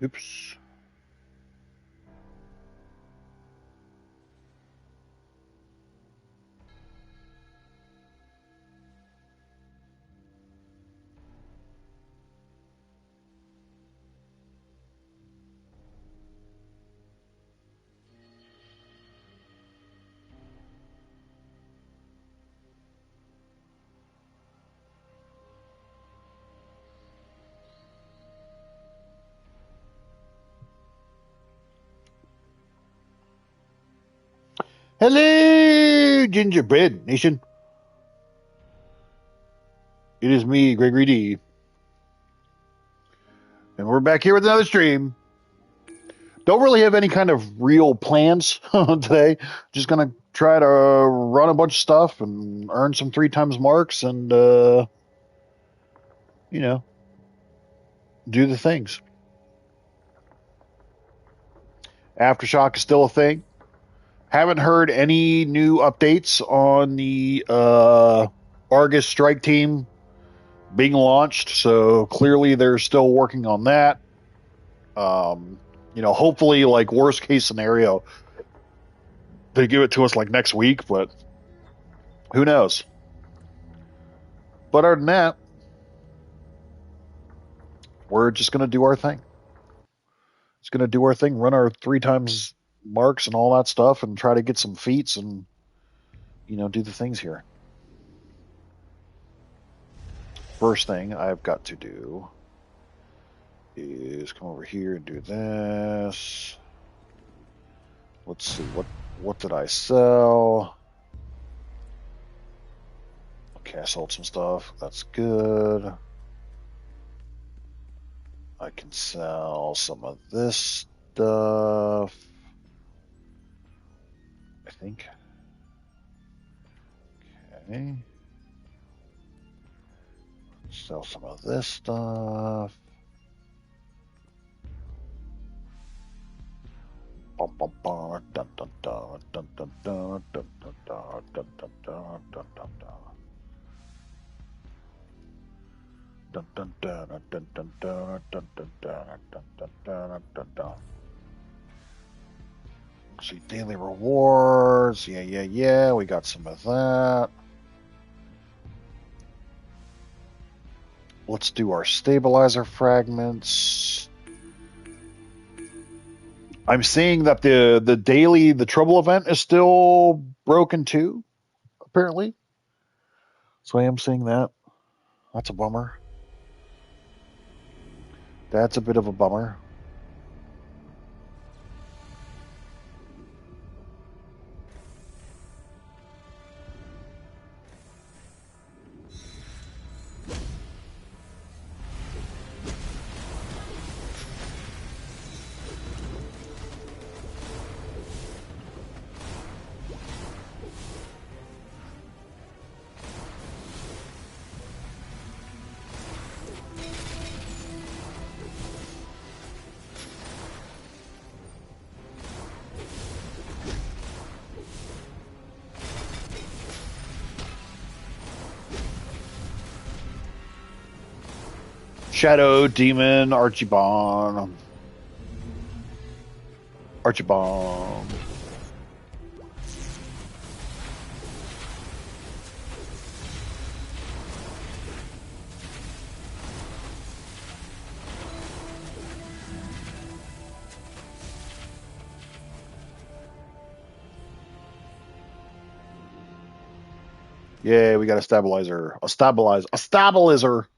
Oops. Hello, Gingerbread Nation. It is me, Gregory D. And we're back here with another stream. Don't really have any kind of real plans today. Just going to try to run a bunch of stuff and earn some 3x marks and, you know, do the things. Aftershock is still a thing. Haven't heard any new updates on the Argus strike team being launched, so clearly they're still working on that. Hopefully, like worst case scenario, they give it to us like next week, but who knows? But other than that, we're just gonna do our thing. It's gonna do our thing, run our 3x marks and all that stuff, and try to get some feats and do the things here. First thing I've got to do is come over here and do this. Let's see, what did I sell? Okay, I sold some stuff. That's good. I can sell some of this stuff, I think. Okay. Sell some of this stuff. See, daily rewards. Yeah. We got some of that. Let's do our stabilizer fragments. I'm seeing that the trouble event is still broken too, apparently. So I am seeing that. That's a bummer. That's a bit of a bummer. Shadow Demon Archibomb. Archibomb. Yeah, we got a stabilizer. A stabilizer.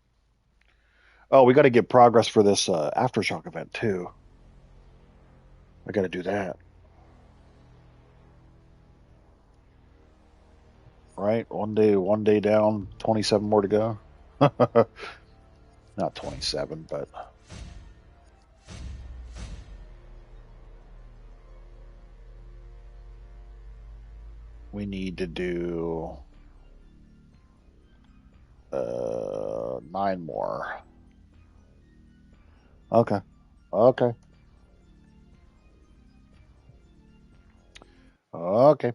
Oh, we got to get progress for this Aftershock event too. I got to do that. Right? One day down, 27 more to go. Not 27, but we need to do 9 more. Okay. Okay. Okay.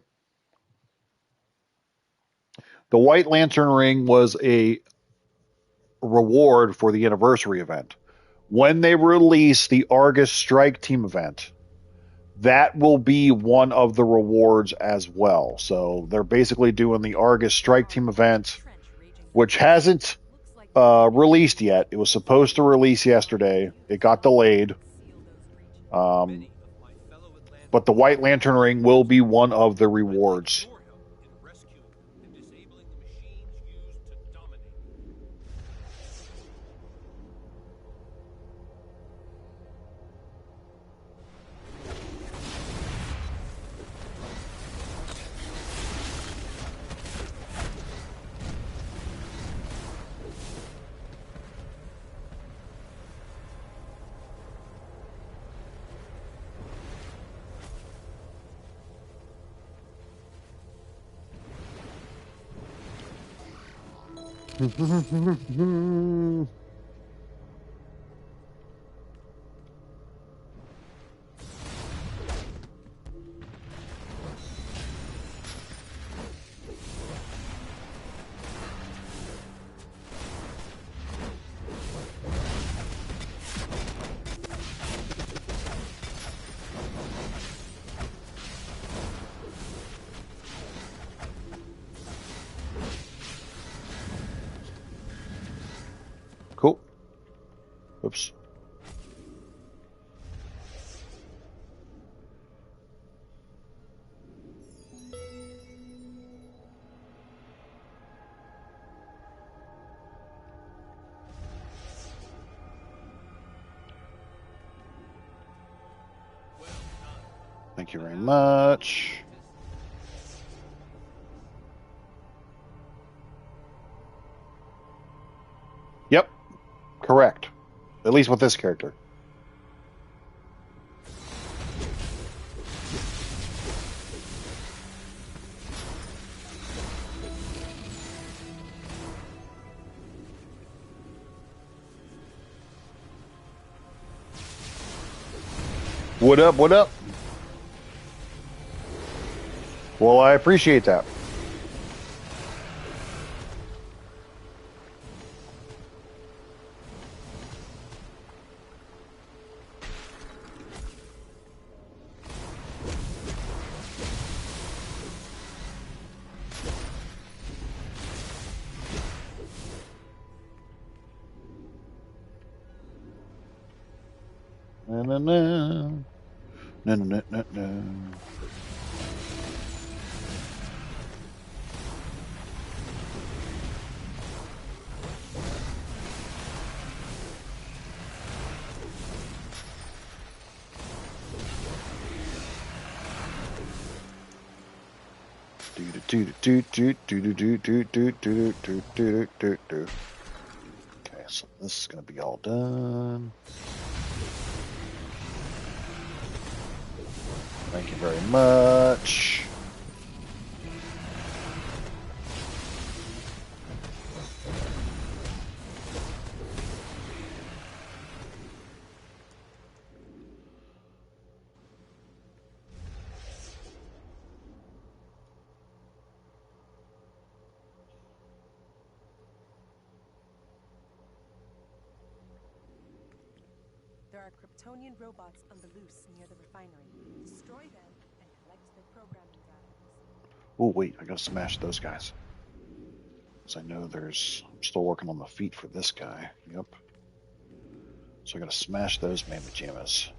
The White Lantern ring was a reward for the anniversary event. when they release the Argus Strike Team event, that will be one of the rewards as well. So they're basically doing the Argus Strike Team event, which hasn't released yet. It was supposed to release yesterday. It got delayed. But the White Lantern Ring will be one of the rewards. Cool. Oops. Thank you very much. Yep. Correct. At least with this character. What up? What up? Well, I appreciate that. Na, na, na. Na, na, na, na. Okay, so this is going to be all done. Thank you very much. There are Kryptonian robots on the loose near the refinery. Destroy them and collect their programming data. Oh, wait, I gotta smash those guys. Because I know there's... I'm still working on the feet for this guy. Yep. So I gotta smash those mamma jammas.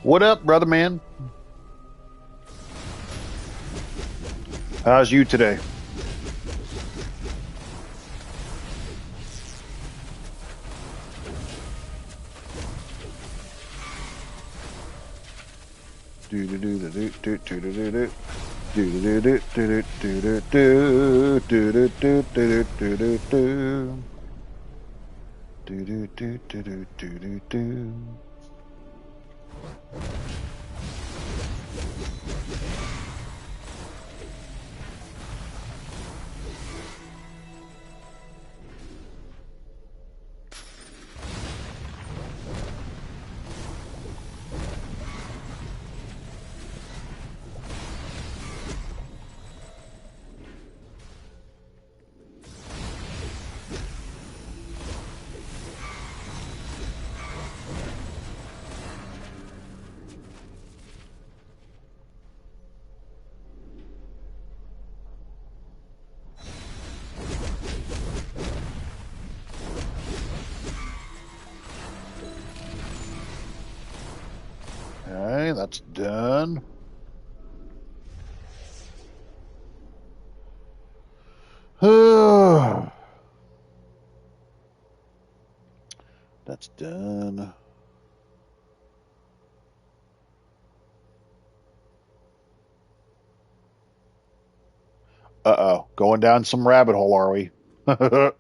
What up, brother man? How's you today? Do do do do do do do do do. Do do do do do do do do do do do do do do. Do do do do do do do do. Okay, that's done. That's done. Uh-oh. Going down some rabbit hole, are we? Good job.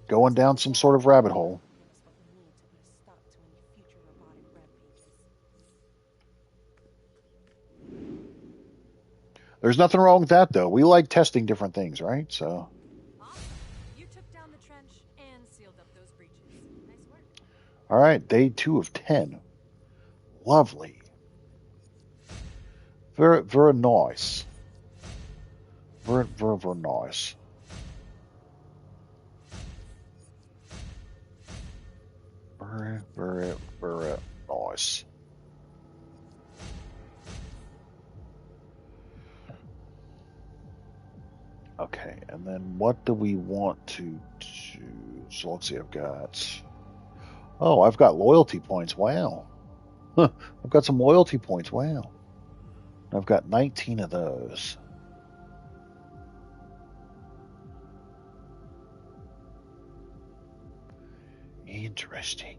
Going down some sort of rabbit hole. Give us what we need to put a stop to any future robotic rampages. There's nothing wrong with that, though. We like testing different things, right? So, Awesome. You took down the trench and sealed up those breaches. Nice work. all right. Day 2 of 10. Lovely. Very, very nice. Very, very, very nice. Very, very, very nice. Okay, and then what do we want to do? So let's see, I've got loyalty points. Wow. Huh, I've got some loyalty points. Wow. I've got 19 of those. Interesting.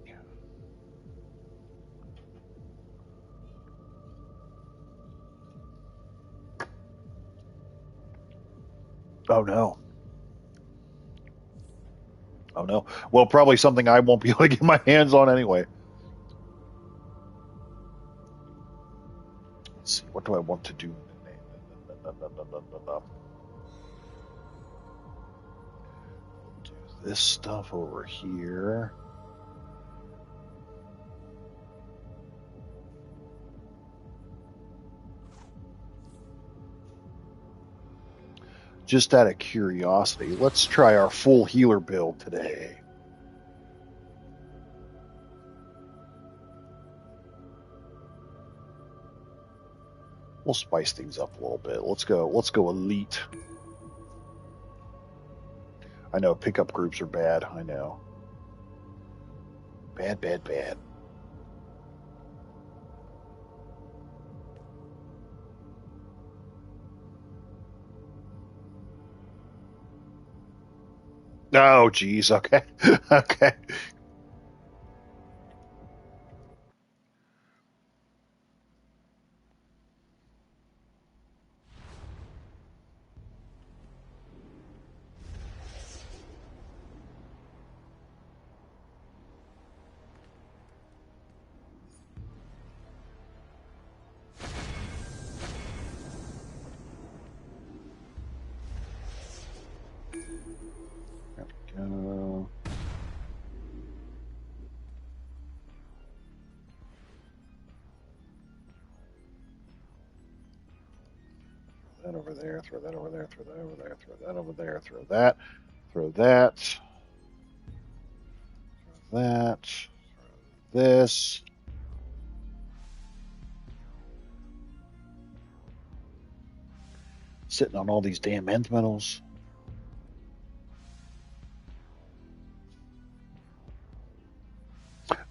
Oh no. Oh no. Well, probably something I won't be able to get my hands on anyway. Let's see. What do I want to do? Do this stuff over here. Just out of curiosity, let's try our full healer build today. We'll spice things up a little bit. Let's go elite. I know pickup groups are bad. I know. Bad, bad, bad. Oh, geez. Okay. Okay. There we go. Throw that over there, throw that over there, throw that over there, throw that over there, throw that, throw that, throw that, throw this. Sitting on all these damn end metals.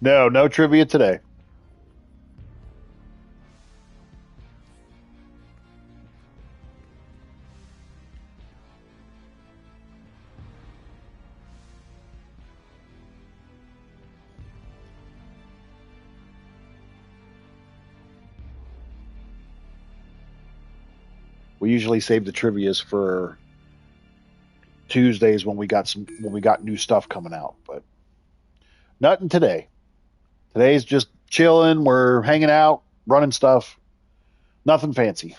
No, no trivia today. We usually save the trivias for Tuesdays when we got new stuff coming out, but nothing today. Today's just chilling. We're hanging out, running stuff. Nothing fancy.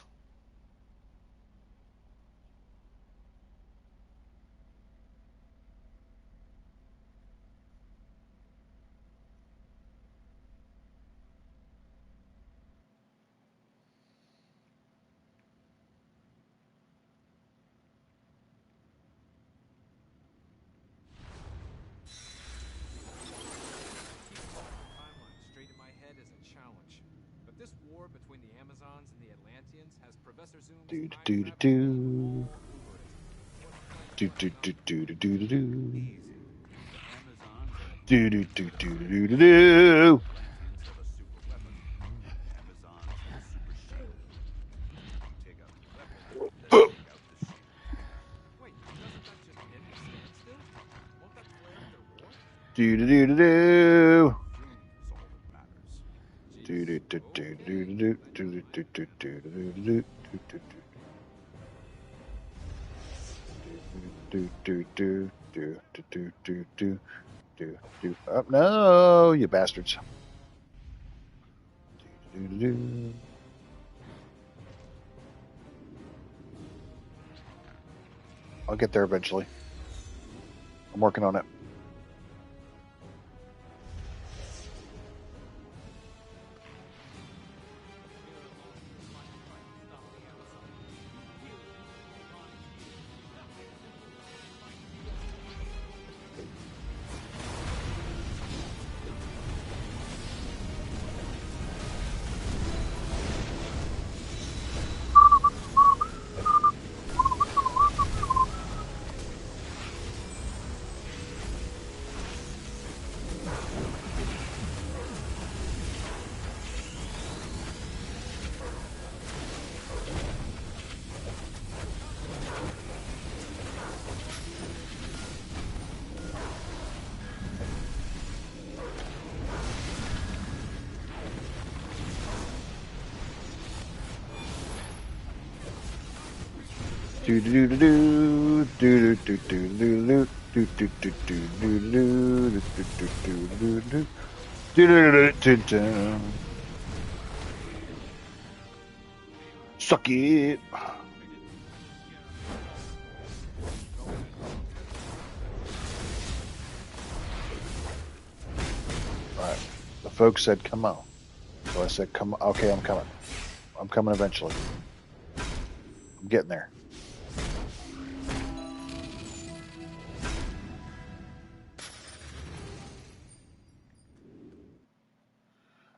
Timeline straight in my head is a challenge. But this war between the Amazons and the Atlanteans has Professor Zoom's Do time do do traveling do all over it. What's the plan do for do it, do huh? do do do do Easy. The Amazons are do do do super do do strength. do do. Atlanteans have a super weapon. Amazons have a super shield. You take out the weapon, then take out the shield. Wait, doesn't that just end the standstill? Won't that flare up their war? Do do do do do. Zoom is all that matters. Do do Jeez. do do Okay. do do I do guess do we'll do leave it do at that. do do do do do. Do do do do do do do do do do. Oh, no, you bastards! Do do do. I'll get there eventually. I'm working on it. Do do do do do do do do do do do do do do do do do do do do. Suck it. All right. The folks said, "Come on." So I said, "Come." Okay, I'm coming. I'm coming eventually. I'm getting there.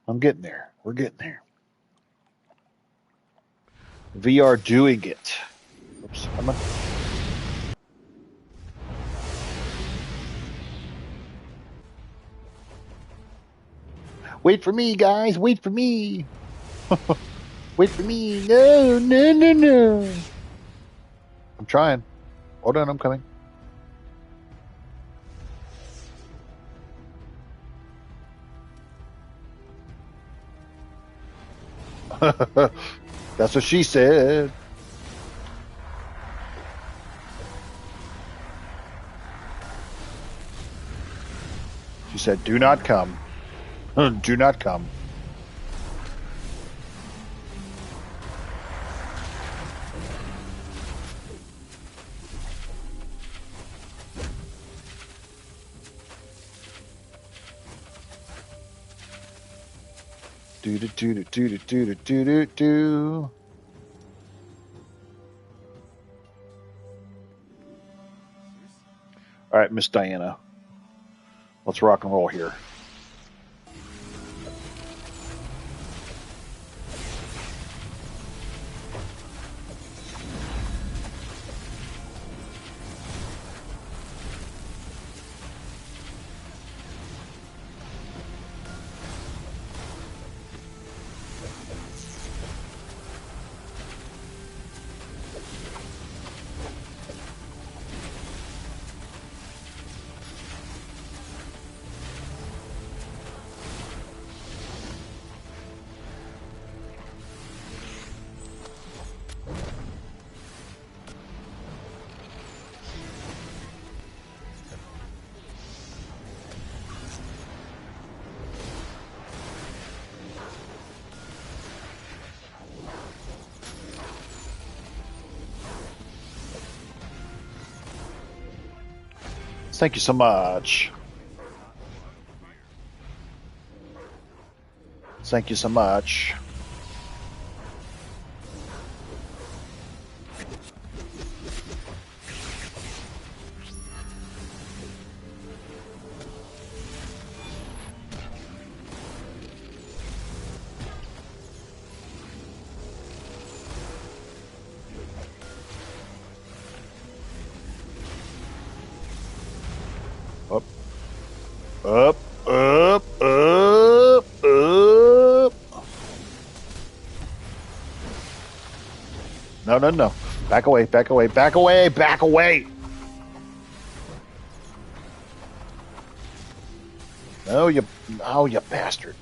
I'm getting there. We're getting there. We are doing it. Oops. Come on. Wait for me, guys. Wait for me. Wait for me. No, no, no, no. I'm trying. Hold on. I'm coming. That's what she said. She said, "Do not come. Do not come." Do do do do do do do do do. All right, Miss Diana. Let's rock and roll here. Thank you so much. Thank you so much. Up, up, up, up, up. No, no, no. Back away, back away, back away, back away. No, you, oh, you bastard.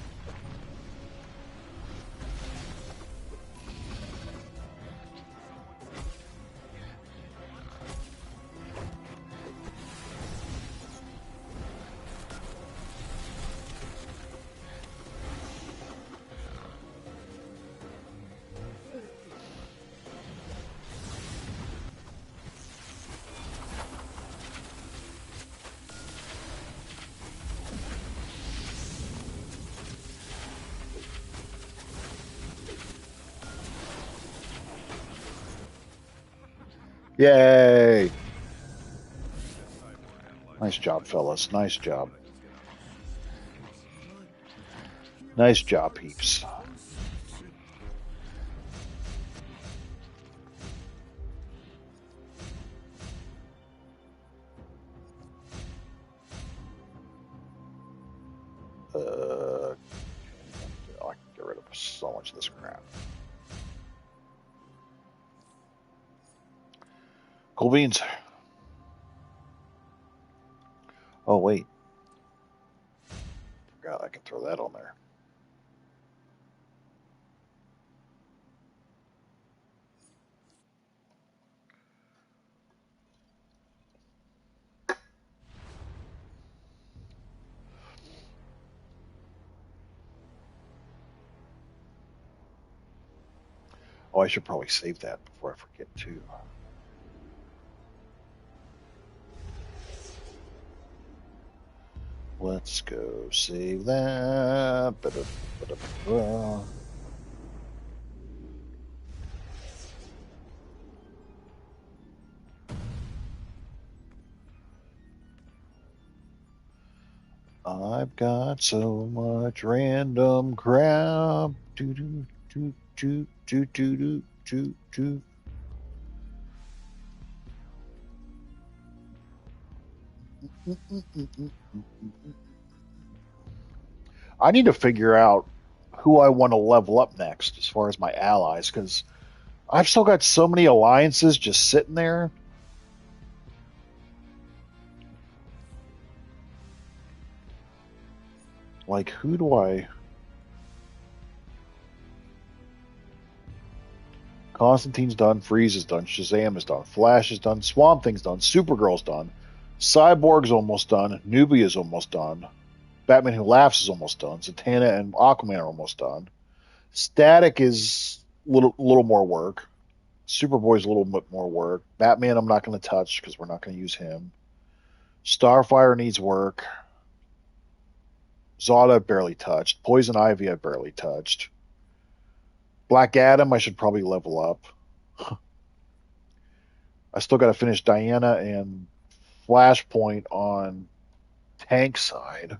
Yay. Nice job, fellas. Nice job. Nice job, peeps. I can get rid of so much of this crap. Cool beans. Oh, wait. Forgot I can throw that on there. Oh, I should probably save that before I forget too. Let's go save that. Ba-da-ba-da-ba. I've got so much random crap. Do do do do do do do do do. I need to figure out who I want to level up next as far as my allies, because I've still got so many alliances just sitting there. Like, who do I? Constantine's done, Freeze is done, Shazam is done, Flash is done, Swamp Thing's done, Supergirl's done, Cyborg's almost done, Nubia's almost done, Batman Who Laughs is almost done, Zatanna and Aquaman are almost done. Static is a little more work. Superboy's a little bit more work. Batman I'm not going to touch because we're not going to use him. Starfire needs work. Zod I barely touched. Poison Ivy I barely touched. Black Adam I should probably level up. I still got to finish Diana and Flashpoint on tank side.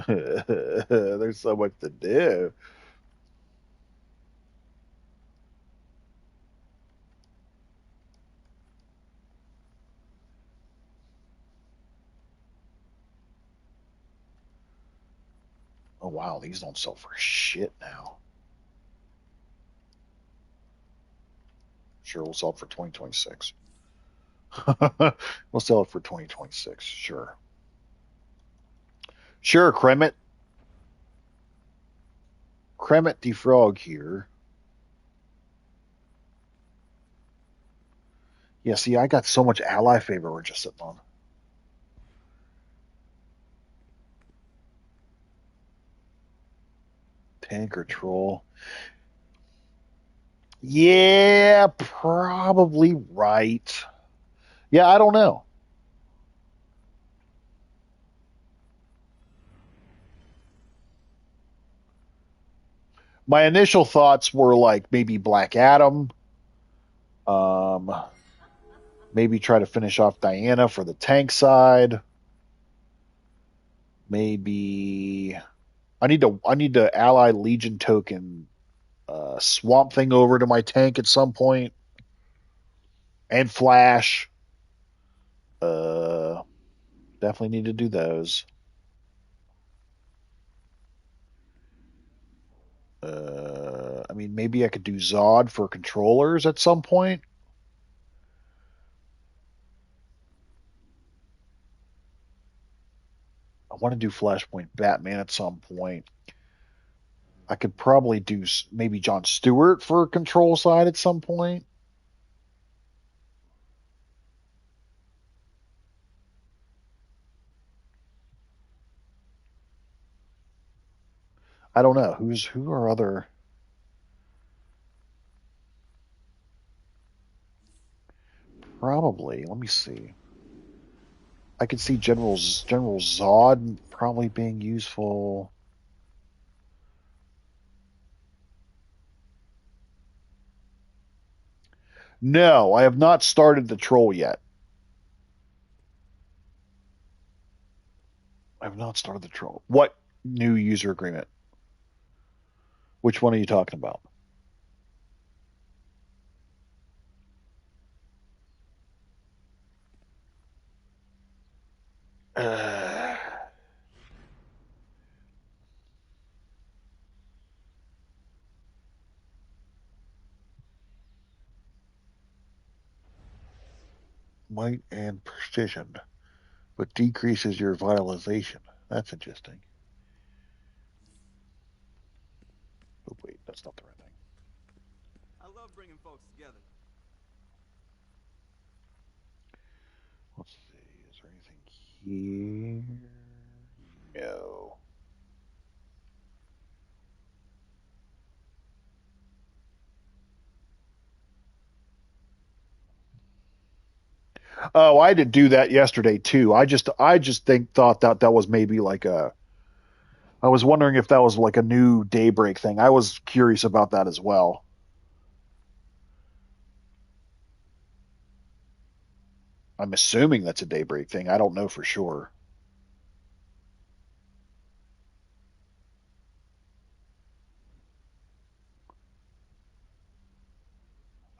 There's so much to do. Oh wow, these don't sell for shit now. Sure, we'll sell it for 2026. We'll sell it for 2026. Sure. Sure, Kremet. Kremet Defrog here. Yeah, see, I got so much ally favor we're just sitting on. Tank or troll. Yeah, probably right. Yeah, I don't know. My initial thoughts were like maybe Black Adam, um, maybe try to finish off Diana for the tank side. Maybe I need to ally Legion token Swamp Thing over to my tank at some point and Flash. Uh, Definitely need to do those. I mean, maybe I could do Zod for controllers at some point. I want to do Flashpoint Batman at some point. I could probably do maybe John Stewart for control side at some point. I don't know who are other. Probably. Let me see. I could see General Zod probably being useful. No, I have not started the troll yet. I have not started the troll. What new user agreement? Which one are you talking about? Uh, Might and precision, but decreases your vitalization. That's interesting. Oh wait, that's not the right thing. I love bringing folks together. Let's see. Is there anything here? No. Oh, I did do that yesterday too. I just thought that that was maybe like a. I was wondering if that was like a new Daybreak thing. I was curious about that as well. I'm assuming that's a Daybreak thing. I don't know for sure.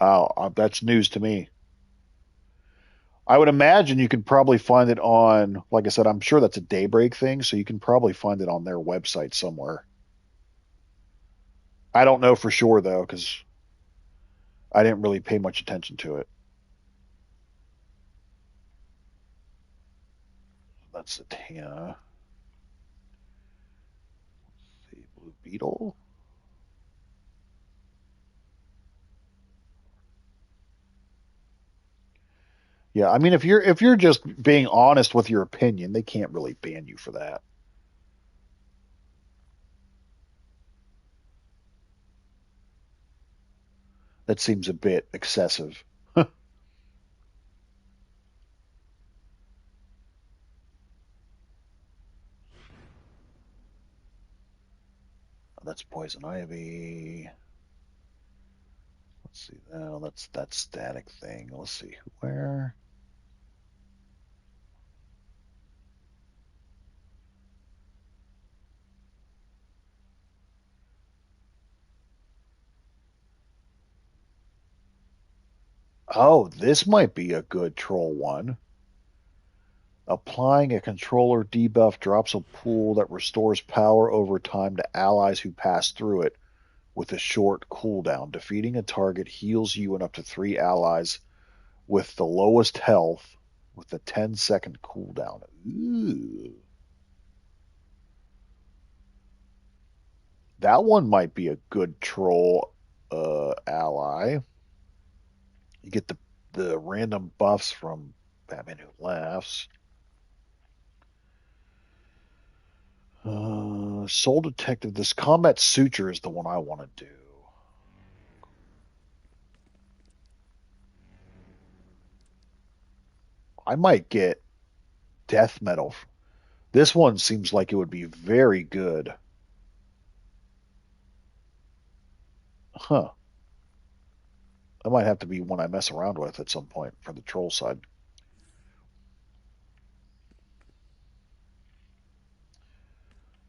Oh, that's news to me. I would imagine you could probably find it on, like I said, I'm sure that's a Daybreak thing, so you can probably find it on their website somewhere. I don't know for sure though, because I didn't really pay much attention to it. That's Satana. Let's see, Blue Beetle. Yeah, I mean, if you're just being honest with your opinion, they can't really ban you for that. That seems a bit excessive. That's Poison Ivy. Let's see. Now that's that static thing. Let's see where. Oh, this might be a good troll one. Applying a controller debuff drops a pool that restores power over time to allies who pass through it with a short cooldown. Defeating a target heals you and up to three allies with the lowest health with a 10-second cooldown. Ooh. That one might be a good troll ally. You get the random buffs from Batman Who Laughs. Soul Detective. This Combat Suture is the one I want to do. I might get death metal. This one seems like it would be very good. Huh. That might have to be one I mess around with at some point for the troll side.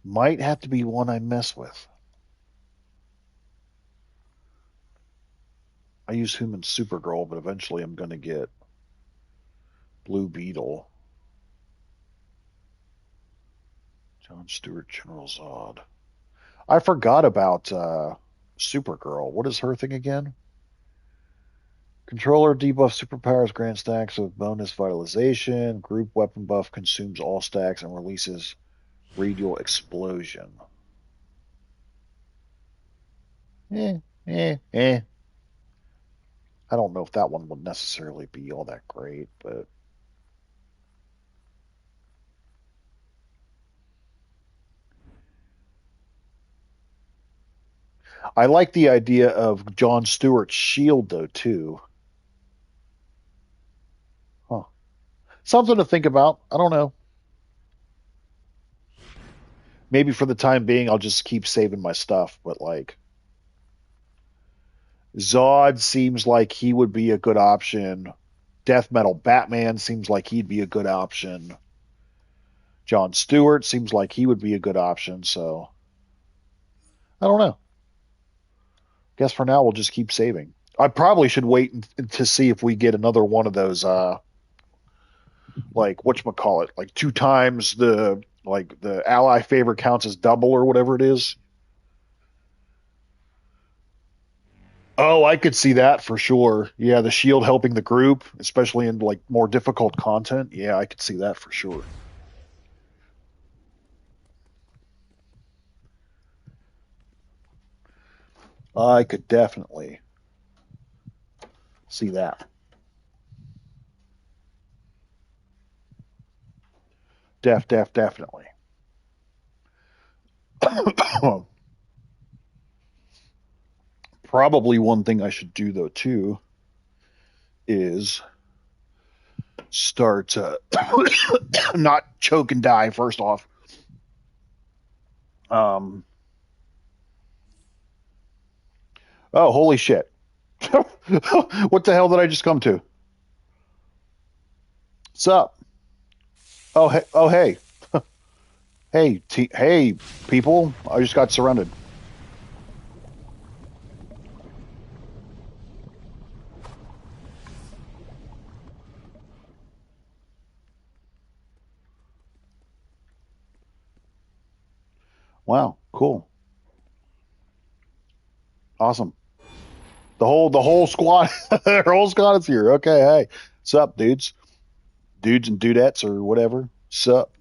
Might have to be one I mess with. I use human Supergirl, but eventually I'm going to get Blue Beetle. John Stewart, General Zod. I forgot about Supergirl. What is her thing again? Controller debuff superpowers, grant stacks of bonus vitalization. Group weapon buff consumes all stacks and releases radial explosion. Eh. I don't know if that one would necessarily be all that great, but I like the idea of John Stewart's shield, though, too. Huh. Something to think about. I don't know. Maybe for the time being, I'll just keep saving my stuff, but like Zod seems like he would be a good option. Death Metal Batman seems like he'd be a good option. John Stewart seems like he would be a good option, so I don't know. Guess for now we'll just keep saving. I probably should wait to see if we get another one of those like whatchamacallit, like 2 times the ally favor counts as double or whatever it is. Oh, I could see that for sure. Yeah, the shield helping the group, especially in like more difficult content. Yeah, I could see that for sure. I could definitely see that. Definitely. Probably one thing I should do though too is start not choke and die first off. Um. Oh, holy shit! What the hell did I just come to? What's up? Oh, hey, hey, people! I just got surrounded. Wow, cool, awesome. The whole squad, their whole squad is here. Okay, hey, what's up, dudes and dudettes or whatever? What's up?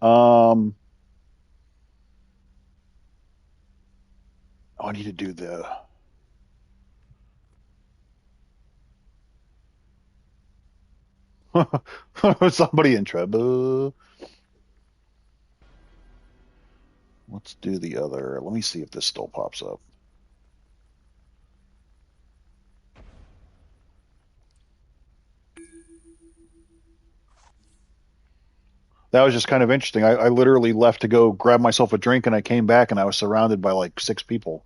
Um, oh, I need to do the. Somebody in trouble. Let's do the other. Let me see if this still pops up. That was just kind of interesting. I literally left to go grab myself a drink and I came back and I was surrounded by like 6 people.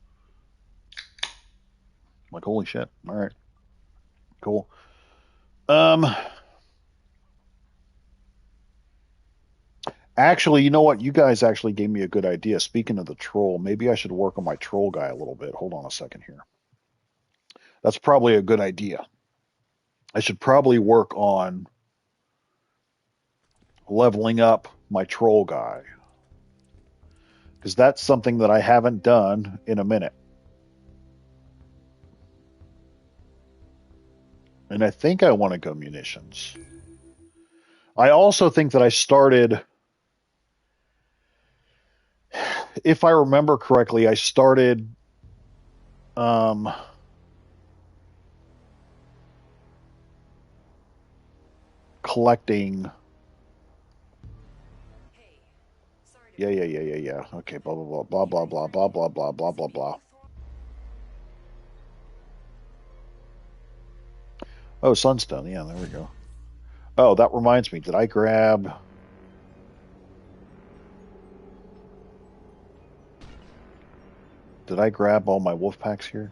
I'm like, holy shit. All right. Cool. Um, Actually, you know what? You guys actually gave me a good idea. Speaking of the troll, maybe I should work on my troll guy a little bit. Hold on a second here. That's probably a good idea. I should probably work on leveling up my troll guy because that's something that I haven't done in a minute. And I think I want to go munitions. I also think that I started, if I remember correctly, I started um, collecting. Yeah. Okay, blah blah blah blah blah blah blah blah blah blah blah. Oh, Sunstone. Yeah, there we go. Oh, that reminds me. Did I grab? Did I grab all my wolf packs here?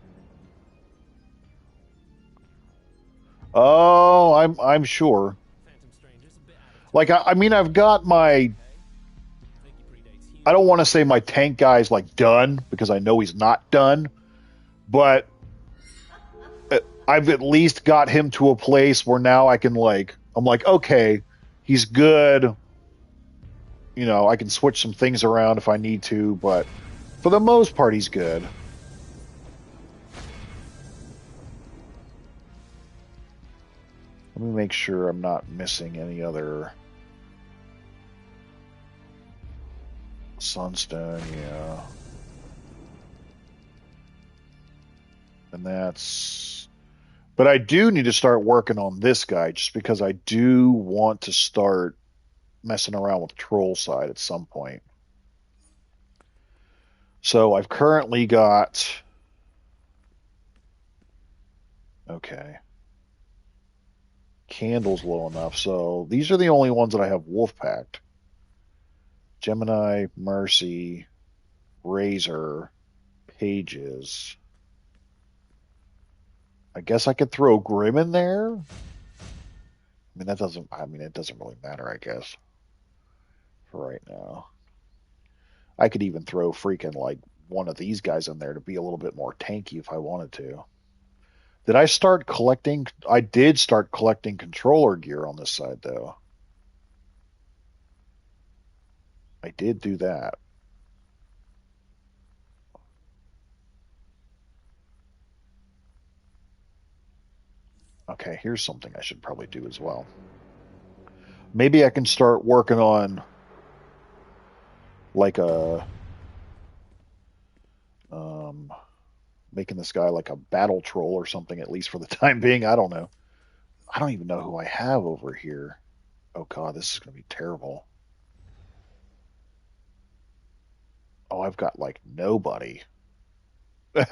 Oh, I'm sure. Phantom Stranger's a bit out of Like I mean, I've got my. okay. I think he predates I don't humans. want to say my tank guy's like done because I know he's not done, but I've at least got him to a place where now I can like. I'm like, okay, he's good. You know, I can switch some things around if I need to, but for the most part, he's good. Let me make sure I'm not missing any other sunstone. Yeah, and that's. But I do need to start working on this guy just because I do want to start messing around with the troll side at some point. So I've currently got. Okay. Candles low enough. So these are the only ones that I have wolf packed. Gemini, Mercy, Razor, Pages. I guess I could throw Grim in there. I mean that doesn't. I mean it doesn't really matter. I guess for right now. I could even throw freaking like one of these guys in there to be a little bit more tanky if I wanted to. Did I start collecting? I did start collecting controller gear on this side though. I did do that. Okay, here's something I should probably do as well. Maybe I can start working on like a um making this guy like a battle troll or something at least for the time being. I don't know. I don't even know who I have over here. Oh god, this is going to be terrible. Oh, I've got like nobody. It's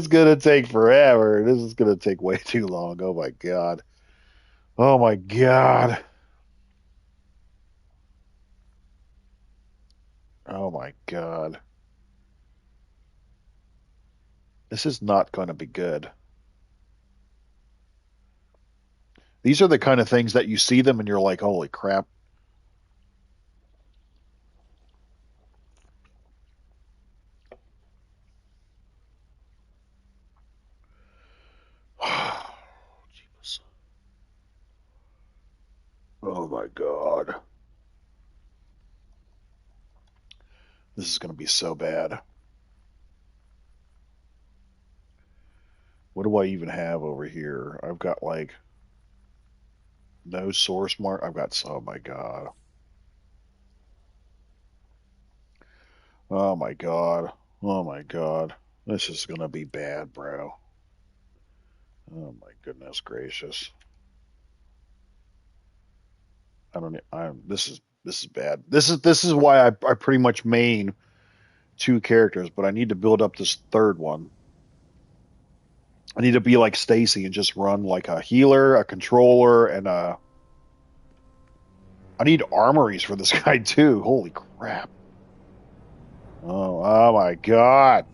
gonna take forever. This is gonna take way too long. Oh my god. Oh my god. Oh my god. This is not going to be good. These are the kind of things that you see them and you're like, holy crap. Jeebus. Oh my god. This is going to be so bad. What do I even have over here? I've got like no source mark. I've got, oh my god. Oh my god. Oh my god. This is going to be bad, bro. Oh my goodness gracious. I don't. This is bad. This is why I pretty much main two characters, but I need to build up this third one. I need to be like Stacy and just run like a healer, a controller, and a. I need armories for this guy too. Holy crap! Oh my god!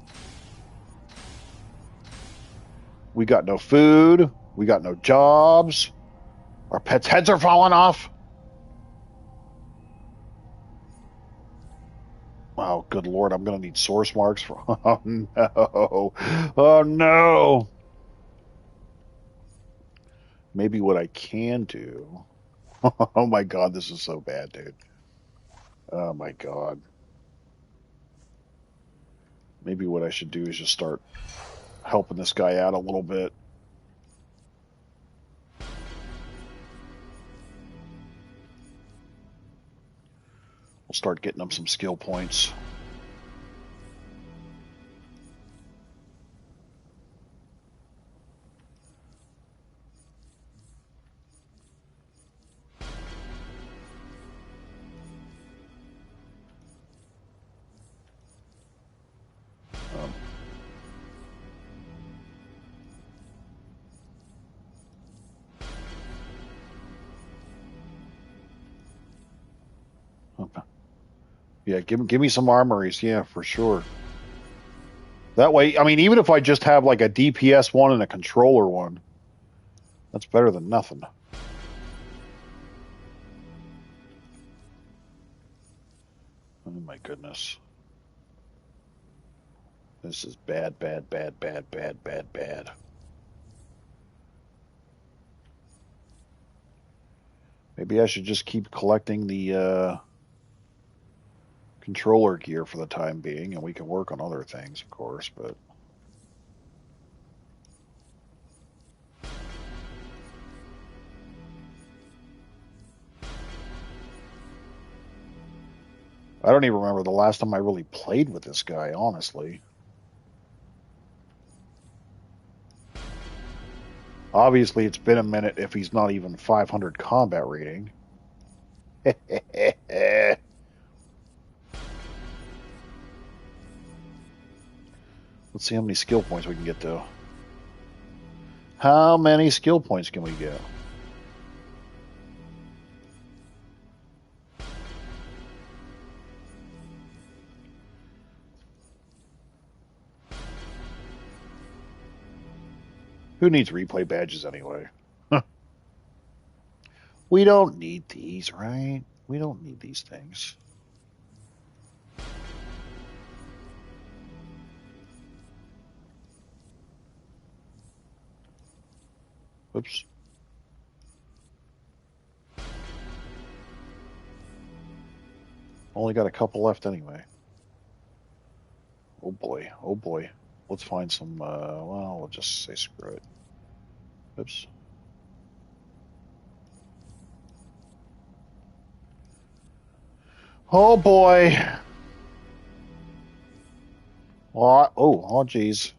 We got no food. We got no jobs. Our pets' heads are falling off. Oh, good lord! I'm gonna need source marks for. Oh no! Oh no! Maybe what I can do. Oh my god, this is so bad, dude. Oh my god. Maybe what I should do is just start helping this guy out a little bit. We'll start getting him some skill points. Um, Yeah, give me some armories. Yeah, for sure. That way, I mean, even if I just have like a DPS one and a controller one, that's better than nothing. Oh my goodness. This is bad, bad, bad, bad, bad, bad, bad. Maybe I should just keep collecting the controller gear for the time being, and we can work on other things, of course, but I don't even remember the last time I really played with this guy, honestly. Obviously, it's been a minute if he's not even 500 combat rating. Let's see how many skill points we can get, though. How many skill points can we get? Who needs replay badges anyway? We don't need these, right? We don't need these things. Oops. Only got a couple left anyway. Oh boy, oh boy. Let's find some, well, we'll just say screw it. Oops. Oh boy. Oh geez.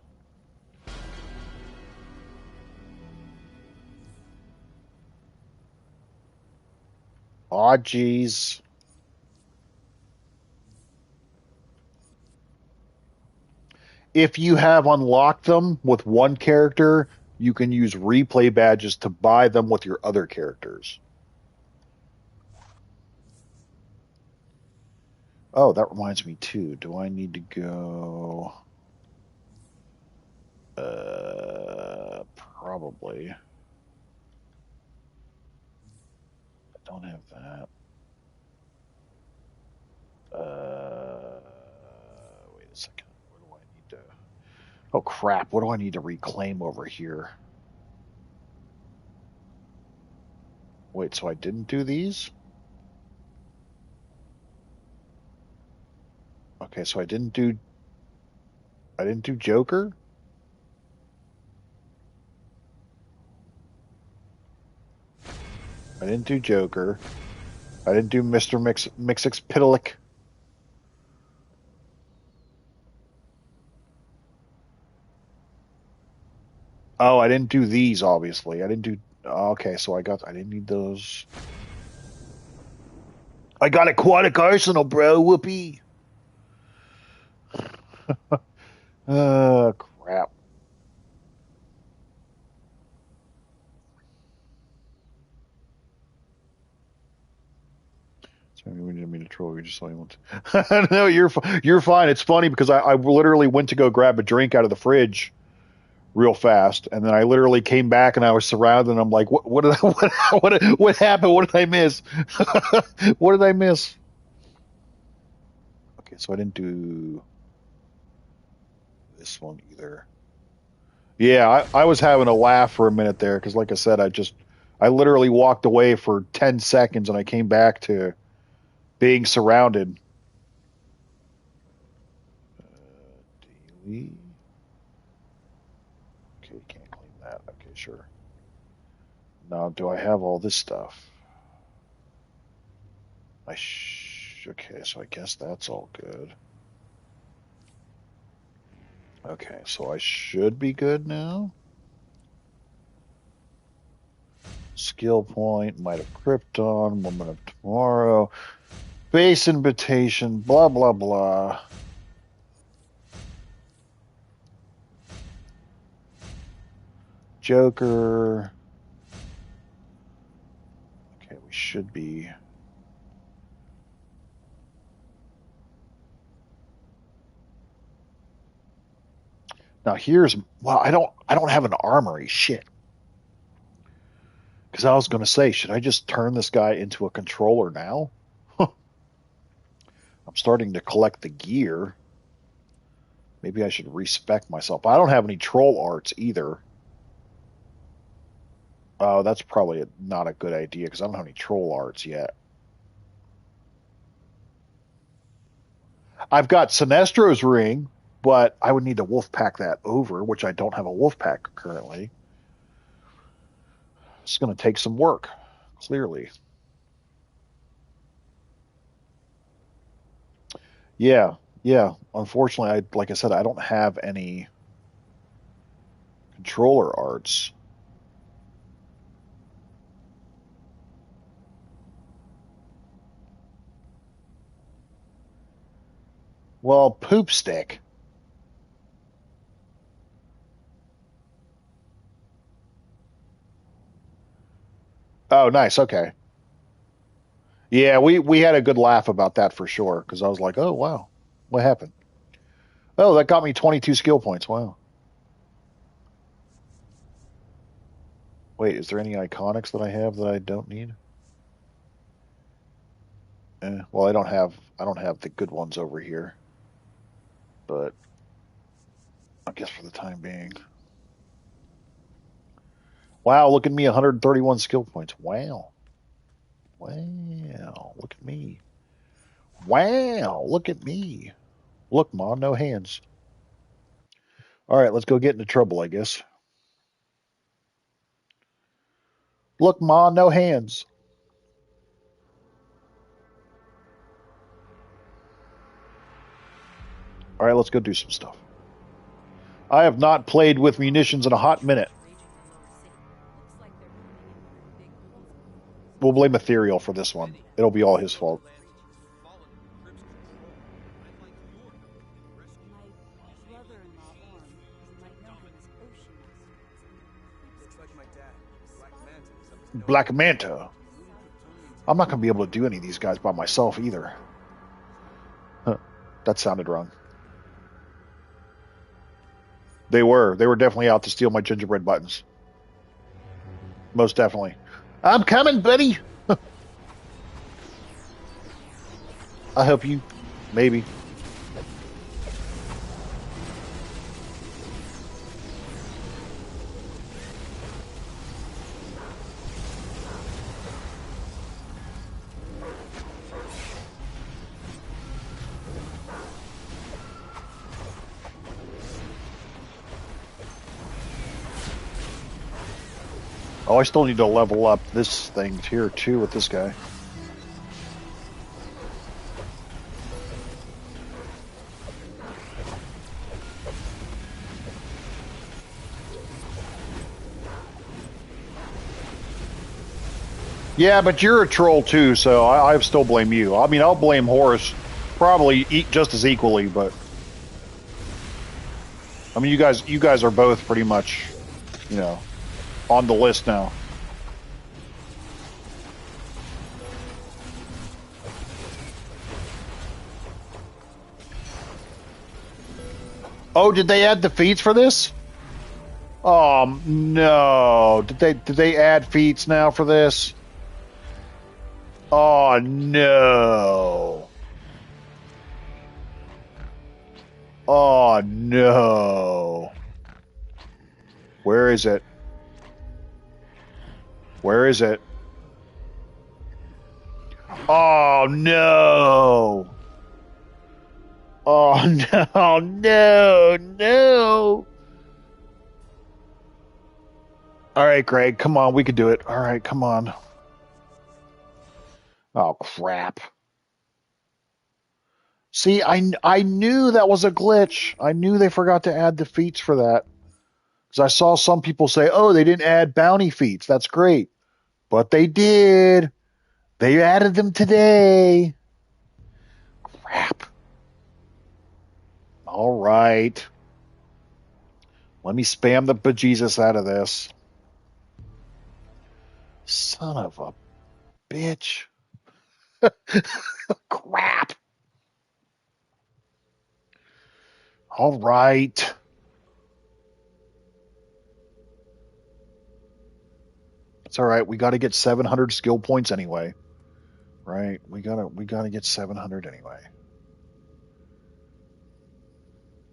Oh geez. If you have unlocked them with one character, you can use replay badges to buy them with your other characters. Oh, that reminds me too. Do I need to go? Probably. I don't have that. Wait a second. What do I need to? Oh crap! What do I need to reclaim over here? Wait, so I didn't do these? Okay, so I didn't do Joker? I didn't do Joker. I didn't do Mr. Mixixpidelic. Oh, I didn't do these, obviously. I didn't do. Okay, so I didn't need those. I got Aquatic Arsenal, bro. Whoopee. Crap. Sorry, we didn't mean to troll. We just saw you once. No, you're fine. It's funny because I literally went to go grab a drink out of the fridge real fast, and then I literally came back and I was surrounded. And I'm like, what did I what happened? What did I miss? What did I miss? Okay, so I didn't do this one either. Yeah, I was having a laugh for a minute there because, like I said, I literally walked away for 10 seconds and I came back to being surrounded. Daily. Okay, can't claim that. Okay, sure. Now, do I have all this stuff? Okay, so I guess that's all good. Okay, so I should be good now. Skill point, Might of Krypton, Woman of Tomorrow, Base Invitation, blah, blah, blah. Joker. Okay, we should be. Now here's, well, I don't have an armory. Shit. Because I was going to say, should I just turn this guy into a controller now? I'm starting to collect the gear. Maybe I should respec myself. I don't have any troll arts either. Oh, that's probably not a good idea because I don't have any troll arts yet. I've got Sinestro's ring, but I would need to wolf pack that over, which I don't have a wolf pack currently. It's going to take some work, clearly. Yeah, yeah. Unfortunately, like I said, I don't have any controller arts. Well, poop stick. Oh, nice. Okay. Yeah, we had a good laugh about that for sure because I was like, "Oh, wow. What happened?" Oh, that got me 22 skill points. Wow. Wait, is there any iconics that I have that I don't need? Well, I don't have the good ones over here, but I guess for the time being. Wow, look at me, 131 skill points. Wow. Wow, look at me. Wow, look at me. Look, Ma, no hands. All right, let's go get into trouble, I guess. Look, Ma, no hands. All right, let's go do some stuff. I have not played with munitions in a hot minute. We'll blame Ethereal for this one. It'll be all his fault. Black Manta. I'm not going to be able to do any of these guys by myself either. Huh. That sounded wrong. They were definitely out to steal my gingerbread buttons. Most definitely. I'm coming, buddy. I'll help you. Maybe. Oh, I still need to level up this thing here too with this guy. Yeah, but you're a troll too, so I still blame you. I mean, I'll blame Horus probably just as equally, but I mean, you guys are both pretty much, you know, on the list now. Oh, did they add the feats for this? Oh no! Did they add feats now for this? Oh no! Oh no! Where is it? Where is it? Oh no! Oh no! No! No! All right, Greg, come on, we could do it. All right, come on. Oh crap! See, I knew that was a glitch. I knew they forgot to add the feats for that. Because I saw some people say, "Oh, they didn't add bounty feats. That's great," but they did. They added them today. Crap. All right. Let me spam the bejesus out of this. Son of a bitch. Crap. All right. It's all right. We got to get 700 skill points anyway. Right? We gotta get 700 anyway.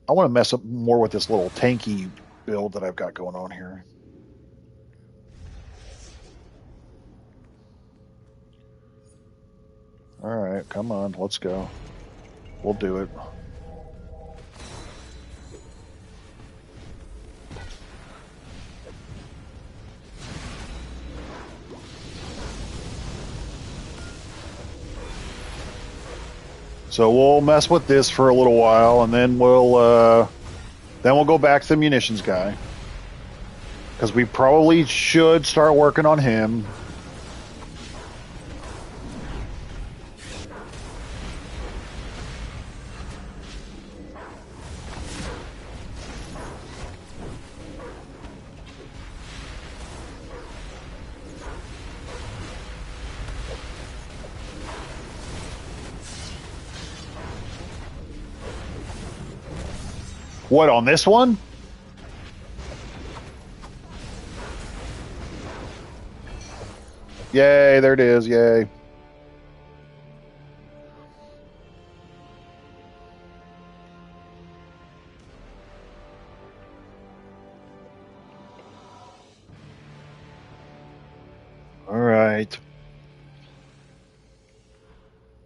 I want to mess up more with this little tanky build that I've got going on here. All right, come on, let's go. We'll do it. So we'll mess with this for a little while, and then we'll go back to the munitions guy, because we probably should start working on him. What, on this one? Yay, there it is, yay. All right.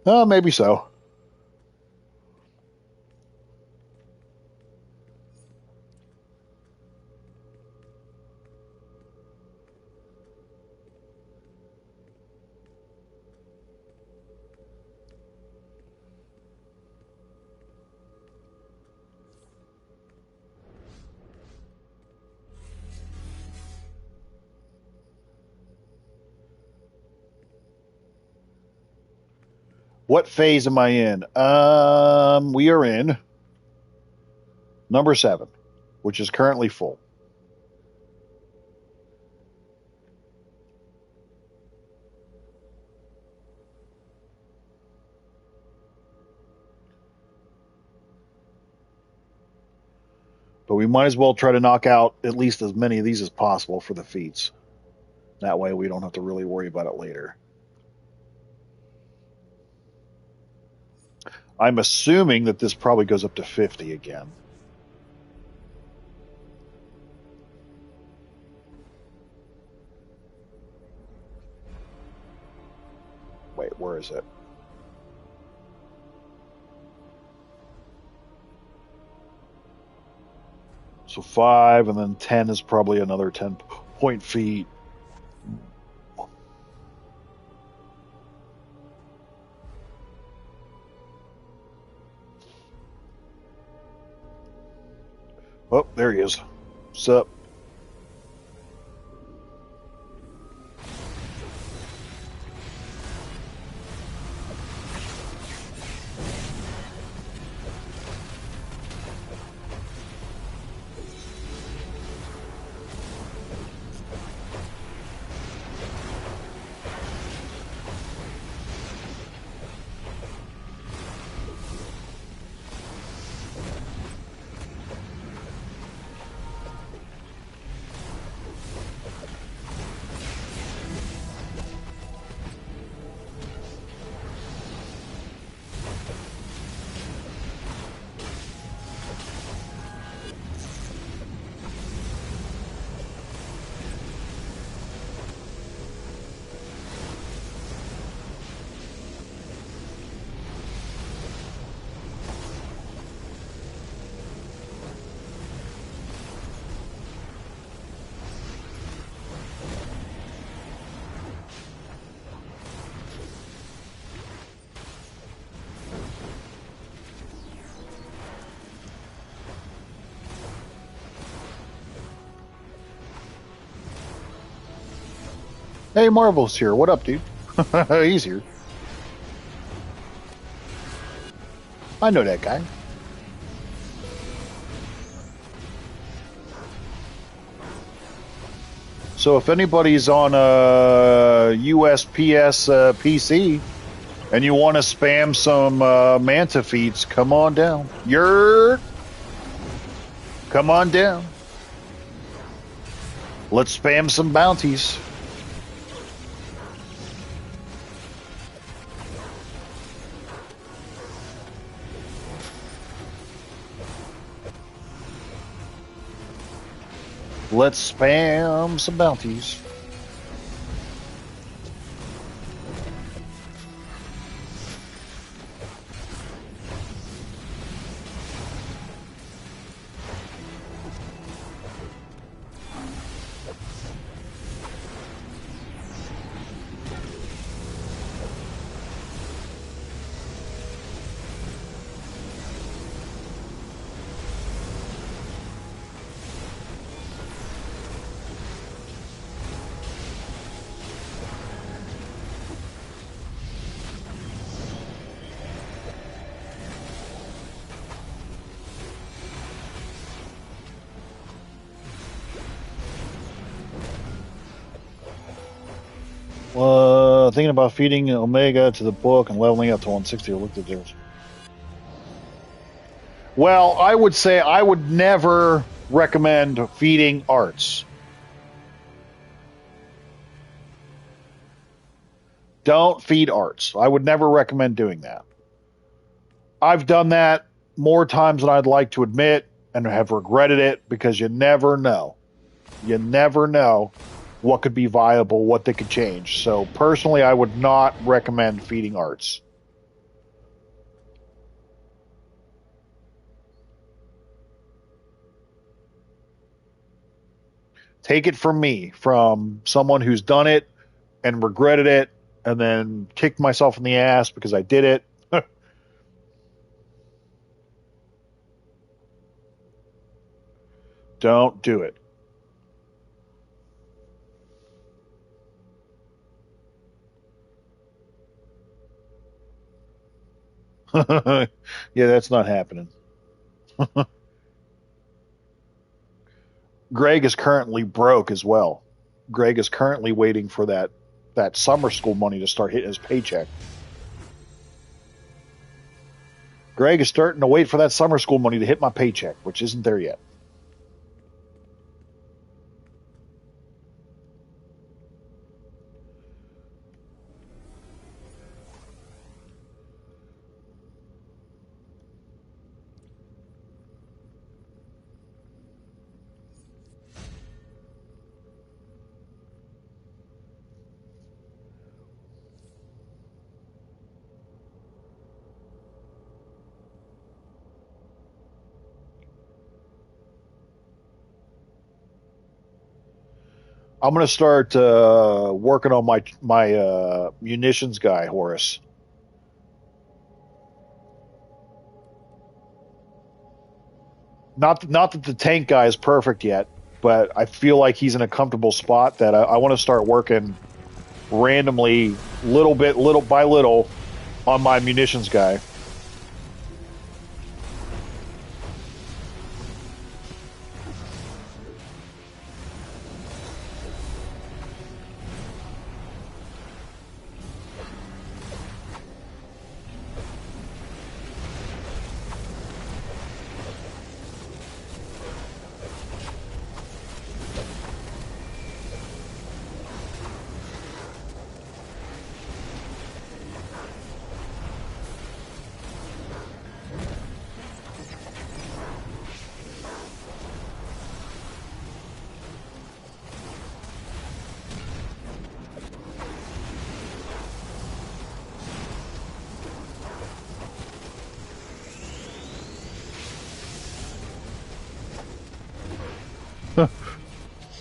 Oh, maybe so. What phase am I in? We are in number 7, which is currently full. But we might as well try to knock out at least as many of these as possible for the feats. That way we don't have to really worry about it later. I'm assuming that this probably goes up to 50 again. Wait, where is it? So 5, and then 10 is probably another 10-point feat. Oh, there he is. Sup? Hey, Marvel's here. What up, dude? He's here. I know that guy. So if anybody's on a USPS PC and you want to spam some Manta feats, come on down. Come on down. Let's spam some bounties. Let's spam some bounties. Thinking about feeding Omega to the book and leveling up to 160. I looked at this. Well, I would say I would never recommend feeding arts. Don't feed arts. I would never recommend doing that. I've done that more times than I'd like to admit and have regretted it because you never know. You never know what could be viable, what they could change. So personally, I would not recommend feeding arts. Take it from me, from someone who's done it and regretted it and then kicked myself in the ass because I did it. Don't do it. Yeah, that's not happening. Greg is currently broke as well. Greg is currently waiting for that summer school money to start hitting his paycheck. Greg is starting to wait for that summer school money to hit my paycheck, which isn't there yet. I'm going to start working on my munitions guy, Horace. Not that the tank guy is perfect yet, but I feel like he's in a comfortable spot that I want to start working randomly, little by little, on my munitions guy.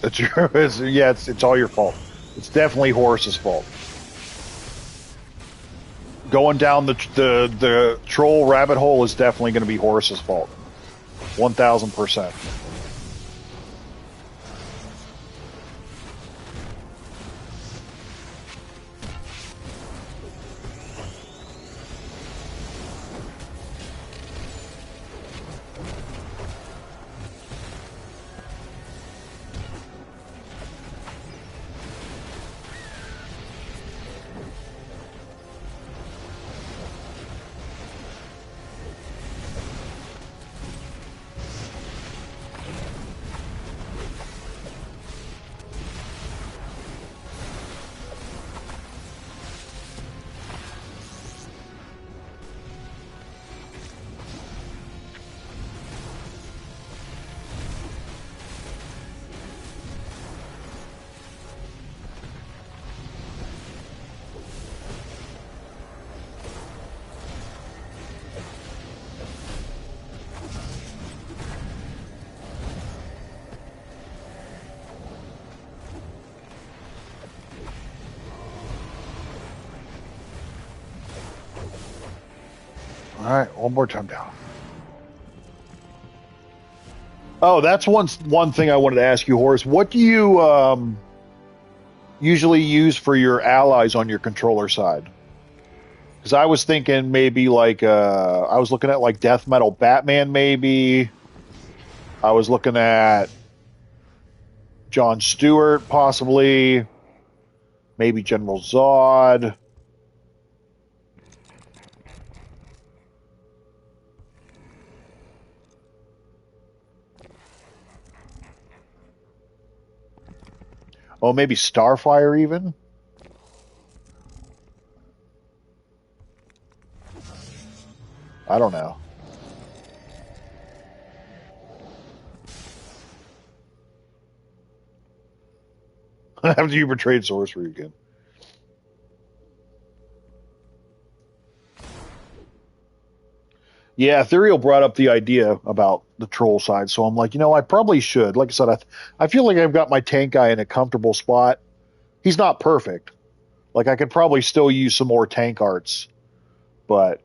It's all your fault. It's definitely Horace's fault. Going down the troll rabbit hole is definitely going to be Horace's fault. 1000%. right, one more time down. Oh, that's one thing I wanted to ask you, Horace. What do you usually use for your allies on your controller side? Because I was thinking maybe like I was looking at like Death Metal Batman, maybe. I was looking at John Stewart, possibly. Maybe General Zod. Oh, maybe Starfire even? I don't know. After you betrayed Sorcery again. Yeah, Ethereal brought up the idea about the troll side, so I'm like, I probably should. Like I said, I feel like I've got my tank guy in a comfortable spot. He's not perfect. Like, I could probably still use some more tank arts, but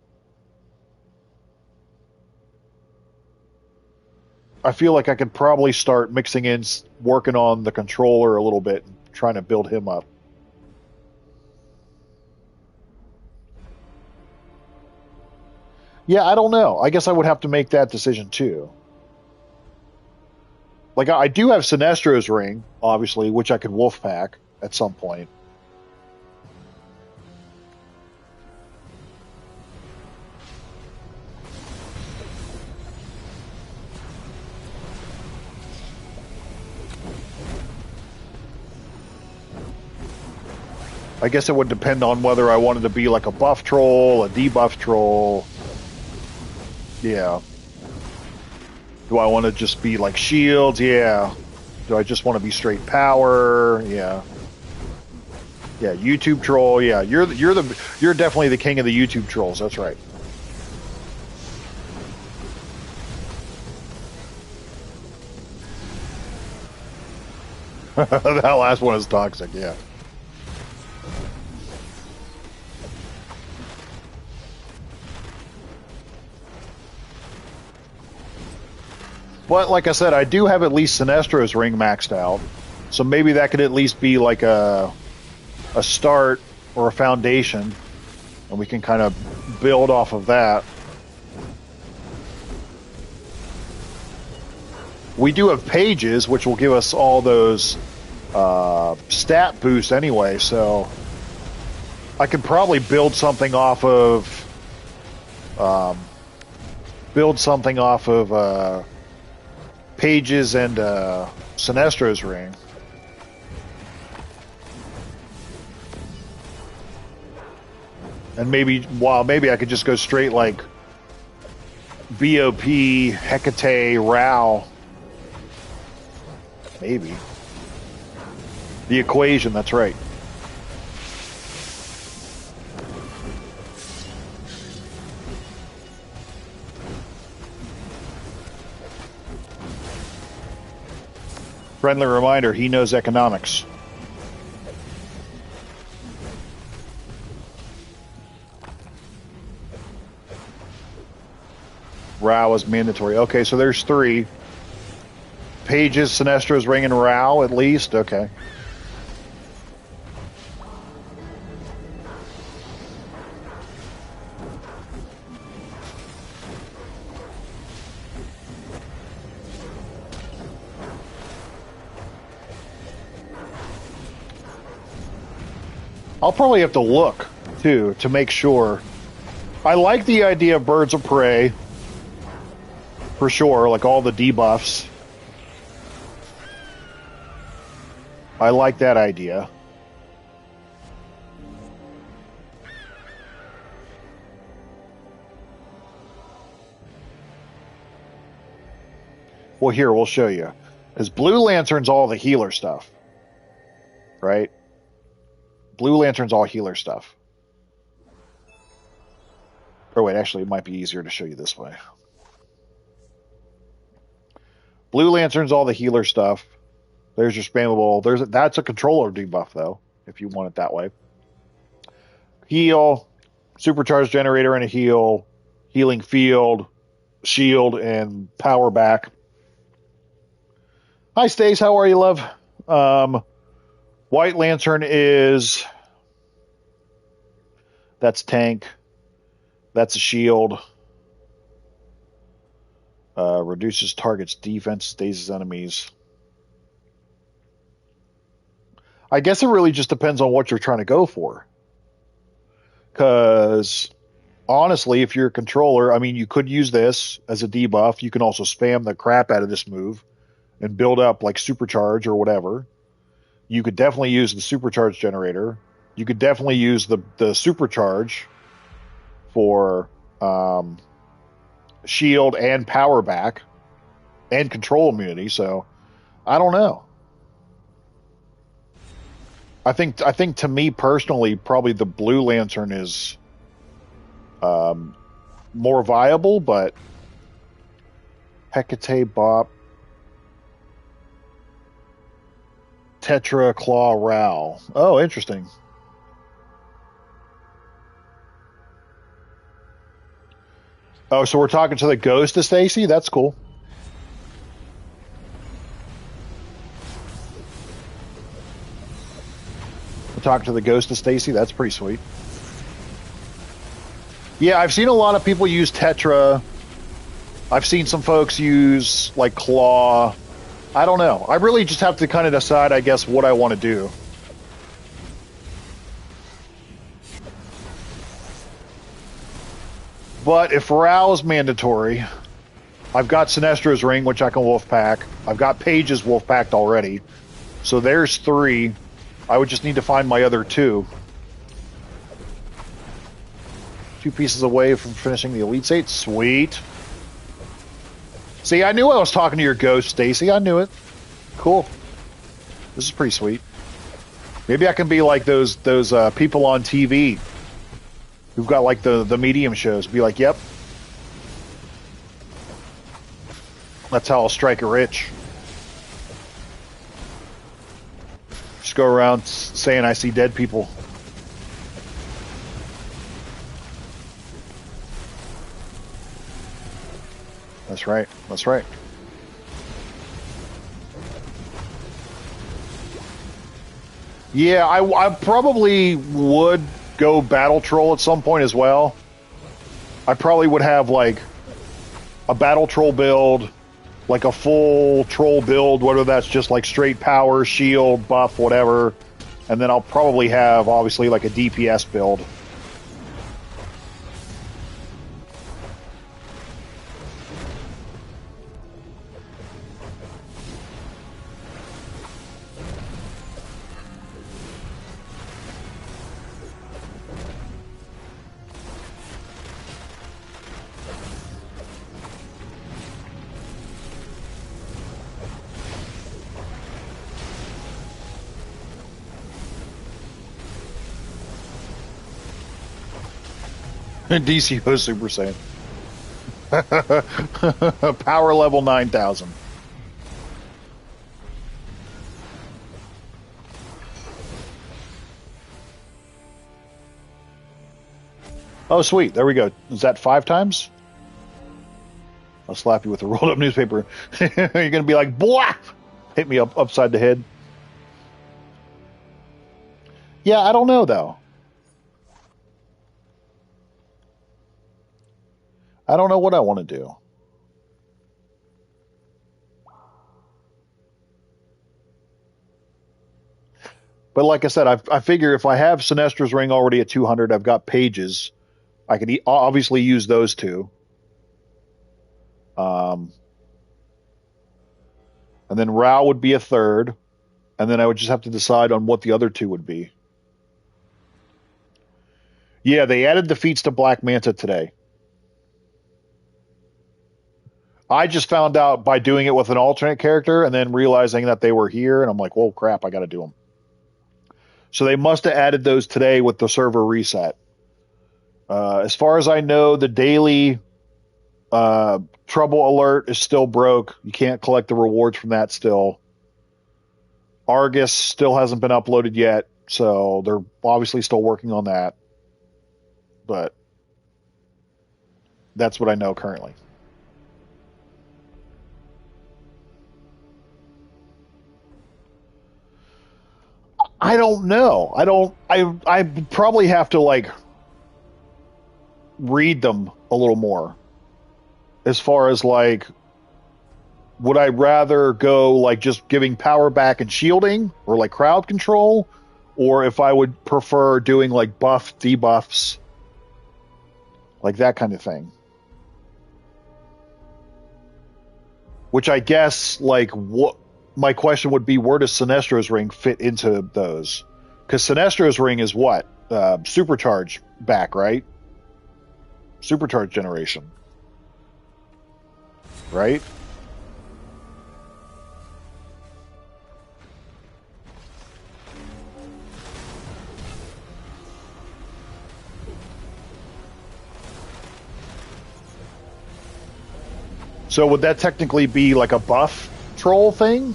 I feel like I could probably start mixing in, working on the controller a little bit, and trying to build him up. Yeah, I don't know. I guess I would have to make that decision too. Like, I do have Sinestro's ring, obviously, which I could wolf pack at some point. I guess it would depend on whether I wanted to be like a buff troll, a debuff troll. Yeah. Do I want to just be like shields? Yeah. Do I just want to be straight power? Yeah. Yeah, YouTube troll. Yeah, you're definitely the king of the YouTube trolls. That's right. That last one is toxic. Yeah. But like I said, I do have at least Sinestro's ring maxed out, so maybe that could at least be like a start or a foundation, and we can kind of build off of that. We do have pages, which will give us all those stat boosts anyway, so I could probably build something off of pages and Sinestro's ring. And maybe I could just go straight like BOP, Hecate, Rao. Maybe. The equation, that's right. Friendly reminder, he knows economics. Rao is mandatory. Okay, so there's 3. Pages, Sinestro's ring, and Rao at least. Okay. I'll probably have to look, too, to make sure. I like the idea of Birds of Prey, for sure, like all the debuffs. I like that idea. Well, here, we'll show you. Because Blue Lantern's all the healer stuff. Right? Blue Lantern's all healer stuff. Or wait, actually, it might be easier to show you this way. Blue Lantern's all the healer stuff. There's your spammable. That's a controller debuff, though, if you want it that way. Heal, supercharged generator and a heal, healing field, shield, and power back. Hi, Stace. How are you, love? White Lantern is... That's tank. That's a shield. Reduces target's defense, dazes enemies. I guess it really just depends on what you're trying to go for. Because, honestly, if you're a controller, I mean, you could use this as a debuff. You can also spam the crap out of this move and build up, like, Supercharge or whatever. You could definitely use the Supercharge generator. You could definitely use the Supercharge for shield and power back and control immunity. So I don't know. I think to me personally, probably the Blue Lantern is more viable, but Hecate Bop, Tetra Claw Ral. Oh, interesting. Oh, so we're talking to the ghost of Stacy? That's cool. We're talking to the ghost of Stacy? That's pretty sweet. Yeah, I've seen a lot of people use Tetra. I've seen some folks use, like, Claw. I don't know. I really just have to kind of decide, I guess, what I want to do. But if Ral is mandatory, I've got Sinestro's Ring, which I can wolf pack. I've got Page's wolf packed already. So there's 3. I would just need to find my other 2. 2 pieces away from finishing the Elite 8. Sweet. See, I knew I was talking to your ghost, Stacy. I knew it. Cool. This is pretty sweet. Maybe I can be like those people on TV who've got like the medium shows. Be like, yep. That's how I'll strike it rich. Just go around saying I see dead people. That's right. That's right. Yeah, I probably would go Battle Troll at some point as well. I probably would have like a Battle Troll build, like a full Troll build, whether that's just like straight power, shield, buff, whatever. And then I'll probably have, obviously, like a DPS build. DCUO Super Saiyan. Power level 9,000. Oh, sweet. There we go. Is that 5 times? I'll slap you with a rolled up newspaper. You're going to be like, blah! Hit me upside the head. Yeah, I don't know, though. I don't know what I want to do. But like I said, I figure if I have Sinestro's Ring already at 200, I've got Pages. I could obviously use those 2. And then Rao would be a 3rd. And then I would just have to decide on what the other 2 would be. Yeah, they added defeats to Black Manta today. I just found out by doing it with an alternate character and then realizing that they were here, and I'm like, well, crap, I got to do them. So they must have added those today with the server reset. As far as I know, the daily Trouble Alert is still broke. You can't collect the rewards from that still. Argus still hasn't been uploaded yet, so they're obviously still working on that. But That's what I know currently. I don't know. I don't. I probably have to like read them a little more. As far as like, would I rather go like just giving power back and shielding, or like crowd control, or if I would prefer doing like buff debuffs, like that kind of thing. Which I guess like what my question would be: where does Sinestro's ring fit into those? Because Sinestro's ring is what supercharge back, right? Supercharge generation, right? So would that technically be like a buff troll thing?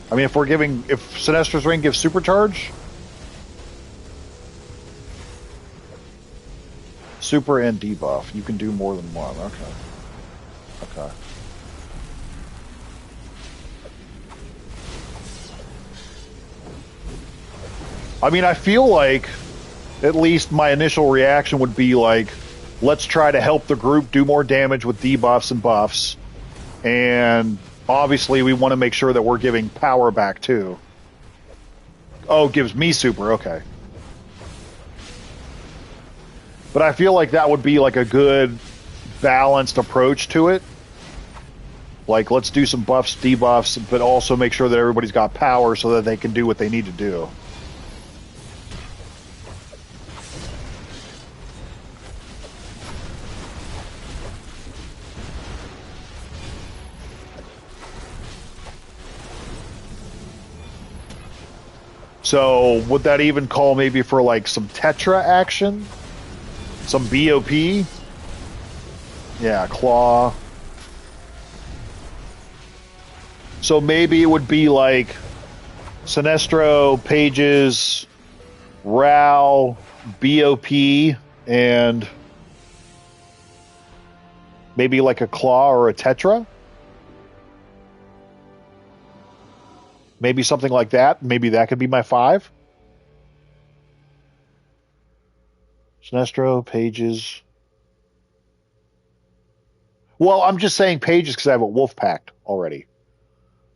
I mean, if Sinestro's ring gives supercharge, super and debuff, you can do more than one. Okay. I mean, I feel like at least my initial reaction would be like, let's try to help the group do more damage with debuffs and buffs. And obviously we want to make sure that we're giving power back too. Oh, it gives me super, okay. But I feel like that would be like a good balanced approach to it. Like, let's do some buffs, debuffs, but also make sure that everybody's got power so that they can do what they need to do. So would that even call maybe for like some Tetra action? Some BOP? Yeah, Claw. So maybe it would be like Sinestro, Pages, Rao, BOP, and maybe like a Claw or a Tetra? Maybe something like that. Maybe that could be my 5. Sinestro, Pages. Well, I'm just saying Pages because I have a Wolf Pact already.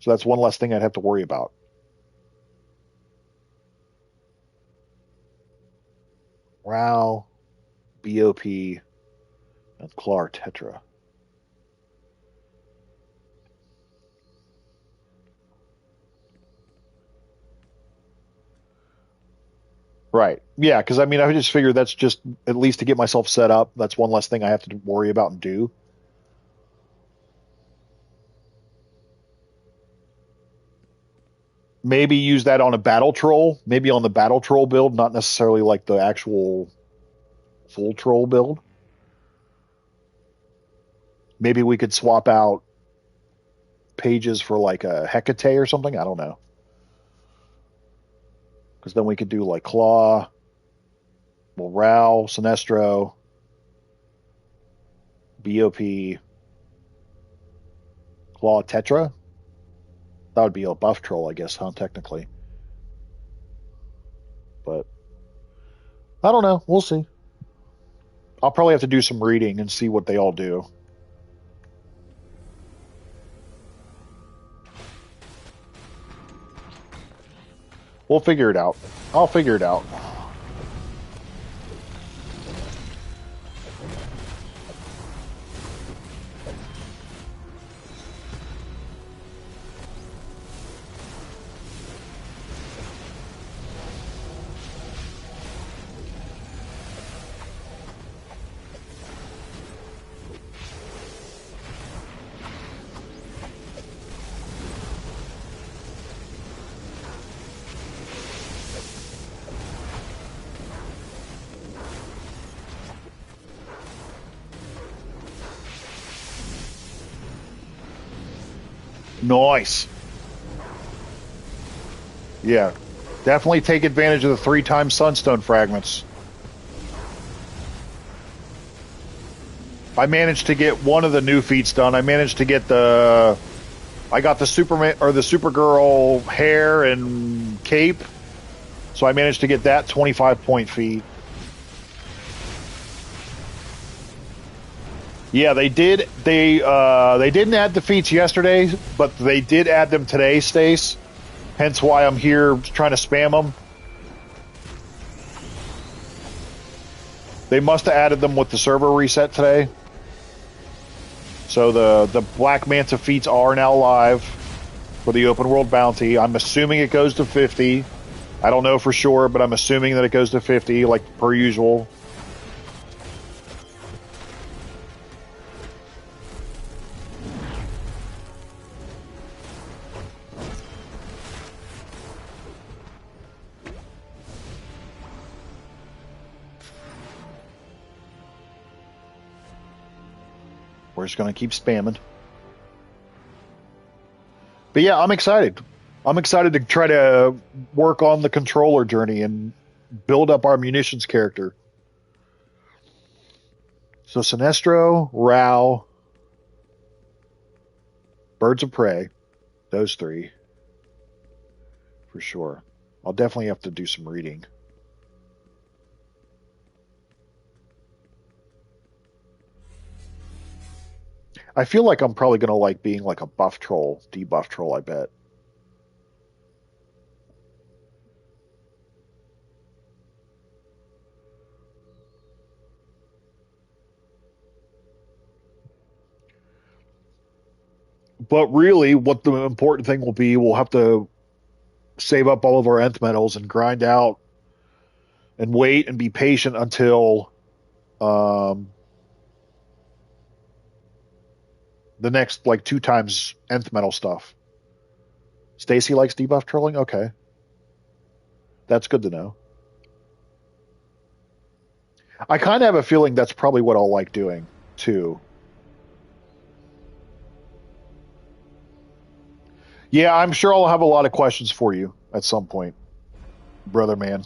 So that's one less thing I'd have to worry about. Rao, BOP, and Claw Tetra. Right. Yeah, because I mean, I just figured that's just at least to get myself set up. That's one less thing I have to worry about and do. Maybe use that on a battle troll. Maybe on the battle troll build, not necessarily like the actual full troll build. Maybe we could swap out Pages for like a Hecate or something. I don't know. Because then we could do like Claw, well, Rao, Sinestro, BOP, Claw, Tetra. That would be a buff troll, I guess, huh? Technically. But I don't know. We'll see. I'll probably have to do some reading and see what they all do. We'll figure it out. I'll figure it out. Nice. Yeah. Definitely take advantage of the 3 times sunstone fragments. I managed to get one of the new feats done. I managed to get I got the Superman or the Supergirl hair and cape. So I managed to get that 25-point feat. Yeah, they did. They didn't add the feats yesterday, but they did add them today, Stace. Hence why I'm here trying to spam them. They must have added them with the server reset today. So the Black Manta feats are now live for the open world bounty. I'm assuming it goes to 50. I don't know for sure, but I'm assuming that it goes to 50, like per usual. We're just going to keep spamming. But yeah, I'm excited. I'm excited to try to work on the controller journey and build up our munitions character. So Sinestro, Rao, Birds of Prey, those three. For sure. I'll definitely have to do some reading. I feel like I'm probably going to like being like a buff troll, debuff troll, I bet. But really, what the important thing will be, we'll have to save up all of our nth metals and grind out and wait and be patient until the next like 2 times nth metal stuff. Stacy likes debuff trolling? Okay. That's good to know. I kind of have a feeling that's probably what I'll like doing, too. Yeah, I'm sure I'll have a lot of questions for you at some point, brother man.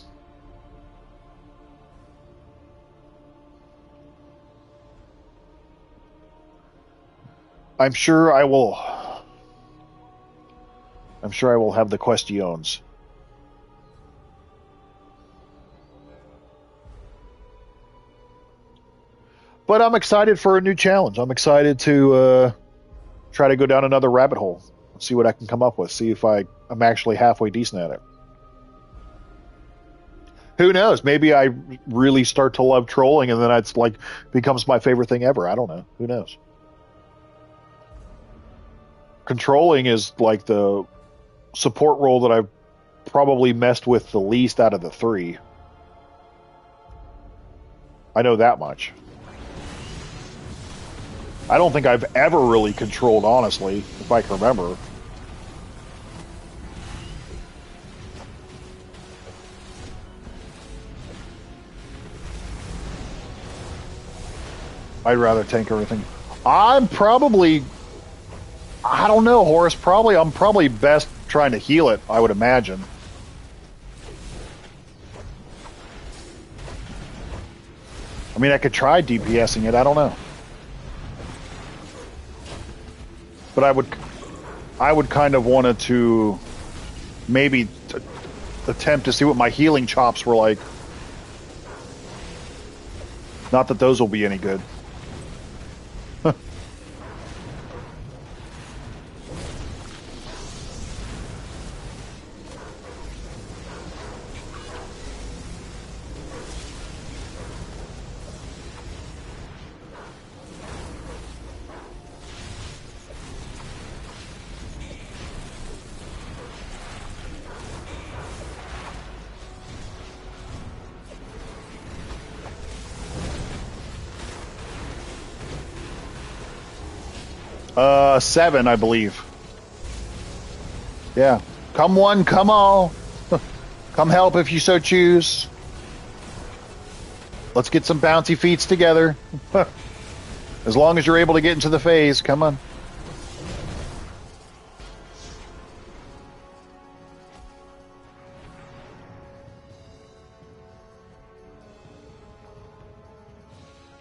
I'm sure I will have the questions. But I'm excited for a new challenge. I'm excited to try to go down another rabbit hole. See what I can come up with. See if I'm actually halfway decent at it. Who knows? Maybe I really start to love trolling and then it's like becomes my favorite thing ever. I don't know. Who knows? Controlling is like the support role that I've probably messed with the least out of the 3. I know that much. I don't think I've ever really controlled, honestly, if I can remember. I'd rather tank everything. I don't know, Horace. I'm probably best trying to heal it, I would imagine. I mean, I could try DPSing it. I don't know. But I would kind of wanted to maybe attempt to see what my healing chops were like. Not that those will be any good. 7, I believe. Yeah. Come one, come all. Come help if you so choose. Let's get some bounty feats together. As long as you're able to get into the phase, come on.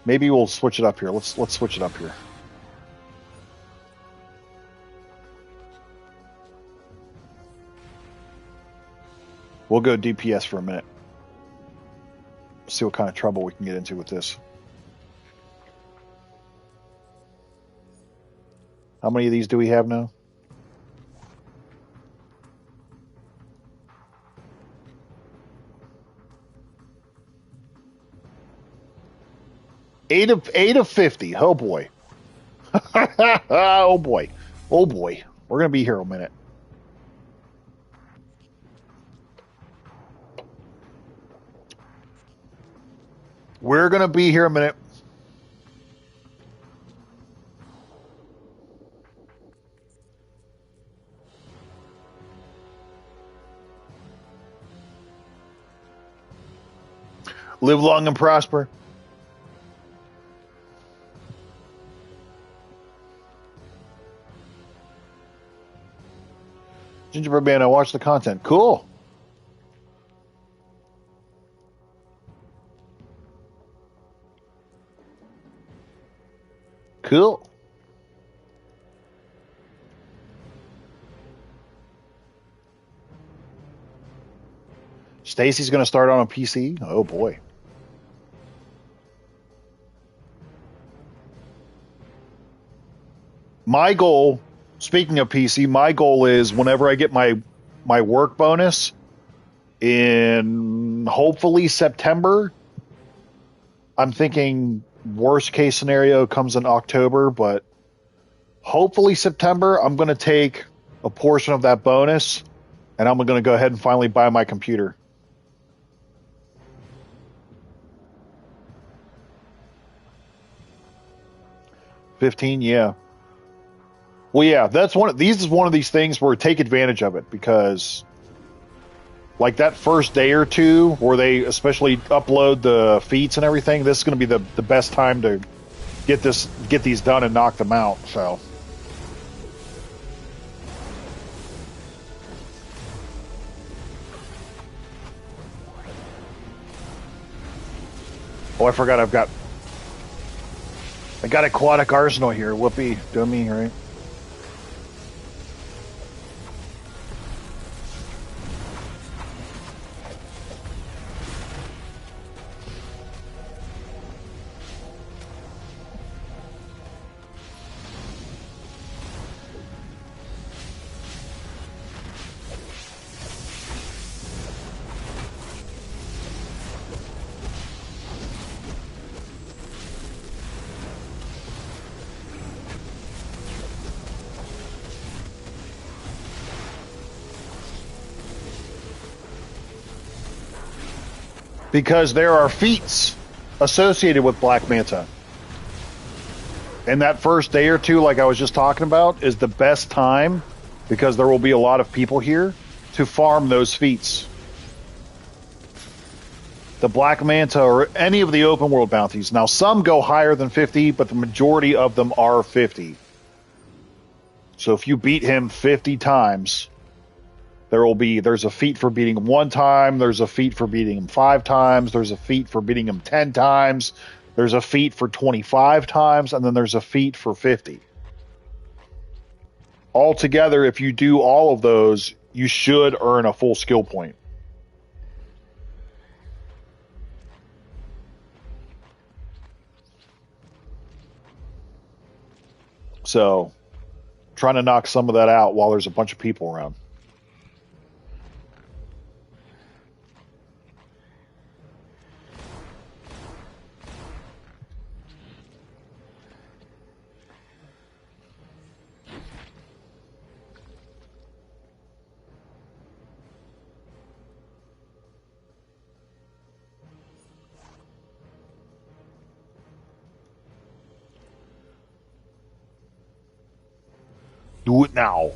Maybe we'll switch it up here. Let's switch it up here. We'll go DPS for a minute. See what kind of trouble we can get into with this. How many of these do we have now? Eight of 50. Oh boy. Oh boy. Oh boy. We're gonna be here a minute. We're gonna be here a minute. Live long and prosper. Gingerbread Man, I watched the content. Cool. Cool. Stacy's going to start on a PC? Oh boy. My goal, speaking of PC, my goal is whenever I get my work bonus in hopefully September. I'm thinking worst case scenario comes in October, but hopefully September, I'm going to take a portion of that bonus and I'm going to go ahead and finally buy my computer. $15, yeah. Well, yeah, that's these is one of these things where take advantage of it because, like that first day or two, where they especially upload the feats and everything, this is going to be the best time to get these done and knock them out. So, oh, I forgot I got aquatic arsenal here. Whoopee, dummy, right? Because there are feats associated with Black Manta. And that first day or two, like I was just talking about, is the best time because there will be a lot of people here to farm those feats. The Black Manta or any of the open world bounties. Now, some go higher than 50, but the majority of them are 50. So if you beat him 50 times, there's a feat for beating him 1 time, there's a feat for beating him 5 times, there's a feat for beating him 10 times, there's a feat for 25 times, and then there's a feat for 50. Altogether, if you do all of those, you should earn a full skill point. So, trying to knock some of that out while there's a bunch of people around. Do it now.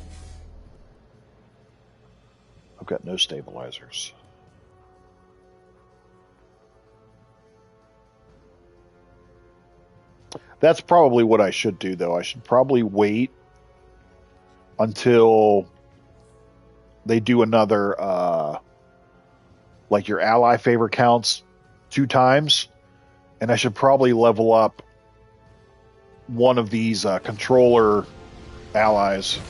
I've got no stabilizers. That's probably what I should do, though. I should probably wait until they do another, like your ally favor counts 2 times, And I should probably level up one of these controller allies.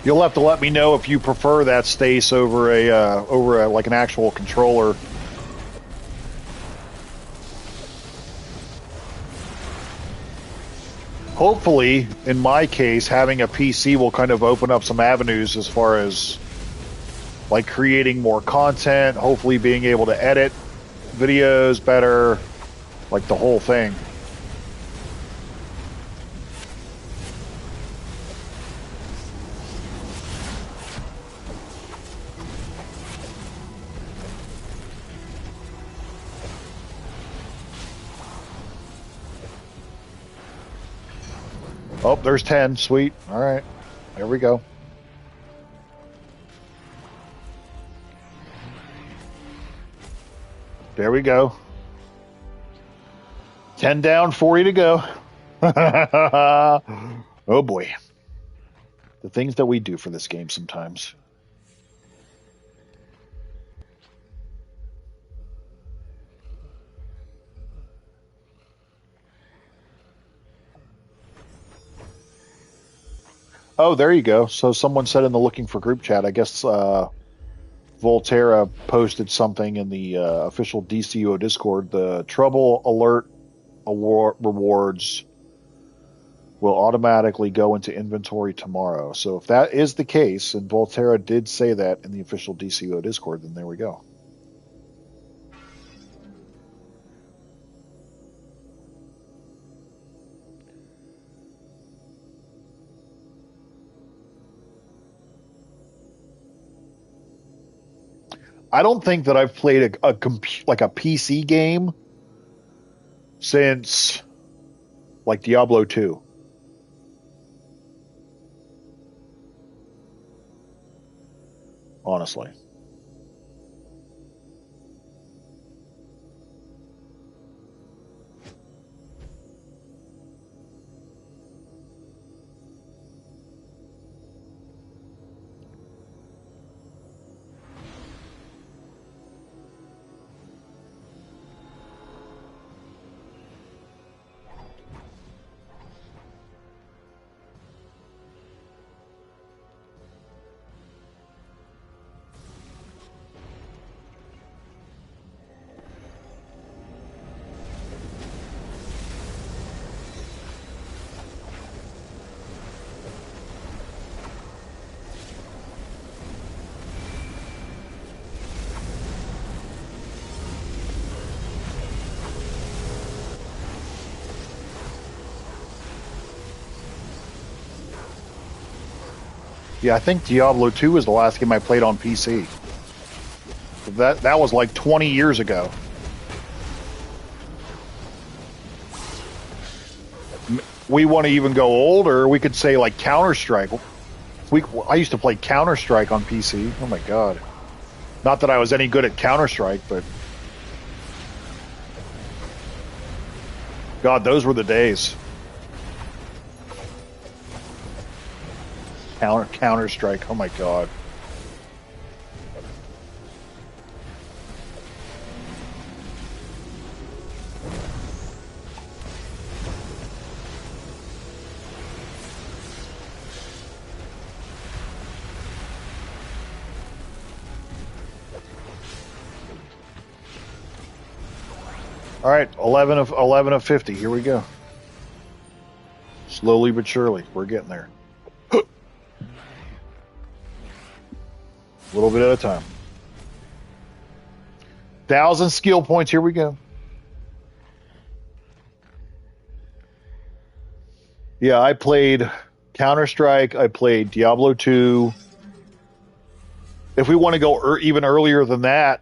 You'll have to let me know if you prefer that Stace over a like an actual controller. Hopefully, in my case, having a PC will kind of open up some avenues as far as like creating more content, hopefully being able to edit videos better, like the whole thing. Oh, there's 10. Sweet. All right. There we go. There we go. 10 down, 40 to go. Oh boy. The things that we do for this game sometimes. Oh, there you go. So someone said in the looking for group chat, I guess Volterra posted something in the official DCUO Discord. The Trouble Alert rewards will automatically go into inventory tomorrow. So if that is the case, and Volterra did say that in the official DCUO Discord, then there we go. I don't think that I've played a PC game since like Diablo 2. Honestly. Yeah, I think Diablo 2 was the last game I played on PC. That was like 20 years ago. We want to even go older, we could say like Counter-Strike. I used to play Counter-Strike on PC. Oh my god. Not that I was any good at Counter-Strike, but God, those were the days. Counter-Strike, oh my god. All right, 11 of 50. Here we go. Slowly but surely, we're getting there. A little bit at a time. 1,000 skill points. Here we go. Yeah, I played Counter-Strike. I played Diablo 2. If we want to go even earlier than that,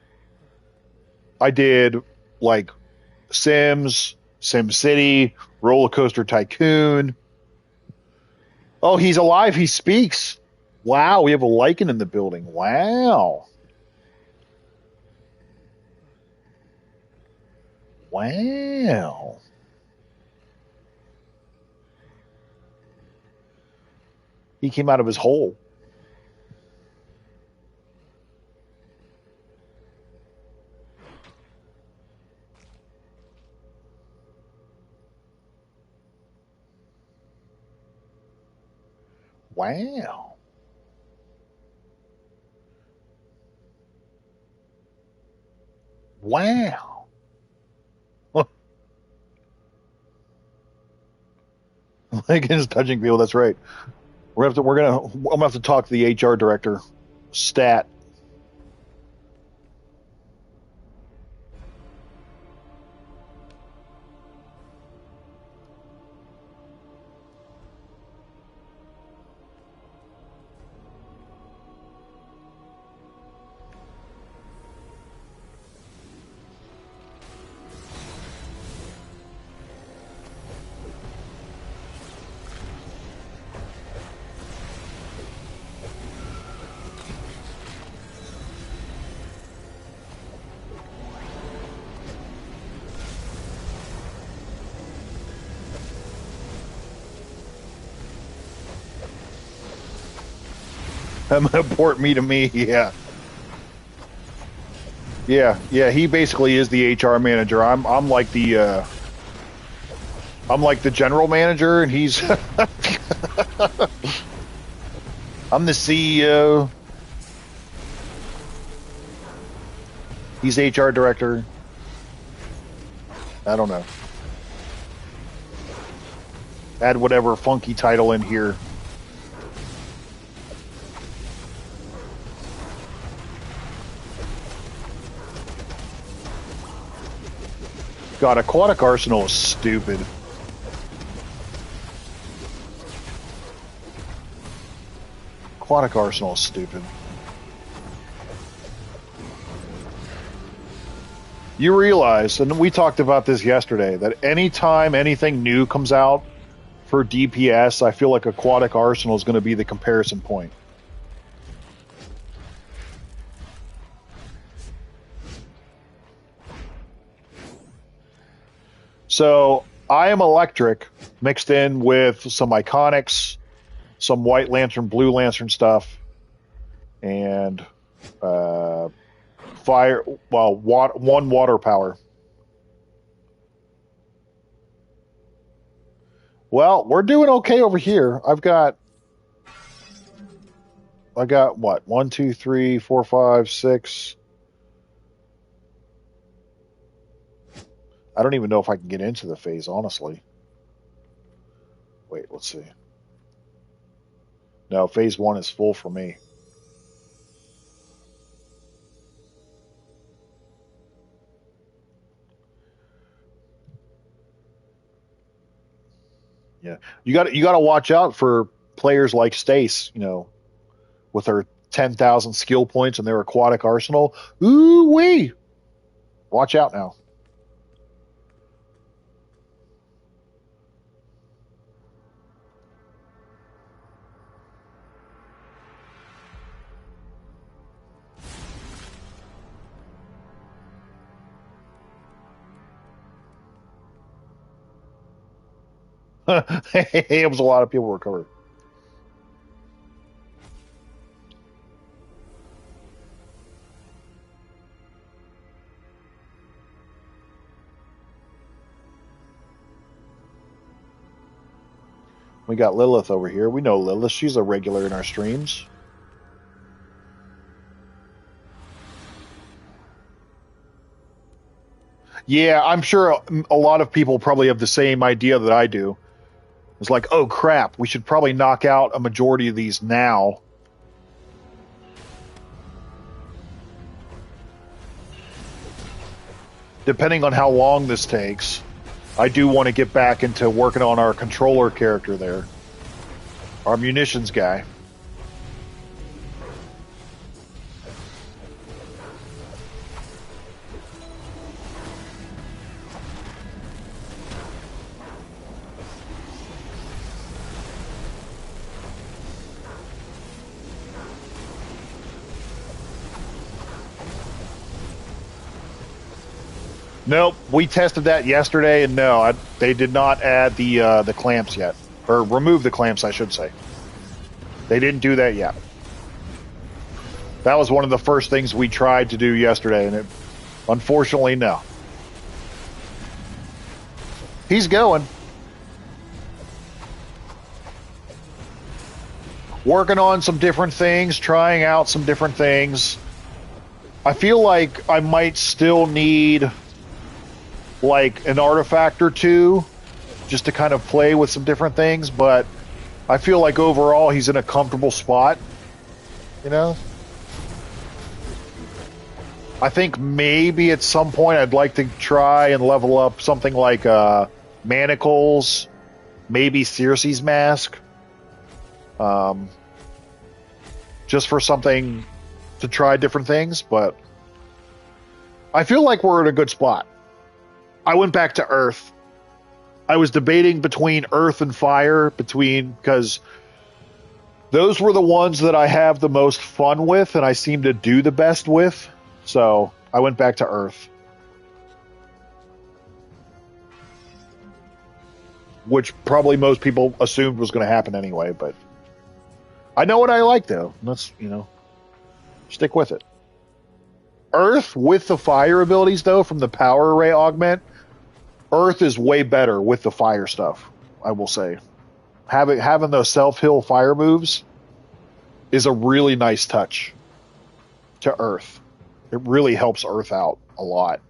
I did like Sims, SimCity, Roller Coaster Tycoon. Oh, he's alive. He speaks. Wow, we have a lichen in the building. Wow. Wow. He came out of his hole. Wow. Wow. Lincoln's touching field. That's right. I'm gonna have to talk to the HR director. Stat. I'm gonna port me to me. Yeah. Yeah. He basically is the HR manager. I'm like the general manager, and he's I'm the CEO. He's HR director. I don't know. Add whatever funky title in here. God, Aquatic Arsenal is stupid. Aquatic Arsenal is stupid. You realize, and we talked about this yesterday, that anytime anything new comes out for DPS, I feel like Aquatic Arsenal is going to be the comparison point. So I am electric mixed in with some iconics, some White Lantern, Blue Lantern stuff, and fire. Well, one water power. Well, we're doing okay over here. I got what? 1, 2, 3, 4, 5, 6. I don't even know if I can get into the phase, honestly. Wait, let's see. No, phase 1 is full for me. Yeah, you got to watch out for players like Stace. You know, with her 10,000 skill points and their aquatic arsenal. Ooh wee! Watch out now. It was a lot of people recovered. We got Lilith over here. We know Lilith. She's a regular in our streams. Yeah, I'm sure a lot of people probably have the same idea that I do. It's like, oh crap, we should probably knock out a majority of these now. Depending on how long this takes, I do want to get back into working on our controller character there. Our munitions guy. Nope, we tested that yesterday, and no, they did not add the clamps yet, or remove the clamps, I should say. They didn't do that yet. That was one of the first things we tried to do yesterday, and it, unfortunately, no. He's going. Working on some different things, trying out some different things. I feel like I might still need like an artifact or two just to kind of play with some different things, but I feel like overall he's in a comfortable spot, you know? I think maybe at some point I'd like to try and level up something like manacles, maybe Circe's mask, just for something to try different things, but I feel like we're in a good spot. I went back to Earth. I was debating between Earth and Fire, because those were the ones that I have the most fun with and I seem to do the best with. So I went back to Earth. Which probably most people assumed was going to happen anyway, but I know what I like, though. Let's, stick with it. Earth with the fire abilities, though, from the power array augment, Earth is way better with the fire stuff, I will say. Having those self-heal fire moves is a really nice touch to Earth. It really helps Earth out a lot.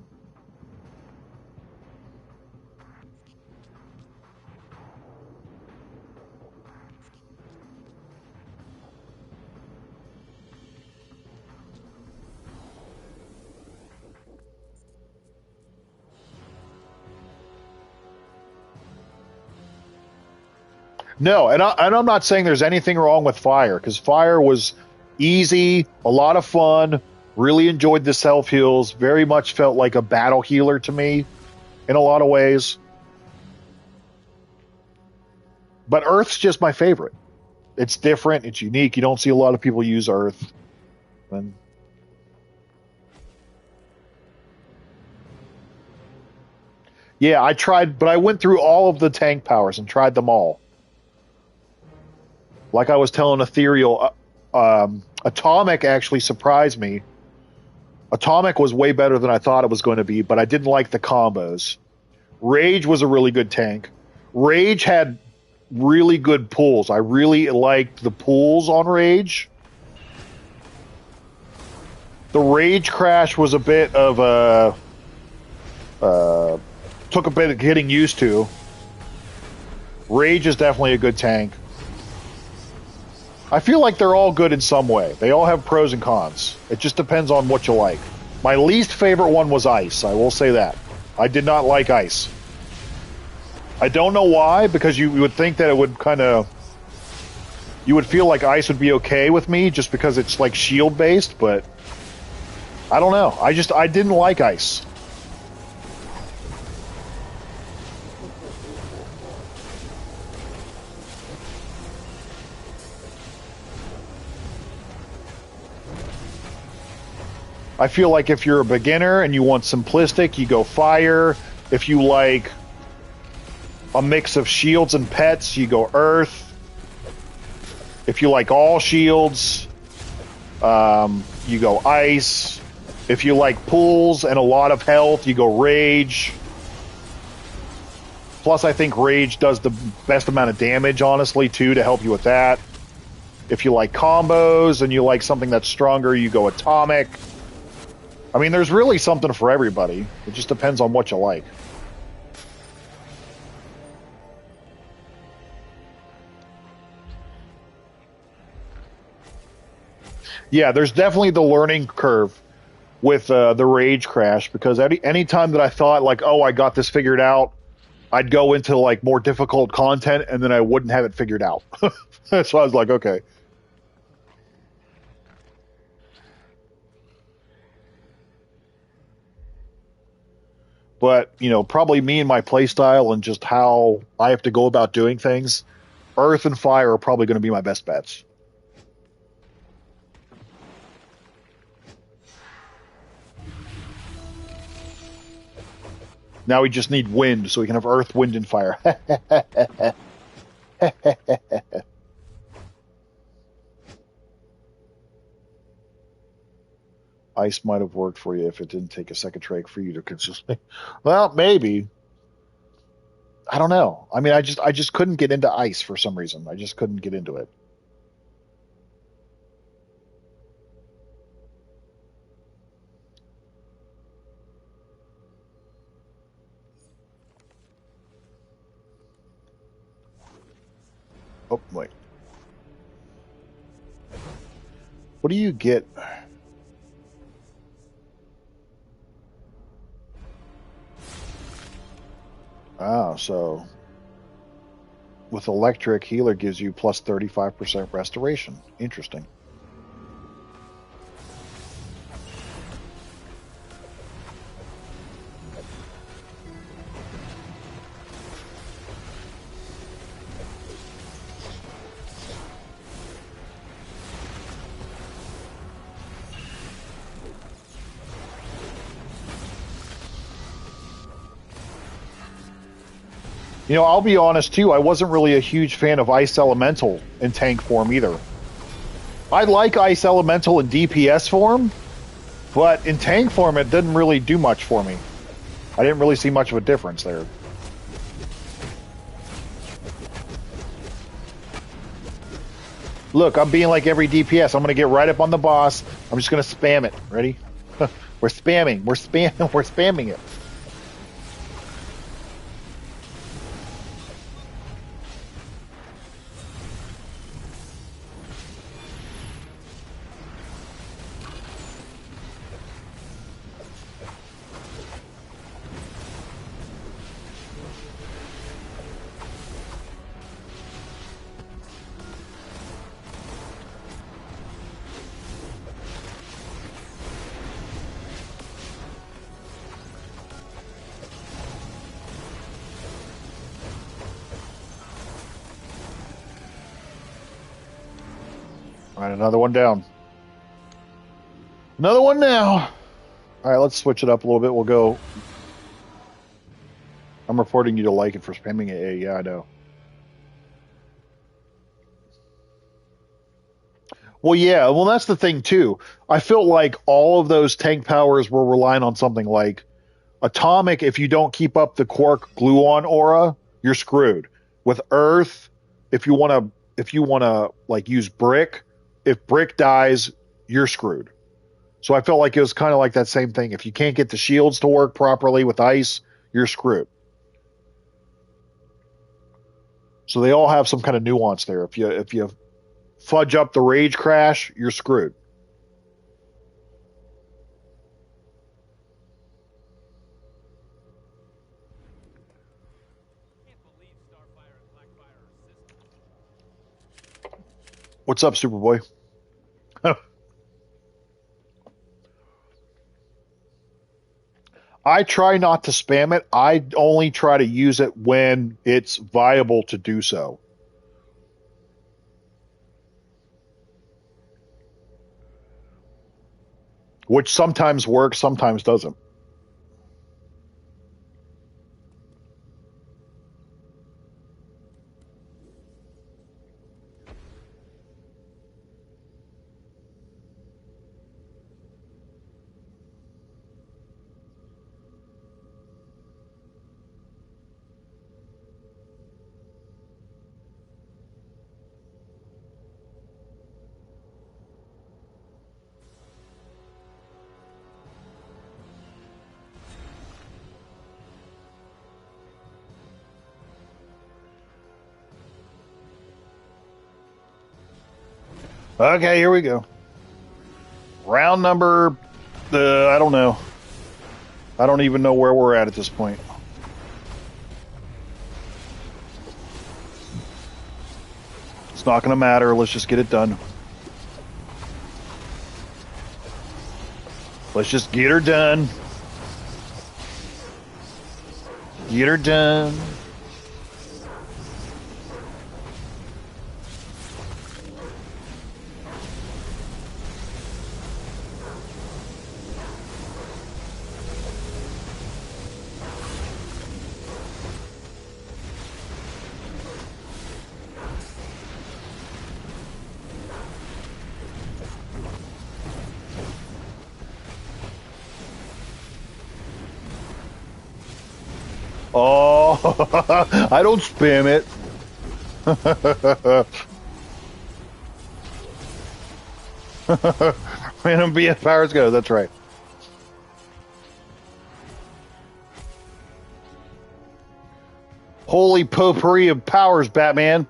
No, and I'm not saying there's anything wrong with Fire, because Fire was easy, a lot of fun, really enjoyed the self-heals, very much felt like a battle healer to me in a lot of ways. But Earth's just my favorite. It's different, it's unique, you don't see a lot of people use Earth. And yeah, I tried, but I went through all of the tank powers and tried them all. Like I was telling Ethereal, Atomic actually surprised me. Atomic was way better than I thought it was going to be, but I didn't like the combos. Rage was a really good tank. Rage had really good pulls. I really liked the pulls on Rage. The Rage Crash was a bit of a... took a bit of getting used to. Rage is definitely a good tank. I feel like they're all good in some way. They all have pros and cons. It just depends on what you like. My least favorite one was Ice. I will say that. I did not like Ice. I don't know why, because you would think that it would kind of... You would feel like Ice would be okay with me just because it's like shield based, but... I don't know. I didn't like Ice. I feel like if you're a beginner and you want simplistic, you go Fire. If you like a mix of shields and pets, you go Earth. If you like all shields, you go Ice. If you like pulls and a lot of health, you go Rage. Plus, I think Rage does the best amount of damage, honestly, too, to help you with that. If you like combos and you like something that's stronger, you go Atomic. I mean, there's really something for everybody. It just depends on what you like. Yeah, there's definitely the learning curve with the Rage Crash, because any time that I thought, like, oh, I got this figured out, I'd go into, like, more difficult content, and then I wouldn't have it figured out. So I was like, okay. But, probably me and my playstyle and just how I have to go about doing things, Earth and Fire are probably going to be my best bets. Now we just need wind, so we can have earth, wind, and fire. Ice might have worked for you if it didn't take a second trade for you to consistently. Well, maybe. I don't know. I mean, I just couldn't get into ice for some reason. I just couldn't get into it. Oh, wait. What do you get? Ah, so with electric, healer gives you plus 35% restoration. Interesting. You know, I'll be honest too, I wasn't really a huge fan of Ice Elemental in tank form either. I like Ice Elemental in DPS form, but in tank form it didn't really do much for me. I didn't really see much of a difference there. Look, I'm being like every DPS. I'm going to get right up on the boss. I'm just going to spam it. Ready? We're spamming. We're spamming it. All right, another one down. Another one now. All right, let's switch it up a little bit. We'll go. I'm reporting you to like it for spamming it. Yeah, I know. Well, yeah. Well, that's the thing too. I felt like all of those tank powers were relying on something like atomic. If you don't keep up the quark gluon aura, you're screwed. With Earth, if you wanna like use brick, if brick dies, you're screwed. So I felt like it was kind of like that same thing. If you can't get the shields to work properly with ice, you're screwed. So they all have some kind of nuance there. If you fudge up the rage crash, you're screwed. Can't believe Starfire and Blackfire are sisters. What's up, Superboy? I try not to spam it. I only try to use it when it's viable to do so. Which sometimes works, sometimes doesn't. Okay, here we go. Round number, I don't know. I don't even know where we're at this point. It's not going to matter. Let's just get it done. Let's just get her done. Get her done. Oh, I don't spam it. Random BF powers go. That's right. Holy potpourri of powers, Batman.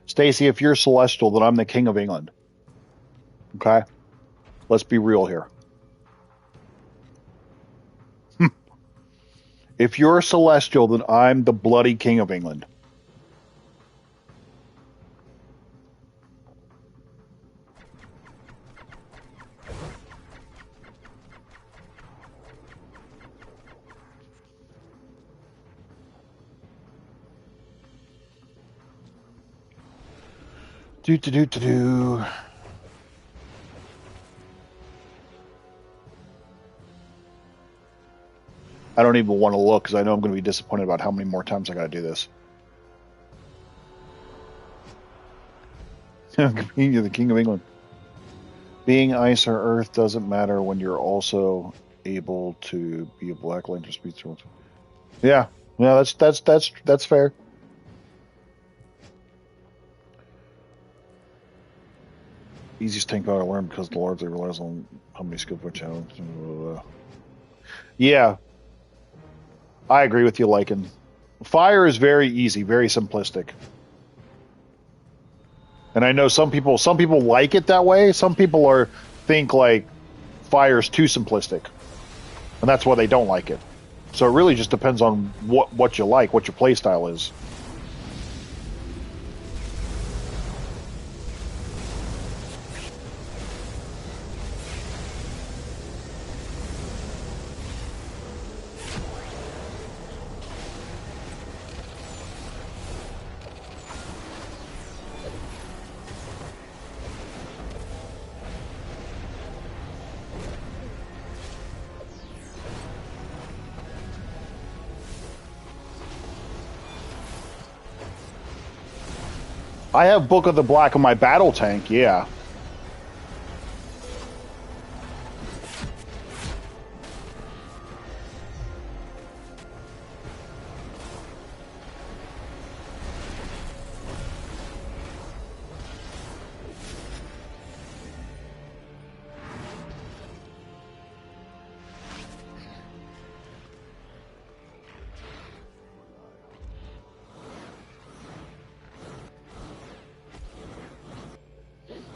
Stacy, if you're celestial, then I'm the king of England. Okay? Let's be real here. If you're celestial, then I'm the bloody king of England. Do do do do do. I don't even want to look because I know I'm going to be disappointed about how many more times I got to do this. You're the king of England. Being ice or earth doesn't matter when you're also able to be a Black Lantern speedster. Yeah, yeah, that's fair. Easiest tank power to learn because the largely relies on how many skill point challenge. Yeah, I agree with you, Lycan. Fire is very easy, very simplistic. And I know some people like it that way. Some people think like fire is too simplistic, and that's why they don't like it. So it really just depends on what you like, what your play style is. I have Book of the Black on my battle tank, yeah.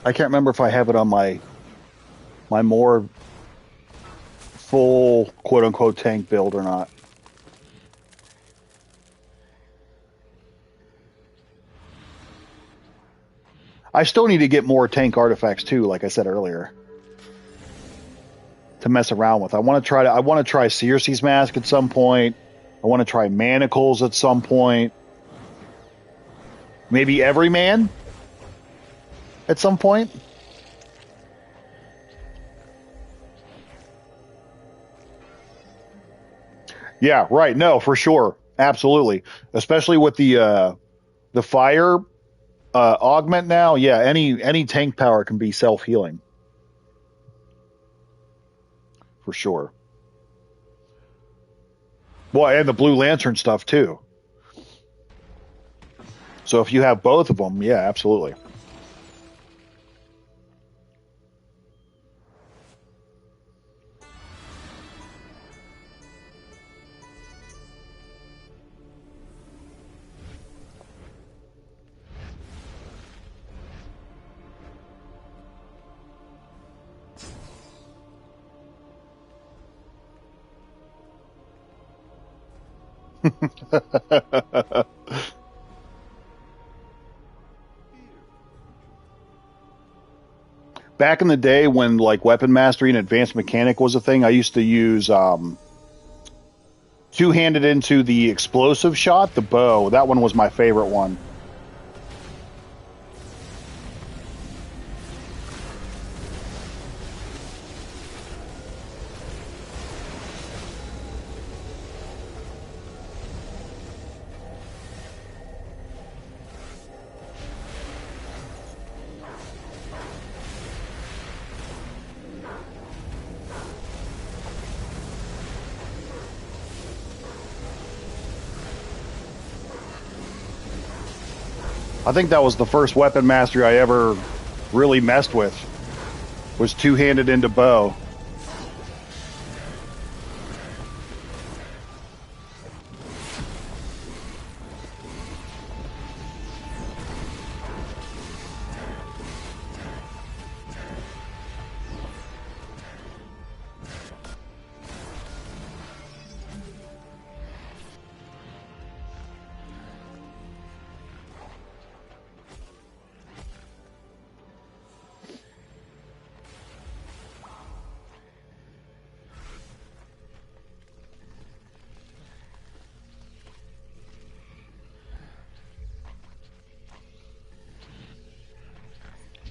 I can't remember if I have it on my more full quote unquote tank build or not. I still need to get more tank artifacts too, like I said earlier, to mess around with. I want to try Circe's Mask at some point. I want to try Manacles at some point. Maybe Everyman at some point. Yeah, right. No, for sure. Absolutely. Especially with the fire augment now. Yeah, any tank power can be self-healing. For sure. Well, and the Blue Lantern stuff too. So if you have both of them, yeah, absolutely. back in the day when like weapon mastery and advanced mechanic was a thing, I used to use two-handed into the explosive shot, the bow. That one was my favorite one. I think that was the first weapon mastery I ever really messed with, was two-handed into bow.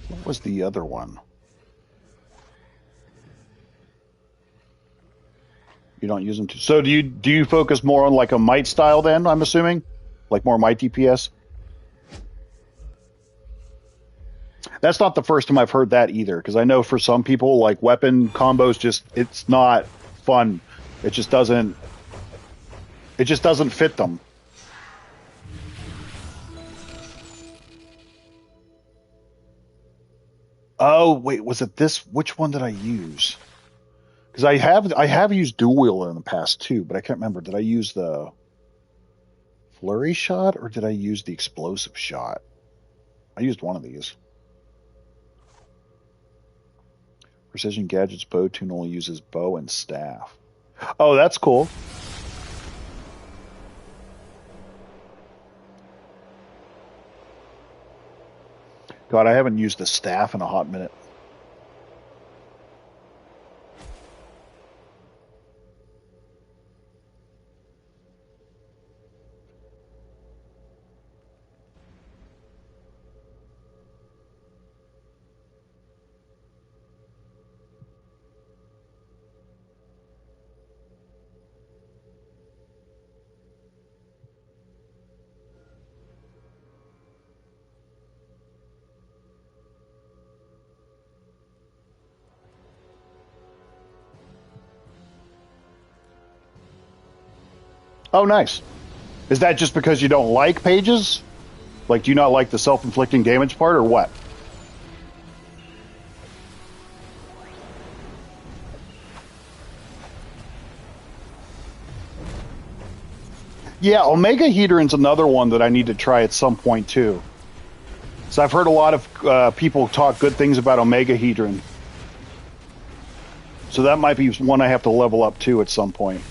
What was the other one? You don't use them too. So do you focus more on like a might style then? I'm assuming, like more might DPS. That's not the first time I've heard that either, because I know for some people like weapon combos it's not fun. It just doesn't fit them. Oh wait, was it this? Which one did I use? Because I have used dual wield in the past too, but I can't remember. Did I use the flurry shot or did I use the explosive shot? I used one of these. Precision Gadgets bow tune only uses bow and staff. Oh, that's cool. God, I haven't used the staff in a hot minute. Oh, nice. Is that just because you don't like pages? Like, do you not like the self-inflicting damage part, or what? Yeah, Omega Hedron's another one that I need to try at some point, too. So I've heard a lot of people talk good things about Omega Hedron. So that might be one I have to level up, too, at some point.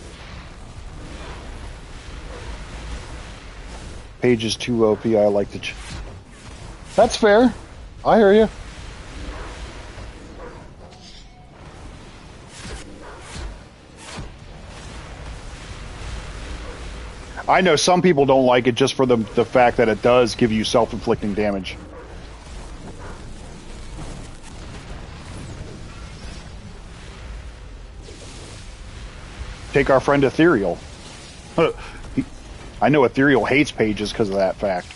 Pages too OP, I like the... That's fair. I hear you. I know some people don't like it just for the fact that it does give you self-inflicting damage. Take our friend Ethereal. I know Ethereal hates pages because of that fact.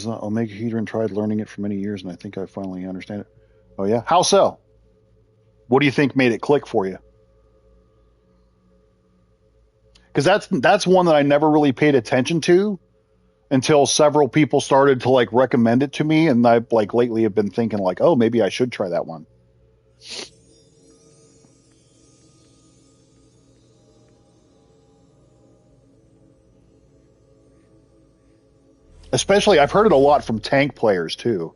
use Omega Heater and tried learning it for many years, and I think I finally understand it. Oh yeah, how so? What do you think made it click for you? Because that's one that I never really paid attention to until several people started to like recommend it to me, and I like lately have been thinking like, oh, maybe I should try that one. Especially, I've heard it a lot from tank players too.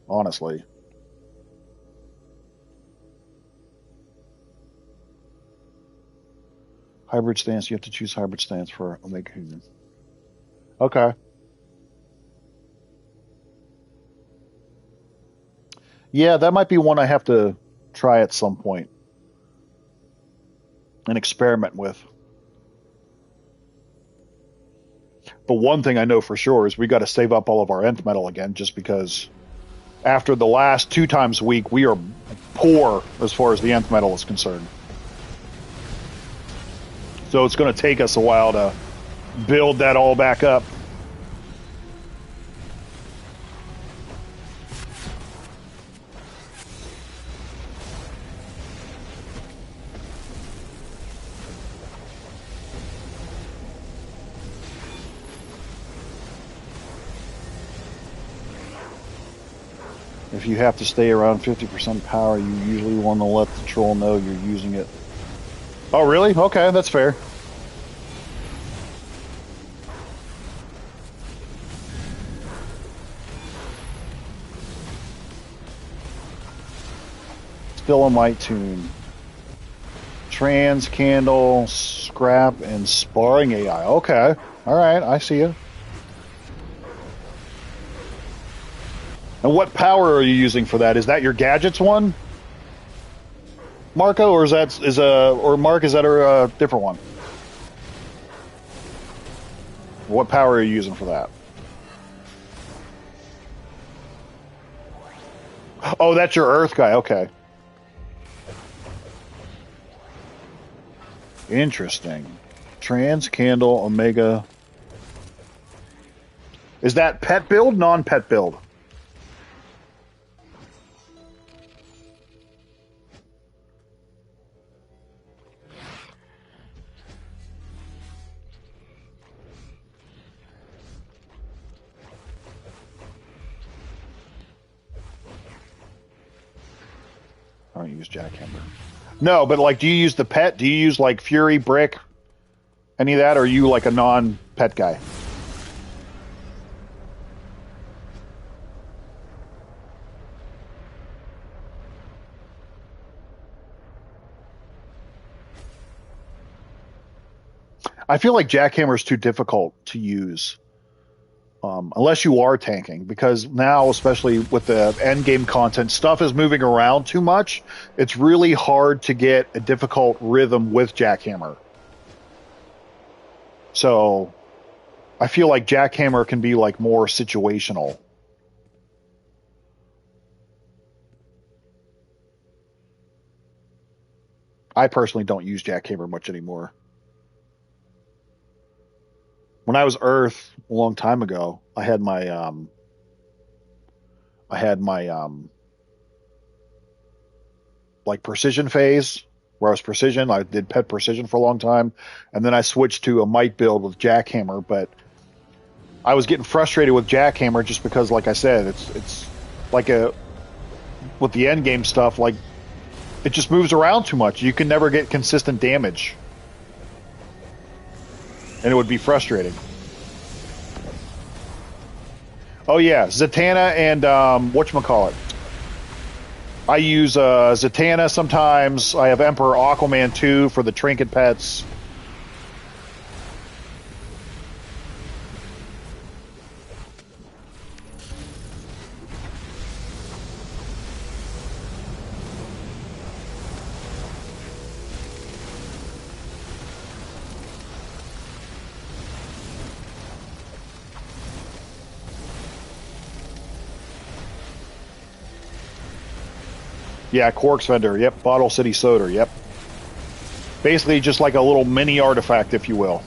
Honestly. Hybrid stance. You have to choose hybrid stance for Omega Human. Okay. Yeah, that might be one I have to try at some point and experiment with. But one thing I know for sure is we got to save up all of our nth metal again, just because after the last 2 times a week, we are poor as far as the nth metal is concerned. So it's going to take us a while to build that all back up. If you have to stay around 50% power, you usually want to let the troll know you're using it. Oh, really? Okay, that's fair. Still a might tune. Trans, candle, scrap, and sparring AI. Okay. Alright, I see you. And what power are you using for that? Is that your gadgets one, Marco, or is that or Mark? Is that a different one? What power are you using for that? Oh, that's your Earth guy. Okay. Interesting. Trans, candle, Omega. Is that pet build, non-pet build? I don't use Jackhammer. No, but like, do you use the pet? Do you use like Fury, Brick, any of that? Or are you like a non-pet guy? I feel like Jackhammer is too difficult to use. Unless you are tanking, because now, especially with the end game content, stuff is moving around too much. It's really hard to get a difficult rhythm with Jackhammer. So I feel like Jackhammer can be like more situational. I personally don't use Jackhammer much anymore. When I was Earth a long time ago, I had my like precision phase where I was precision. I did pet precision for a long time, and then I switched to a might build with Jackhammer. But I was getting frustrated with Jackhammer just because, like I said, it's like with the end game stuff, like it just moves around too much. You can never get consistent damage. And it would be frustrating. Oh yeah, Zatanna and whatchamacallit. I use Zatanna sometimes. I have Emperor Aquaman 2 for the trinket pets. Yeah, Quark's Vendor. Yep, Bottle City Soda. Yep. Basically just like a little mini artifact, if you will.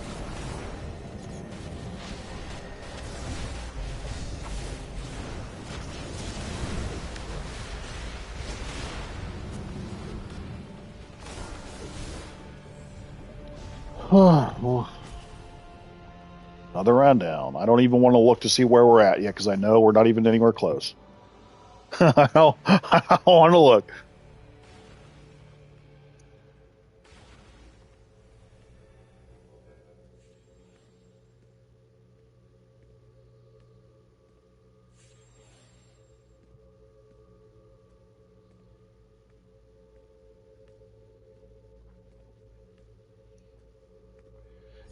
Another round down. I don't even want to look to see where we're at yet because I know we're not even anywhere close. I don't want to look.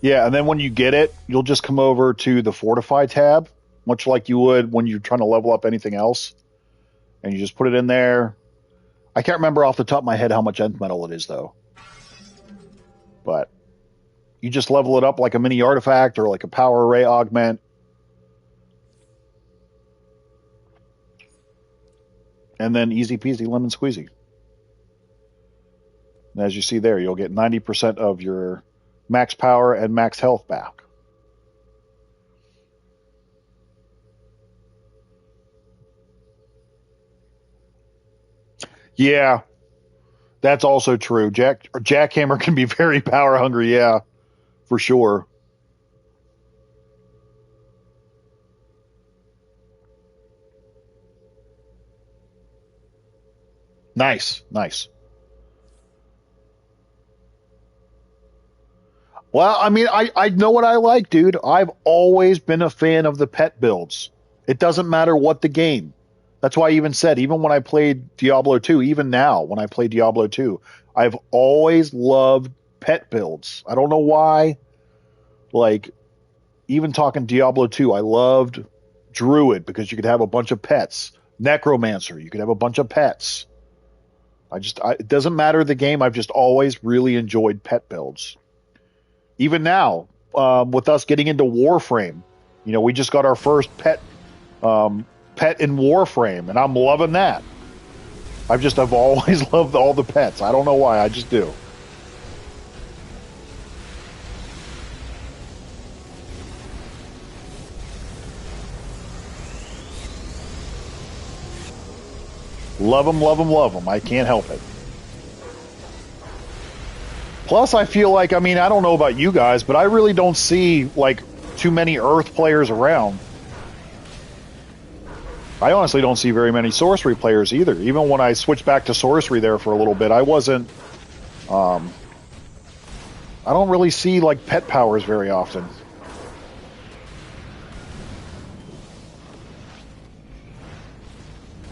Yeah, and then when you get it, you'll just come over to the Fortify tab, much like you would when you're trying to level up anything else. And you just put it in there. I can't remember off the top of my head how much end metal it is, though. But you just level it up like a mini artifact or like a power array augment. And then easy peasy lemon squeezy. And as you see there, you'll get 90% of your max power and max health back. Yeah, that's also true. Jackhammer can be very power hungry, yeah, for sure. Nice, nice. Well, I mean, I know what I like, dude. I've always been a fan of the pet builds. It doesn't matter what the game. That's why I even said, even when I played Diablo 2, even now when I play Diablo 2, I've always loved pet builds. I don't know why. Like, even talking Diablo 2, I loved Druid because you could have a bunch of pets. Necromancer, you could have a bunch of pets. It doesn't matter the game. I've just always really enjoyed pet builds. Even now, with us getting into Warframe, we just got our first pet in Warframe, and I'm loving that. I've always loved all the pets. I don't know why. I just do. Love them, love them, love them. I can't help it. Plus, I feel like, I mean, I don't know about you guys, but I really don't see, like, too many Earth players around. I honestly don't see very many Sorcery players either. Even when I switched back to Sorcery there for a little bit, I wasn't... I don't really see, like, pet powers very often.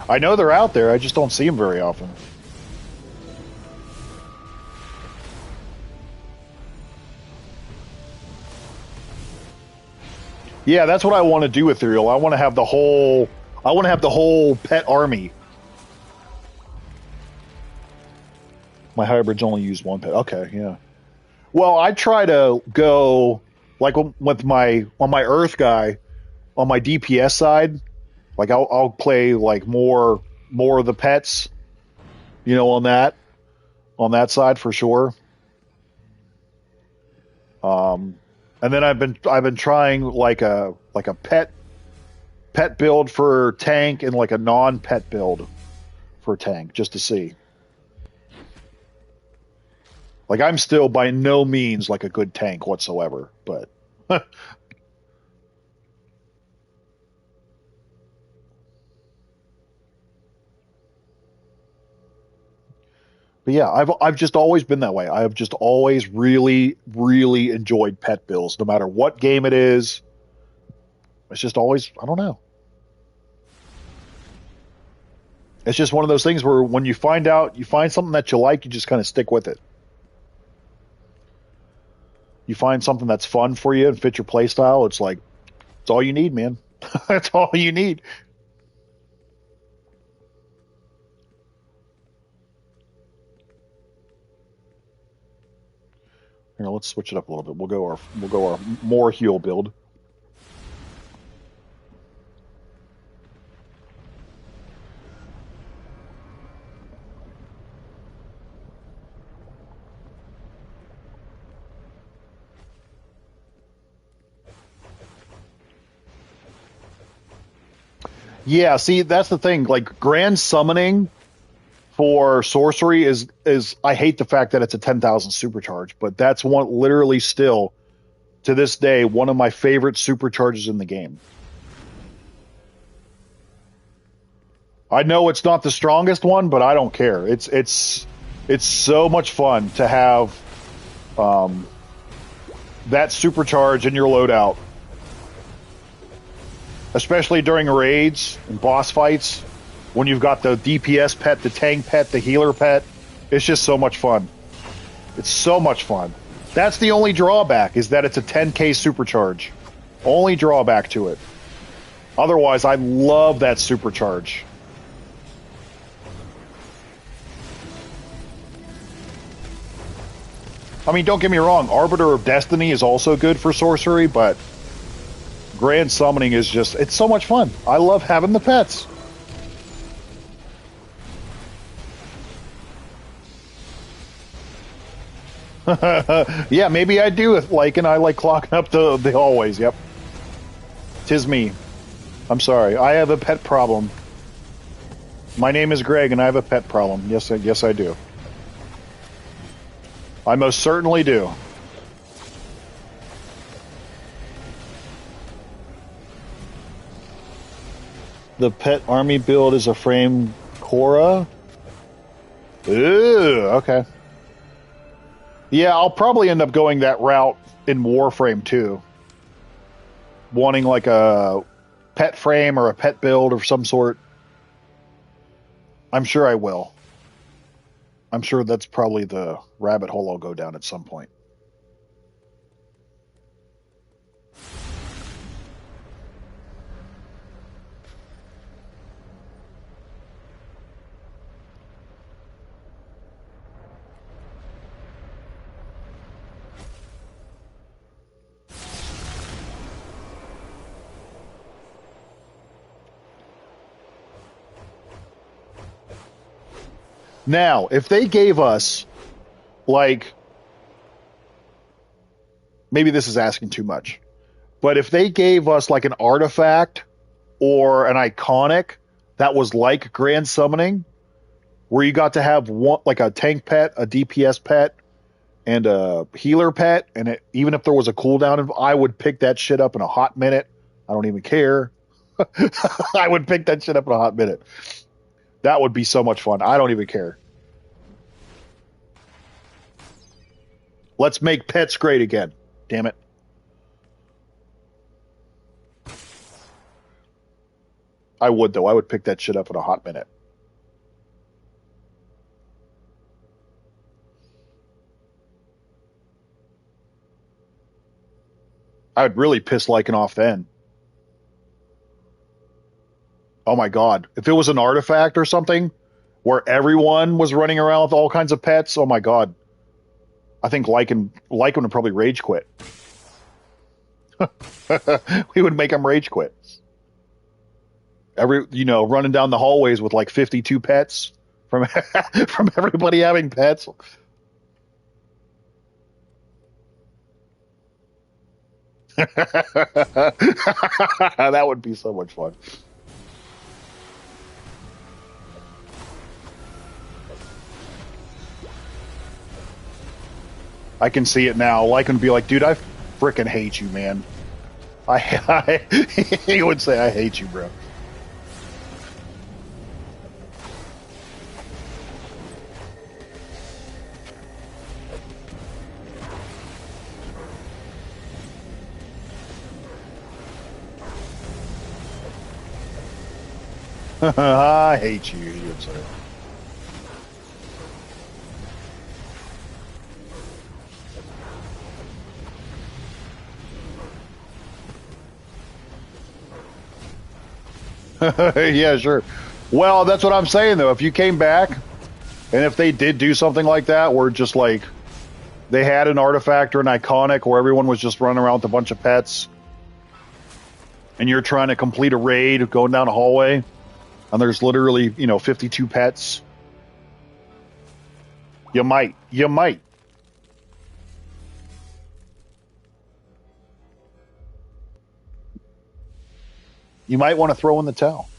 I know they're out there, I just don't see them very often. Yeah, that's what I want to do, Ethereal. I want to have the whole pet army. My hybrids only use one pet. Okay, yeah. Well, I try to go like with on my Earth guy on my DPS side. Like I'll play like more of the pets, on that side for sure. And then I've been trying like a pet build for tank and like a non-pet build for tank just to see. Like I'm still by no means like a good tank whatsoever, but But yeah, I've just always been that way. I have just always really, really enjoyed pet builds, no matter what game it is. It's just always, I don't know. It's just one of those things where when you find something that you like, you just kind of stick with it. You find something that's fun for you and fit your play style, it's like, it's all you need, man. That's all you need. Here, let's switch it up a little bit. We'll go our more heal build. Yeah, see, that's the thing. Like grand summoning for sorcery is I hate the fact that it's a 10,000 supercharge, but that's one literally still to this day one of my favorite supercharges in the game. I know it's not the strongest one, but I don't care. It's so much fun to have that supercharge in your loadout, especially during raids and boss fights when you've got the DPS pet, the tank pet, the healer pet. It's just so much fun. It's so much fun. That's the only drawback, is that it's a 10k supercharge. Only drawback to it. Otherwise, I love that supercharge. I mean, don't get me wrong, Arbiter of Destiny is also good for sorcery, but Grand Summoning is just, it's so much fun. I love having the pets. Yeah, maybe I do like, and I like clocking up the hallways, yep. 'Tis me. I'm sorry, I have a pet problem. My name is Greg, and I have a pet problem. Yes, I do. I most certainly do. The pet army build is a frame Cora. Ooh, okay. Yeah, I'll probably end up going that route in Warframe too. Wanting like a pet frame or a pet build of some sort. I'm sure I will. I'm sure that's probably the rabbit hole I'll go down at some point. Now, if they gave us, like, maybe this is asking too much, but if they gave us like an artifact or an iconic that was like Grand Summoning, where you got to have one, like a tank pet, a DPS pet, and a healer pet, and even if there was a cooldown, I would pick that shit up in a hot minute. I don't even care. I would pick that shit up in a hot minute. That would be so much fun. I don't even care. Let's make pets great again. Damn it. I would, though. I would pick that shit up in a hot minute. I would really piss Lycan off then. Oh my god. If it was an artifact or something where everyone was running around with all kinds of pets, oh my god. I think Lycan would probably rage quit. We would make him rage quit. Running down the hallways with like 52 pets from from everybody having pets. That would be so much fun. I can see it now. Lycan would be like, dude, I freaking hate you, man. He would say, I hate you, bro. I hate you, he would say. Yeah, sure. Well, that's what I'm saying, though. If you came back, and if they did do something like that, where just like they had an artifact or an iconic where everyone was just running around with a bunch of pets, and you're trying to complete a raid going down a hallway, and there's literally, 52 pets, you might. You might want to throw in the towel.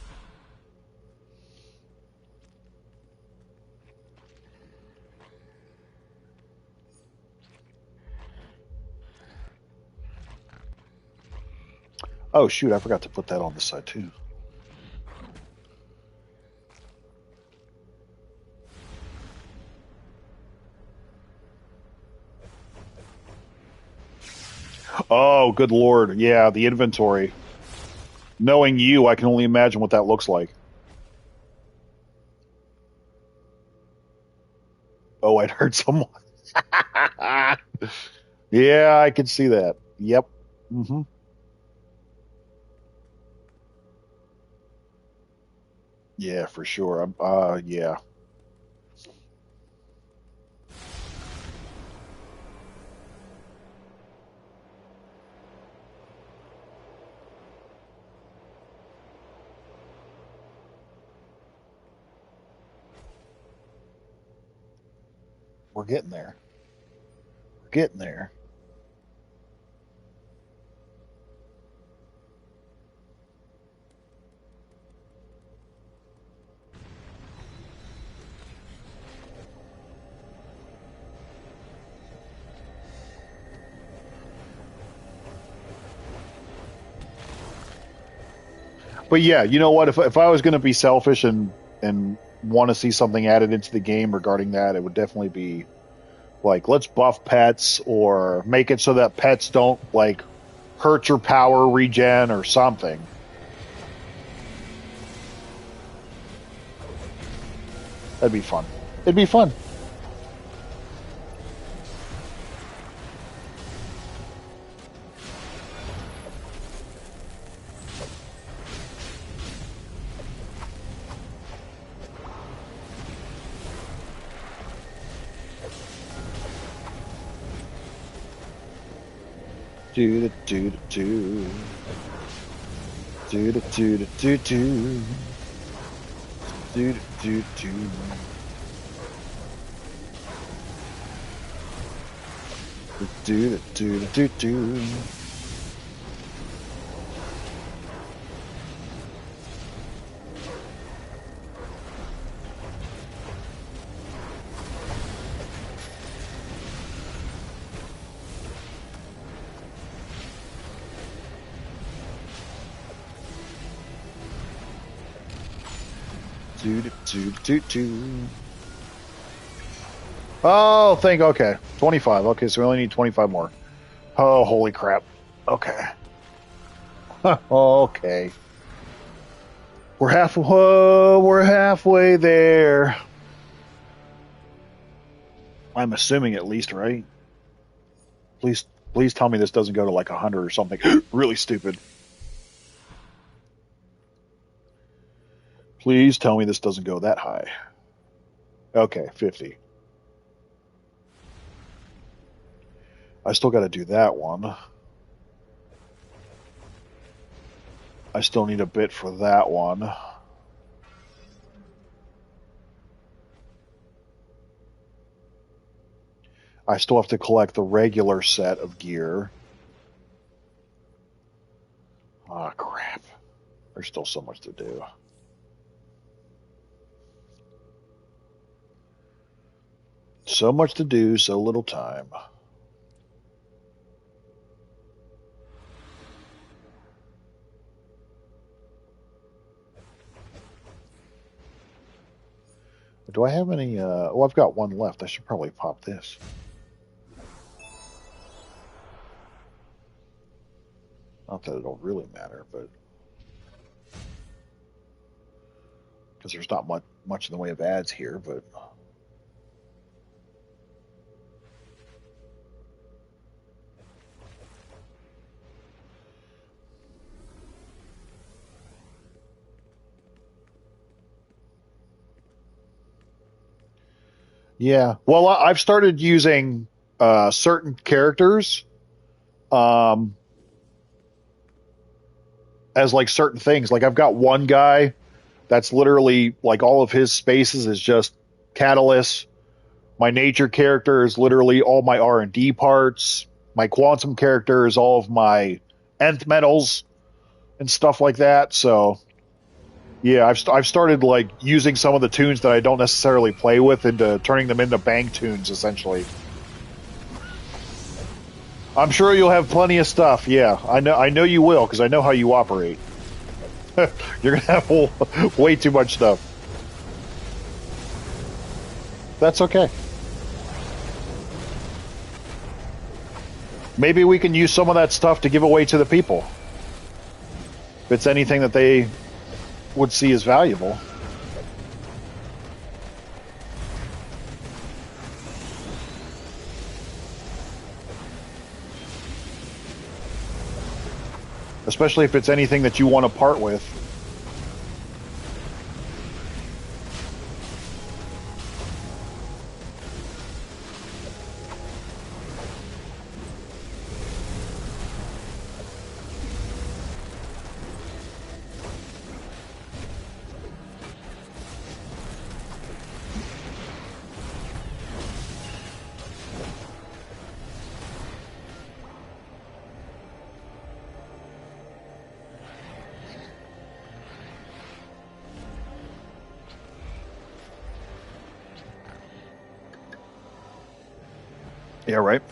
Oh shoot, I forgot to put that on the side too. Oh, good lord. Yeah, the inventory. Knowing you, I can only imagine what that looks like. Oh, I'd heard someone. Yeah, I can see that. Yep. Mm-hmm. Yeah, for sure. Yeah. We're getting there. We're getting there. But yeah, you know what? If I was going to be selfish and want to see something added into the game regarding that, it would definitely be like, let's buff pets or make it so that pets don't like hurt your power regen or something. That'd be fun. It'd be fun. Do do do do do do do do do do do do. Do do do do. Do do do do. Oh, okay. 25. Okay, so we only need 25 more. Oh, holy crap. Okay. Okay. We're halfway there. I'm assuming at least, right? Please tell me this doesn't go to like 100 or something really stupid. Please tell me this doesn't go that high. Okay, 50. I still got to do that one. I still need a bit for that one. I still have to collect the regular set of gear. Ah, crap. There's still so much to do. So much to do, so little time. Do I have any? Oh, I've got one left. I should probably pop this. Not that it'll really matter, but because there's not much in the way of ads here, but. Yeah, well, I've started using certain characters as like certain things. Like I've got one guy that's literally like all of his spaces is just catalyst. My nature character is literally all my R&D parts. My quantum character is all of my nth metals and stuff like that. So yeah, I've started like using some of the tunes that I don't necessarily play with into turning them into bang tunes essentially. I'm sure you'll have plenty of stuff. Yeah, I know you will, because I know how you operate. You're gonna have way too much stuff. That's okay. Maybe we can use some of that stuff to give away to the people. If it's anything that they would see as valuable. Especially if it's anything that you want to part with. Yeah, right.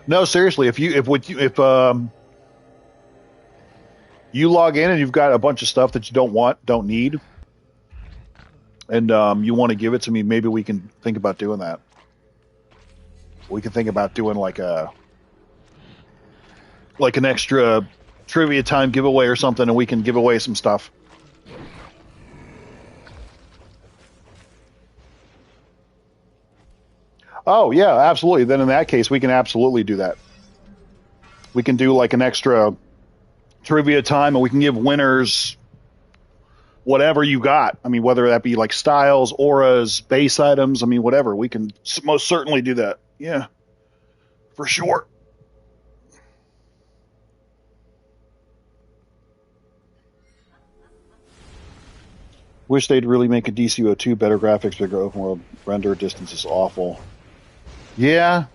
No, seriously, if you log in and you've got a bunch of stuff that you don't need, and you want to give it to me, maybe we can think about doing that. We can think about doing like an extra trivia time giveaway or something, and we can give away some stuff. Oh yeah, absolutely. Then in that case, we can absolutely do that. We can do like an extra trivia time, and we can give winners whatever you got. I mean, whether that be like styles, auras, base items. I mean, whatever. We can most certainly do that. Yeah, for sure. Wish they'd really make a DCUO 2 better graphics, bigger open world. Render distance is awful. Yeah,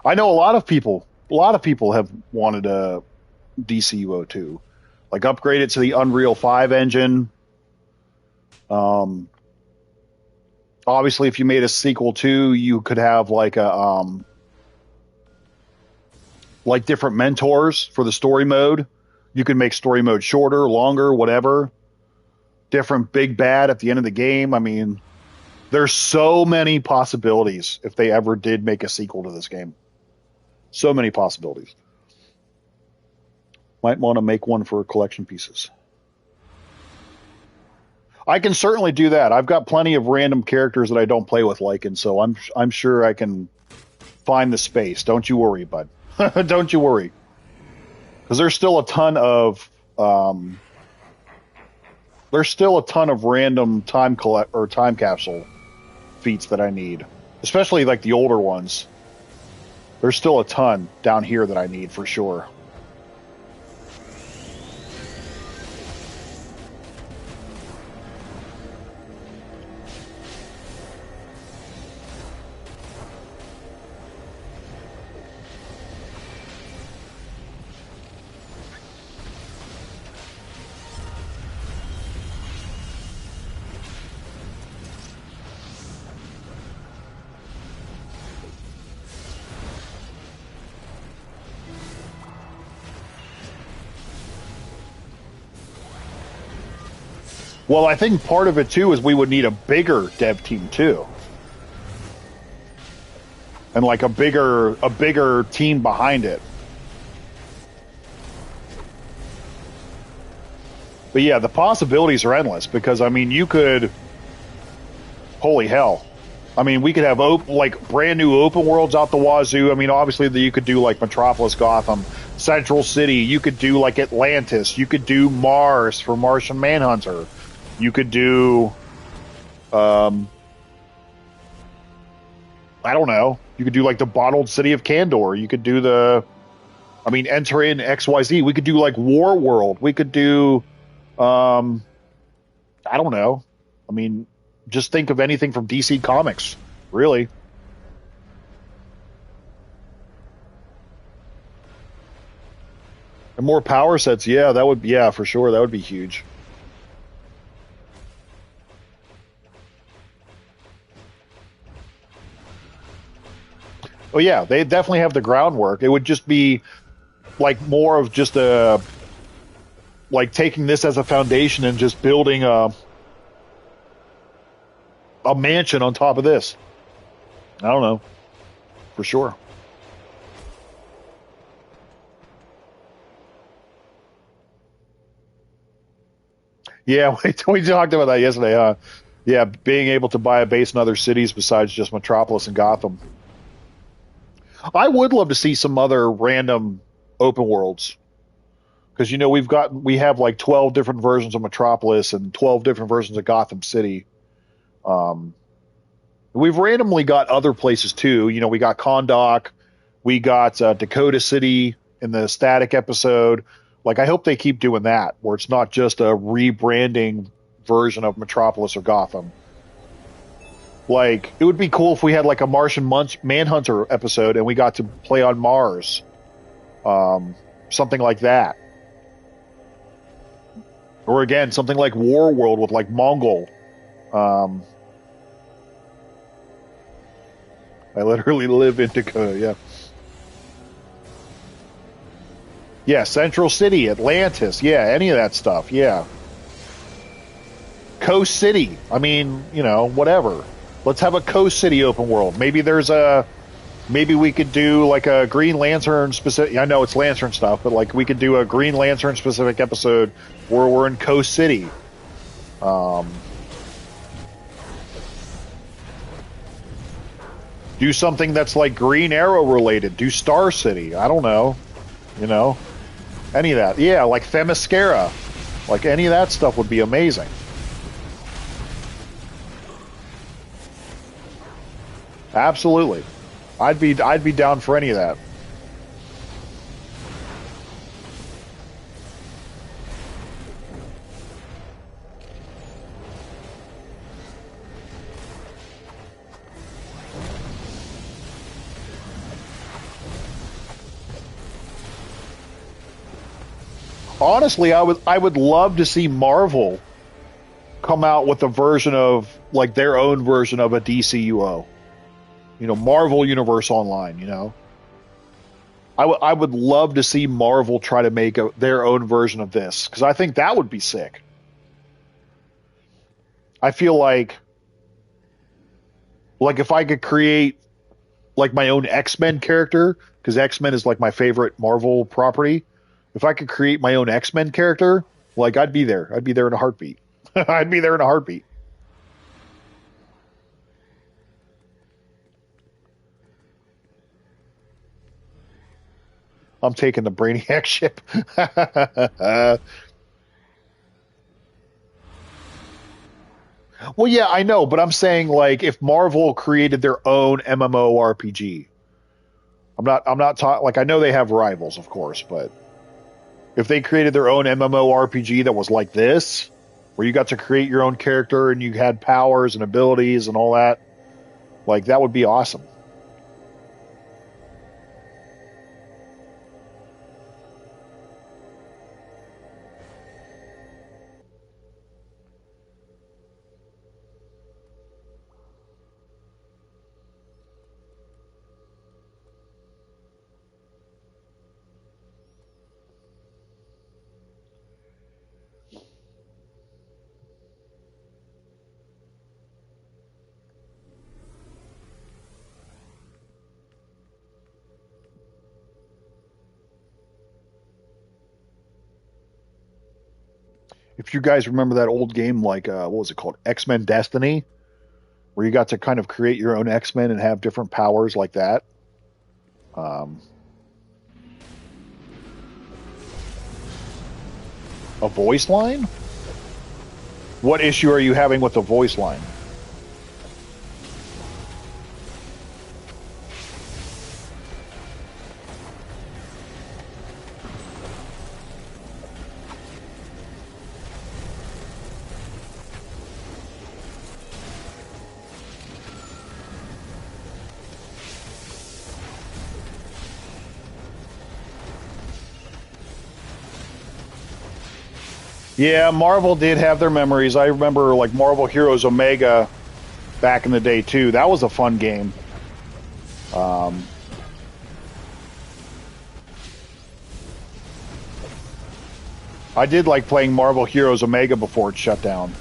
I know a lot of people. A lot of people have wanted a DCUO 2, like upgrade it to the Unreal 5 engine. Obviously, if you made a sequel to, you could have like like different mentors for the story mode. You can make story mode shorter, longer, whatever. Different big bad at the end of the game. I mean, there's so many possibilities if they ever did make a sequel to this game. So many possibilities. Might want to make one for collection pieces. I can certainly do that. I've got plenty of random characters that I don't play with, and so I'm sure I can find the space. Don't you worry, bud. Don't you worry, because there's still a ton of random time capsule feats that I need, especially like the older ones. There's still a ton down here that I need for sure. Well, I think part of it too is we would need a bigger dev team too, and like a bigger team behind it. But yeah, the possibilities are endless, because I mean, you could, holy hell, I mean, we could have like brand new open worlds out the wazoo. I mean, obviously you could do like Metropolis, Gotham, Central City. You could do like Atlantis. You could do Mars for Martian Manhunter. You could do, I don't know. You could do like the bottled city of Kandor. You could do enter in XYZ. We could do like War World. We could do, I don't know. I mean, just think of anything from DC Comics, really. And more power sets, yeah, for sure, that would be huge. Oh yeah, they definitely have the groundwork. It would just be like more of just a like taking this as a foundation and just building a mansion on top of this. I don't know, for sure. Yeah, we talked about that yesterday, huh? Yeah, being able to buy a base in other cities besides just Metropolis and Gotham. I would love to see some other random open worlds because we have like 12 different versions of Metropolis and 12 different versions of Gotham City. Um, we've randomly got other places too. We got Kahndaq, we got Dakota City in the Static episode. Like, I hope they keep doing that, where it's not just a rebranding version of Metropolis or Gotham. Like, it would be cool if we had like a Martian Manhunter episode and we got to play on Mars, something like that. Or again, something like War World with like Mongol. I literally live in Dakota. Yeah. Yeah, Central City, Atlantis. Yeah, any of that stuff. Yeah. Coast City. I mean, whatever. Let's have a Coast City open world. Maybe we could do like a Green Lantern specific. I know it's Lantern stuff, but like we could do a Green Lantern specific episode where we're in Coast City. Do something that's like Green Arrow related. Do Star City. I don't know. Any of that. Yeah, like Themyscira. Like any of that stuff would be amazing. Absolutely. I'd be down for any of that. Honestly, I would love to see Marvel come out with a version of like their own version of a DCUO. Marvel Universe Online. I would love to see Marvel try to make their own version of this because I think that would be sick. I feel like if I could create like my own X-Men character, because X-Men is like my favorite Marvel property. If I could create my own X-Men character, like I'd be there. I'd be there in a heartbeat. I'd be there in a heartbeat. I'm taking the Brainiac ship. Well, yeah, I know, but I'm saying like if Marvel created their own MMORPG. I'm not talking like I know they have rivals, of course, but if they created their own MMORPG that was like this, where you got to create your own character and you had powers and abilities and all that, like that would be awesome. If you guys remember that old game, like what was it called, X-Men Destiny, where you got to kind of create your own X-Men and have different powers like that. A voice line? What issue are you having with the voice line? Yeah, Marvel did have their memories. I remember like Marvel Heroes Omega back in the day too. That was a fun game. I did like playing Marvel Heroes Omega before it shut down.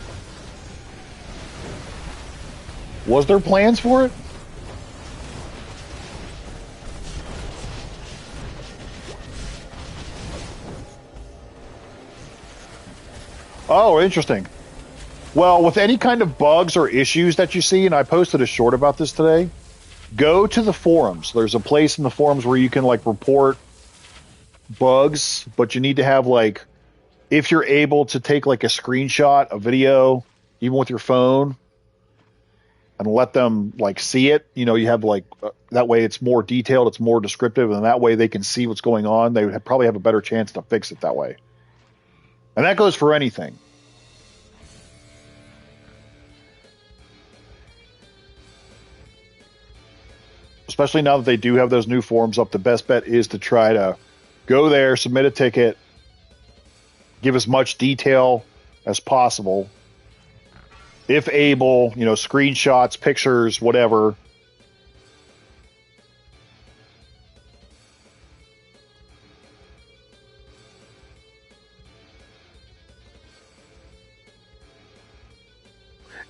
Was there plans for it? Oh, interesting. Well, with any kind of bugs or issues that you see, and I posted a short about this today, go to the forums. There's a place in the forums where you can like report bugs, but you need to have like, if you're able to take like a screenshot, a video, even with your phone, and let them like see it, you know, you have like, that way it's more detailed, it's more descriptive, and that way they can see what's going on. They would probably have a better chance to fix it that way. And that goes for anything. Especially now that they do have those new forums up, the best bet is to try to go there, submit a ticket, give as much detail as possible. If able, you know, screenshots, pictures, whatever.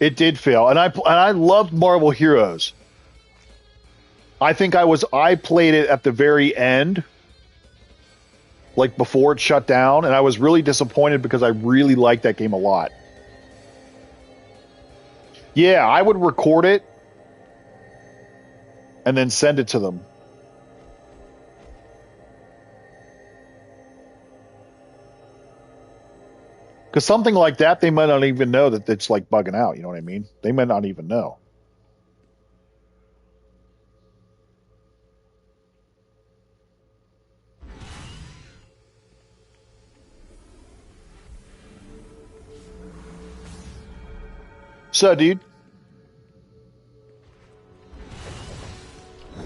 It did fail, and I loved Marvel Heroes. I think I played it at the very end, like before it shut down, and I was really disappointed because I really liked that game a lot. Yeah, I would record it and then send it to them. Because something like that, they might not even know that it's like bugging out. You know what I mean? They might not even know. So, dude.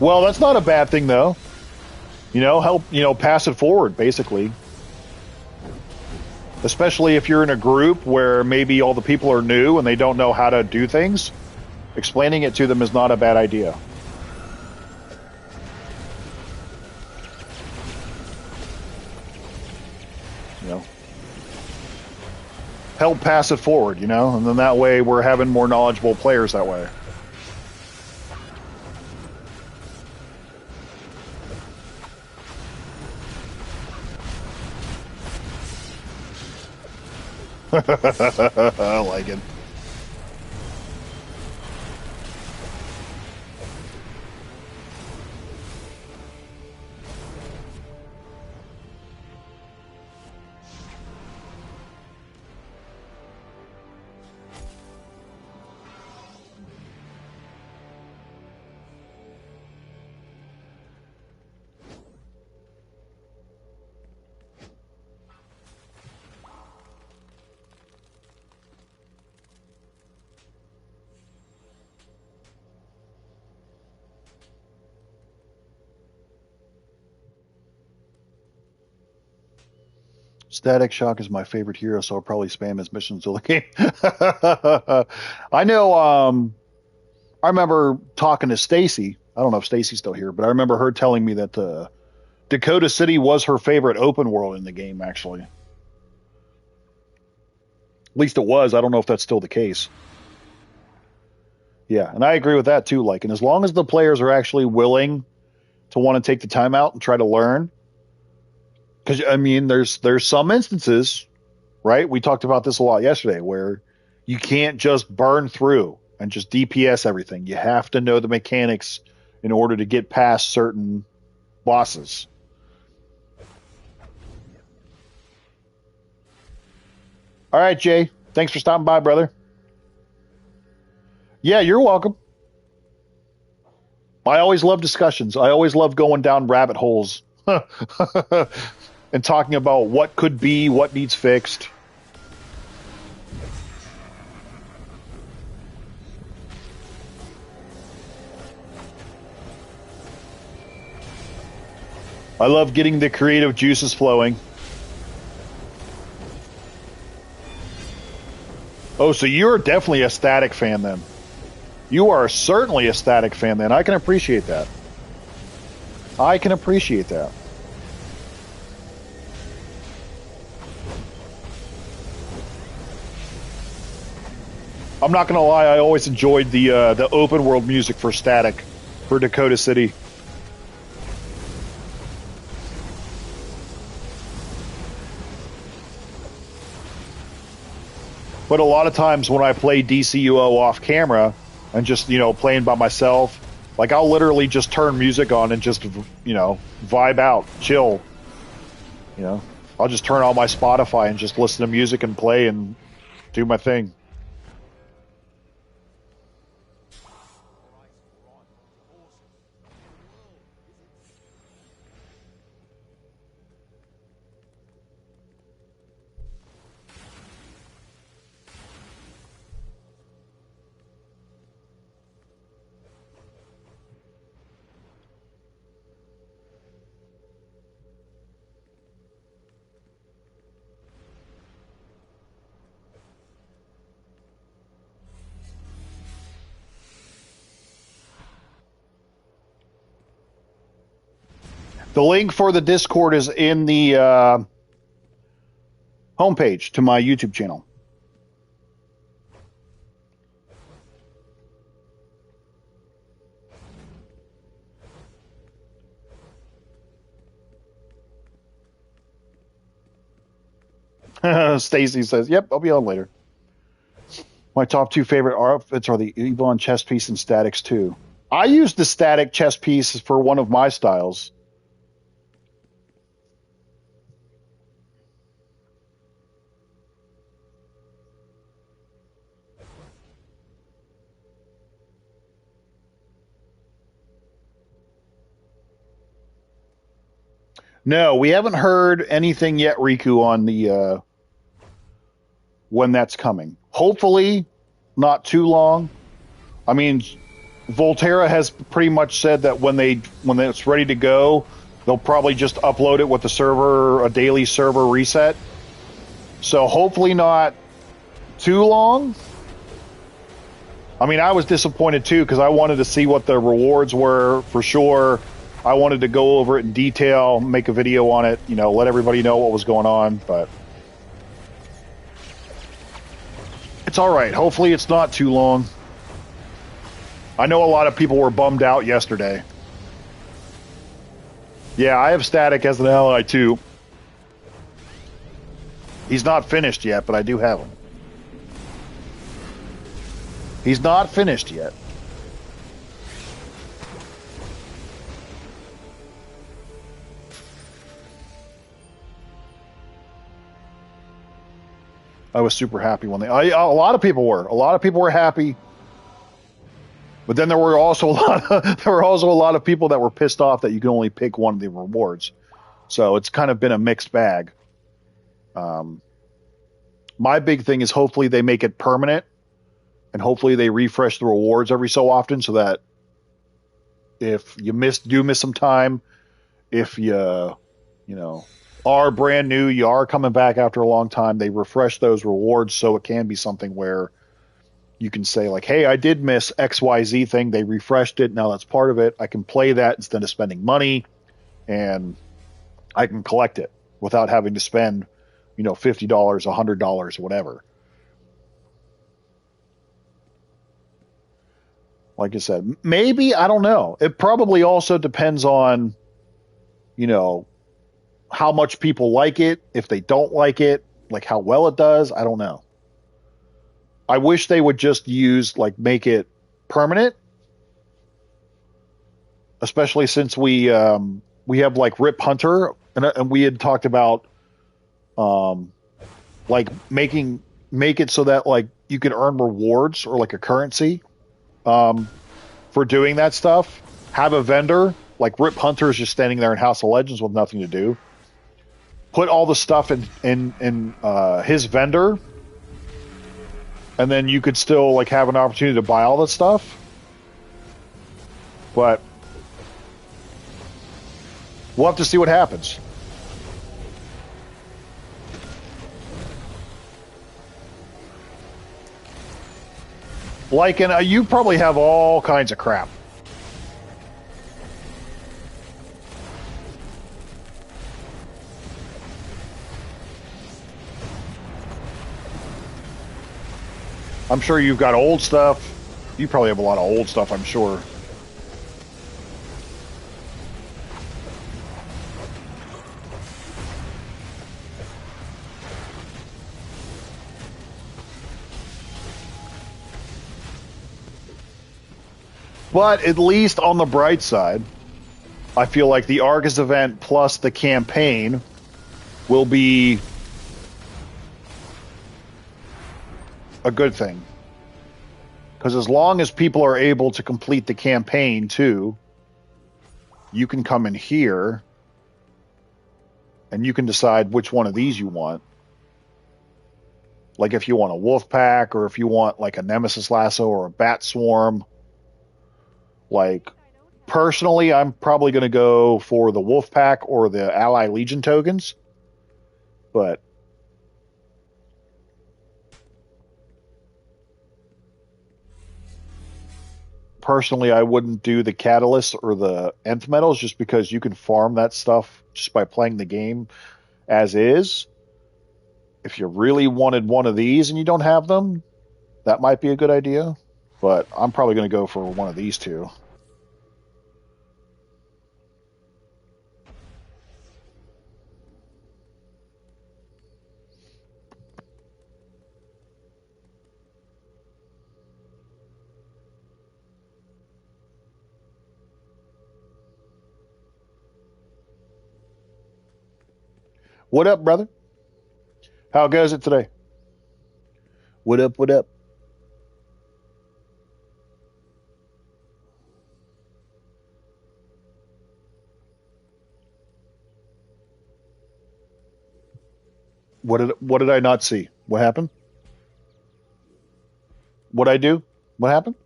Well, that's not a bad thing, though. You know, help, you know, pass it forward, basically. Especially if you're in a group where maybe all the people are new and they don't know how to do things. Explaining it to them is not a bad idea. You know, help pass it forward, you know, and then that way we're having more knowledgeable players that way. I like it. Static Shock is my favorite hero, so I'll probably spam his missions all the game. I know, I remember talking to Stacy. I don't know if Stacy's still here, but I remember her telling me that Dakota City was her favorite open world in the game, actually. At least it was. I don't know if that's still the case. Yeah, and I agree with that too. Like, and as long as the players are actually willing to want to take the time out and try to learn, because I mean, there's some instances, right? We talked about this a lot yesterday, where you can't just burn through and just DPS everything. You have to know the mechanics in order to get past certain bosses. All right, Jay. Thanks for stopping by, brother. Yeah, you're welcome. I always love discussions. I always love going down rabbit holes and talking about what could be, what needs fixed. I love getting the creative juices flowing. Oh, so you're definitely a Static fan then. You are certainly a Static fan then. I can appreciate that. I can appreciate that. I'm not gonna lie, I always enjoyed the open world music for Static, for Dakota City. But a lot of times when I play DCUO off camera and just, playing by myself, like I'll literally just turn music on and just, vibe out, chill. I'll just turn on my Spotify and just listen to music and play and do my thing. The link for the Discord is in the homepage to my YouTube channel. Stacy says, "Yep, I'll be on later." My top 2 favorite outfits are the Ebon chest piece and Statics 2. I used the Static chest piece for one of my styles. No, we haven't heard anything yet, Riku, on the when that's coming. Hopefully, not too long. I mean, Volterra has pretty much said that when it's ready to go, they'll probably just upload it with a daily server reset. So hopefully not too long. I mean, I was disappointed too because I wanted to see what the rewards were for sure. I wanted to go over it in detail, make a video on it, let everybody know what was going on, but it's all right. Hopefully it's not too long. I know a lot of people were bummed out yesterday. Yeah, I have Static as an ally too. He's not finished yet, but I do have him. He's not finished yet. I was super happy when a lot of people were. A lot of people were happy. But then there were also a lot of people that were pissed off that you can only pick one of the rewards. So it's kind of been a mixed bag. My big thing is hopefully they make it permanent, and hopefully they refresh the rewards every so often so that if you do miss some time, if you are brand new, you are coming back after a long time, they refresh those rewards so it can be something where you can say like, hey, I did miss XYZ thing. They refreshed it. Now that's part of it. I can play that instead of spending money, and I can collect it without having to spend, $50, $100, whatever. Like I said, maybe, I don't know. It probably also depends on, how much people like it. If they don't like it, like how well it does, I don't know. I wish they would just make it permanent, especially since we have like Rip Hunter, and we had talked about make it so that like you can earn rewards or like a currency for doing that stuff. Have a vendor like Rip Hunter is just standing there in House of Legends with nothing to do. Put all the stuff in his vendor, and then you could still like have an opportunity to buy all that stuff. But we'll have to see what happens. You probably have all kinds of crap. I'm sure you've got old stuff. You probably have a lot of old stuff, I'm sure. But at least on the bright side, I feel like the Argus event plus the campaign will be a good thing. Because as long as people are able to complete the campaign too, you can come in here and you can decide which one of these you want. Like if you want a wolf pack or if you want like a nemesis lasso or a bat swarm. Like personally, I'm probably going to go for the wolf pack or the ally legion tokens. But personally, I wouldn't do the catalyst or the nth metals just because you can farm that stuff just by playing the game as is. If you really wanted one of these and you don't have them, that might be a good idea. But I'm probably going to go for one of these two. What up, brother? How goes it today? What up, what up? What did I not see? What happened? What I do? What happened?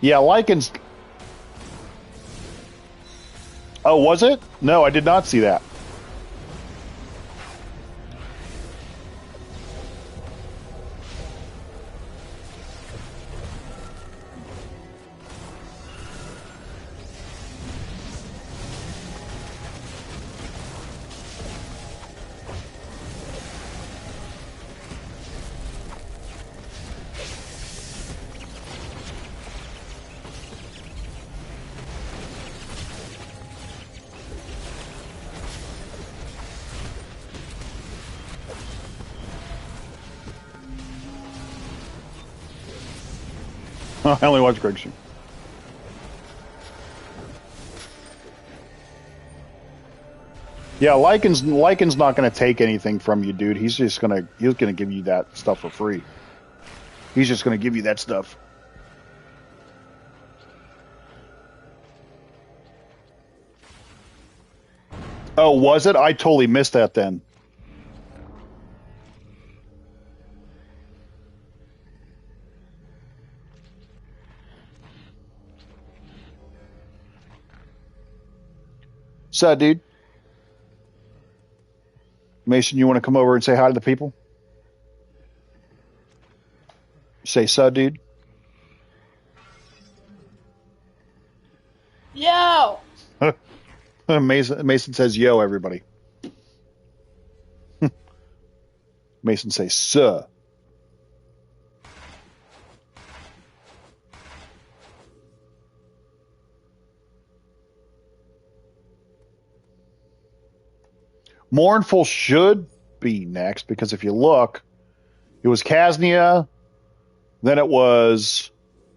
Yeah, Lycans. Oh, was it? No, I did not see that. I only watch Greg shoot. Yeah, Lycan's not going to take anything from you, dude. He's going to give you that stuff for free. He's just going to give you that stuff. Oh, was it? I totally missed that then. So, dude. Mason, you want to come over and say hi to the people? Say so, dude. Yo! Mason says yo, everybody. Mason says sir. Mournful should be next because if you look, it was Casnia, then it was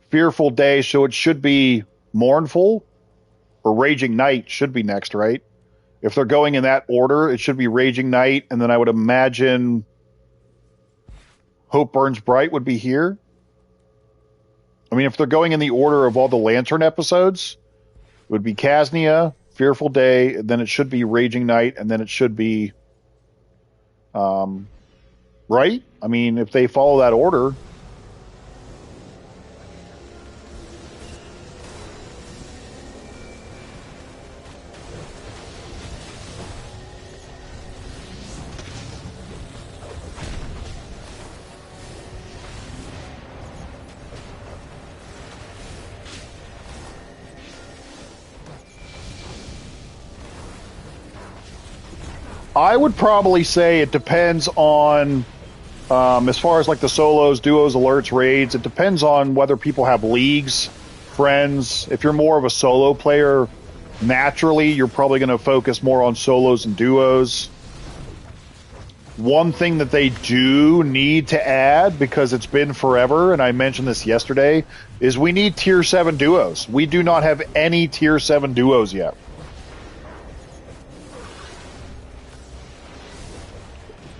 Fearful Day, so it should be Mournful or Raging Night should be next, right? If they're going in that order, it should be Raging Night, and then I would imagine Hope Burns Bright would be here. I mean, if they're going in the order of all the Lantern episodes, it would be Casnia, Fearful Day, and then it should be Raging Night, and then it should be, right? I mean, if they follow that order. I would probably say it depends on, as far as like the solos, duos, alerts, raids, it depends on whether people have leagues, friends. If you're more of a solo player, naturally, you're probably going to focus more on solos and duos. One thing that they do need to add, because it's been forever, and I mentioned this yesterday, is we need Tier 7 duos. We do not have any Tier 7 duos yet.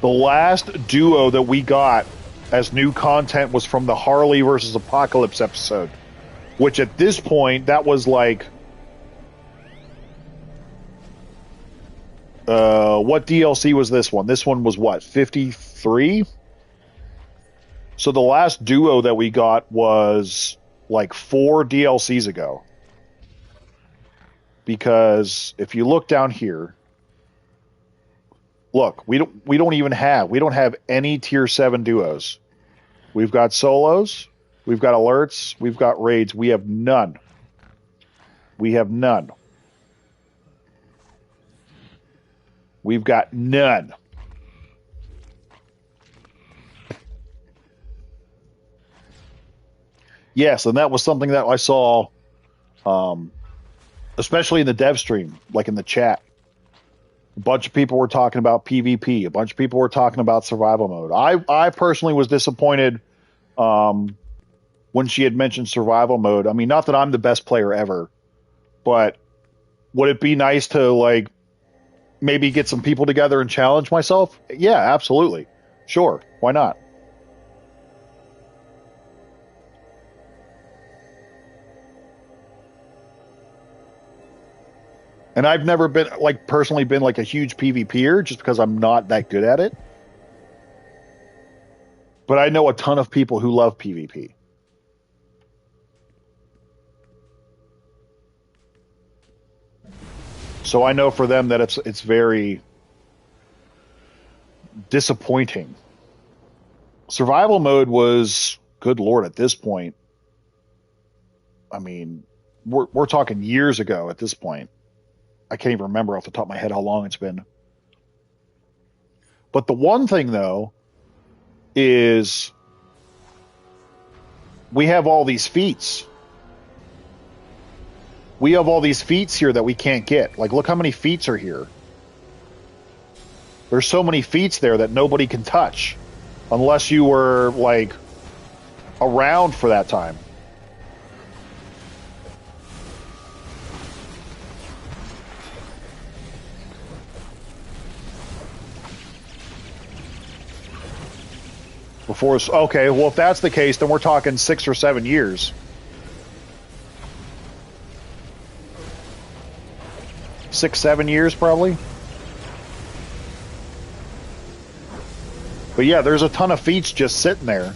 The last duo that we got as new content was from the Harley versus Apocalypse episode, which at this point, that was like... what DLC was this one? This one was what, 53? So the last duo that we got was like 4 DLCs ago. Because if you look down here, look, we don't have any Tier 7 duos. We've got solos, we've got alerts, we've got raids. We have none. We have none. We've got none. Yes, and that was something that I saw, especially in the dev stream, like in the chat. A bunch of people were talking about PvP. A bunch of people were talking about survival mode. I personally was disappointed when she had mentioned survival mode. I mean, not that I'm the best player ever, but would it be nice to, like, maybe get some people together and challenge myself? Yeah, absolutely. Sure. Why not? And I've never been, like, personally been like a huge PvPer just because I'm not that good at it. But I know a ton of people who love PvP. So I know for them that it's very disappointing. Survival mode was, good lord, at this point. I mean, we're talking years ago at this point. I can't even remember off the top of my head how long it's been. But the one thing, though, is we have all these feats. We have all these feats here that we can't get. Like, look how many feats are here. There's so many feats there that nobody can touch unless you were, like, around for that time. Before, okay, well, if that's the case, then we're talking 6 or 7 years. 6, 7 years, probably. But yeah, there's a ton of feats just sitting there.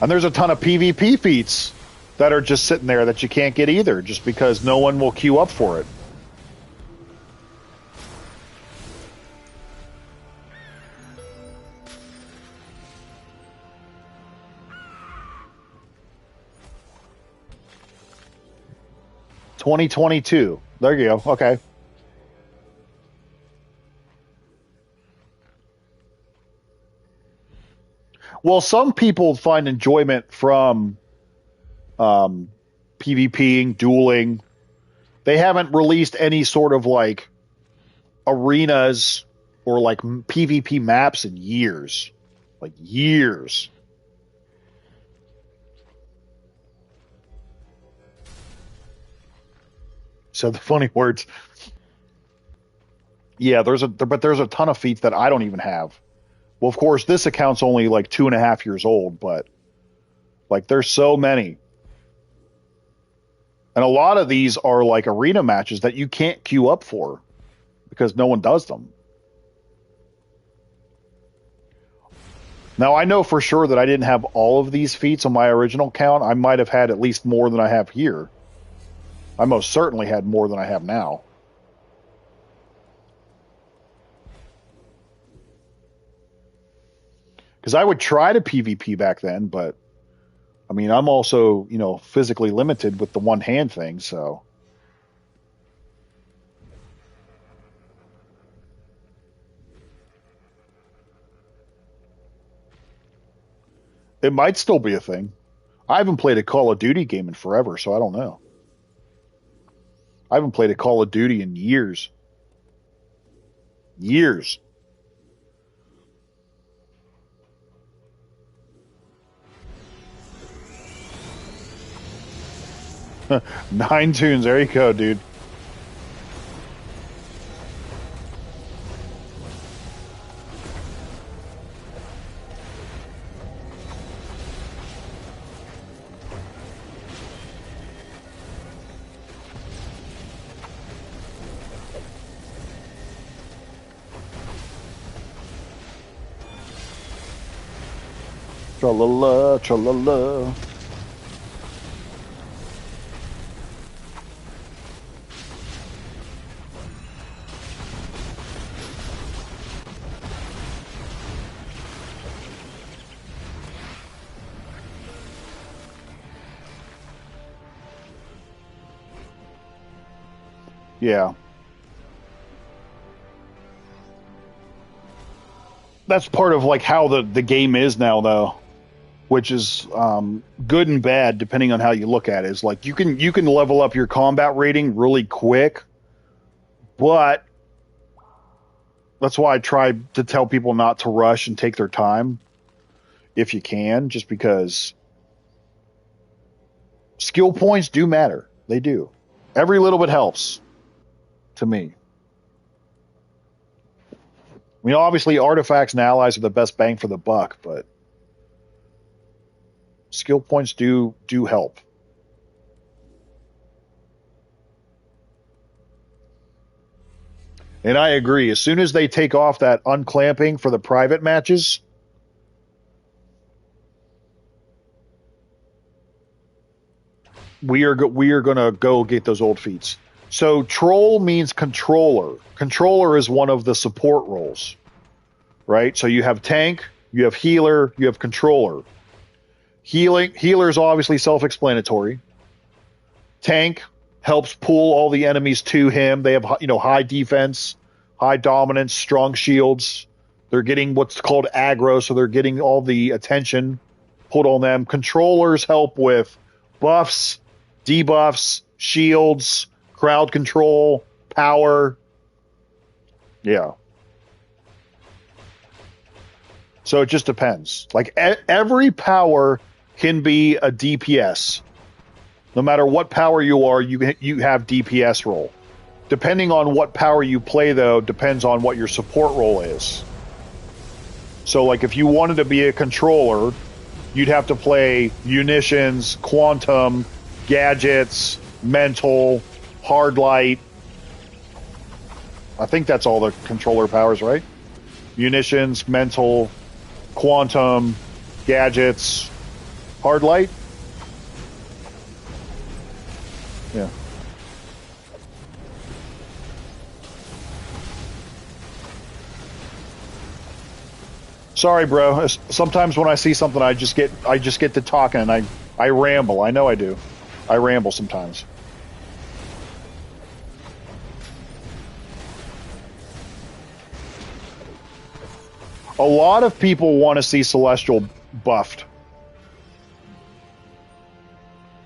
And there's a ton of PvP feats that are just sitting there that you can't get either, just because no one will queue up for it. $2022. There you go. Okay. Well, some people find enjoyment from PvPing, dueling. They haven't released any sort of like arenas or like PvP maps in years. Like years. So the funny words. Yeah, there's a ton of feats that I don't even have. Well, of course, this account's only like 2.5 years old, but like there's so many. And a lot of these are like arena matches that you can't queue up for because no one does them. Now, I know for sure that I didn't have all of these feats on my original account. I might have had at least more than I have here. I most certainly had more than I have now. Because I would try to PvP back then, but I mean, I'm also, you know, physically limited with the one hand thing, so. It might still be a thing. I haven't played a Call of Duty game in forever, so I don't know. I haven't played a Call of Duty in years. Years. Nine tunes. There you go, dude. Tra-la-la, tra-la-la. Yeah. That's part of like how the game is now, though, which is good and bad depending on how you look at it. Is like you can level up your combat rating really quick, but that's why I try to tell people not to rush and take their time if you can, just because skill points do matter. They do. Every little bit helps to me. I mean, obviously, artifacts and allies are the best bang for the buck, but skill points do help. And I agree. As soon as they take off that unclamping for the private matches, we are going to go get those old feats. So troll means controller. Controller is one of the support roles, right? So you have tank, you have healer, you have controller. Healer is obviously self-explanatory. Tank helps pull all the enemies to him. They have high defense, high dominance, strong shields. They're getting what's called aggro, so they're getting all the attention put on them. Controllers help with buffs, debuffs, shields, crowd control, power. Yeah. So it just depends. Like every power can be a DPS. No matter what power you are, you have DPS role. Depending on what power you play, though, depends on what your support role is. So, like, if you wanted to be a controller, you'd have to play munitions, quantum, gadgets, mental, hard light. I think that's all the controller powers, right? Munitions, mental, quantum, gadgets, hard light. Yeah. Sorry, bro. Sometimes when I see something, I just get to talking and I ramble. I know I do. I ramble sometimes. A lot of people want to see Celestial buffed.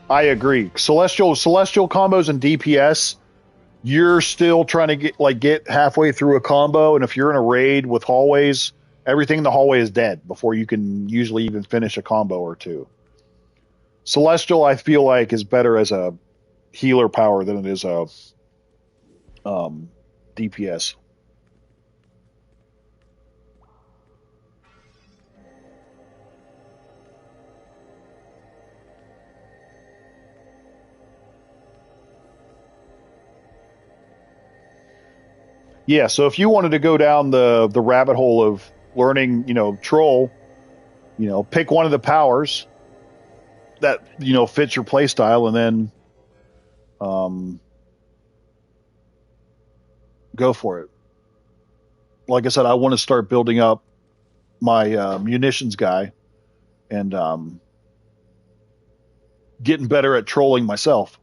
I agree. Celestial combos and DPS, you're still trying to get halfway through a combo, and if you're in a raid with hallways, everything in the hallway is dead before you can usually even finish a combo or two. Celestial, I feel like, is better as a healer power than it is a DPS. Yeah, so if you wanted to go down the rabbit hole of learning, troll, pick one of the powers that fits your playstyle, and then go for it. Like I said, I want to start building up my munitions guy and getting better at trolling myself.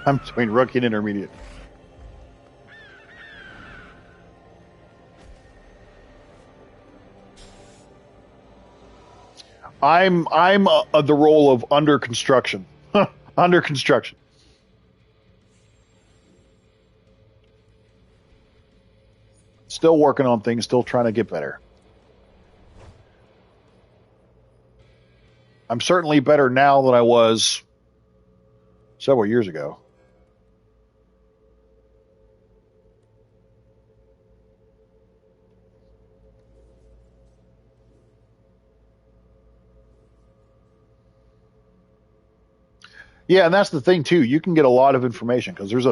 I'm between rookie and intermediate. I'm the role of under construction. Under construction. Still working on things, still trying to get better. I'm certainly better now than I was several years ago. Yeah, and that's the thing too. You can get a lot of information because there's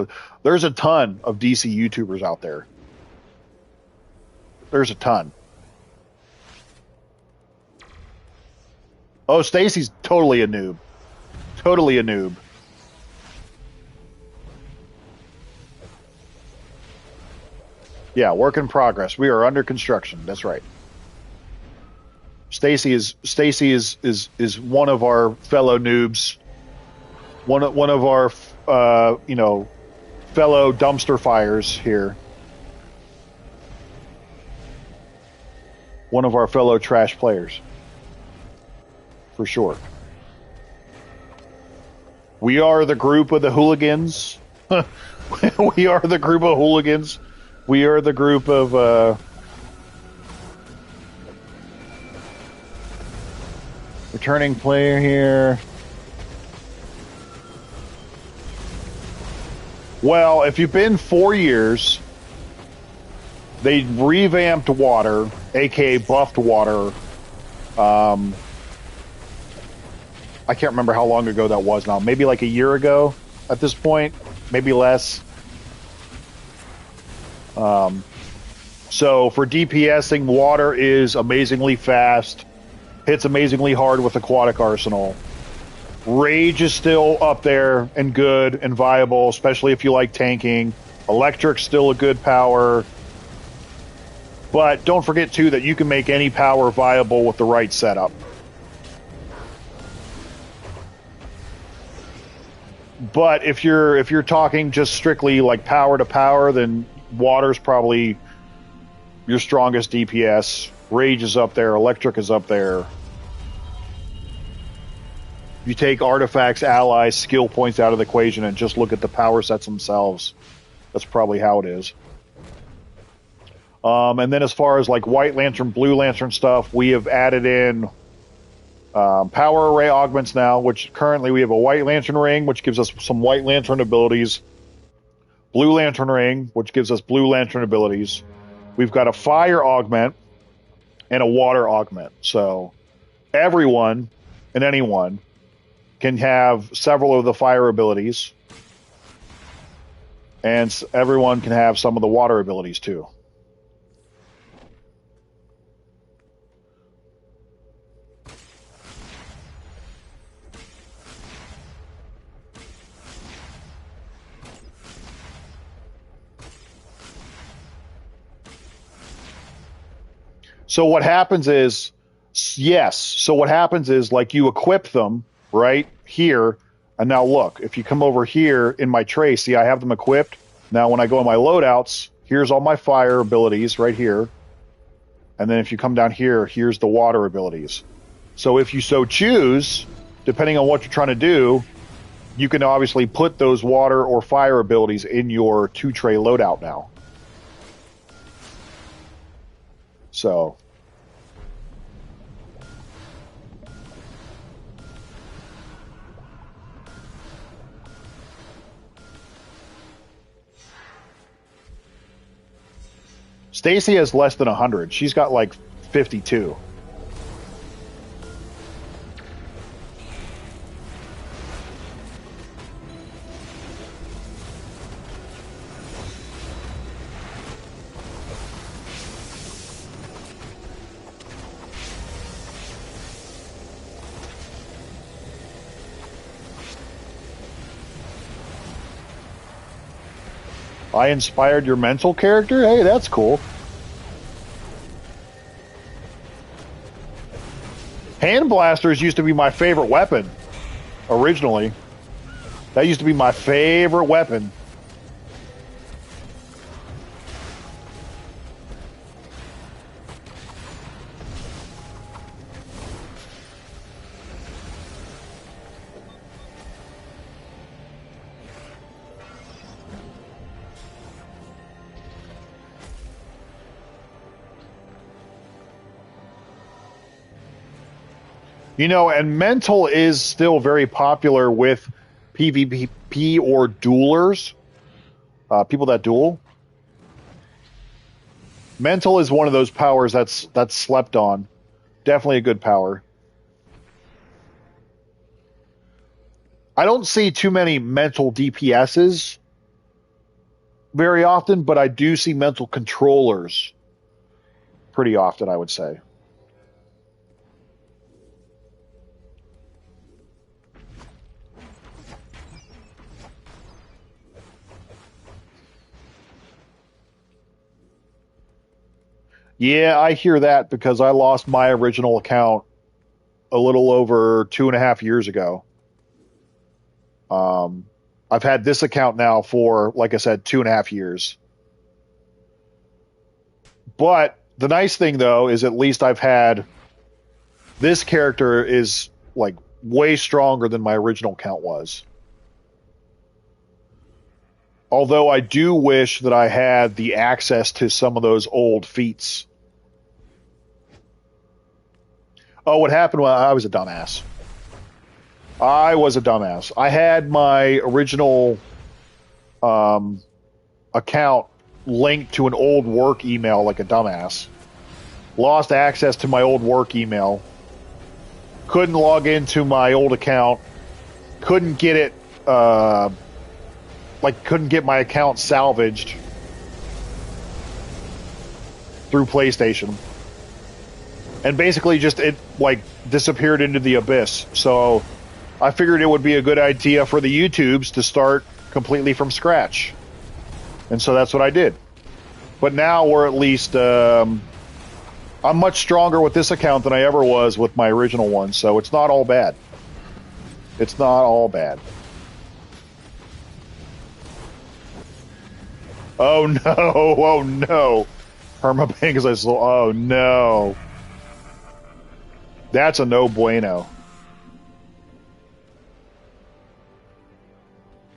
a ton of DC YouTubers out there. There's a ton. Oh, Stacy's totally a noob. Totally a noob. Yeah, work in progress. We are under construction. That's right. Stacy is one of our fellow noobs. One of our fellow dumpster fires here. One of our fellow trash players. For sure. We are the group of the hooligans. We are the group of hooligans. We are the group of returning player here. Well, if you've been 4 years, they revamped water, aka buffed water. I can't remember how long ago that was now. Maybe like a year ago at this point, maybe less. So for DPSing, water is amazingly fast, hits amazingly hard with Aquatic Arsenal. Rage is still up there and good and viable, especially if you like tanking. Electric's still a good power. But don't forget, too, that you can make any power viable with the right setup. But if you're talking just strictly like power to power, then water's probably your strongest DPS. Rage is up there. Electric is up there. You take artifacts, allies, skill points out of the equation and just look at the power sets themselves. That's probably how it is. And then as far as like White Lantern, Blue Lantern stuff, we have added in power array augments now, which currently we have a White Lantern ring, which gives us some White Lantern abilities. Blue Lantern ring, which gives us Blue Lantern abilities. We've got a fire augment and a water augment. So everyone and anyone can have several of the fire abilities, and everyone can have some of the water abilities too. So what happens is, yes, so what happens is like you equip them right here, and now look, if you come over here in my tray, see I have them equipped. Now when I go in my loadouts, here's all my fire abilities right here. And then if you come down here, here's the water abilities. So if you so choose, depending on what you're trying to do, you can obviously put those water or fire abilities in your 2-tray loadout now. So Stacy has less than 100. She's got like 52. I inspired your mental character? Hey, that's cool. Hand blasters used to be my favorite weapon, originally. That used to be my favorite weapon. You know, and mental is still very popular with PvP or duelers, people that duel. Mental is one of those powers that's slept on. Definitely a good power. I don't see too many mental DPSs very often, but I do see mental controllers pretty often, I would say. Yeah, I hear that because I lost my original account a little over 2.5 years ago. I've had this account now for, like I said, 2.5 years. But the nice thing, though, is at least I've had this character is like way stronger than my original account was. Although I do wish that I had the access to some of those old feats. Oh, what happened? Well, I was a dumbass. I was a dumbass. I had my original account linked to an old work email like a dumbass. Lost access to my old work email. Couldn't log into my old account. Couldn't get it, couldn't get my account salvaged through PlayStation. And basically just, it, like, disappeared into the abyss. So I figured it would be a good idea for the YouTubes to start completely from scratch. And so that's what I did. But now we're at least, I'm much stronger with this account than I ever was with my original one, so it's not all bad. It's not all bad. Oh no, oh no. Permabank is I saw, oh no. That's a no bueno.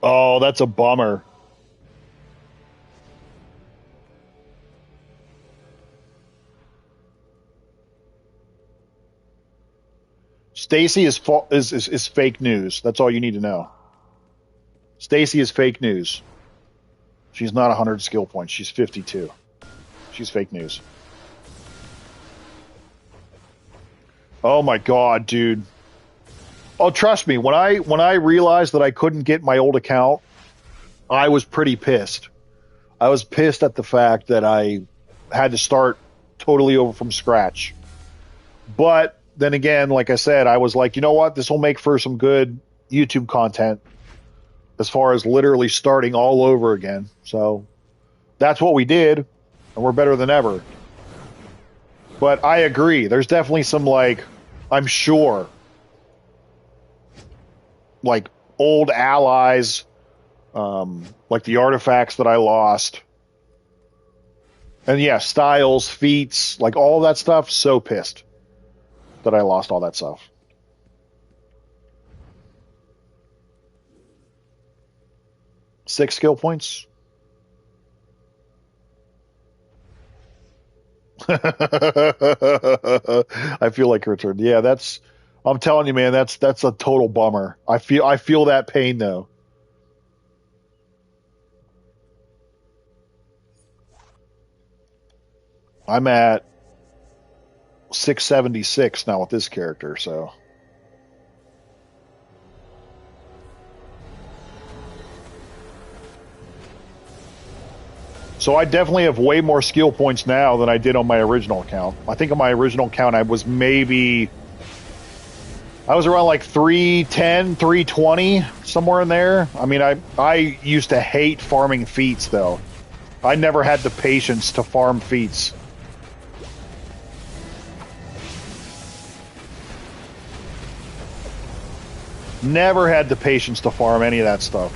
Oh, that's a bummer. Stacy is fake news. That's all you need to know. Stacy is fake news. She's not 100 skill points. She's 52. She's fake news. Oh my god, dude. Oh, trust me, when I realized that I couldn't get my old account, I was pretty pissed. I was pissed at the fact that I had to start totally over from scratch. But then again, like I said, I was like, you know what? This will make for some good YouTube content as far as literally starting all over again. So that's what we did, and we're better than ever. But I agree. There's definitely some, like, I'm sure, like, old allies, like the artifacts that I lost. And yeah, styles, feats, like all that stuff, so pissed that I lost all that stuff. Six skill points? I feel like Richard. Yeah, that's, I'm telling you, man, that's a total bummer. I feel that pain though. I'm at 676 now with this character, so. So I definitely have way more skill points now than I did on my original account. I think on my original account I was around like 310, 320, somewhere in there. I mean, I used to hate farming feats though. I never had the patience to farm feats. Never had the patience to farm any of that stuff.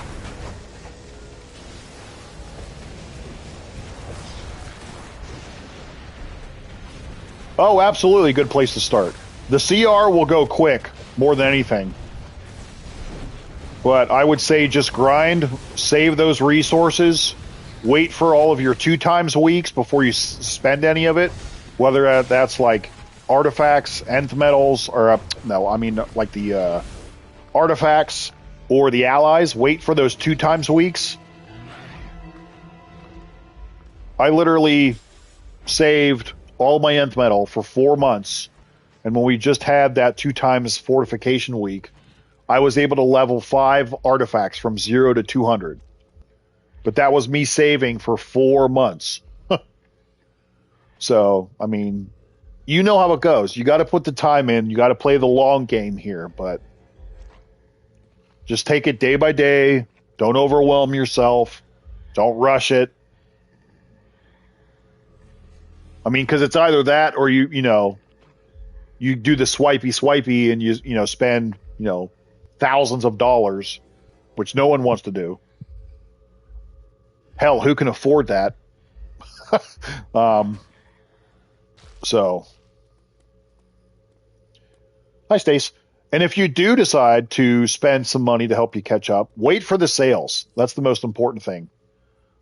Oh, absolutely, good place to start. The CR will go quick more than anything. But I would say just grind, save those resources, wait for all of your 2 times weeks before you spend any of it, whether that's like artifacts, nth metals, or no, I mean like the artifacts or the allies. Wait for those 2 times weeks. I literally saved all my nth metal for 4 months, and when we just had that 2 times fortification week, I was able to level 5 artifacts from 0 to 200. But that was me saving for 4 months. So, I mean, you know how it goes. You got to put the time in. You got to play the long game here, but just take it day by day. Don't overwhelm yourself. Don't rush it. I mean, because it's either that or you do the swipey and you spend, thousands of dollars, which no one wants to do. Hell, who can afford that? So, hi, Stace. And if you do decide to spend some money to help you catch up, wait for the sales. That's the most important thing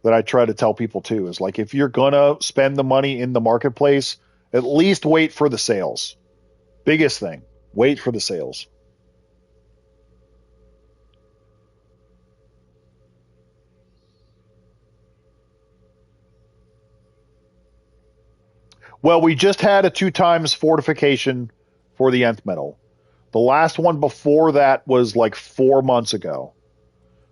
that I try to tell people too, is like, if you're gonna spend the money in the marketplace, at least wait for the sales. Biggest thing, wait for the sales. Well, we just had a 2 times fortification for the nth metal. The last one before that was like 4 months ago.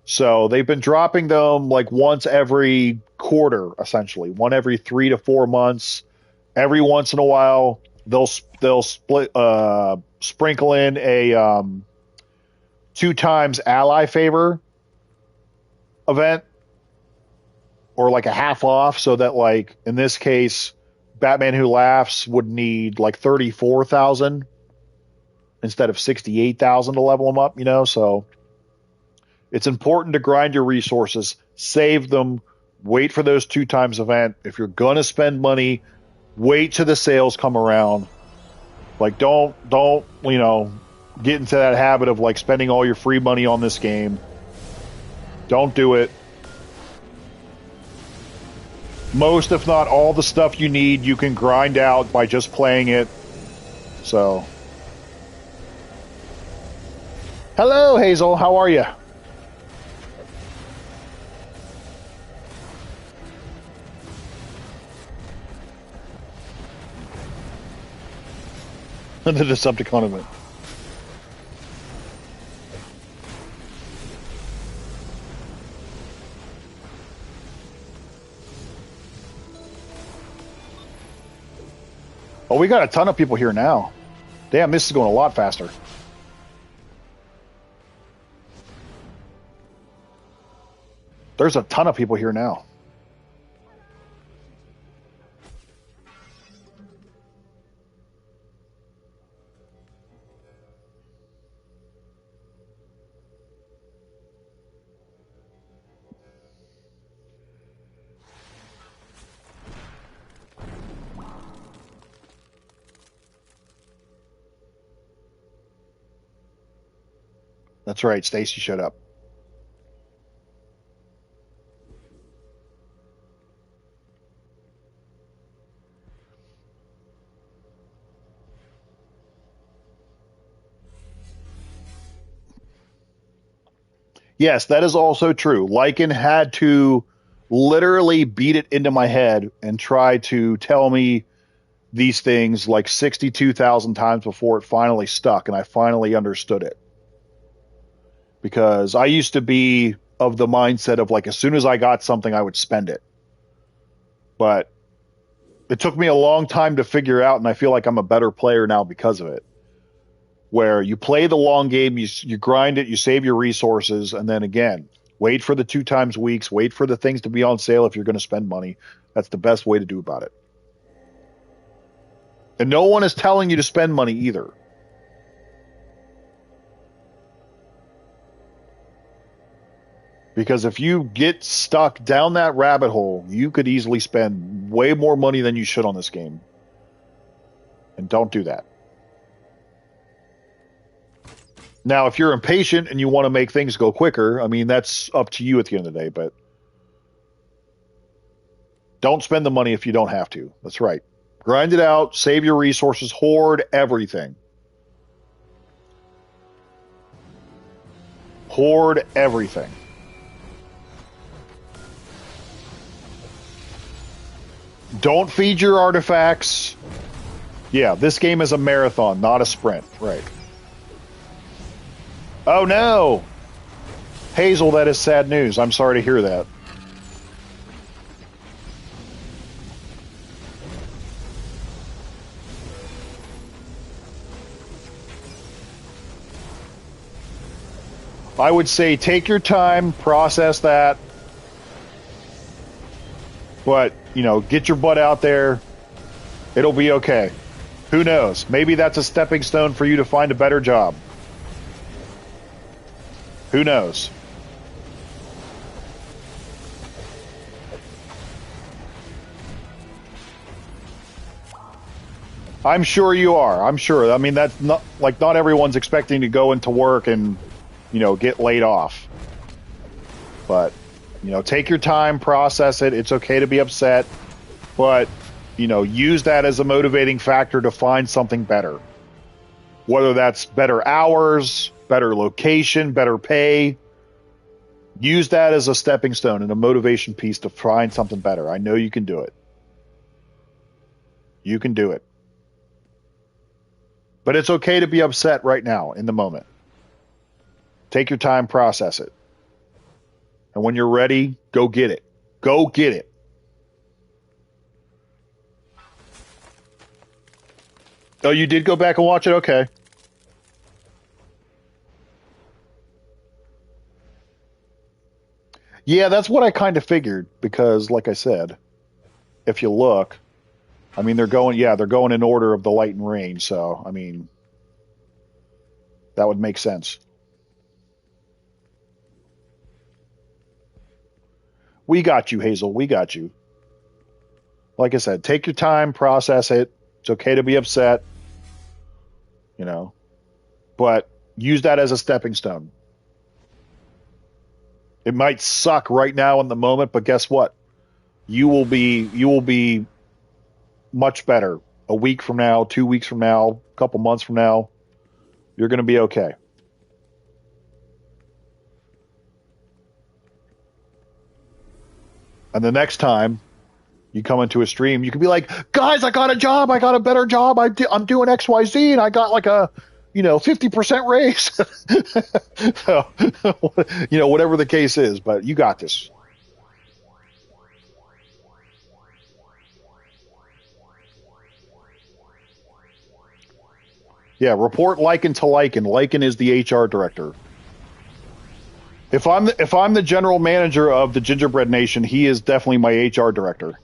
So they've been dropping them like once every quarter, essentially, one every 3 to 4 months. Every once in a while, they'll sprinkle in a 2 times ally favor event, or like a half off, so that, like, in this case, Batman Who Laughs would need like 34,000 instead of 68,000 to level them up, so it's important to grind your resources, save them, wait for those 2 times event. If you're going to spend money, wait till the sales come around. Like, don't get into that habit of like spending all your free money on this game. Don't do it. Most, if not all, the stuff you need, you can grind out by just playing it. So, hello, Hazel. How are you? The Decepticon event. Oh, we got a ton of people here now. Damn, this is going a lot faster. There's a ton of people here now. That's right, Stacy showed up. Yes, that is also true. Lycan had to literally beat it into my head and try to tell me these things like 62,000 times before it finally stuck, and I finally understood it. Because I used to be of the mindset of like, as soon as I got something, I would spend it. But it took me a long time to figure out, and I feel like I'm a better player now because of it. Where you play the long game, you grind it, you save your resources, and then again, wait for the 2 times weeks, wait for the things to be on sale if you're going to spend money. That's the best way to do about it. And no one is telling you to spend money either. Because if you get stuck down that rabbit hole, you could easily spend way more money than you should on this game. And don't do that. Now, if you're impatient and you want to make things go quicker, I mean, that's up to you at the end of the day, but don't spend the money if you don't have to. That's right. Grind it out, save your resources, hoard everything. Hoard everything. Don't feed your artifacts. Yeah, this game is a marathon, not a sprint. Right. Oh no! Hazel, that is sad news. I'm sorry to hear that. I would say take your time, process that. But, you know, get your butt out there. It'll be okay. Who knows? Maybe that's a stepping stone for you to find a better job. Who knows? I'm sure you are. I'm sure. I mean, that's not like not everyone's expecting to go into work and, you know, get laid off. But, you know, take your time, process it. It's okay to be upset, but, you know, use that as a motivating factor to find something better. Whether that's better hours, better location, better pay. Use that as a stepping stone and a motivation piece to find something better. I know you can do it. You can do it. But it's okay to be upset right now, in the moment. Take your time, process it. And when you're ready, go get it. Go get it. Oh, you did go back and watch it? Okay. Yeah, that's what I kind of figured, because, like I said, if you look, I mean, they're going in order of the light and rain, so, I mean, that would make sense. We got you, Hazel. We got you. Like I said, take your time, process it. It's okay to be upset, you know, but use that as a stepping stone. It might suck right now in the moment, but guess what? You will be much better a week from now, 2 weeks from now, a couple months from now. You're going to be okay. And the next time you come into a stream, you can be like, guys, I got a job. I got a better job. I'm doing XYZ, and I got like a, 50% raise. So, whatever the case is, but you got this. Yeah, report Lycan to Lycan. Lycan is the HR director. If I'm the general manager of the Gingerbread Nation, he is definitely my HR director.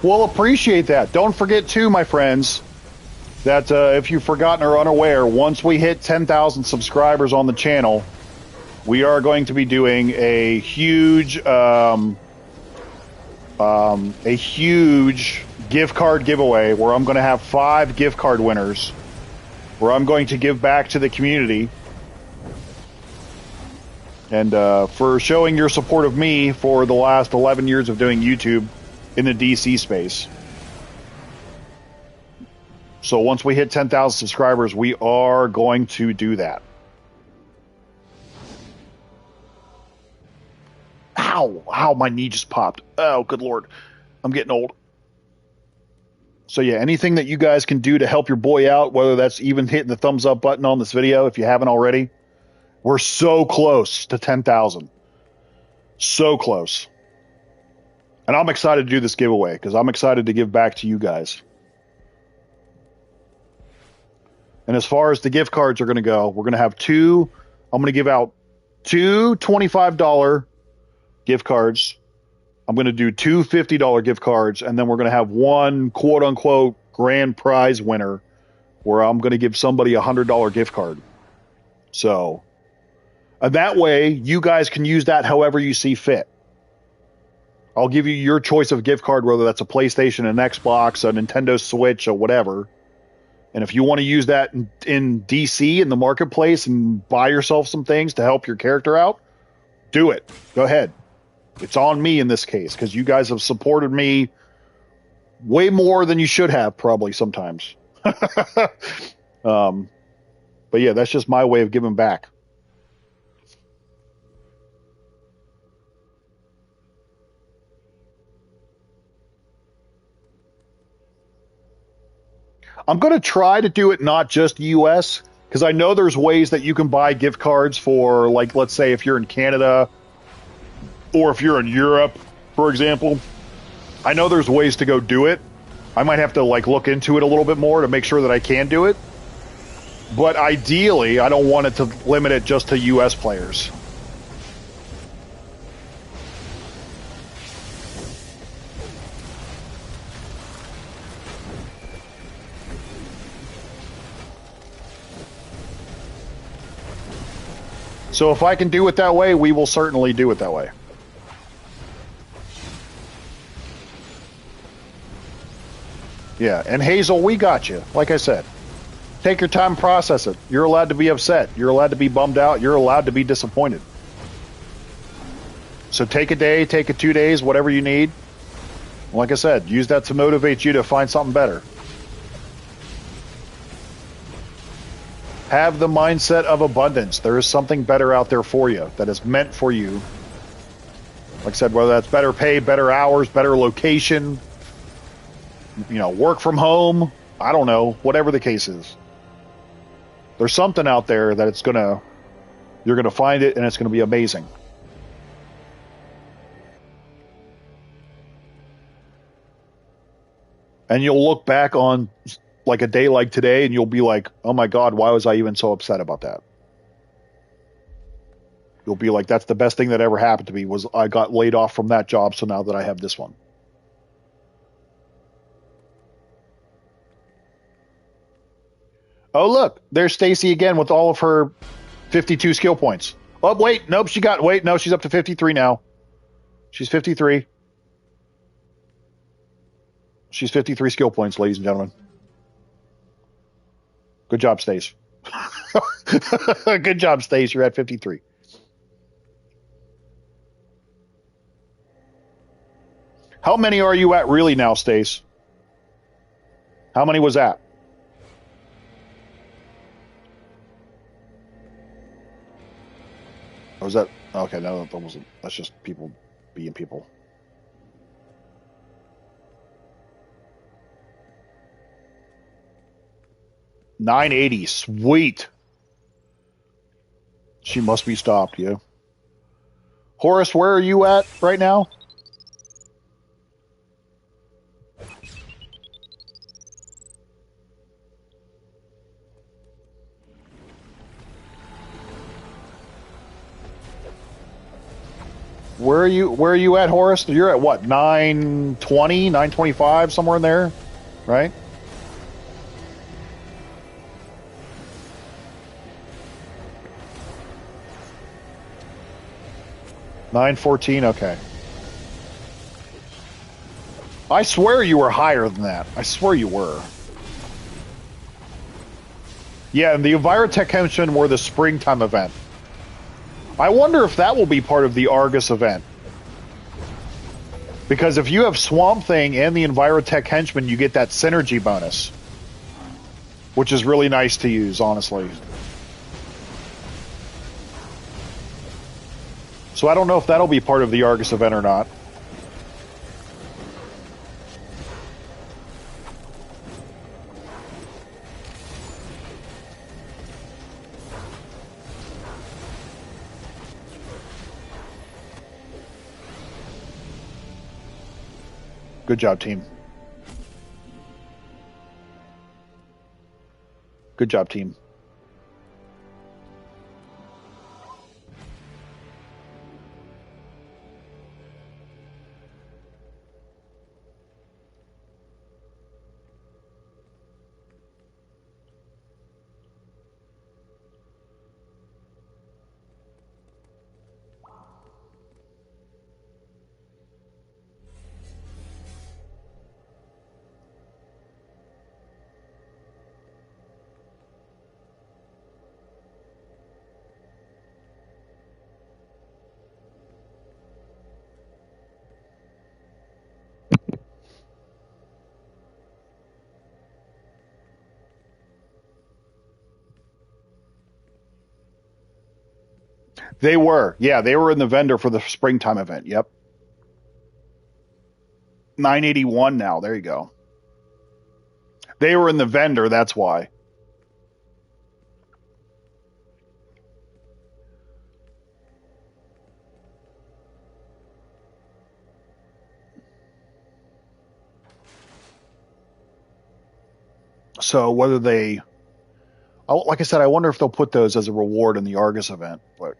We'll appreciate that. Don't forget, too, my friends, that if you've forgotten or unaware, once we hit 10,000 subscribers on the channel, we are going to be doing a huge gift card giveaway where I'm going to have 5 gift card winners, where I'm going to give back to the community. And for showing your support of me for the last 11 years of doing YouTube in the DC space. So once we hit 10,000 subscribers, we are going to do that. Ow! Ow, my knee just popped. Oh, good lord. I'm getting old. So yeah, anything that you guys can do to help your boy out, whether that's even hitting the thumbs up button on this video if you haven't already. We're so close to 10,000. So close. And I'm excited to do this giveaway because I'm excited to give back to you guys. And as far as the gift cards are going to go, we're going to have two. I'm going to give out two $25 gift cards. I'm going to do two $50 gift cards. And then we're going to have one quote unquote grand prize winner where I'm going to give somebody a $100 gift card. So, and that way you guys can use that however you see fit. I'll give you your choice of gift card, whether that's a PlayStation, an Xbox, a Nintendo Switch, or whatever. And if you want to use that in DC in the marketplace and buy yourself some things to help your character out, do it. Go ahead. It's on me in this case because you guys have supported me way more than you should have probably sometimes. But yeah, that's just my way of giving back. I'm going to try to do it not just US, because I know there's ways that you can buy gift cards for, like, let's say if you're in Canada or if you're in Europe, for example. I know there's ways to go do it. I might have to, like, look into it a little bit more to make sure that I can do it. But ideally, I don't want it to limit it just to US players. So if I can do it that way, we will certainly do it that way. Yeah, and Hazel, we got you. Like I said, take your time, process it. You're allowed to be upset. You're allowed to be bummed out. You're allowed to be disappointed. So take a day, take it 2 days, whatever you need. Like I said, use that to motivate you to find something better. Have the mindset of abundance. There is something better out there for you that is meant for you. Like I said, whether that's better pay, better hours, better location, you know, work from home, I don't know, whatever the case is. There's something out there that you're gonna find it and it's gonna be amazing. And you'll look back on like a day like today and you'll be like, oh my God, why was I even so upset about that? You'll be like, that's the best thing that ever happened to me was I got laid off from that job, so now that I have this one. Oh, look, there's Stacy again with all of her 52 skill points. Oh, wait, nope, she's up to 53 now. She's 53. She's 53 skill points, ladies and gentlemen. Good job, Stace. Good job, Stace. You're at 53. How many are you at really now, Stace? How many was that? Or was that... Okay, no, that wasn't... That's just people being people. $980, sweet. She must be stopped, yeah. Horace, where are you at right now? Where are you at, Horace? You're at what, 920, 925, somewhere in there, right? $914, okay. I swear you were higher than that. I swear you were. Yeah, and the Envirotech Henshin were the springtime event. I wonder if that will be part of the Argus event. Because if you have Swamp Thing and the Envirotech Henchman, you get that synergy bonus. Which is really nice to use, honestly. So I don't know if that'll be part of the Argus event or not. Good job, team. Good job, team. They were. Yeah, they were in the vendor for the springtime event. Yep. 981 now. There you go. They were in the vendor, that's why. So whether they, like I said, I wonder if they'll put those as a reward in the Argus event. But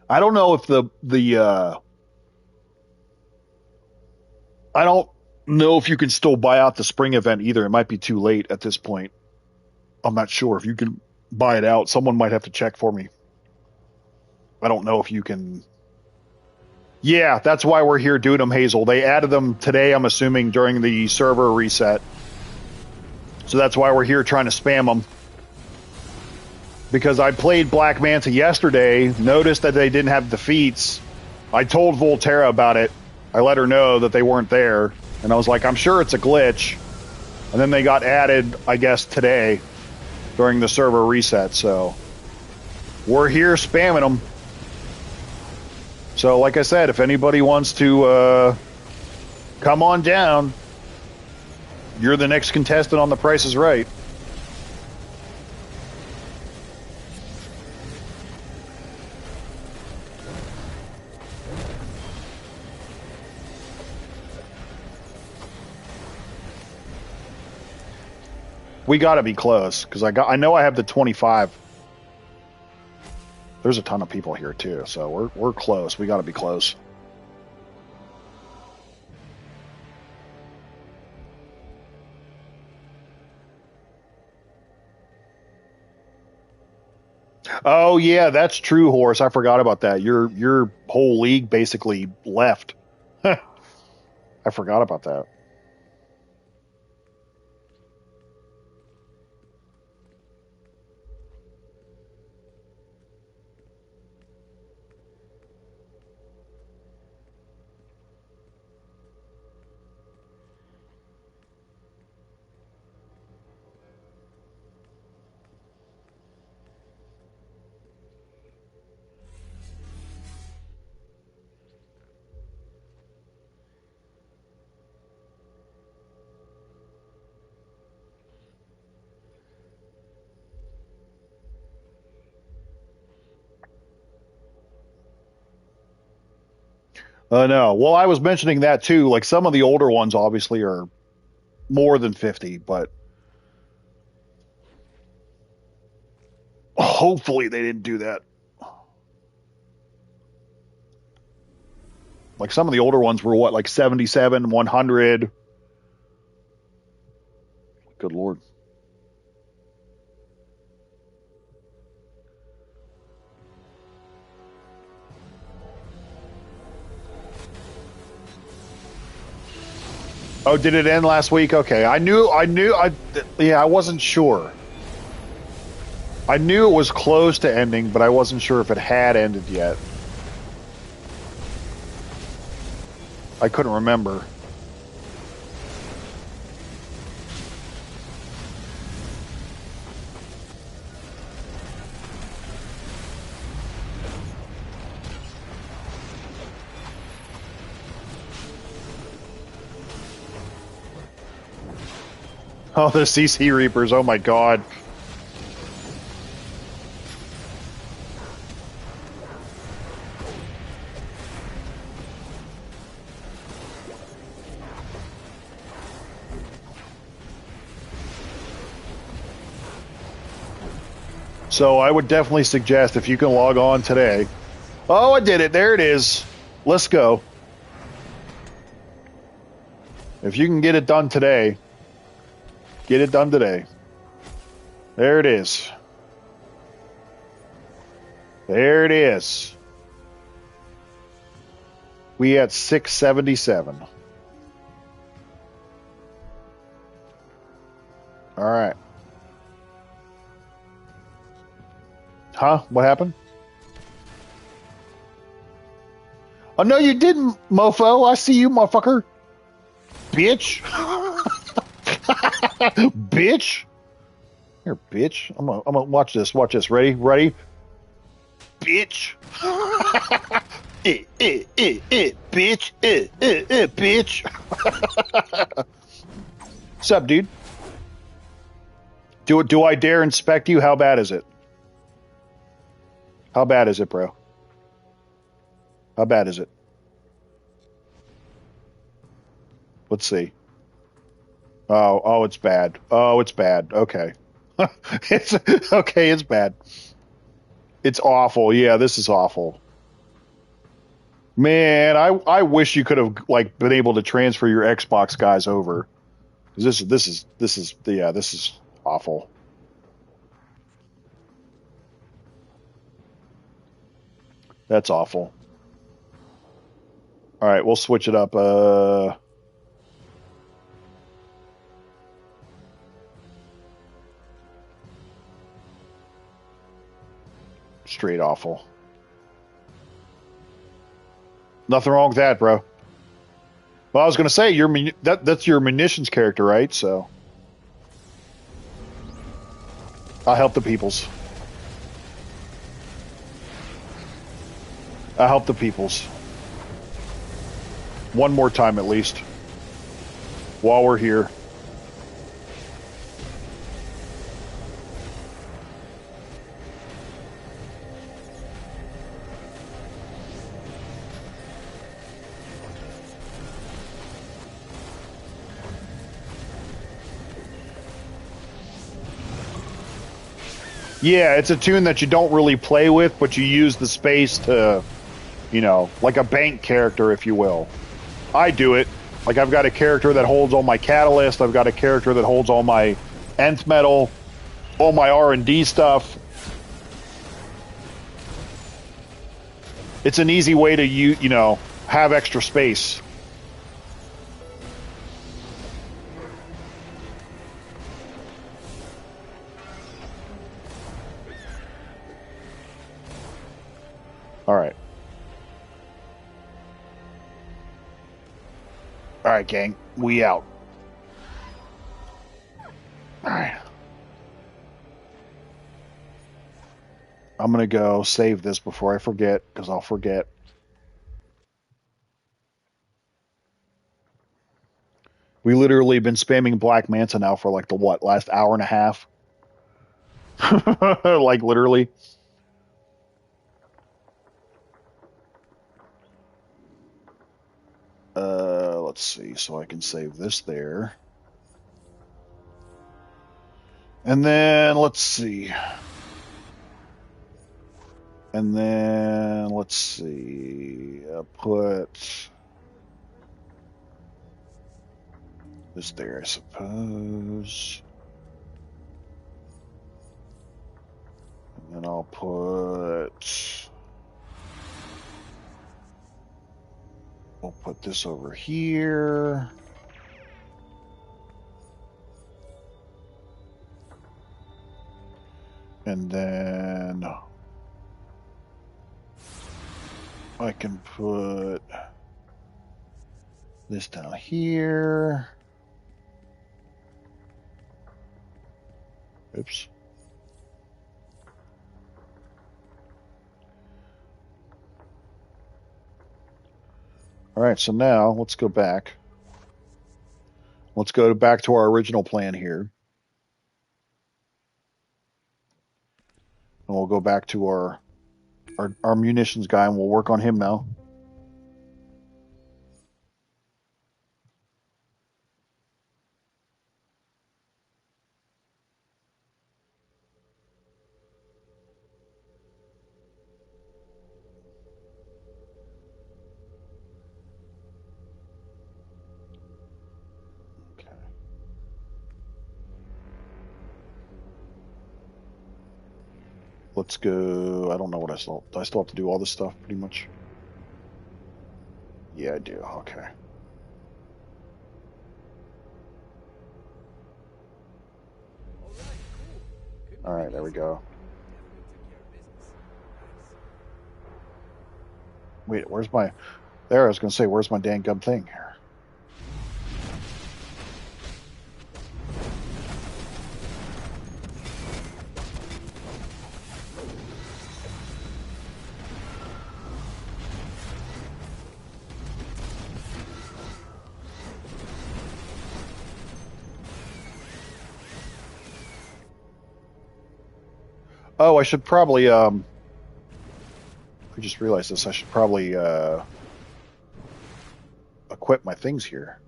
I don't know if I don't know if you can still buy out the spring event either. It might be too late at this point. I'm not sure if you can buy it out. Someone might have to check for me. I don't know if you can. Yeah, that's why we're here doing them, Hazel. They added them today, I'm assuming, during the server reset. So that's why we're here trying to spam them. Because I played Black Manta yesterday, noticed that they didn't have defeats. I told Volterra about it. I let her know that they weren't there. And I was like, I'm sure it's a glitch. And then they got added, I guess, today during the server reset. So we're here spamming them. So like I said, if anybody wants to come on down, you're the next contestant on The Price is Right. We got to be close because I know I have the 25. There's a ton of people here too, so we're close. We got to be close. Oh yeah, that's true, Horse. I forgot about that. Your whole league basically left. I forgot about that. No. Well, I was mentioning that too. Like some of the older ones obviously are more than 50, but hopefully they didn't do that. Like some of the older ones were what, like 77, 100. Good Lord. Oh, did it end last week? Okay. Yeah, I wasn't sure. I knew it was close to ending, but I wasn't sure if it had ended yet. I couldn't remember. Oh, the CC Reapers. Oh my god. So I would definitely suggest if you can log on today. Oh, I did it. There it is. Let's go. If you can get it done today, get it done today. There it is. There it is. We at 677. All right. Huh? What happened? Oh, no, you didn't, mofo. I see you, motherfucker. Bitch. Bitch. Here, bitch. I'm gonna watch this. Watch this. Ready? Ready? Bitch. Bitch. Bitch. What's up, dude? Do I dare inspect you? How bad is it? How bad is it, bro? How bad is it? Let's see. Oh, it's bad. Oh, it's bad. Okay. It's okay, it's bad. It's awful. Yeah, this is awful. Man, I wish you could have like been able to transfer your Xbox guys over. This is awful. That's awful. All right, we'll switch it up. Straight awful. Nothing wrong with that, bro. Well, I was going to say that's your munitions character, right? So I help the peoples. I help the peoples. One more time at least. While we're here. Yeah, it's a tune that you don't really play with, but you use the space to, you know, like a bank character, if you will. I do it. Like, I've got a character that holds all my catalyst. I've got a character that holds all my nth metal, all my R&D stuff. It's an easy way to, you know, have extra space. All right. All right, gang. We out. All right. I'm going to go save this before I forget, because I'll forget. We literally been spamming Black Manta now for like the what, last hour and a half? Like literally. Let's see, so I can save this there. And then let's see. And then let's see. Put this there, I suppose. And then I'll put. We'll put this over here. And then I can put this down here. Oops. All right, so now let's go back. Let's go back to our original plan here. And we'll go back to our munitions guy, and we'll work on him now. Okay. Let's go. I don't know what I still. Do I still have to do all this stuff pretty much? Yeah, I do. Okay. All right, there we go. Wait, where's my? There, I was gonna say, where's my dang gum thing here? Oh, I should probably I just realized this. I should probably equip my things here.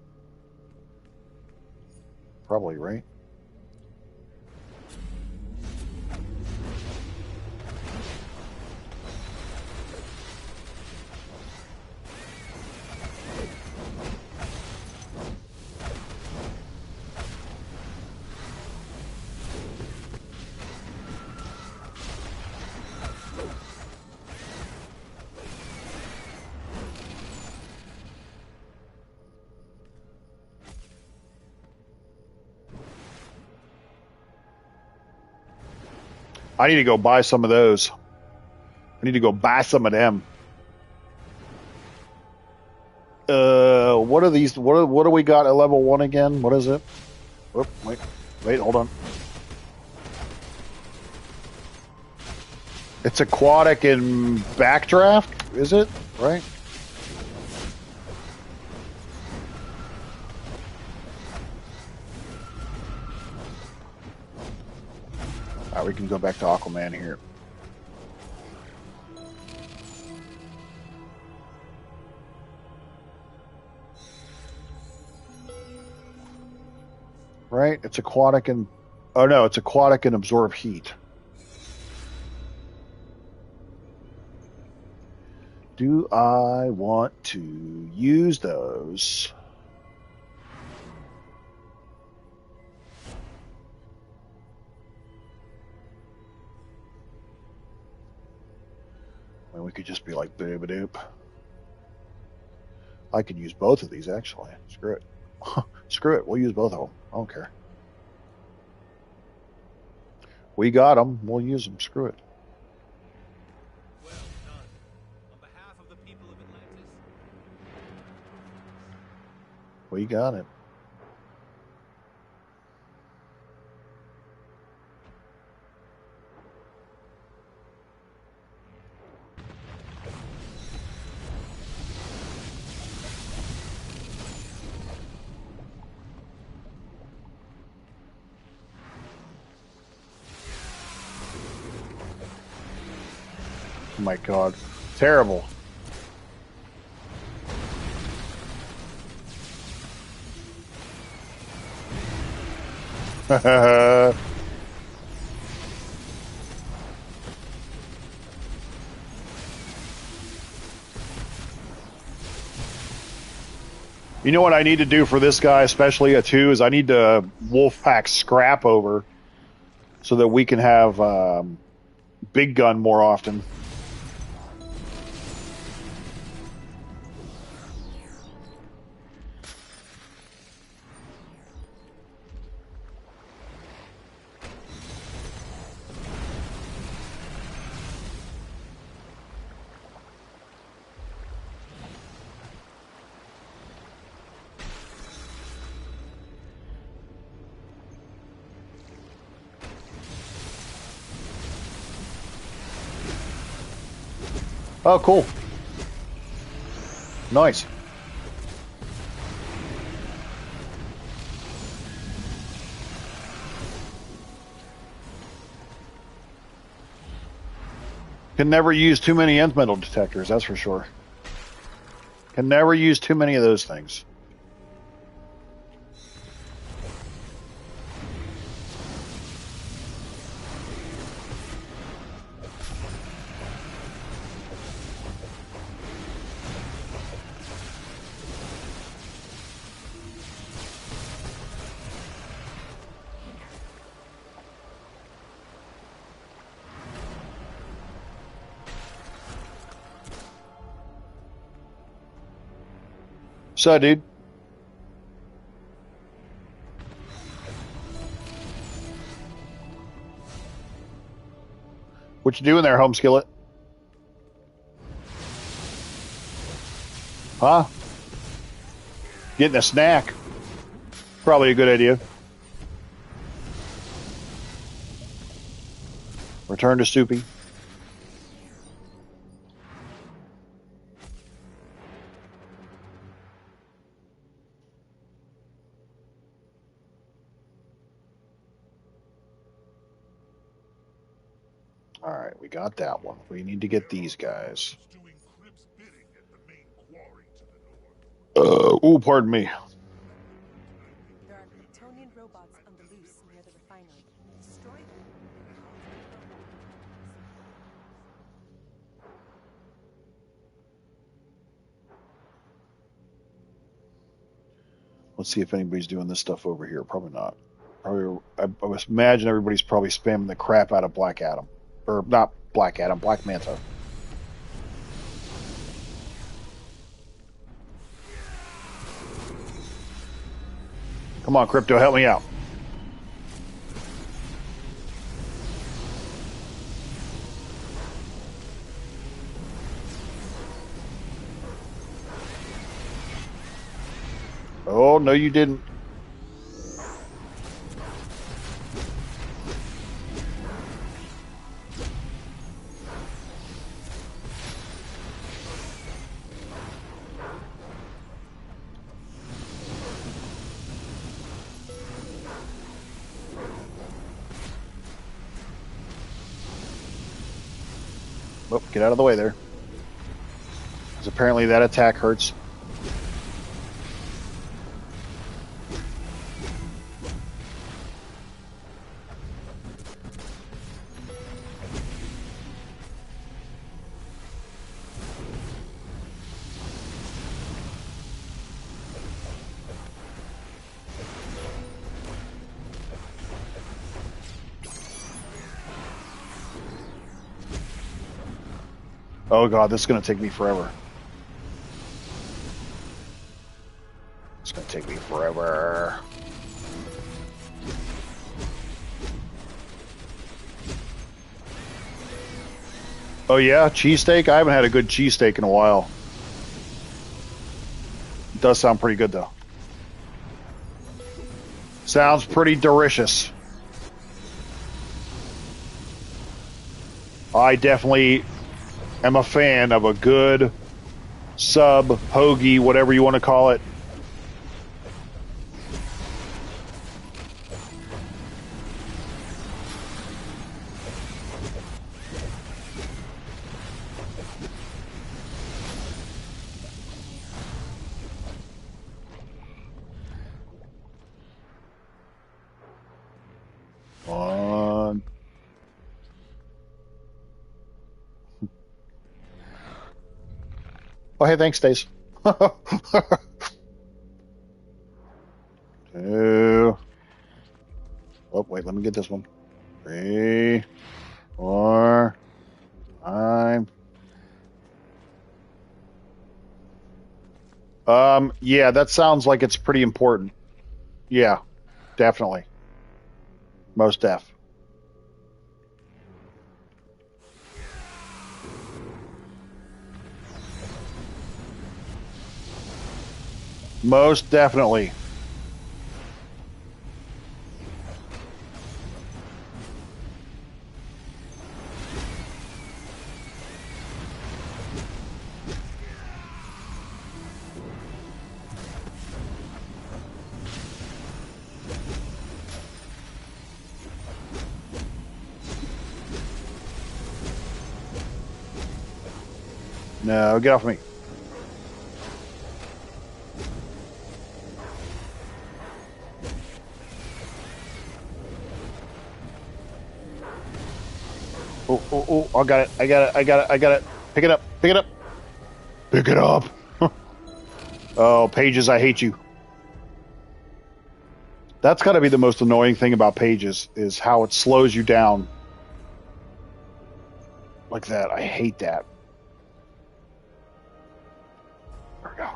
Probably, right? I need to go buy some of those. I need to go buy some of them. What are these? What do we got at level 1 again? What is it? Whoop, wait, hold on. It's aquatic and backdraft, is it? Right? Alright, we can go back to Aquaman here. Right? It's aquatic and... Oh no, it's aquatic and absorb heat. Do I want to use those? I mean, we could just be like boob-a-doop. I could use both of these, actually. Screw it. Screw it. We'll use both of them. I don't care. We got them. We'll use them. Screw it. Well done. On behalf of the people of Atlantis. We got it. Oh my god. Terrible. You know what I need to do for this guy, especially at 2, is I need to Wolfpack scrap over so that we can have big gun more often. Oh, cool. Nice. Can never use too many nth metal detectors, that's for sure. Can never use too many of those things. So, dude. What you doing there, home skillet? Huh? Getting a snack. Probably a good idea. Return to Soupy. All right, we got that one. We need to get these guys. Oh, pardon me. There are Kryptonian robots on the loose near the refinery. Destroy them and halt the program. Let's see if anybody's doing this stuff over here. Probably not. Probably, I imagine everybody's probably spamming the crap out of Black Adam. Or not Black Adam, Black Manta. Come on, Crypto, help me out. Oh, no, you didn't. Oh, get out of the way there. Because apparently that attack hurts. Oh god, this is going to take me forever. It's going to take me forever. Oh yeah, cheesesteak? I haven't had a good cheesesteak in a while. It does sound pretty good though. Sounds pretty delicious. I definitely am a fan of a good sub, hoagie, whatever you want to call it. Oh, hey, thanks, Stace. Two. Oh, wait, let me get this one. 3, 4, 5. Yeah, that sounds like it's pretty important. Yeah, definitely. Most def. Most definitely. No, get off me. Oh, oh, oh, I got it. I got it. I got it. I got it. Pick it up. Pick it up. Pick it up. Oh, Pages, I hate you. That's got to be the most annoying thing about Pages, is how it slows you down. Like that. I hate that. There we go.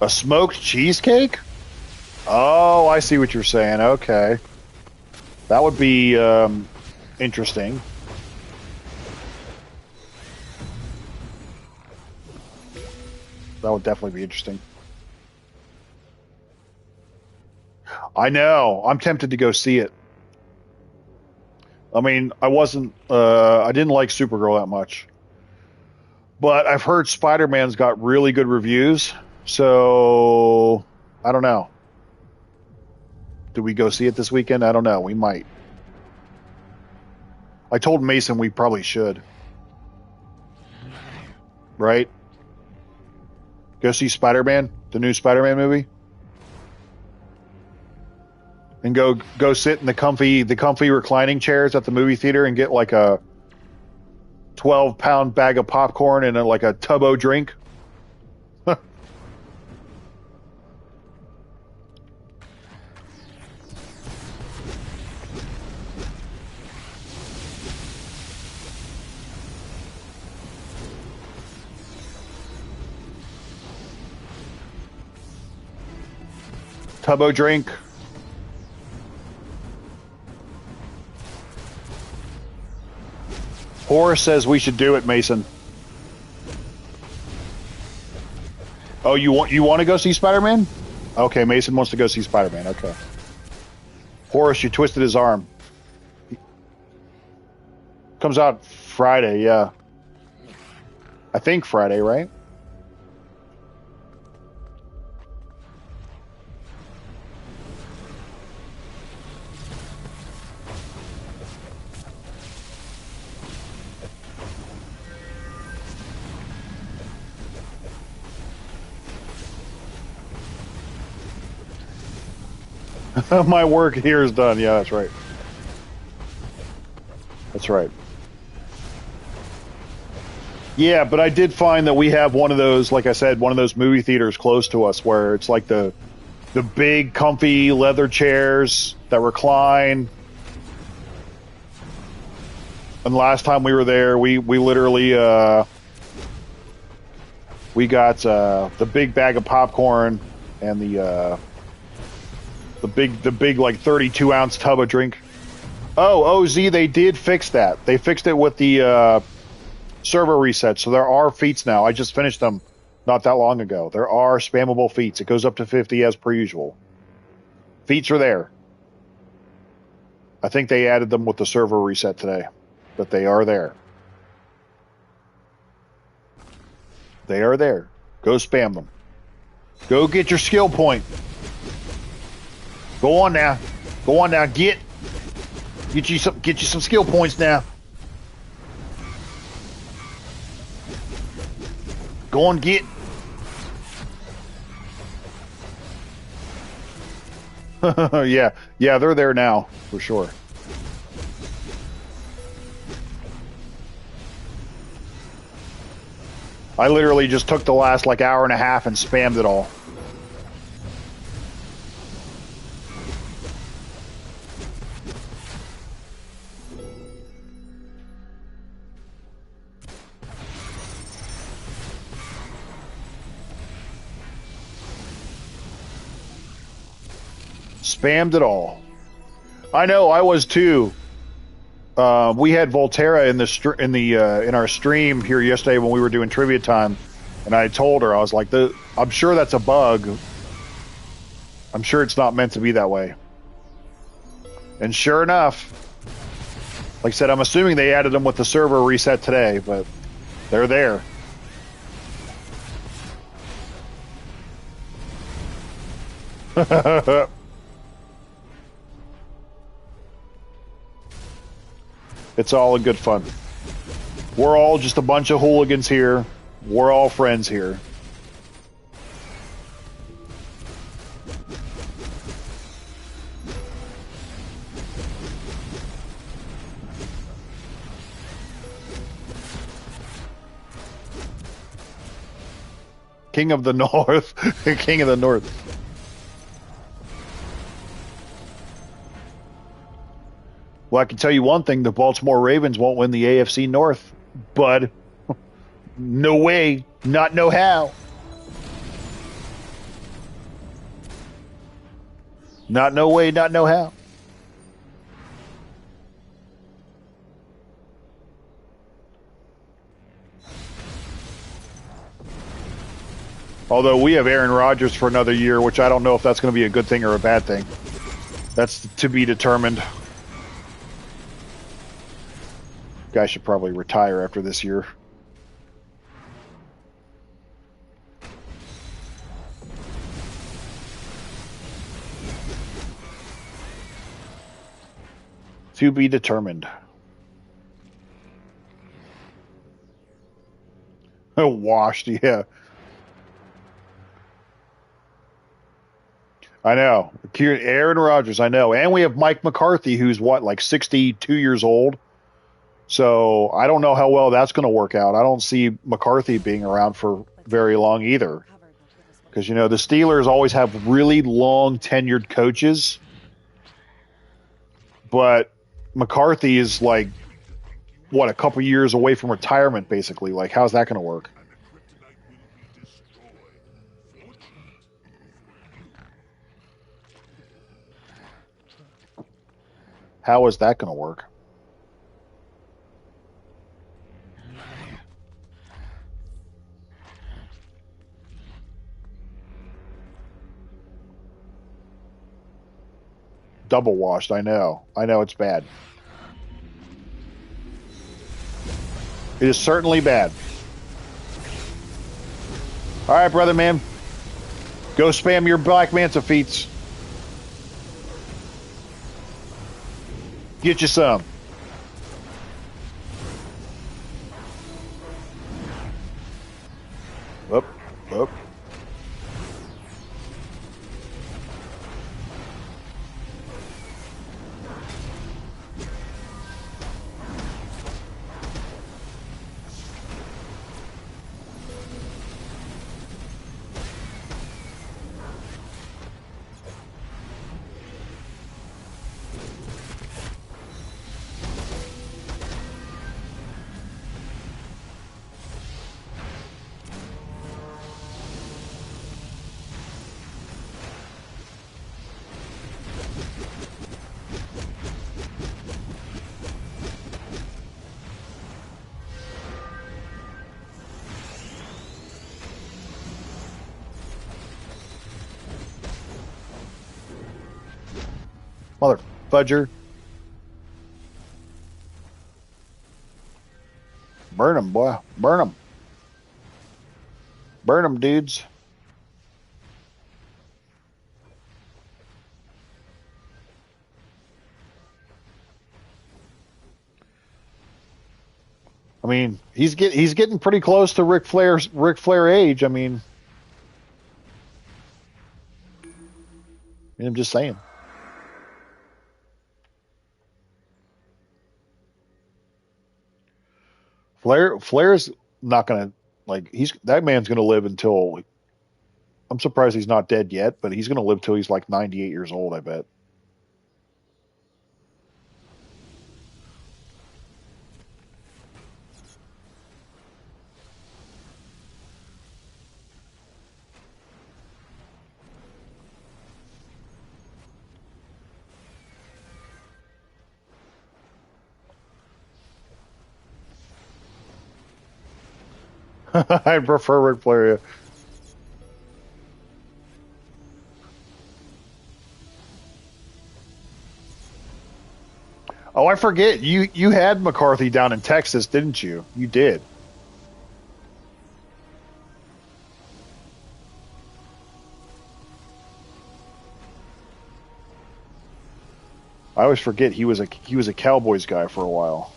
A smoked cheesecake? Oh, I see what you're saying. Okay. That would be interesting. That would definitely be interesting. I know. I'm tempted to go see it. I mean, I didn't like Supergirl that much. But I've heard Spider-Man's got really good reviews. So, I don't know. Do we go see it this weekend? I don't know. We might. I told Mason we probably should. Right? Go see Spider-Man, the new Spider-Man movie, and go sit in the comfy reclining chairs at the movie theater and get like a 12-pound bag of popcorn and like a Tubbo drink. Tubbo drink. Horace says we should do it, Mason. Oh, you want to go see Spider-Man? Okay, Mason wants to go see Spider-Man. Okay. Horace, you twisted his arm. Comes out Friday, yeah. I think Friday, right? My work here is done. Yeah, that's right. That's right. Yeah, but I did find that we have one of those, like I said, one of those movie theaters close to us where it's like the big, comfy leather chairs that recline. And last time we were there, we literally we got the big bag of popcorn and the big like 32-ounce tub of drink. Oh, OZ, they did fix that. They fixed it with the server reset, so there are feats now. I just finished them not that long ago. There are spammable feats. It goes up to 50 as per usual. Feats are there. I think they added them with the server reset today, but they are there. They are there. Go spam them. Go get your skill point. Go on now. Go on now. Get you some skill points now. Go on, get. Yeah, they're there now for sure. I literally just took the last like hour and a half and spammed it all. Spammed it all. I know, I was too. We had Volterra in our stream here yesterday when we were doing trivia time, And I told her, I was like, I'm sure that's a bug. I'm sure it's not meant to be that way. And sure enough, like I said, I'm assuming they added them with the server reset today, but they're there. It's all in good fun. We're all just a bunch of hooligans here. We're all friends here. King of the North. King of the North. Well, I can tell you one thing. The Baltimore Ravens won't win the AFC North. But no way. Not no how. Not no way. Not no how. Although we have Aaron Rodgers for another year, which I don't know if that's going to be a good thing or a bad thing. That's to be determined. Guy should probably retire after this year. To be determined. Washed, yeah. I know. Aaron Rodgers, I know. And we have Mike McCarthy, who's what, like 62 years old? So I don't know how well that's going to work out. I don't see McCarthy being around for very long either. Because, you know, the Steelers always have really long tenured coaches. But McCarthy is like, what, a couple years away from retirement, basically. Like, how's that going to work? How is that going to work? Double washed, I know. I know it's bad. It is certainly bad. All right, brother man. Go spam your Black Manta feats. Get you some. Up, up. Mother fudger. Burn them, boy. Burn them. Burn them, dudes. I mean, he's getting pretty close to Ric Flair age. I mean, I'm just saying. Flair's not gonna that man's gonna live until, I'm surprised he's not dead yet, but he's gonna live till he's like 98 years old, I bet. I prefer Ric Flair. Yeah. Oh, I forget. You had McCarthy down in Texas, didn't you? You did. I always forget he was a Cowboys guy for a while.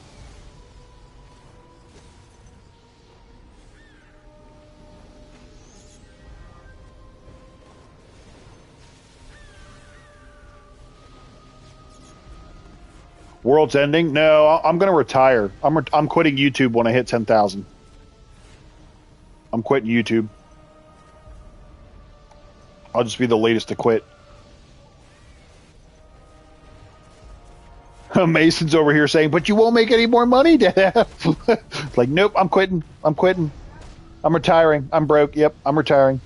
World's ending? No, I'm going to retire. I'm quitting YouTube when I hit 10,000. I'm quitting YouTube. I'll just be the latest to quit. Mason's over here saying, "But you won't make any more money, Dad." Like, nope, I'm quitting. I'm quitting. I'm retiring. I'm broke. Yep, I'm retiring.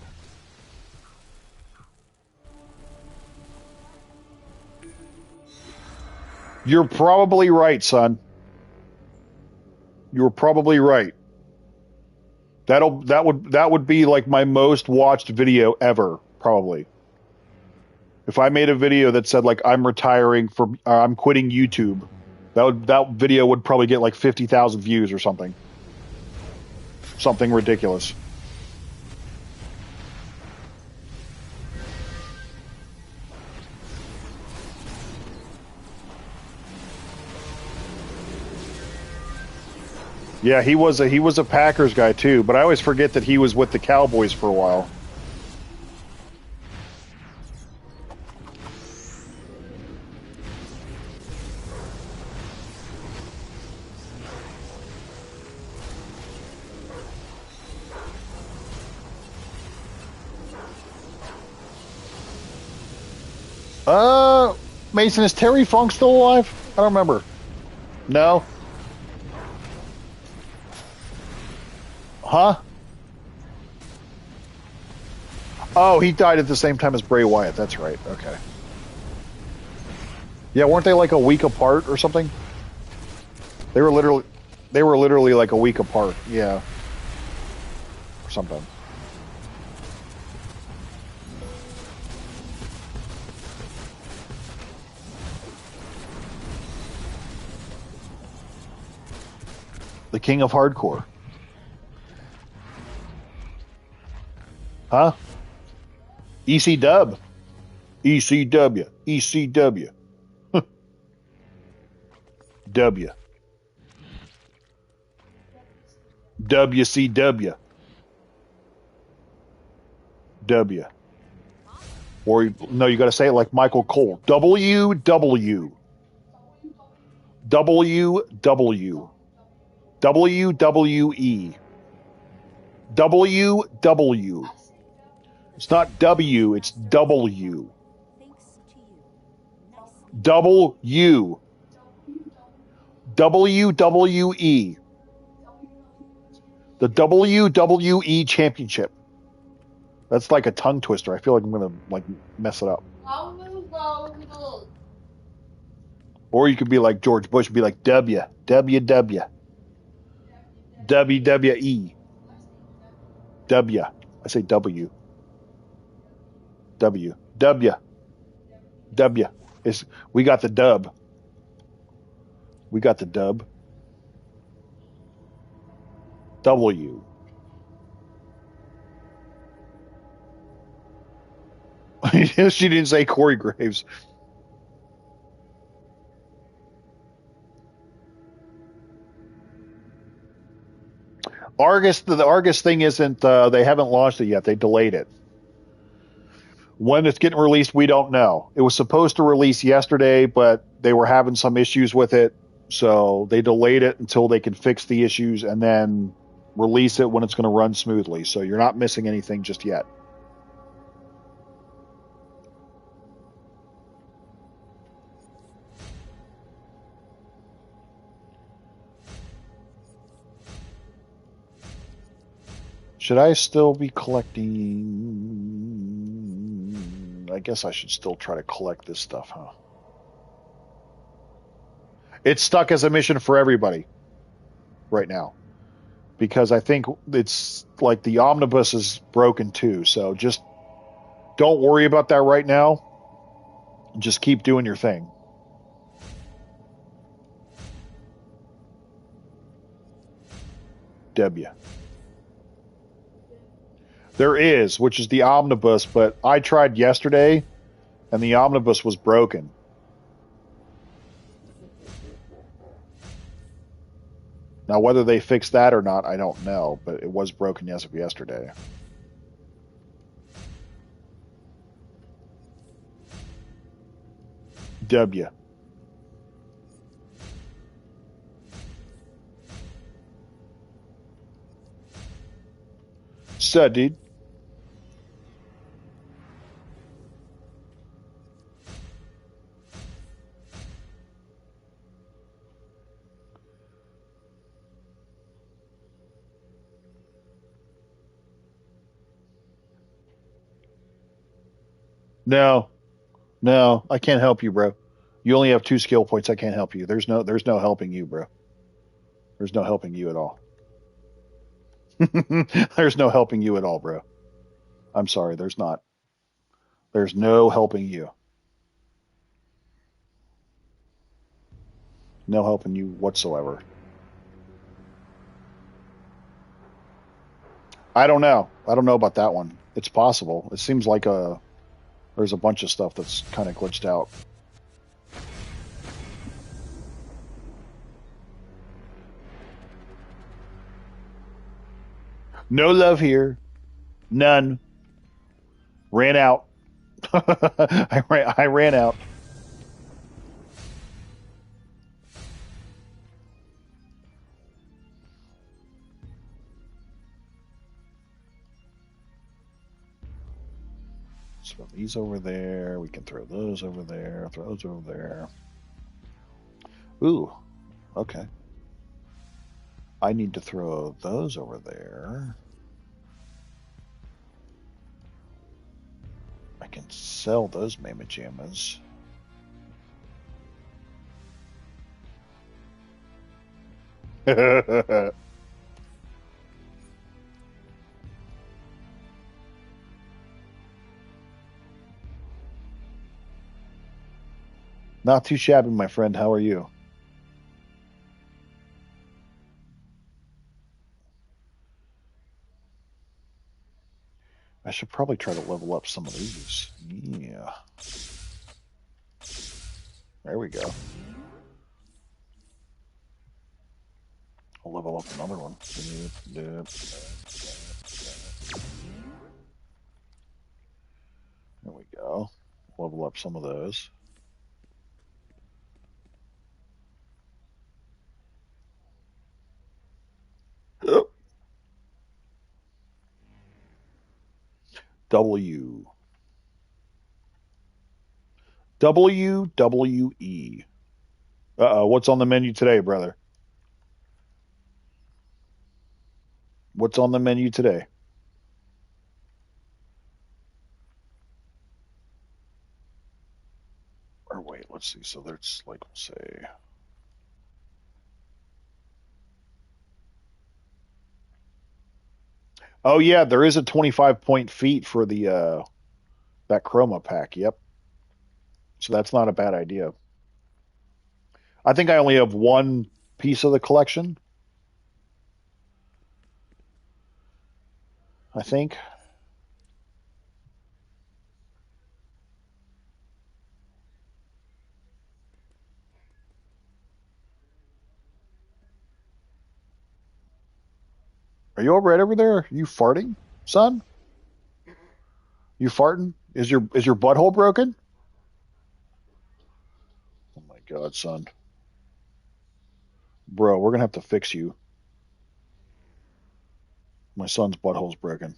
You're probably right, son. You're probably right. That would be like my most watched video ever, probably. If I made a video that said like I'm retiring from, I'm quitting YouTube, that video would probably get like 50,000 views or something. Something ridiculous. Yeah, he was a Packers guy too, but I always forget that he was with the Cowboys for a while. Uh, Mason, is Terry Funk still alive? I don't remember. No? Huh? Oh, he died at the same time as Bray Wyatt. That's right. Okay. Yeah, weren't they like a week apart or something? They were literally they were literally like a week apart. Yeah. Or something. The King of Hardcore. Huh? EC Dub. ECW. ECW. W. WCW. W. Or no, you got to say it like Michael Cole. WW. WW. WWE. WW. It's not W, it's W. Thanks to you. Nice. W. WWE. The WWE Championship. That's like a tongue twister. I feel like I'm gonna like mess it up. Or you could be like George Bush and be like WWW. WWE. W. I say W. W. W. W. Is we got the dub. We got the dub. W. She didn't say Corey Graves. Argus, the Argus thing isn't. They haven't launched it yet. They delayed it. When it's getting released, we don't know. It was supposed to release yesterday, but they were having some issues with it, so they delayed it until they can fix the issues and then release it when it's going to run smoothly. So you're not missing anything just yet. Should I still be collecting? I guess I should still try to collect this stuff, huh? It's stuck as a mission for everybody right now. because I think it's like the omnibus is broken too. So just don't worry about that right now. Just keep doing your thing. W. There is, which is the omnibus, but I tried yesterday and the omnibus was broken. Now, whether they fixed that or not, I don't know, but it was broken as of yesterday. W. So, dude. No, no, I can't help you, bro. You only have 2 skill points. I can't help you. There's no helping you, bro. There's no helping you at all. There's no helping you at all, bro. I'm sorry. There's not. There's no helping you. No helping you whatsoever. I don't know. I don't know about that one. It's possible. It seems like there's a bunch of stuff that's kind of glitched out. No love here. None. Ran out. I ran out. So these over there. We can throw those over there. Throw those over there. Ooh. Okay. I need to throw those over there. I can sell those mamma jammas. Not too shabby, my friend. How are you? I should probably try to level up some of these. Yeah. There we go. I'll level up another one. There we go. Level up some of those. W. WWE. Uh-oh, what's on the menu today, brother? What's on the menu today? Or wait, let's see. So there's like, we'll say. Oh yeah, there is a 25-point feat for the that chroma pack. Yep. So that's not a bad idea. I think I only have one piece of the collection. I think. Are you all right over there? Are you farting, son? You farting? Is your butthole broken? Oh my god, son. Bro, we're gonna have to fix you. My son's butthole's broken.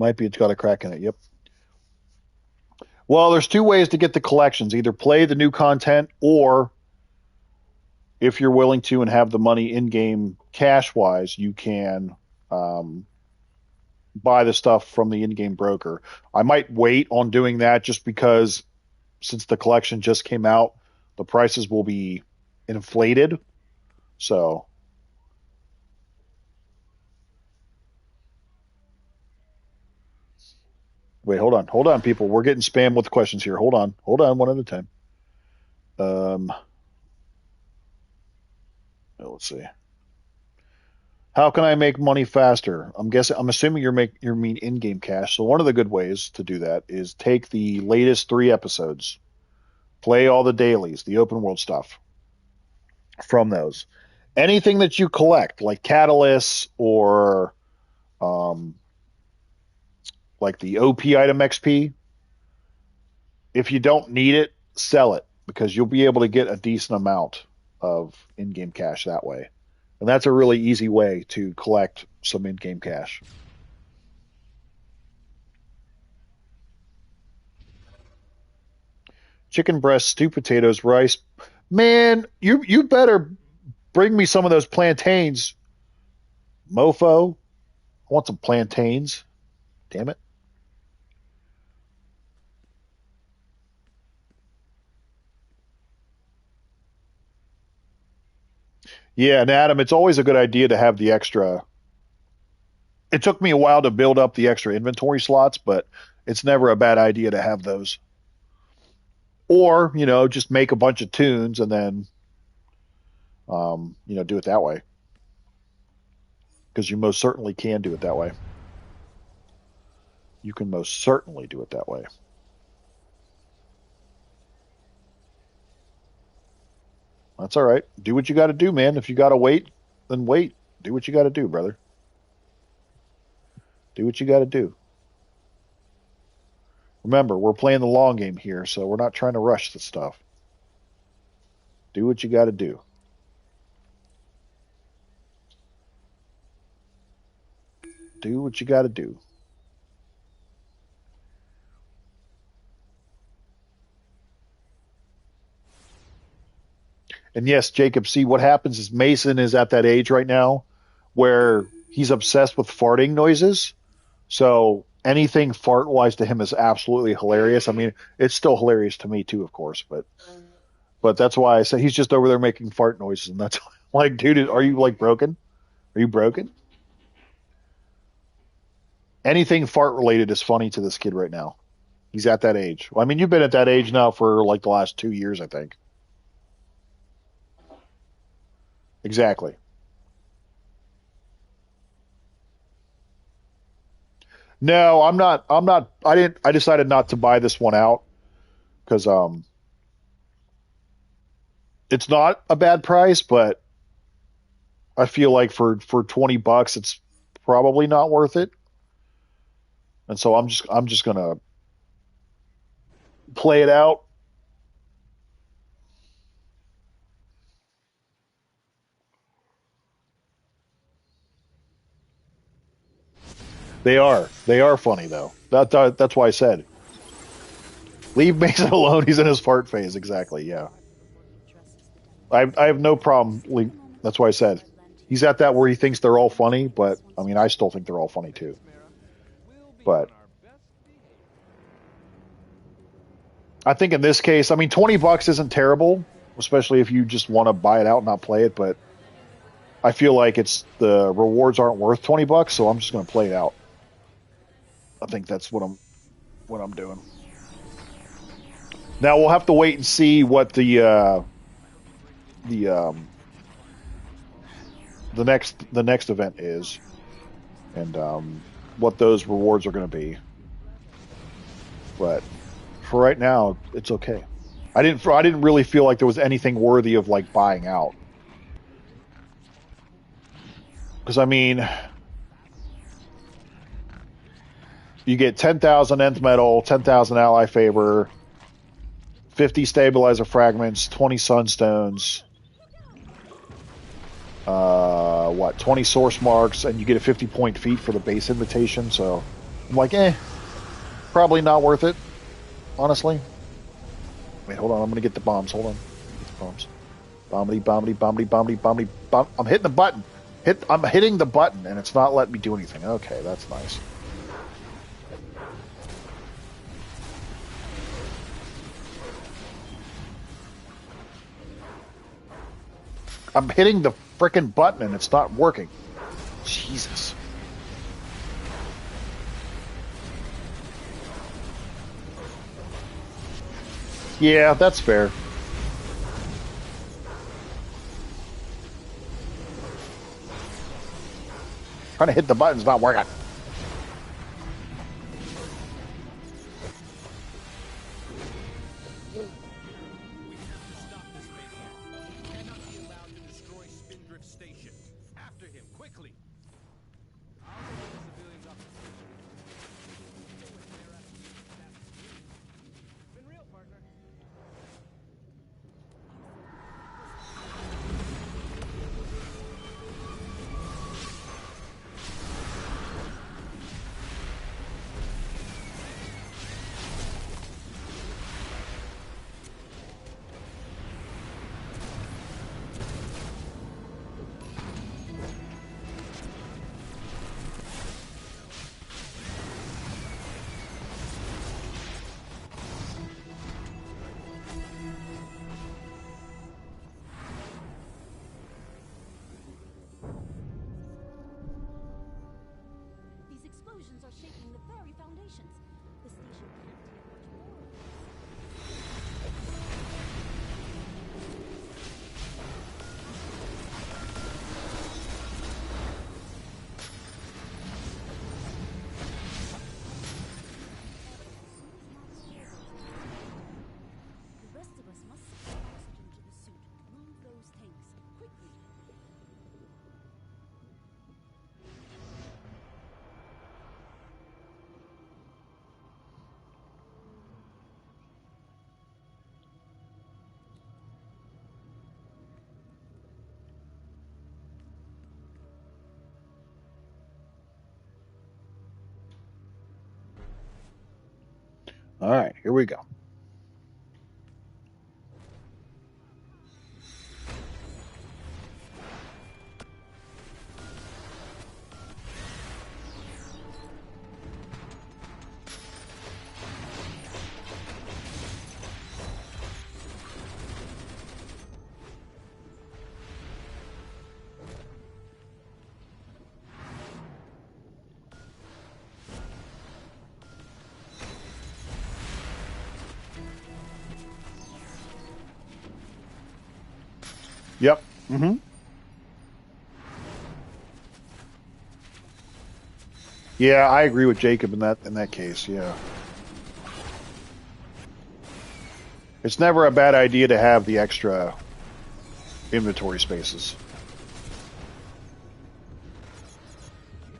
Might be it's got a crack in it. Yep. Well, there's two ways to get the collections. Either play the new content, or if you're willing to and have the money in-game cash-wise, you can buy the stuff from the in-game broker. I might wait on doing that just because since the collection just came out, the prices will be inflated. So wait, hold on, people. We're getting spammed with questions here. Hold on, one at a time. Let's see. How can I make money faster? I'm assuming you mean in-game cash. So one of the good ways to do that is take the latest 3 episodes, play all the dailies, the open world stuff from those. Anything that you collect, like catalysts or like the OP item XP, if you don't need it, sell it because you'll be able to get a decent amount of in-game cash that way. And that's a really easy way to collect some in-game cash. Chicken breast, stewed potatoes, rice. Man, you better bring me some of those plantains, mofo. I want some plantains. Damn it. Yeah, and Adam, it's always a good idea to have the extra. It took me a while to build up the extra inventory slots, but it's never a bad idea to have those. Or, just make a bunch of tunes and then, do it that way. Because you most certainly can do it that way. You can most certainly do it that way. That's all right. Do what you got to do, man. If you got to wait, then wait. Do what you got to do, brother. Do what you got to do. Remember, we're playing the long game here, so we're not trying to rush the stuff. Do what you got to do. Do what you got to do. And yes, Jacob, see what happens is Mason is at that age right now where he's obsessed with farting noises. So anything fart wise to him is absolutely hilarious. I mean, it's still hilarious to me too, of course, but that's why I say he's just over there making fart noises, and that's like, dude, are you like broken? Are you broken? Anything fart related is funny to this kid right now. He's at that age. Well, I mean, you've been at that age now for like the last 2 years, I think. Exactly. No, I'm not. I'm not. I didn't. I decided not to buy this one out because it's not a bad price, but I feel like for $20, it's probably not worth it. And so I'm just gonna play it out. They are. They are funny though. That's why I said leave Mason alone. He's in his fart phase. Exactly. Yeah. I have no problem. That's why I said he's at that where he thinks they're all funny, but I mean I still think they're all funny too. But I think in this case, I mean $20 isn't terrible, especially if you just want to buy it out and not play it. But I feel like it's the rewards aren't worth $20, so I'm just going to play it out. I think that's what I'm doing. Now we'll have to wait and see what the next event is, and what those rewards are going to be. But for right now, it's okay. I didn't really feel like there was anything worthy of like buying out, because I mean, you get 10,000 nth metal, 10,000 ally favor, 50 stabilizer fragments, 20 sunstones, 20 source marks, and you get a 50-point feat for the base invitation. So I'm like, probably not worth it. honestly. Wait, hold on. I'm gonna get the bombs. Hold on. Get the bombs. Bombity, bombity, bombity, bombity, bombity, bomb. I'm hitting the button. I'm hitting the button, and it's not letting me do anything. Okay, that's nice. I'm hitting the frickin' button, and it's not working. Jesus. Yeah, that's fair. Trying to hit the button's not working. We have to stop this face-off. He cannot be allowed to destroy Spindrift Station. After him, quickly! I'll go get the civilians off the station. Been real, partner. These explosions are shaking the very foundations. The station can't take much more of this. The rest of us must supply oxygen to the suit. Move those tanks quickly. All right, here we go. Yep. Mm-hmm. Yeah, I agree with Jacob in that case. Yeah, it's never a bad idea to have the extra inventory spaces,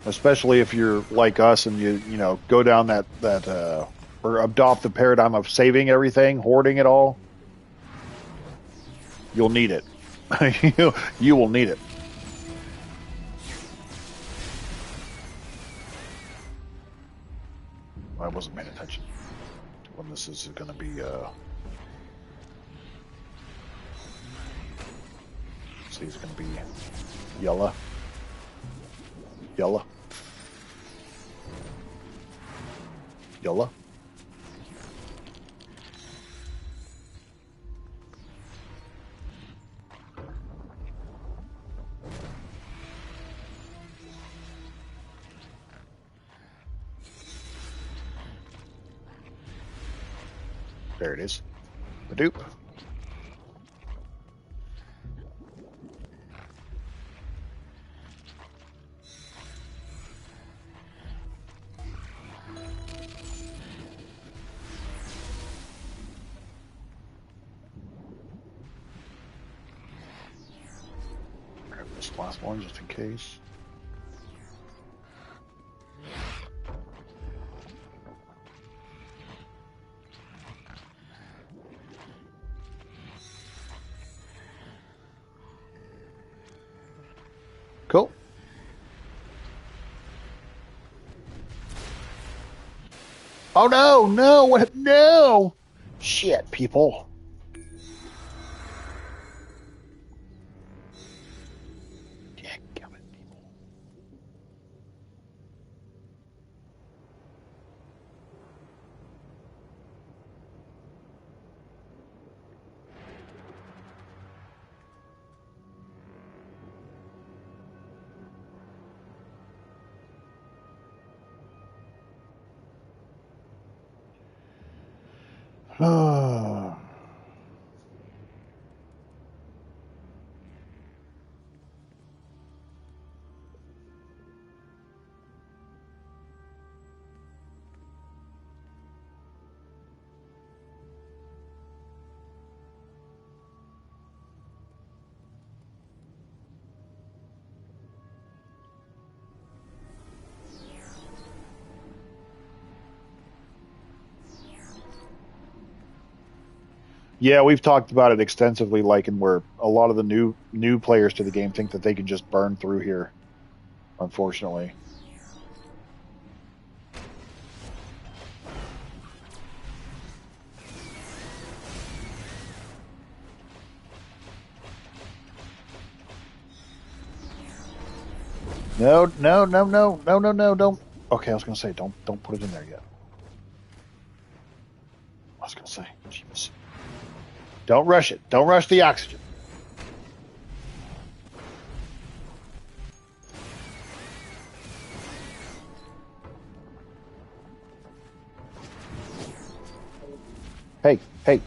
especially if you're like us and you know go down that or adopt the paradigm of saving everything, hoarding it all. You'll need it. you will need it. I wasn't paying attention to when this is going to be. See, it's going to be yellow, yellow, yellow. There it is. Badoop. Grab this last one just in case. Cool. Oh no, no, what? No! Shit, people. Dadgummit, people. Yeah, we've talked about it extensively, like, and where a lot of the new players to the game think that they can just burn through here. Unfortunately. No, no, no, no, no, no, no, don't. Okay, I was gonna say don't put it in there yet. I was gonna say, jeez. Don't rush it. Don't rush the oxygen. Hey, hey,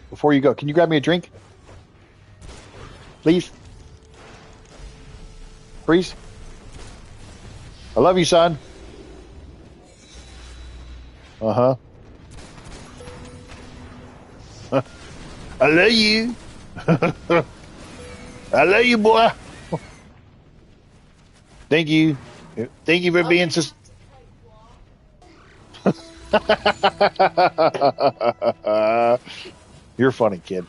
before you go, can you grab me a drink? Please? Freeze? I love you, son. Uh-huh. I love you. I love you, boy. Thank you. Thank you for being so. You're funny, kid.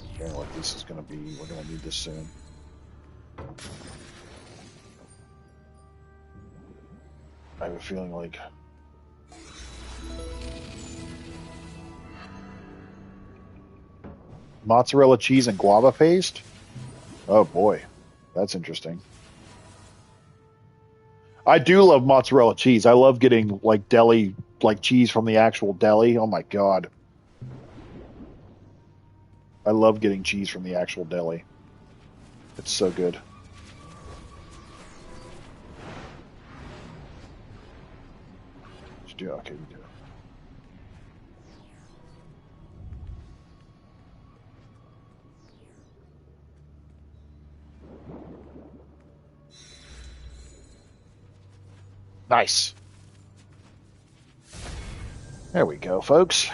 I don't know what this is going to be. We're going to need this soon. I have a feeling like mozzarella cheese and guava paste. Oh boy, that's interesting. I do love mozzarella cheese. I love getting like deli, like cheese from the actual deli. Oh my god, I love getting cheese from the actual deli. It's so good. Okay, you do it. Nice. There we go, folks.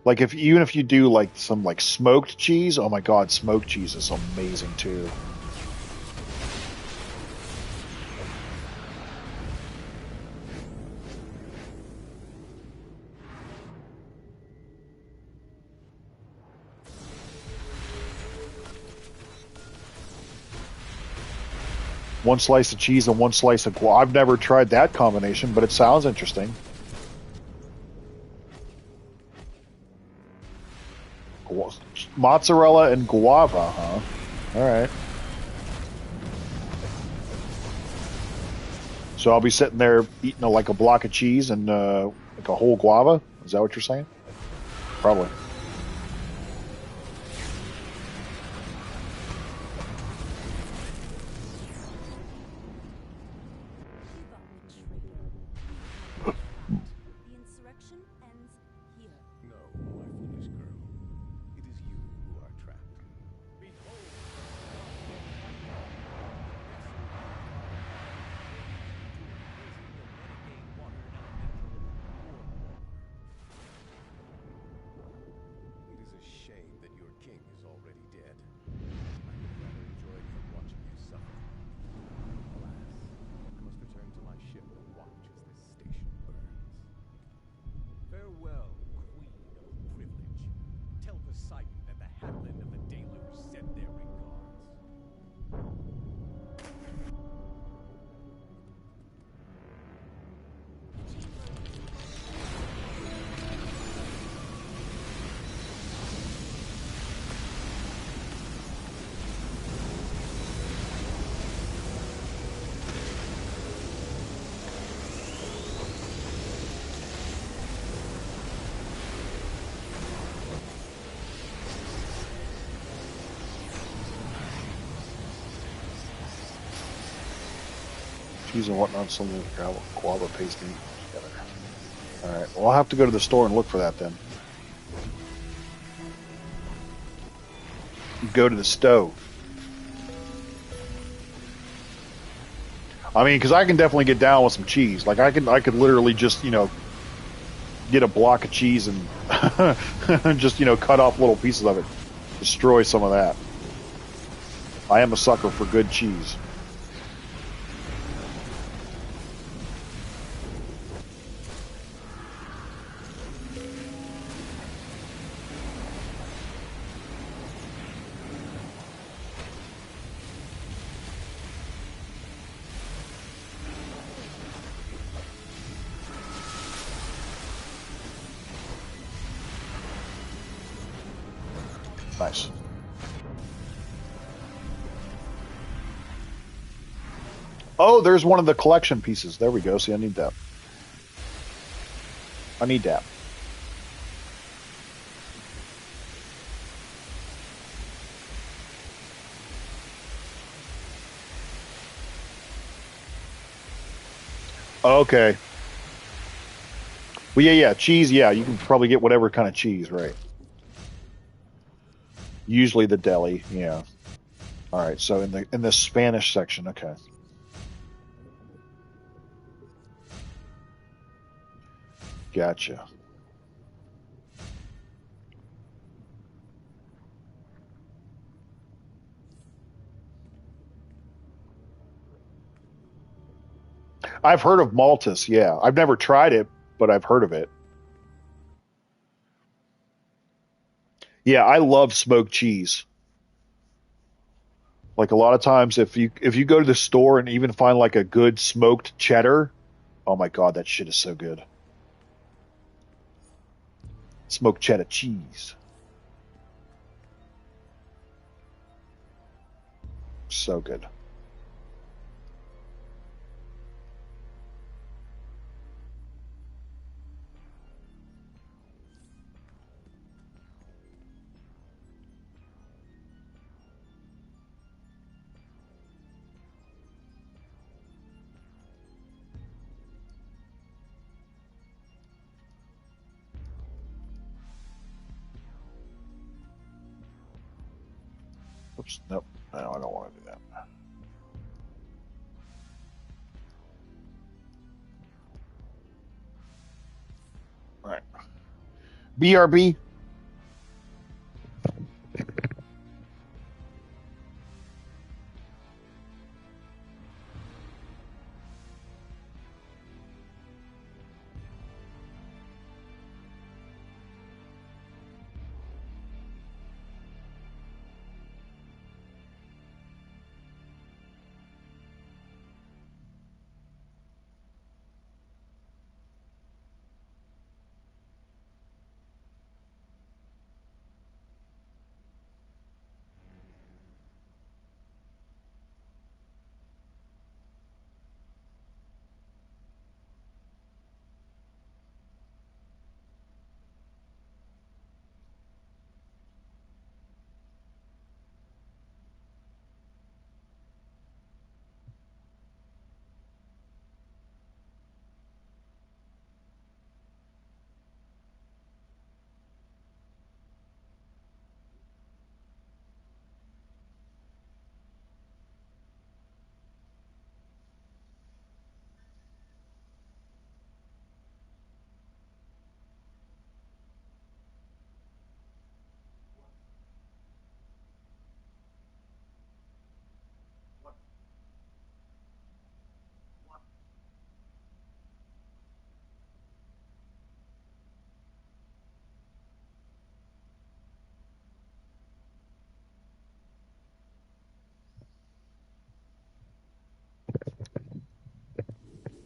Like even if you do like some like smoked cheese, oh my god, smoked cheese is amazing too. One slice of cheese and one slice of guava. I've never tried that combination, but it sounds interesting. Mozzarella and guava, huh? All right. So I'll be sitting there eating like a block of cheese and like a whole guava. Is that what you're saying? Probably. The insurrection ends here. No, my foolish girl. It is you who are trapped. Behold! cheese and whatnot, some guava pasting together. All right. Well, I'll have to go to the store and look for that then. Go to the stove. I mean, because I can definitely get down with some cheese. Like I could literally just get a block of cheese and just cut off little pieces of it, destroy some of that. I am a sucker for good cheese. Nice. Oh, there's one of the collection pieces. There we go. See, I need that. I need that. Okay. Well, yeah, cheese. Yeah, you can probably get whatever kind of cheese, right? Usually the deli. Yeah. All right. So in the Spanish section, okay. Gotcha. I've heard of Maltus. Yeah, I've never tried it, but I've heard of it. Yeah, I love smoked cheese. Like a lot of times, if you go to the store and even find like a good smoked cheddar, oh my god, that shit is so good. Smoked cheddar cheese, so good. Oops, nope, no, I don't want to do that. All right, BRB.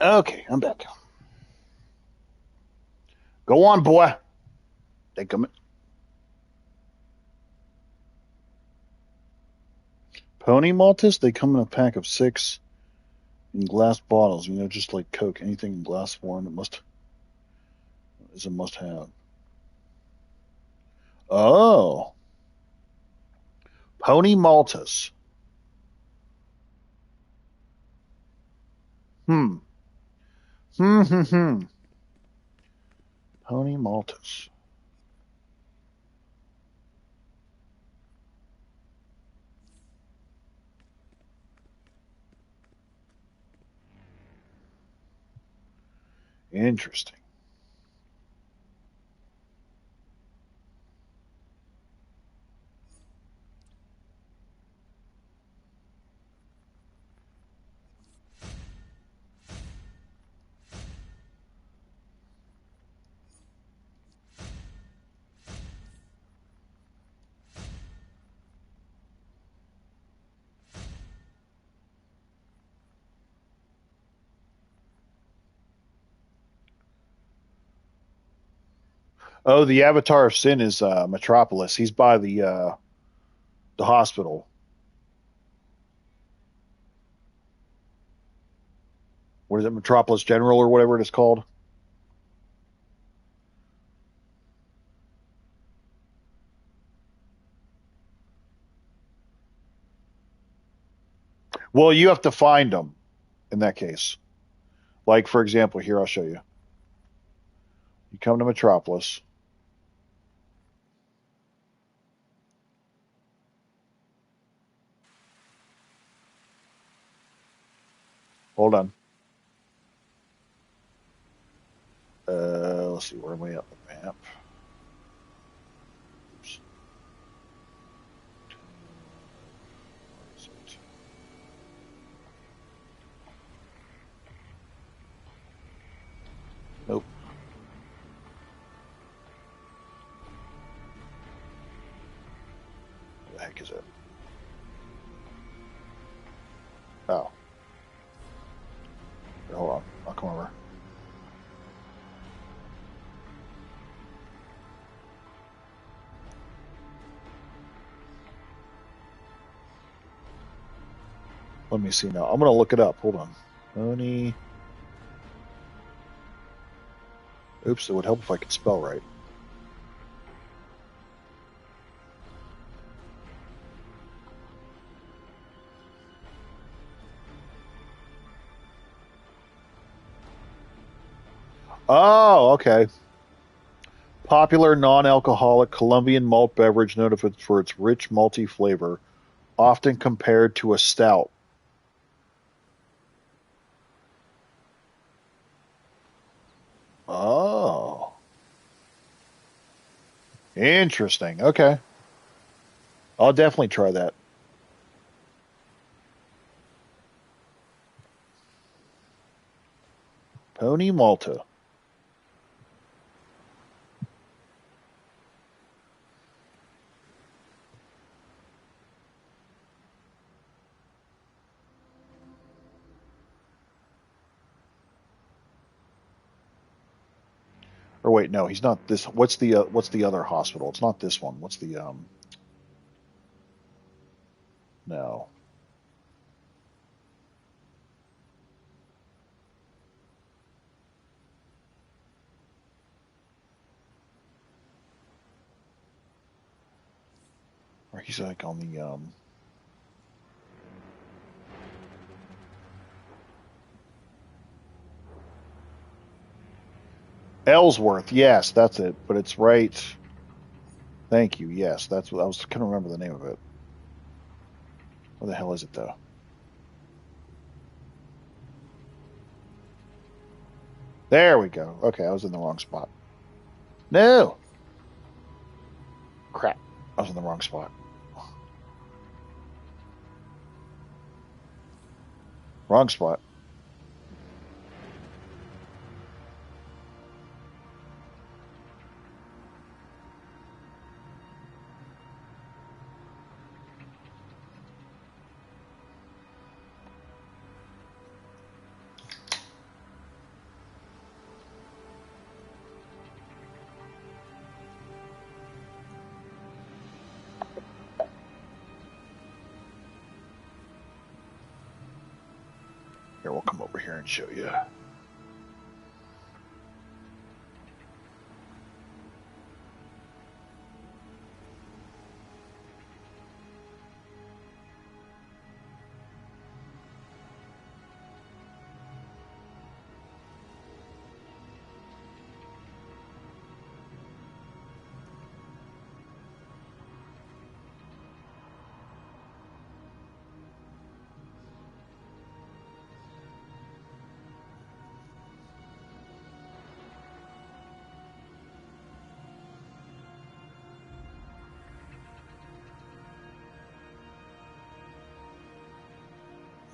Okay, I'm back. Go on, boy. They come. Pony Maltus. They come in a pack of 6 in glass bottles. Just like Coke. Anything in glass form, it must is a must-have. Oh, Pony Maltus. Hmm. Hmm. Pony Maltus. Interesting. Oh, the Avatar of Sin is Metropolis. He's by the hospital. What is it, Metropolis General or whatever it is called? Well, you have to find them in that case. Like, for example, here, I'll show you. You come to Metropolis. Hold on. Let's see, where am I up the map? Oops. Where is it? Nope. Where the heck is it? Oh. Here, hold on. I'll come over. Let me see now. I'm going to look it up. Hold on. Pony. Oops, it would help if I could spell right. Oh, okay. Popular non-alcoholic Colombian malt beverage known for its rich malty flavor, often compared to a stout. Oh, interesting. Okay. I'll definitely try that. Pony Malta. Or wait, no, he's not this. What's the other hospital? It's not this one. What's the no. Or he's like on the Ellsworth. Yes, that's it. But it's right. Thank you. Yes, that's what I was. Couldn't remember the name of it. Where the hell is it though? There we go. Okay, I was in the wrong spot. No. Crap. I was in the wrong spot. Wrong spot. Here, we'll come over here and show you.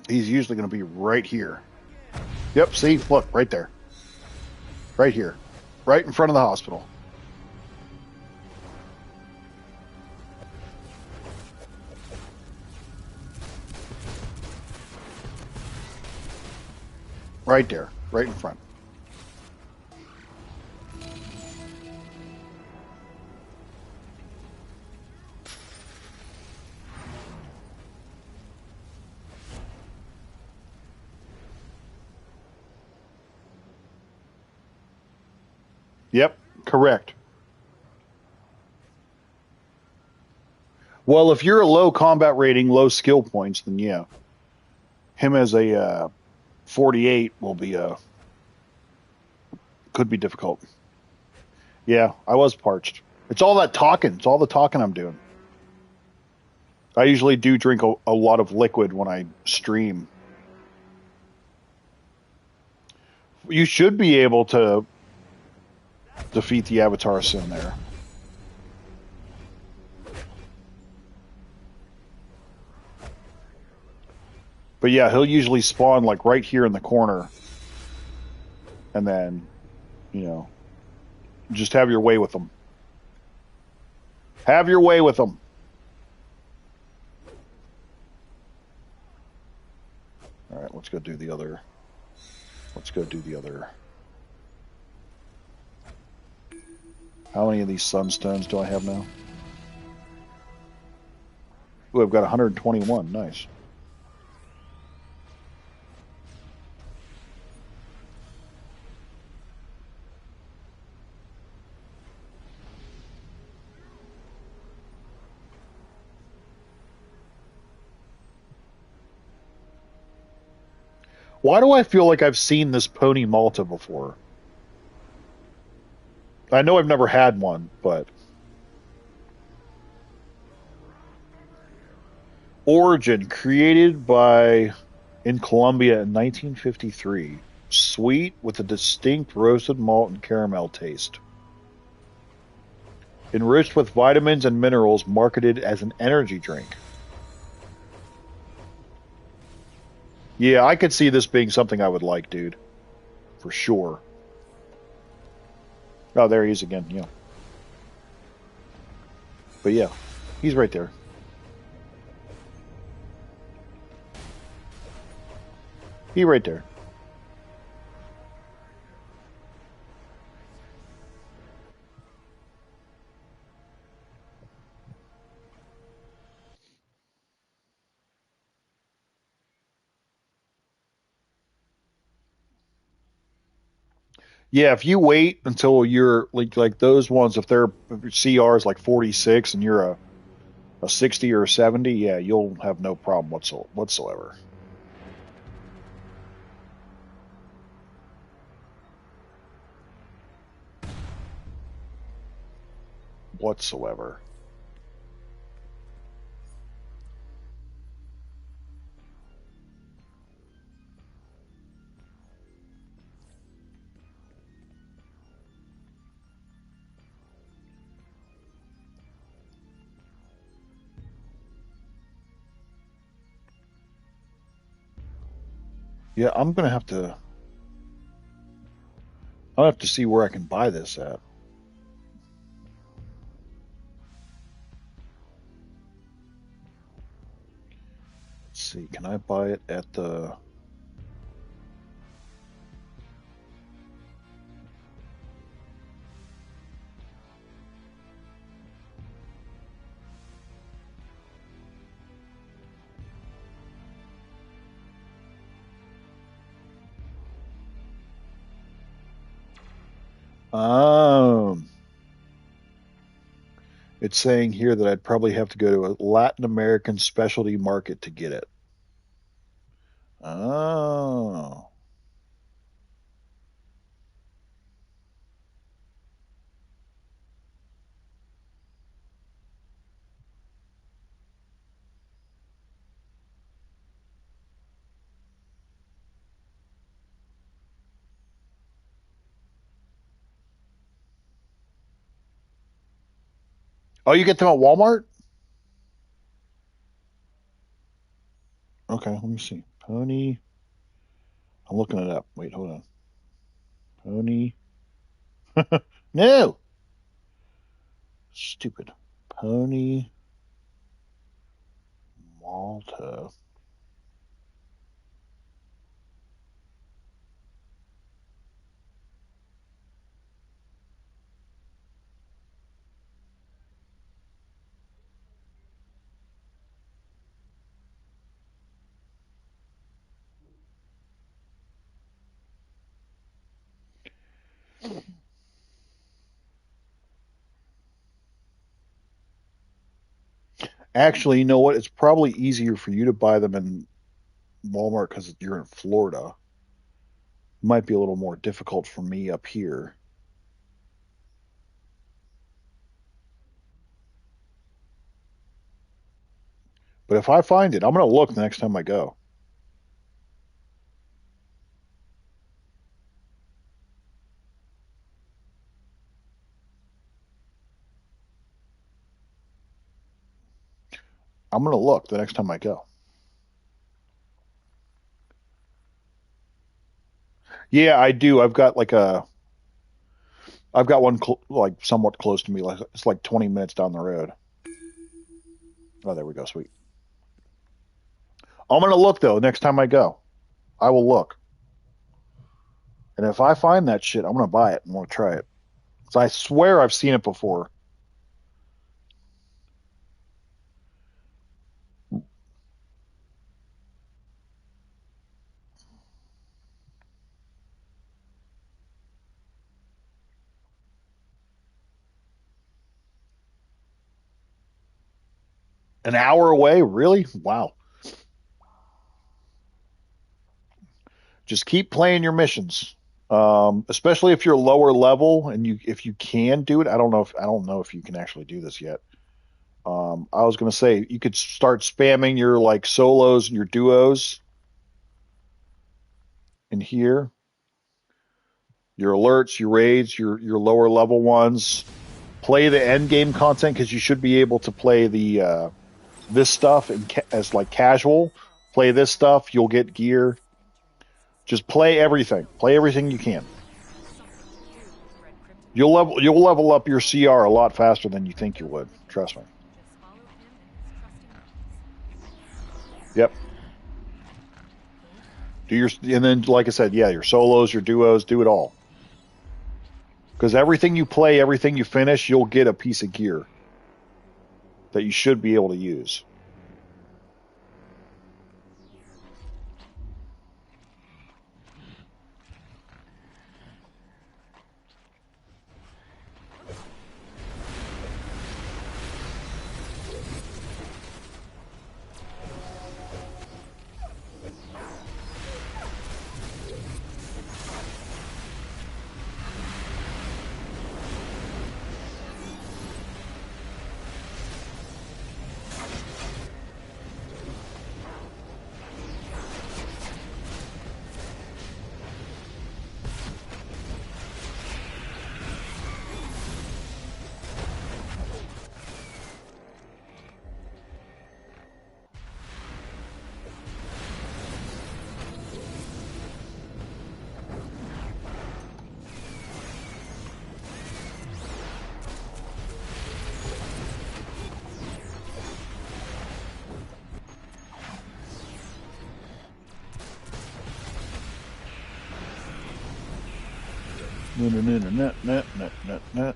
He's usually going to be right here. Yep, see? Look, right there. Right here. Right in front of the hospital. Right there. Right in front. Yep, correct. Well, if you're a low combat rating, low skill points, then yeah. Him as a 48 will be could be difficult. Yeah, I was parched. It's all that talking. It's all the talking I'm doing. I usually do drink a lot of liquid when I stream. You should be able to defeat the Avatar Sin there. But yeah, he'll usually spawn like right here in the corner. And then, you know, just have your way with them. Have your way with them. All right, let's go do the other. Let's go do the other. How many of these sunstones do I have now? Ooh, I've got 121. Nice. Why do I feel like I've seen this Pony Malta before? I know I've never had one, but Origin, created by in Colombia in 1953. Sweet with a distinct roasted malt and caramel taste. Enriched with vitamins and minerals, marketed as an energy drink. Yeah, I could see this being something I would like, dude. For sure. Oh, there he is again, yeah. But yeah, he's right there. He right there. Yeah, if you wait until you're like those ones, if their CR is like 46 and you're a 60 or a 70, yeah, you'll have no problem whatsoever. Whatsoever. Yeah, I'll have to see where I can buy this at. Let's see, can I buy it at the um it's saying here that I'd probably have to go to a Latin American specialty market to get it. Oh. Oh, you get them at Walmart? Okay, let me see. Pony. I'm looking it up. Wait, hold on. Pony. No! Stupid. Pony Malta. Actually, you know what? It's probably easier for you to buy them in Walmart because you're in Florida. Might be a little more difficult for me up here. But if I find it, I'm going to look the next time I go. I'm going to look the next time I go. Yeah, I do. I've got one like somewhat close to me. Like it's like 20 minutes down the road. Oh, there we go. Sweet. I'm going to look though next time I go. I will look. And if I find that shit, I'm going to buy it and want to try it. So I swear I've seen it before. An hour away? Really? Wow. Just keep playing your missions. Especially if you're lower level and if you can do it. I don't know if you can actually do this yet. I was gonna say you could start spamming your like solos and your duos in here, your alerts, your raids, your lower level ones. Play the end game content because you should be able to play the this stuff as like casual. Play this stuff, you'll get gear. Just play everything. Play everything you can. You'll level up your CR a lot faster than you think you would. Trust me. Yep. And then like I said, yeah, your solos, your duos, do it all. Because everything you play, everything you finish, you'll get a piece of gear that you should be able to use. No.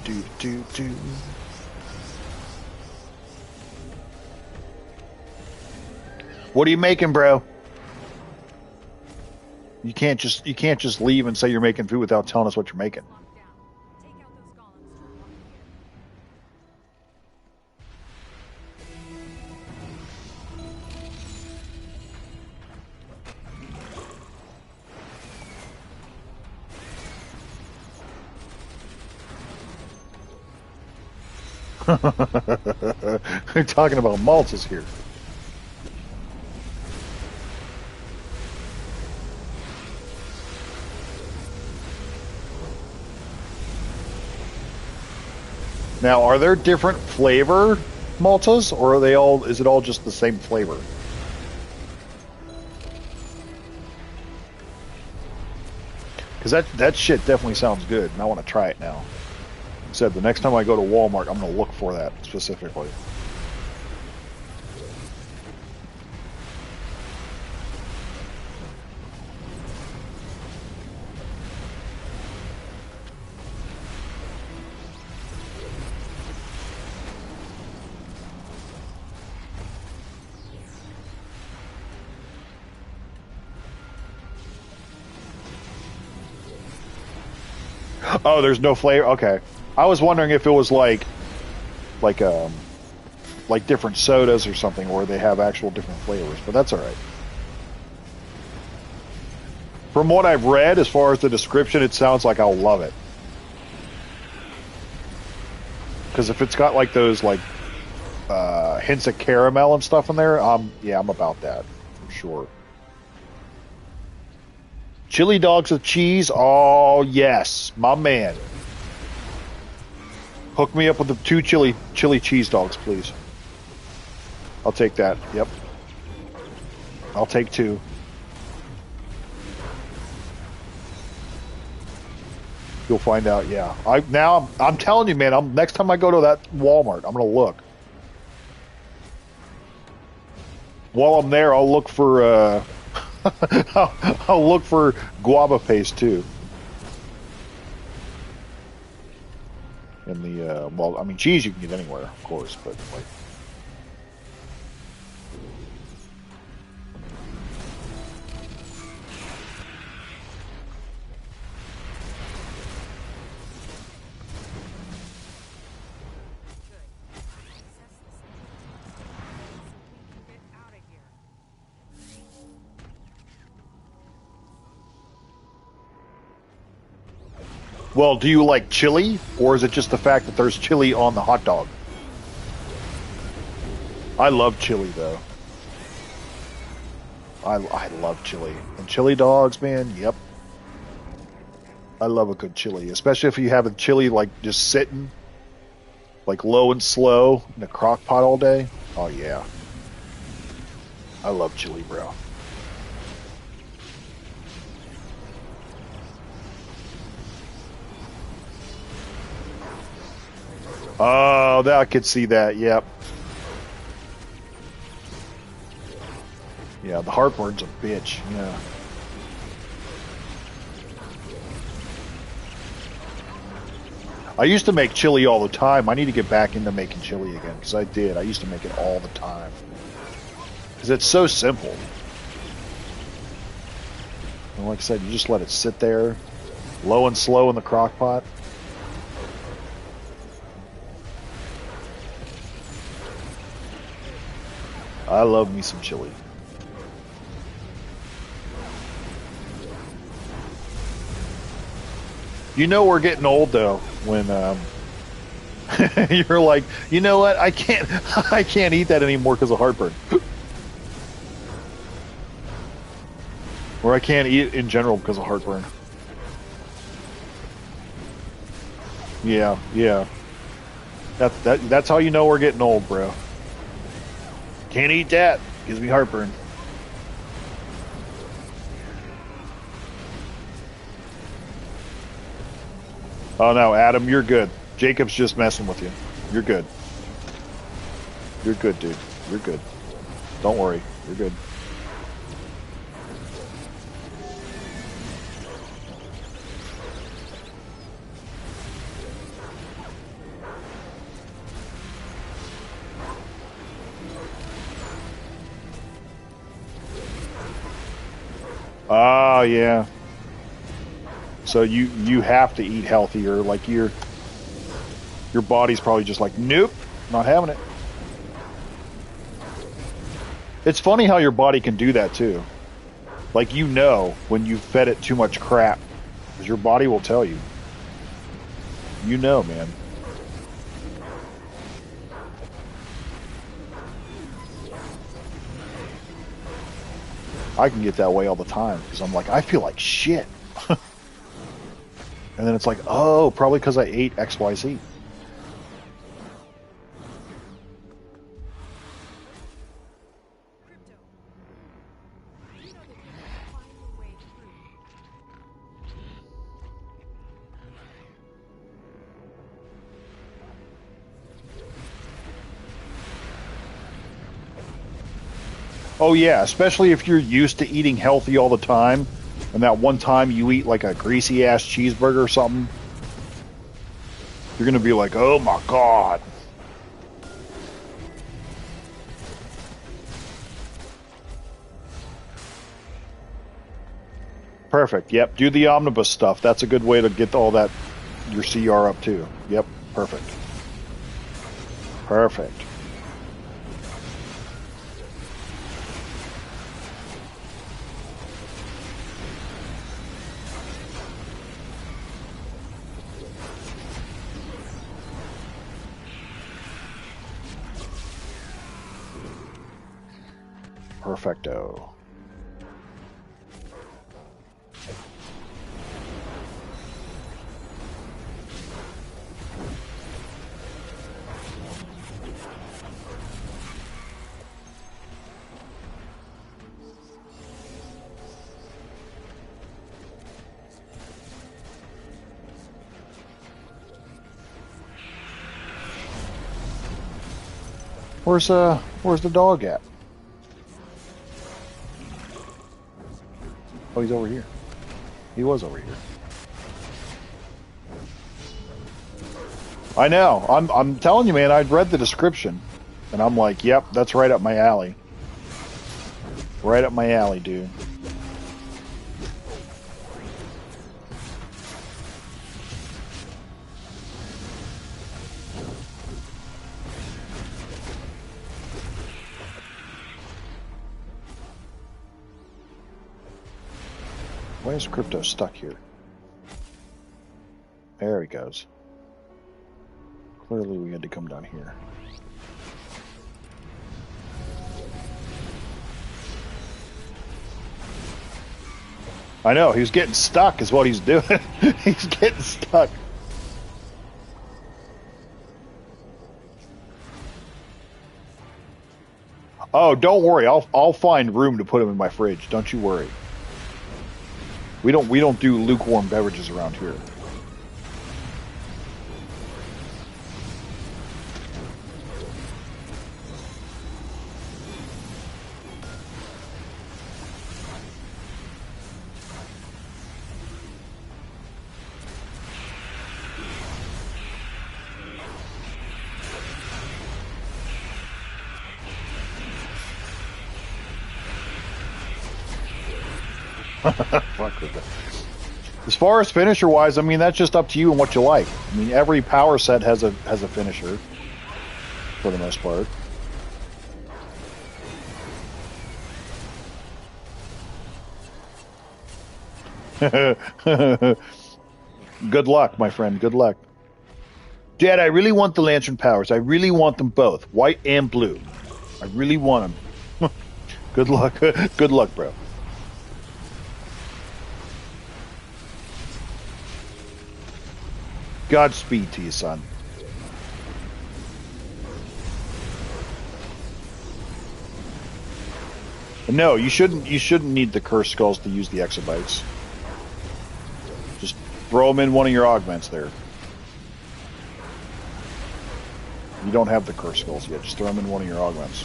do. What are you making, bro? You can't just leave and say you're making food without telling us what you're making. Locked down. Take out those golems to unlock the air. They're talking about malts here. Now, are there different flavor maltas, or are they all? Is it all just the same flavor? Because that shit definitely sounds good, and I want to try it now. Like I said, the next time I go to Walmart, I'm going to look for that specifically. Oh, there's no flavor. Okay, I was wondering if it was like different sodas or something, where they have actual different flavors. But that's all right. From what I've read, as far as the description, it sounds like I'll love it. Because if it's got like those hints of caramel and stuff in there, I'm about that for sure. Chili dogs with cheese? Oh, yes. My man. Hook me up with the 2 chili cheese dogs, please. I'll take that. Yep. I'll take 2. You'll find out, yeah. I'm telling you, man, next time I go to that Walmart, I'm going to look. While I'm there, I'll look for... I'll look for guava paste too. In the well, I mean, cheese you can get anywhere, of course, but like. Well, do you like chili, or is it just the fact that there's chili on the hot dog? I love chili, though. I love chili. And chili dogs, man, yep. I love a good chili, especially if you have a chili, like, just sitting, like, low and slow in a crock pot all day. Oh, yeah. I love chili, bro. Oh, I could see that. Yep. Yeah, the heartburn's a bitch. Yeah. I used to make chili all the time. I need to get back into making chili again, because I did. I used to make it all the time. Because it's so simple. And like I said, you just let it sit there, low and slow in the crock pot. I love me some chili. You know we're getting old though when you're like, you know what? I can't eat that anymore because of heartburn. Or I can't eat it in general because of heartburn. Yeah, yeah. That's how you know we're getting old, bro. Can't eat that. Gives me heartburn. Oh no, Adam, you're good. Jacob's just messing with you. You're good. You're good, dude. You're good. Don't worry. You're good. Oh, yeah. So you have to eat healthier. Like your body's probably just like, nope, not having it. It's funny how your body can do that too. Like, you know when you've fed it too much crap, because your body will tell you. You know, man. I can get that way all the time because I'm like, I feel like shit. And then it's like, oh, probably because I ate XYZ. Crypto. You know that you can find your way through. Oh yeah, especially if you're used to eating healthy all the time, and that one time you eat like a greasy ass cheeseburger or something, you're gonna be like, oh my god. Perfect. Yep. Do the omnibus stuff. That's a good way to get all that your CR up too. Yep. Perfect. Perfect. Perfecto. Where's the dog at? Oh, he's over here. He was over here. I know. I'm telling you, man, I'd read the description and I'm like, yep, that's right up my alley. Right up my alley, dude. Why is Crypto stuck here? There he goes. Clearly we had to come down here. I know, he's getting stuck is what he's doing. He's getting stuck. Oh, don't worry. I'll find room to put him in my fridge. Don't you worry. We don't do lukewarm beverages around here. Fuck with that. As far as finisher wise, I mean that's just up to you and what you like. I mean every power set has a finisher for the most part. Good luck, my friend. Good luck. Dad, I really want the lantern powers. I really want them both, white and blue. I really want them. Good luck. Good luck, bro. Godspeed to you, son. No, you shouldn't need the curse skulls to use the exabytes. Just throw them in one of your augments there. You don't have the curse skulls yet. Just throw them in one of your augments.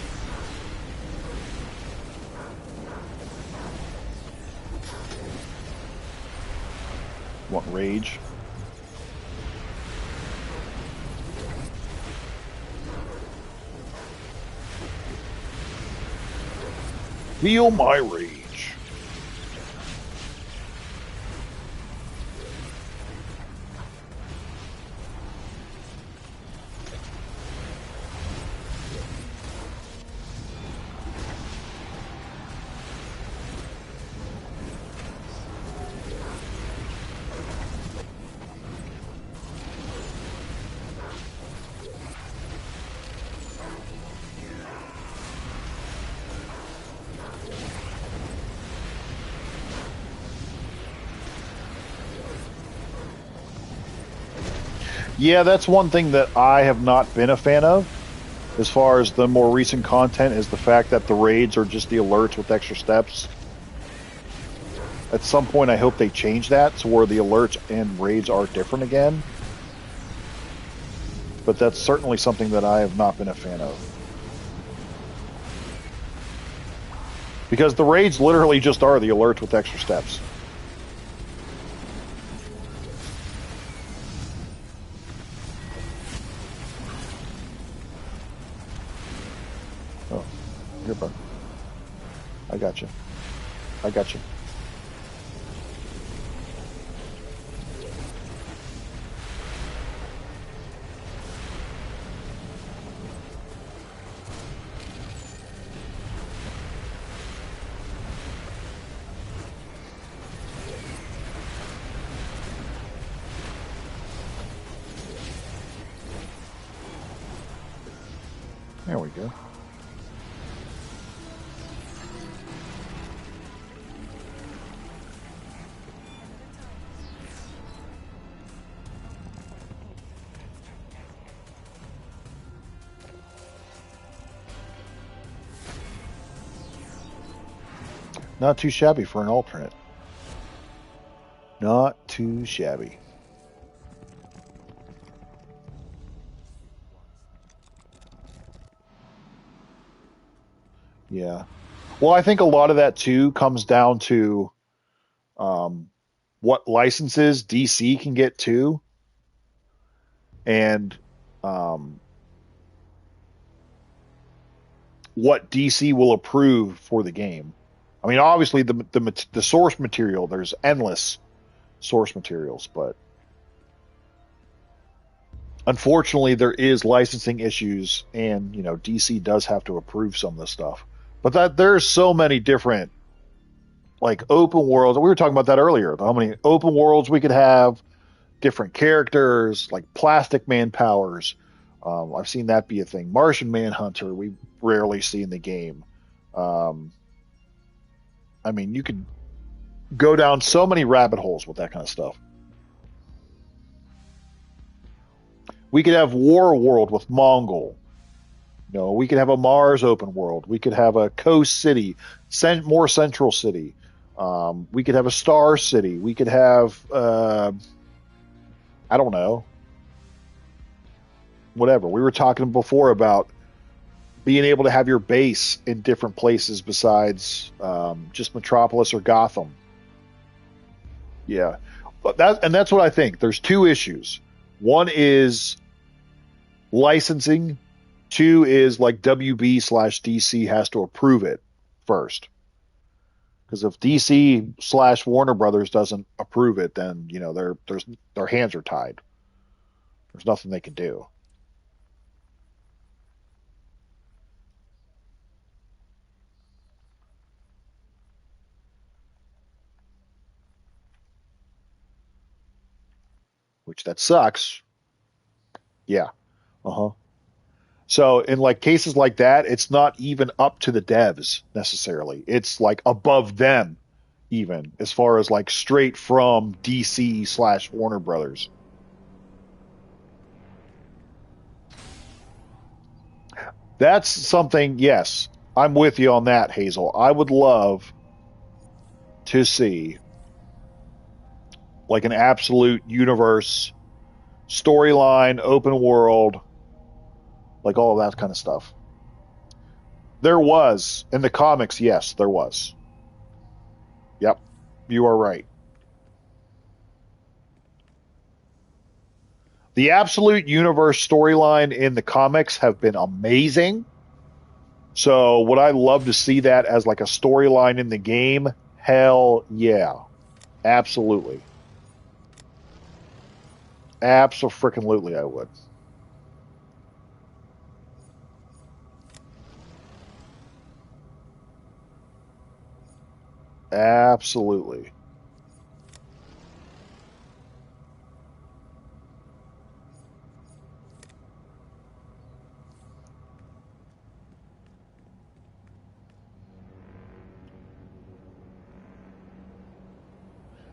Want rage? Feel my rage. Yeah, that's one thing that I have not been a fan of. As far as the more recent content, is the fact that the raids are just the alerts with extra steps. At some point, I hope they change that to where the alerts and raids are different again. But that's certainly something that I have not been a fan of. Because the raids literally just are the alerts with extra steps. Oh, here, bud. I got you. I got you. There we go. Not too shabby for an alternate. Not too shabby. Yeah. Well, I think a lot of that too comes down to what licenses DC can get too, and um, what DC will approve for the game. I mean, obviously the source material. There's endless source materials, but unfortunately, there is licensing issues, and DC does have to approve some of the stuff. But that there's so many different like open worlds. We were talking about that earlier. How many open worlds we could have, different characters, like Plastic Man powers. I've seen that be a thing. Martian Manhunter, we rarely see in the game. Um, I mean, you could go down so many rabbit holes with that kind of stuff. We could have War World with Mongol. We could have a Mars open world. We could have a Coast City, more Central City. We could have a Star City. We could have, I don't know, whatever. We were talking before about being able to have your base in different places besides just Metropolis or Gotham. Yeah, but that's what I think. There's two issues. One is licensing. Two is like WB/DC has to approve it first. Because if DC/Warner Brothers doesn't approve it, then their hands are tied. There's nothing they can do. Which that sucks. Yeah. Uh huh. So in like cases like that, it's not even up to the devs necessarily. It's like above them, even as far as like straight from DC/Warner Brothers. That's something. Yes, I'm with you on that, Hazel. I would love to see like an absolute universe storyline, open world, like all of that kind of stuff. There was in the comics, yes, there was. Yep, you are right. The Absolute Universe storyline in the comics have been amazing. So would I love to see that as like a storyline in the game? Hell yeah. Absolutely. Absolutely I would. Absolutely.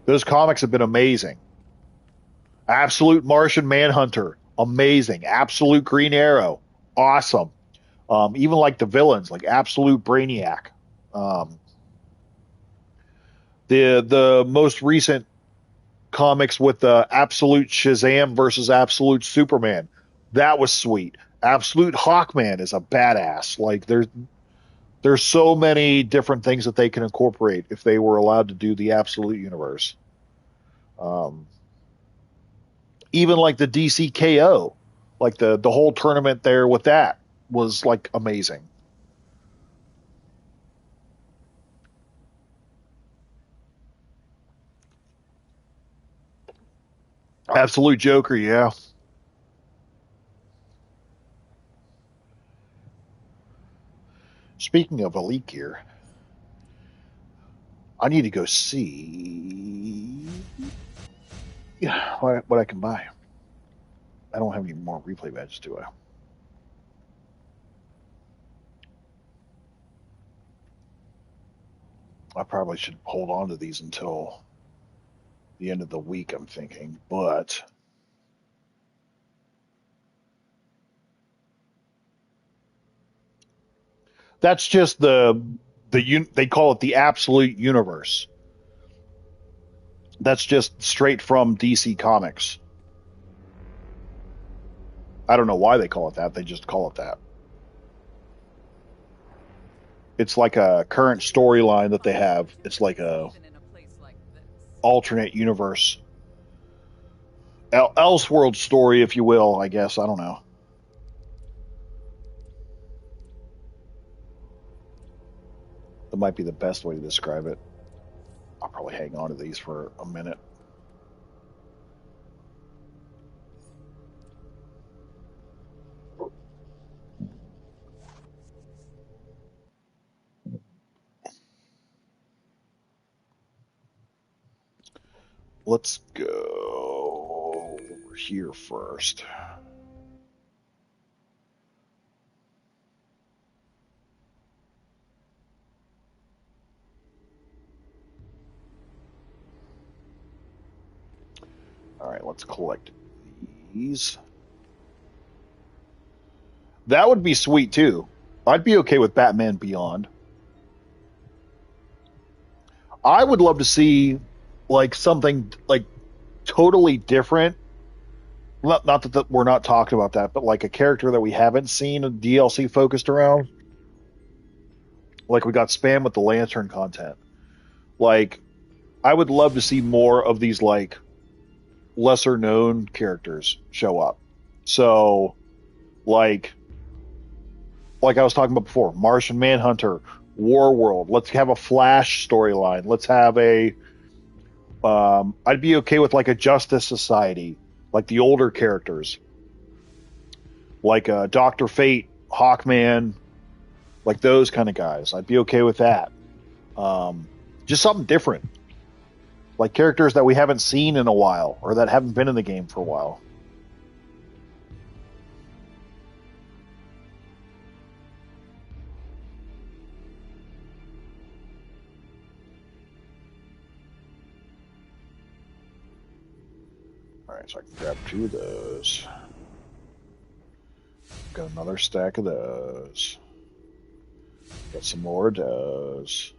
Those comics have been amazing. Absolute Martian Manhunter, amazing. Absolute Green Arrow, awesome. Even like the villains, like Absolute Brainiac. Um, the most recent comics with the Absolute Shazam versus Absolute Superman, that was sweet. Absolute Hawkman is a badass. Like there's so many different things that they can incorporate if they were allowed to do the Absolute Universe. Um, Even like the DCKO, like the whole tournament there with that was like amazing. Absolute Joker, yeah. Speaking of Elite Gear, I need to go see what I can buy. I don't have any more replay badges, do I? I probably should hold on to these until the end of the week, I'm thinking, but that's just they call it the Absolute Universe. That's just straight from DC Comics. I don't know why they call it that. They just call it that. It's like a current storyline that they have. It's like a Even in a place like this. alternate universe, Elseworld story, if you will. I guess I don't know. That might be the best way to describe it. I'll probably hang on to these for a minute. Let's go over here first. All right, let's collect these. That would be sweet too. I'd be okay with Batman Beyond. I would love to see like something like totally different. Not that we're not talking about that, but like a character that we haven't seen a DLC focused around. Like we got spam with the Lantern content. Like I would love to see more of these like lesser known characters show up. So like I was talking about before, Martian Manhunter, Warworld. Let's have a Flash storyline. Let's have a I'd be okay with like a Justice Society, like the older characters, like Doctor Fate, Hawkman, like those kind of guys. I'd be okay with that. Um, just something different, like characters that we haven't seen in a while or that haven't been in the game for a while. All right, so I can grab 2 of those. Got another stack of those. Got some more of those.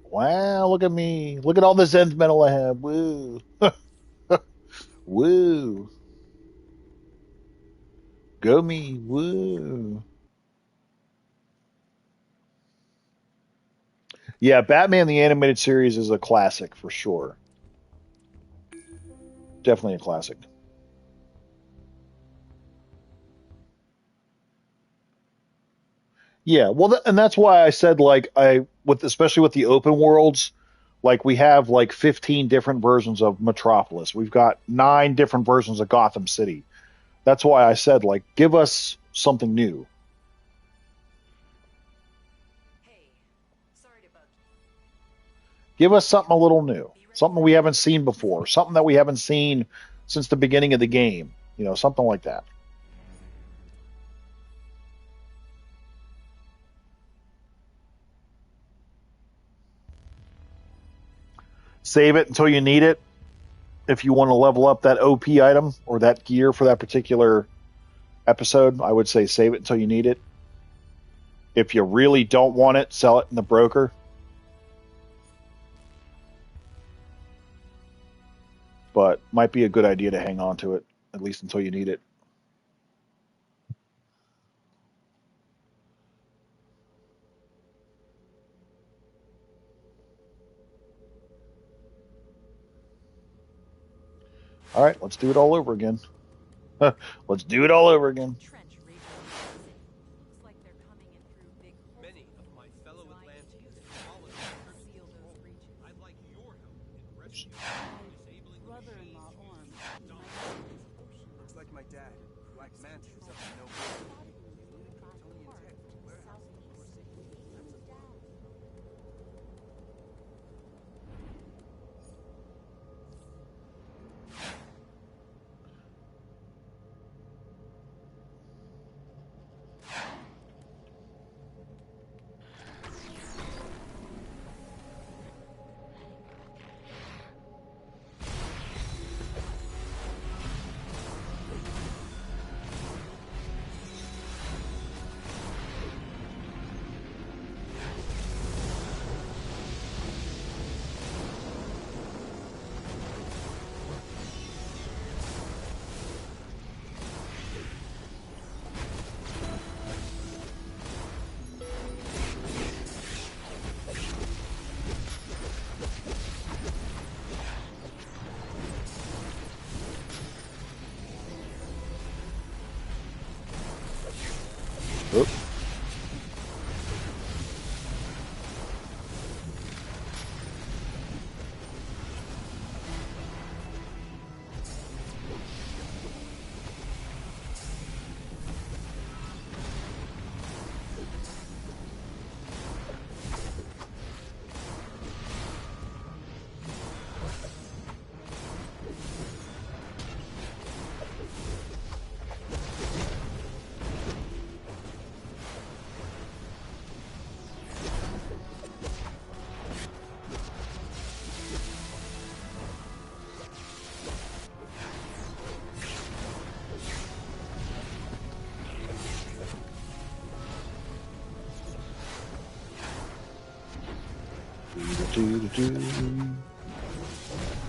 Wow, look at me. Look at all this end metal I have. Woo. Woo. Go me. Woo. Yeah, Batman the Animated Series is a classic for sure. Definitely a classic. Yeah, well, and that's why I said like I with especially with the open worlds, like we have like 15 different versions of Metropolis. We've got 9 different versions of Gotham City. That's why I said like give us something new. Hey, sorry to bug Give us something a little new. you. Be ready Something for we it. haven't seen before. Something that we haven't seen since the beginning of the game. You know, something like that. Save it until you need it. If you want to level up that OP item or that gear for that particular episode, I would say save it until you need it. If you really don't want it, sell it in the broker. But might be a good idea to hang on to it, at least until you need it. All right, let's do it all over again. Let's do it all over again. Trench raging across the city. Looks like they're coming in through big holes. Many of my fellow Atlanteans have fallen under Seal those breaches. I'd like your help in rescuing and disabling Brother-in-law Orm. Looks like my dad, Black Manta, is up to no good. Oop.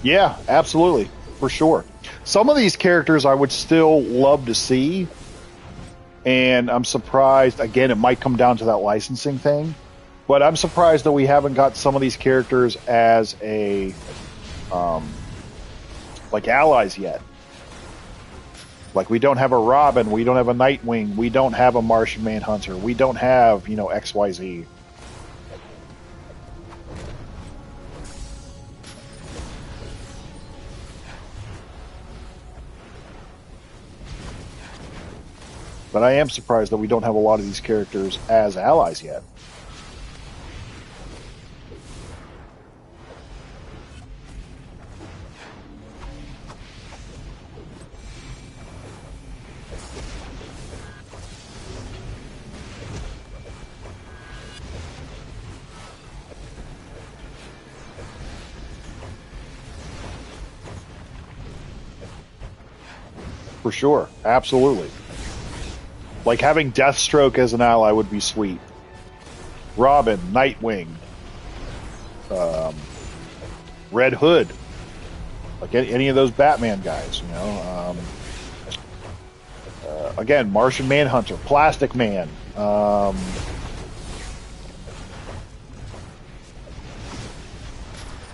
Yeah, absolutely, for sure. Some of these characters I would still love to see, and I'm surprised. Again, it might come down to that licensing thing, but I'm surprised that we haven't got some of these characters as a like allies yet. Like we don't have a Robin, we don't have a Nightwing, we don't have a Martian Manhunter, we don't have XYZ. But I am surprised that we don't have a lot of these characters as allies yet. For sure. Absolutely. Like having Deathstroke as an ally would be sweet. Robin, Nightwing, Red Hood, like any of those Batman guys, again, Martian Manhunter, Plastic Man,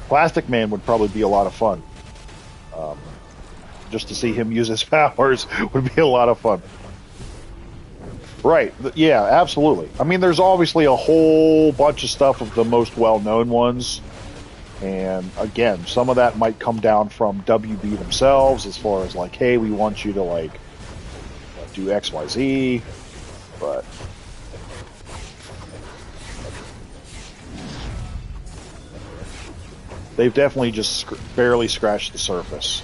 Plastic Man would probably be a lot of fun. Just to see him use his powers would be a lot of fun. Right. Yeah, absolutely. I mean, there's obviously a whole bunch of stuff of the most well-known ones. And again, some of that might come down from WB themselves as far as like, hey, we want you to like do XYZ. But they've definitely just barely scratched the surface.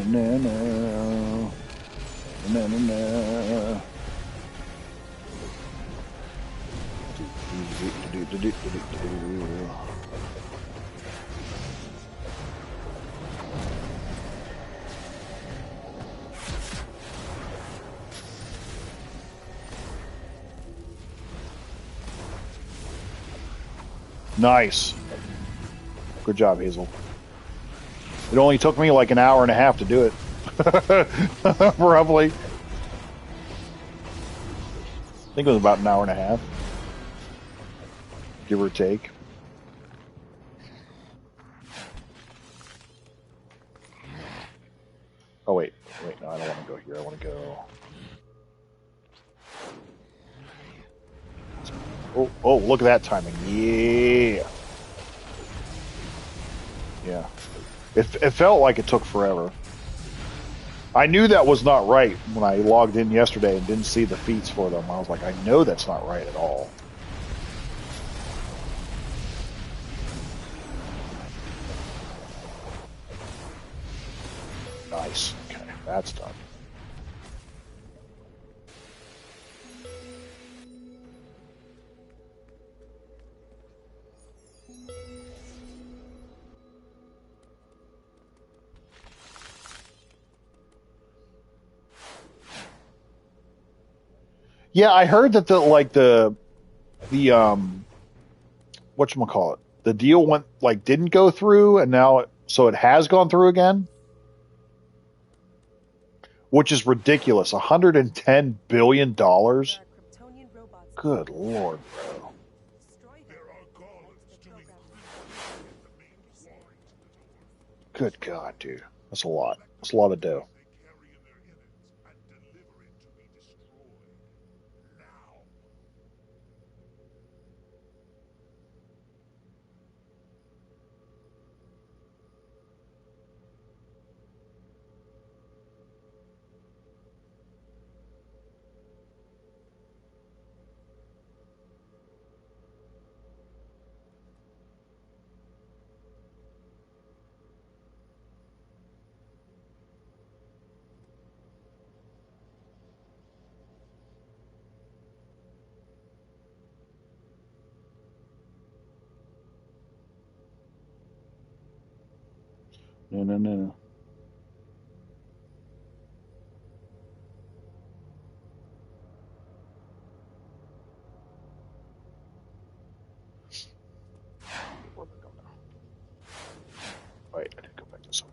na, na. Na, na, na. Do, do, do, do, do, do, do. Nice. Good job, Hazel. It only took me like an hour and a half to do it. Roughly. I think it was about an hour and a half. Give or take. Oh, wait. Wait, no, I don't want to go here. I want to go... Oh, look at that timing. Yeah. Yeah. It felt like it took forever. I knew that was not right when I logged in yesterday and didn't see the feats for them. I was like, I know that's not right at all. Nice. Okay, that's done. Yeah, I heard that the whatchamacallit, the deal didn't go through, and now it has gone through again, which is ridiculous. $110 billion. There are Kryptonian robots. Good Lord, bro. Destroy them. Once the program Good God, dude. That's a lot. That's a lot of dough. No. Where am I going now? Wait, I did go back this way.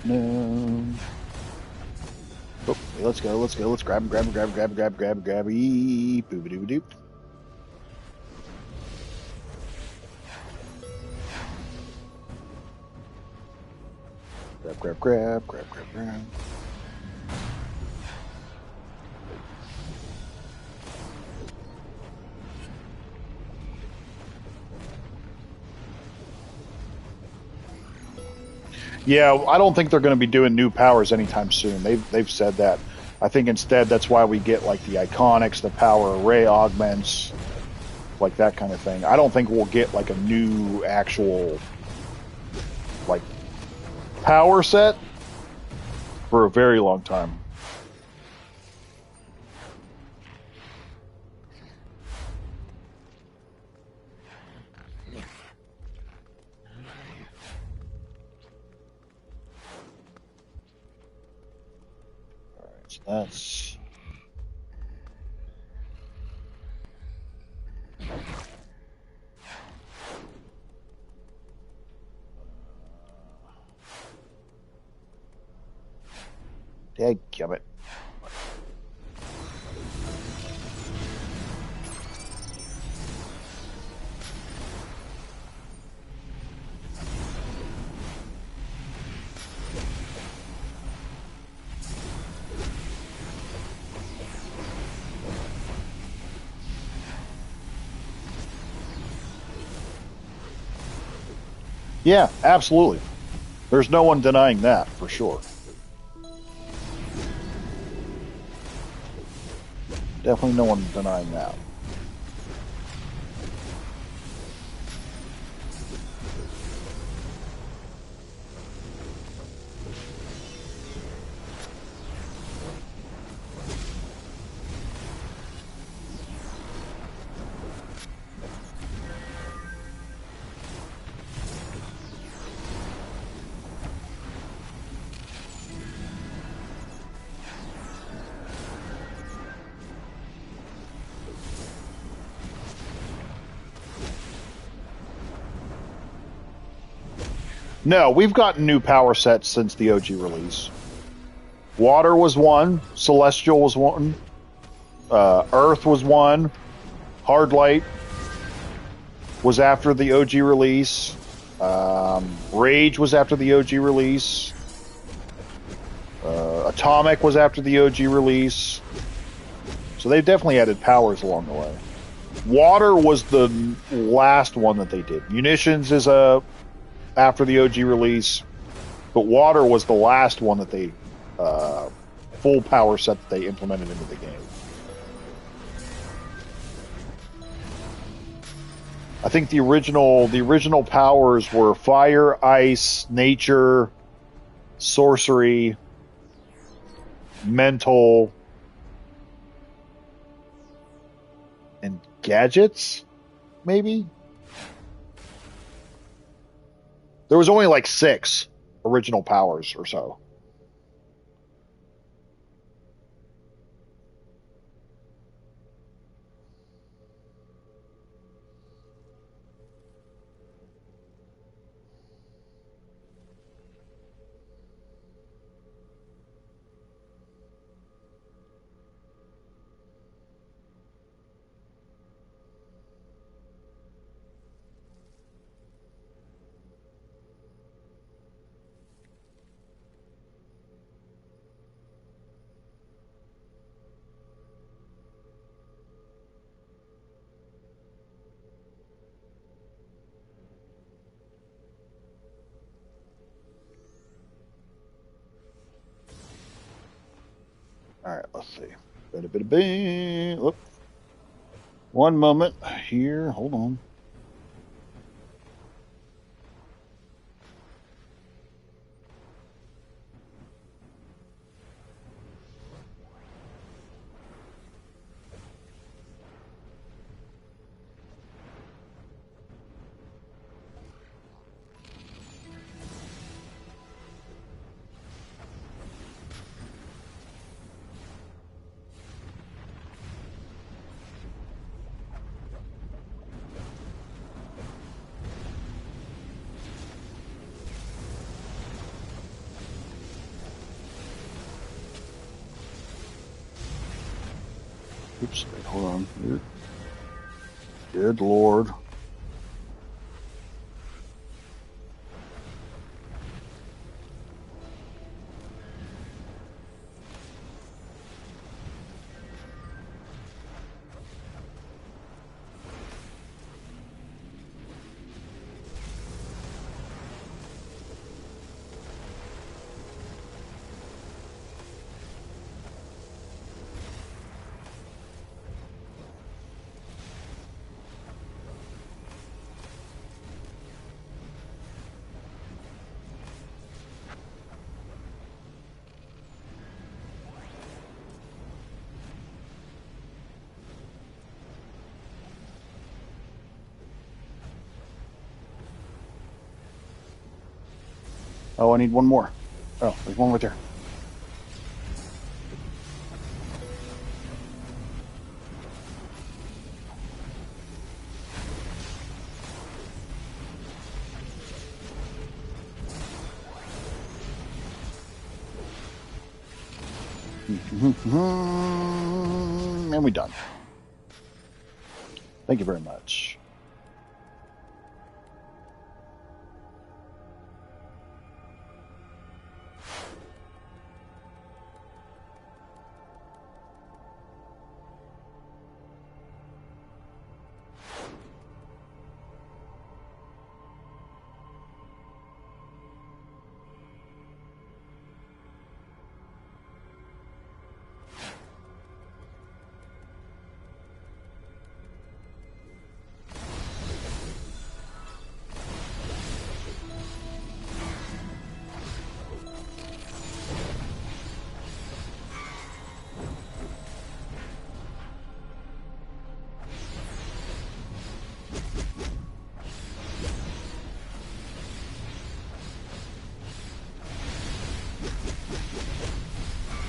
No. Oh, let's go. Let's grab him. Boobity-doop. Grab. Yeah, I don't think they're going to be doing new powers anytime soon. They've said that. I think instead that's why we get like the iconics, the power array augments, like that kind of thing. I don't think we'll get like a new actual like power set for a very long time. That's dadgummit. Yeah, absolutely. There's no one denying that for sure. Definitely no one denying that. No, we've gotten new power sets since the OG release. Water was one, Celestial was one, Earth was one, Hard Light was after the OG release, Rage was after the OG release, Atomic was after the OG release. So they've definitely added powers along the way. Water was the last one that they did. Munitions is after the OG release, but Water was the last one that they full power set that they implemented into the game. I think the original powers were fire, ice, nature, sorcery, mental, and gadgets, maybe? There was only like 6 original powers or so. All right, let's see. Look. One moment here. Hold on. Oops, wait, hold on. Good Lord. Oh, I need one more. Oh, there's one right there. And we're done. Thank you very much.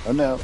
Oh no.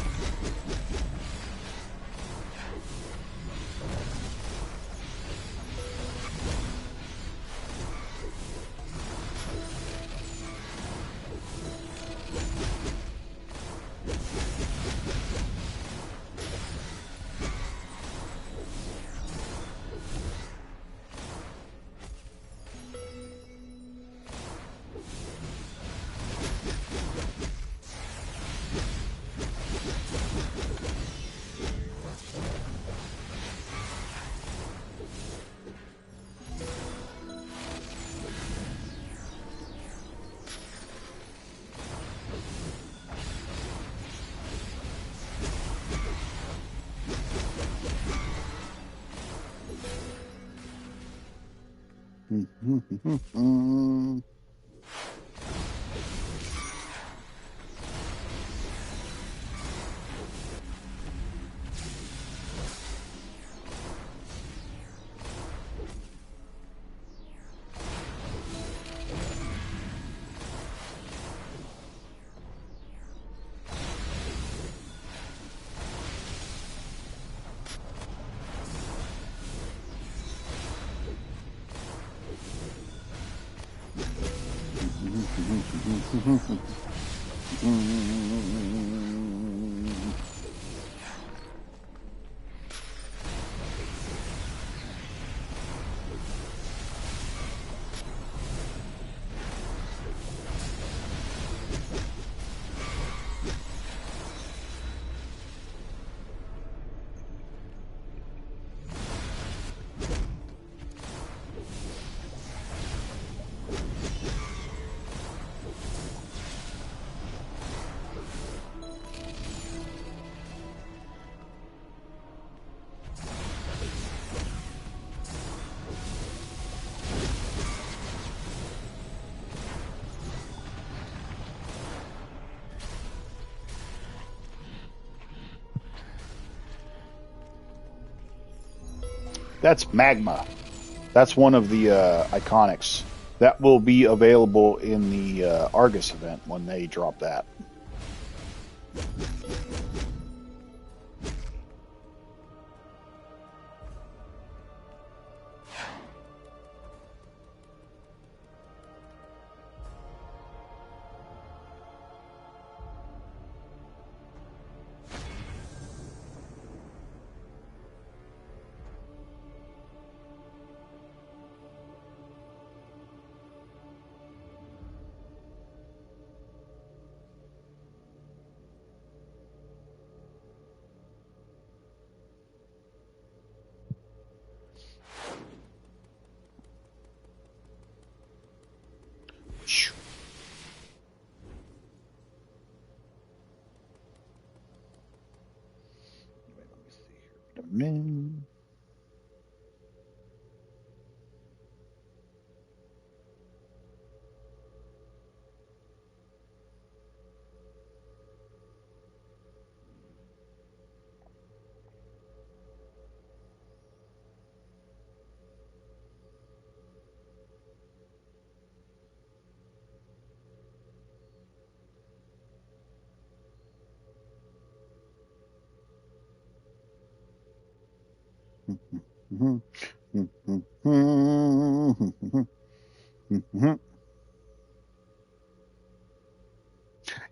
That's magma. That's one of the iconics. That will be available in the Argus event when they drop that.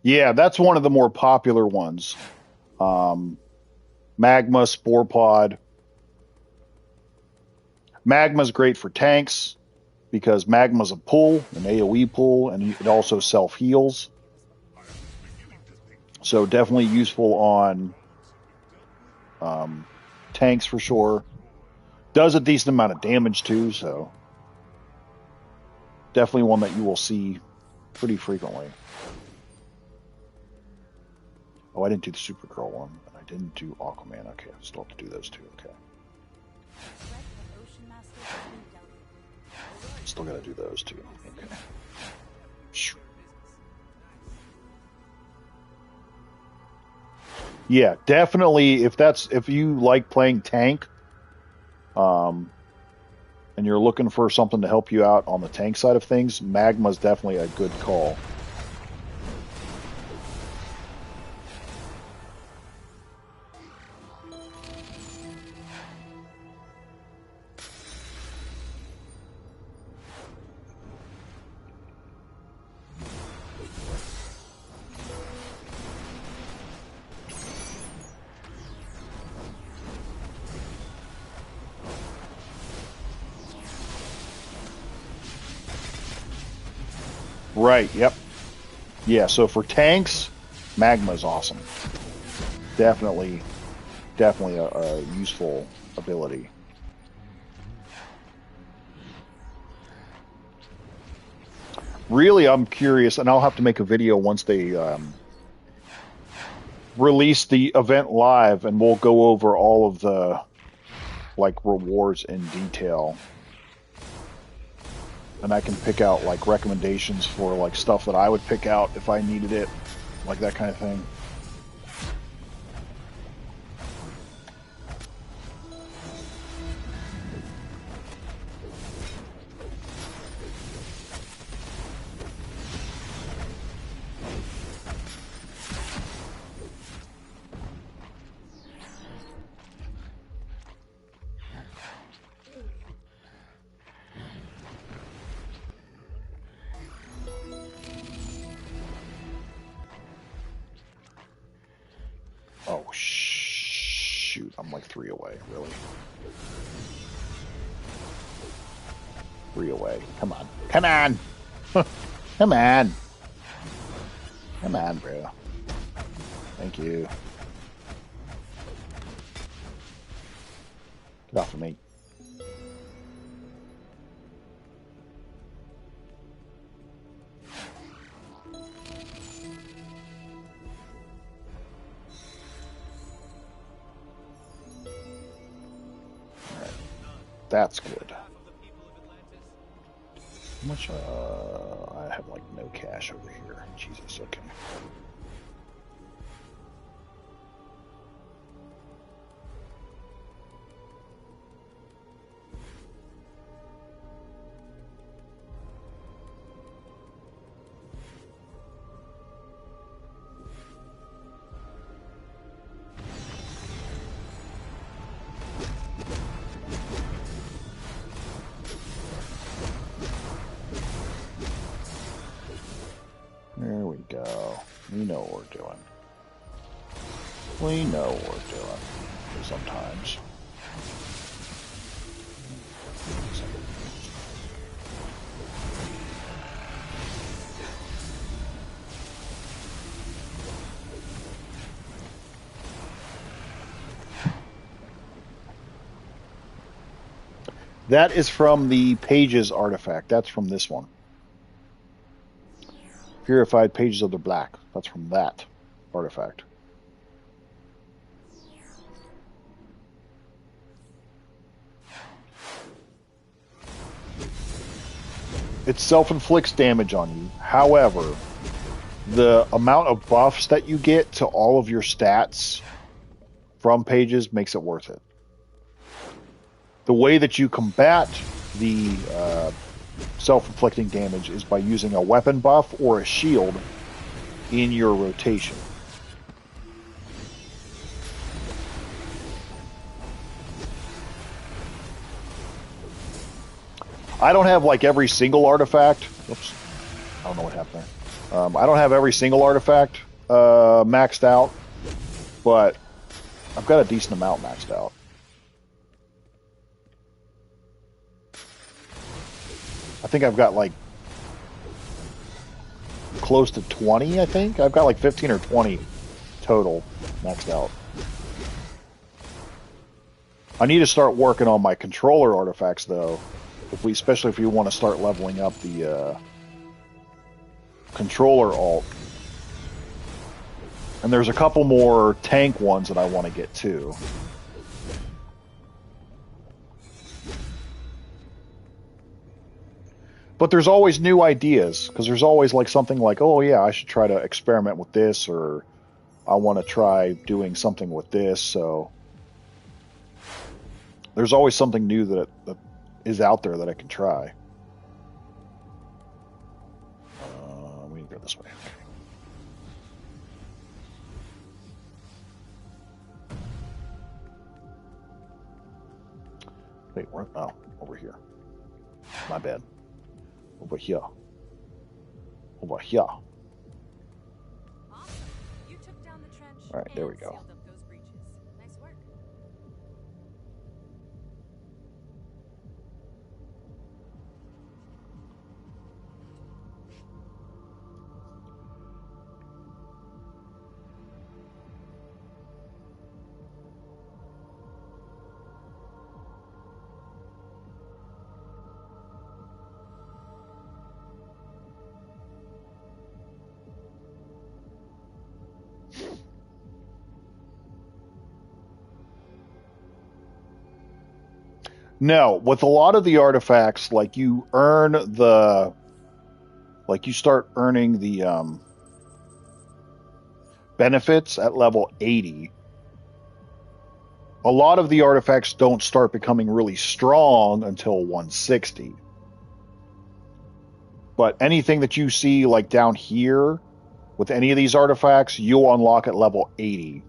Yeah, that's one of the more popular ones. Magma, Spore Pod. Magma's great for tanks because Magma's a pull, an AoE pull, and it also self-heals. So definitely useful on tanks for sure. Does a decent amount of damage too, so definitely one that you will see pretty frequently. Oh, I didn't do the Supergirl one, and I didn't do Aquaman. Okay, I still have to do those two. Okay. Still got to do those two. Okay. Yeah, definitely. If you like playing tank, and you're looking for something to help you out on the tank side of things, Magma's definitely a good call. Right, yep. Yeah, so for tanks, Magma is awesome. Definitely a useful ability. Really, I'm curious, and I'll have to make a video once they release the event live, and we'll go over all of the rewards in detail. And I can pick out recommendations for stuff that I would pick out if I needed it, that kind of thing. Oh, shoot. I'm 3 away, really. 3 away. Come on. Come on! Come on! Come on, bro. Thank you. Get off of me. That's good. How much, I have no cash over here. Jesus, okay. There we go. We know what we're doing. We know what we're doing. Sometimes. That is from the Pages artifact. That's from this one. Purified Pages of the Black. That's from that artifact. It self-inflicts damage on you. However, the amount of buffs that you get to all of your stats from Pages makes it worth it. The way that you combat the self-inflicting damage is by using a weapon buff or a shield in your rotation. I don't have every single artifact. Oops. I don't know what happened there. I don't have every single artifact maxed out, but I've got a decent amount maxed out. I think I've got like close to 20, I think. I've got like 15 or 20 total maxed out. I need to start working on my controller artifacts, though. Especially if you want to start leveling up the controller alt. And there's a couple more tank ones that I want to get too. But there's always new ideas, because there's always like something like, oh yeah, I should try to experiment with this, or I want to try doing something with this. So there's always something new that is out there that I can try. We need to go this way. Wait, where? Oh, over here. My bad. Over here. Over here. Awesome. You took down the trench. All right, there we and go. sealed up those breaches. Nice work. No, with a lot of the artifacts, like you earn the, like you start earning the benefits at level 80. A lot of the artifacts don't start becoming really strong until 160. But anything that you see like down here with any of these artifacts, you'll unlock at level 80.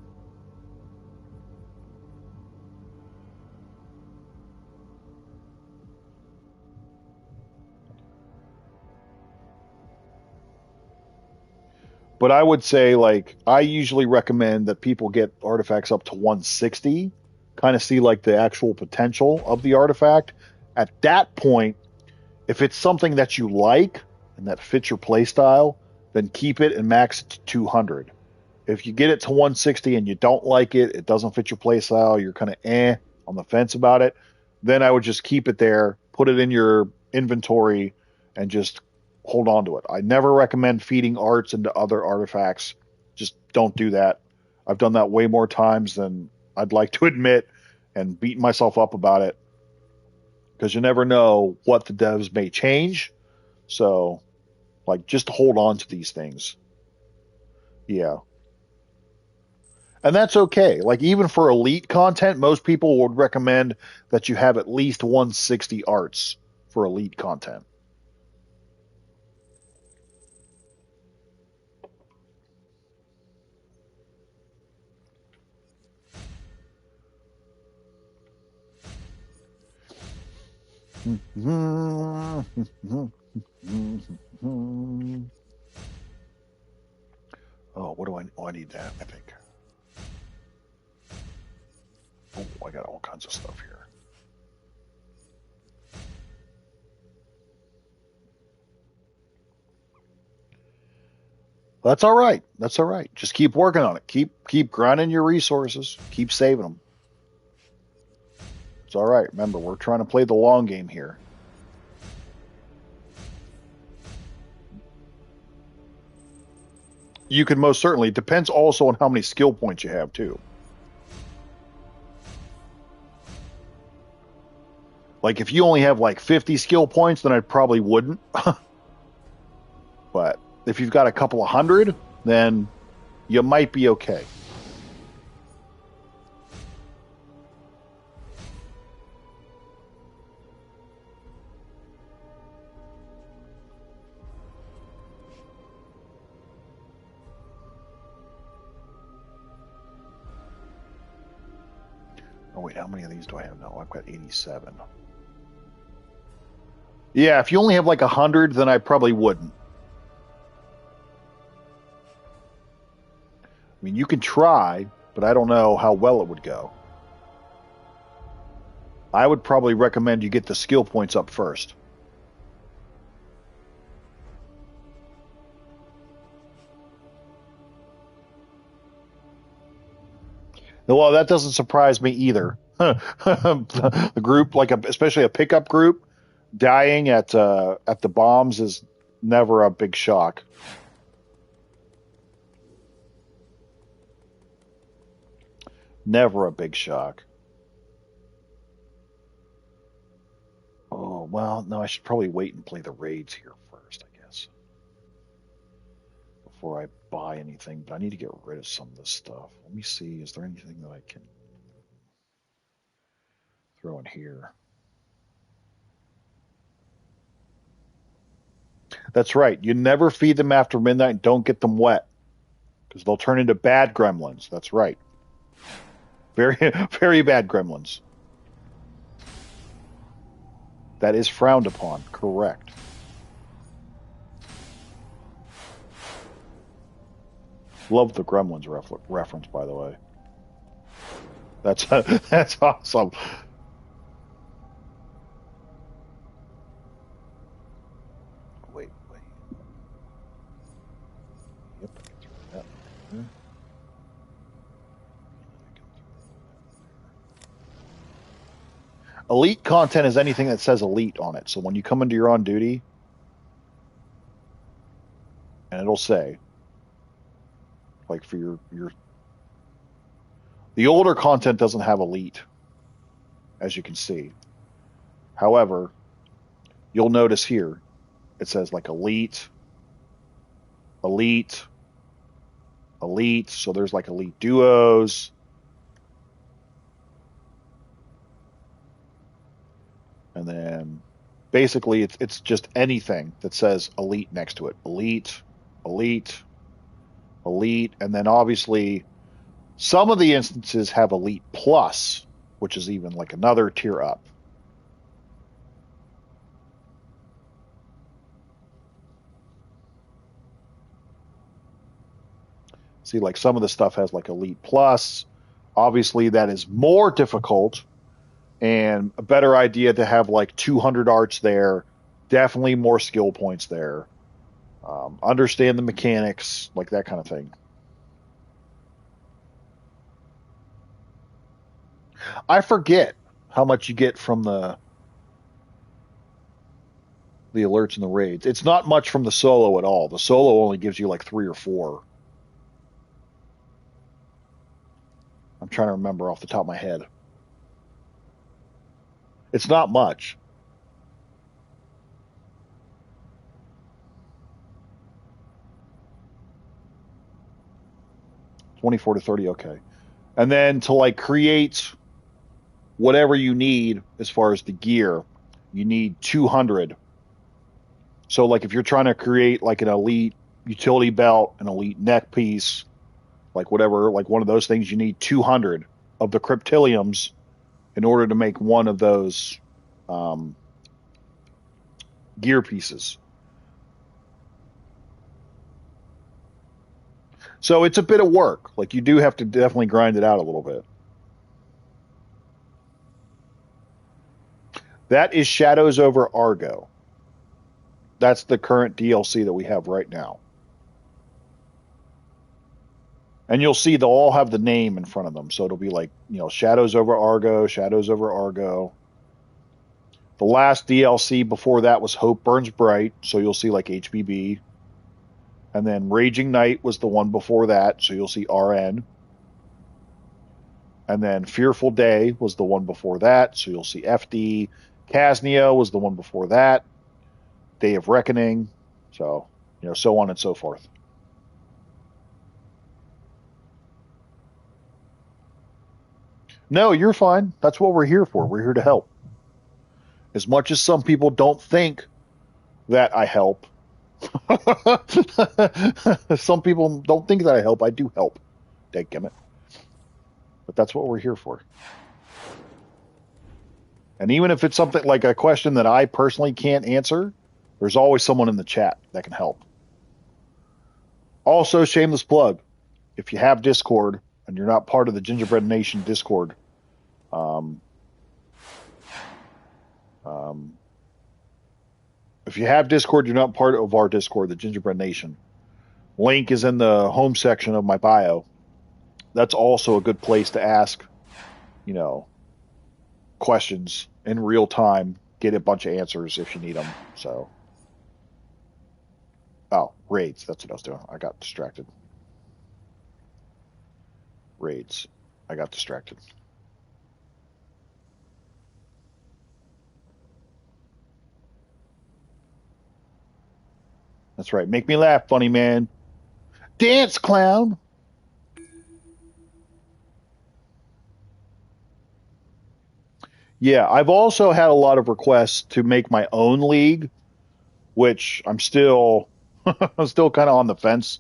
But I would say, like, I usually recommend that people get artifacts up to 160, kind of see, like, the actual potential of the artifact. At that point, if it's something that you like and that fits your playstyle, then keep it and max it to 200. If you get it to 160 and you don't like it, it doesn't fit your playstyle, you're kind of on the fence about it, then I would just keep it there, put it in your inventory, and just hold on to it. I never recommend feeding arts into other artifacts. Just don't do that. I've done that way more times than I'd like to admit, and beaten myself up about it, because you never know what the devs may change. So, like, just hold on to these things. Yeah. And that's okay. Like, even for elite content, most people would recommend that you have at least 160 arts for elite content. Oh, what do I? Oh, I need that, I think. Oh, I got all kinds of stuff here. That's all right. That's all right. Just keep working on it. Keep grinding your resources. Keep saving them. It's all right. Remember, we're trying to play the long game here. You can most certainly. It depends also on how many skill points you have, too. Like, if you only have, like, 50 skill points, then I probably wouldn't. But if you've got a couple of hundred, then you might be okay. Oh, wait, how many of these do I have now? I've got 87. Yeah, if you only have like 100, then I probably wouldn't. I mean, you can try, but I don't know how well it would go. I would probably recommend you get the skill points up first. Well, that doesn't surprise me either. The group, especially a pickup group, dying at the bombs is never a big shock. Never a big shock. Oh, well, no, I should probably wait and play the raids here first, I guess, before I buy anything. But I need to get rid of some of this stuff. Let me see, is there anything that I can throw in here? That's right. You never feed them after midnight and don't get them wet, because they'll turn into bad gremlins. That's right. Very, very bad gremlins. That is frowned upon. Correct. Love the Gremlins reference, by the way. That's that's awesome. Wait. Yep, I can throw that in there. Elite content is anything that says elite on it. So when you come into your on duty, and it'll say, like for your the older content doesn't have elite, as you can see. However, you'll notice here it says like elite, elite, elite. So there's like elite duos. And then basically it's just anything that says elite next to it. Elite, elite, elite. And then obviously some of the instances have elite plus, which is even like another tier up. See, like some of the stuff has like elite plus. Obviously that is more difficult and a better idea to have like 200 arts there. Definitely more skill points there. Understand the mechanics, like that kind of thing. I forget how much you get from the alerts and the raids. It's not much from the solo at all. The solo only gives you like 3 or 4. I'm trying to remember off the top of my head. It's not much. $24 to $30, okay. And then to like create whatever you need as far as the gear, you need 200. So like if you're trying to create like an elite utility belt, an elite neck piece, like whatever, like one of those things, you need 200 of the cryptiliums in order to make one of those gear pieces. So it's a bit of work. Like you do have to definitely grind it out a little bit. That is Shadows over Argo. That's the current DLC that we have right now. And you'll see they'll all have the name in front of them. So it'll be like, Shadows over Argo, Shadows over Argo. The last DLC before that was Hope Burns Bright. So you'll see like HBB. And then Raging Night was the one before that. So you'll see RN. And then Fearful Day was the one before that. So you'll see FD. Casneo was the one before that. Day of Reckoning. So, so on and so forth. No, you're fine. That's what we're here for. We're here to help. As much as some people don't think that I help. Some people don't think that I help. I do help. Dadgummit. But that's what we're here for. And even if it's something like a question that I personally can't answer, there's always someone in the chat that can help. Also, shameless plug. If you have Discord, and you're not part of the Gingerbread Nation Discord, um, um, if you have Discord, you're not part of our Discord, the Gingerbread Nation. Link is in the home section of my bio. That's also a good place to ask, you know, questions in real time, get a bunch of answers if you need them. So, oh, raids. That's what I was doing. I got distracted. Raids. I got distracted. That's right. Make me laugh, funny man. Dance, clown. Yeah, I've also had a lot of requests to make my own league, which I'm still I'm still kind of on the fence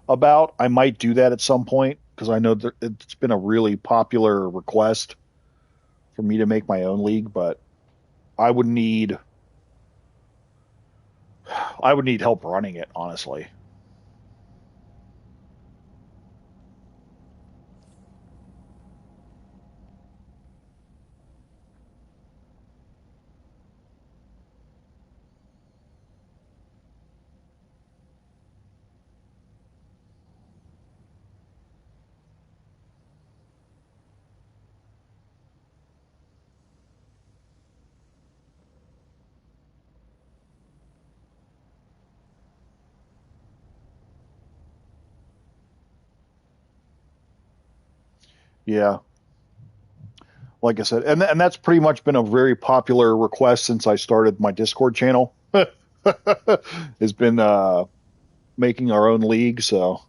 about. I might do that at some point because I know that it's been a really popular request for me to make my own league, but I would need I would need help running it, honestly. Yeah, like I said, and that's pretty much been a very popular request since I started my Discord channel. Has been making our own league, so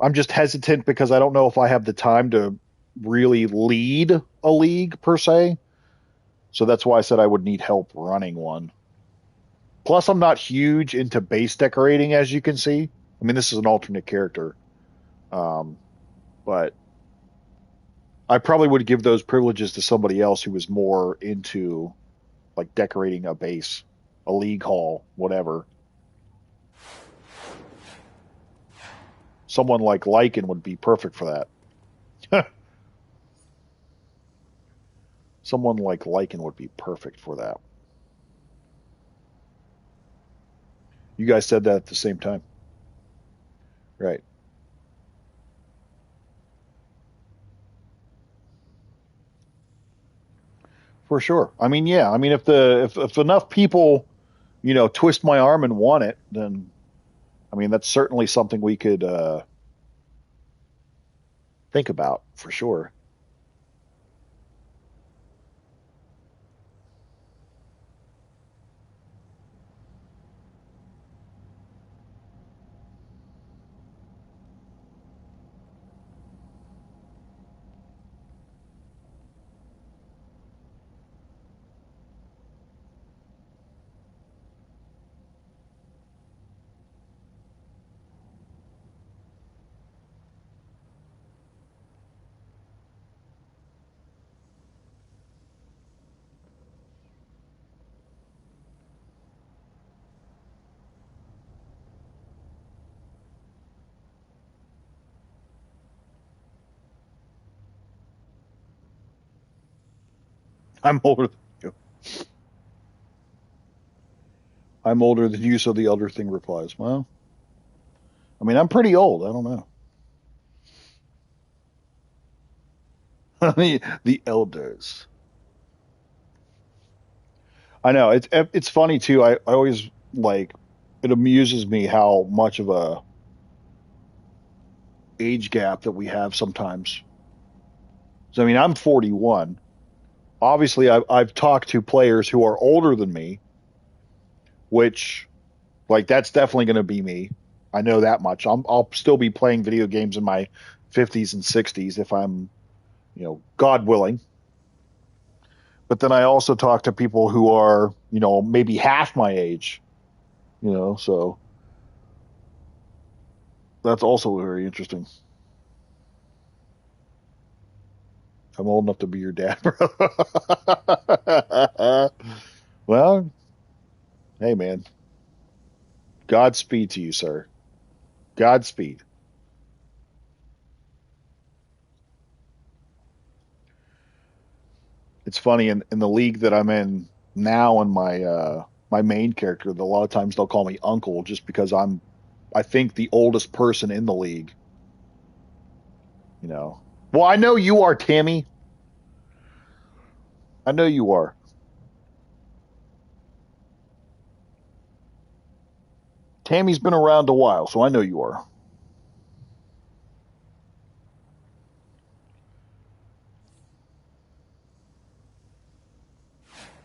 I'm just hesitant because I don't know if I have the time to really lead a league per se. So that's why I said I would need help running one. Plus, I'm not huge into base decorating, as you can see. I mean, this is an alternate character, um, but I probably would give those privileges to somebody else who was more into like decorating a base, a league hall, whatever. Someone like Lycan would be perfect for that. Someone like Lycan would be perfect for that. You guys said that at the same time, right? For sure. I mean, yeah. I mean, if enough people, twist my arm and want it, then I mean that's certainly something we could think about for sure. I'm older than you. I'm older than you, so the elder thing replies. Well, I mean, I'm pretty old. I don't know. The elders. I know it's funny too. I always like it amuses me how much of a age gap that we have sometimes. So I mean, I'm 41. Obviously, I've talked to players who are older than me, which like that's definitely going to be me. I know that much. I'll still be playing video games in my 50s and 60s if I'm, God willing. But then I also talk to people who are, maybe half my age, so that's also very interesting. I'm old enough to be your dad, brother. Well, hey, man. Godspeed to you, sir. Godspeed. It's funny in the league that I'm in now, and my main character, a lot of times they'll call me Uncle just because I think the oldest person in the league. You know. Well, I know you are, Tammy. I know you are. Tammy's been around a while, so I know you are.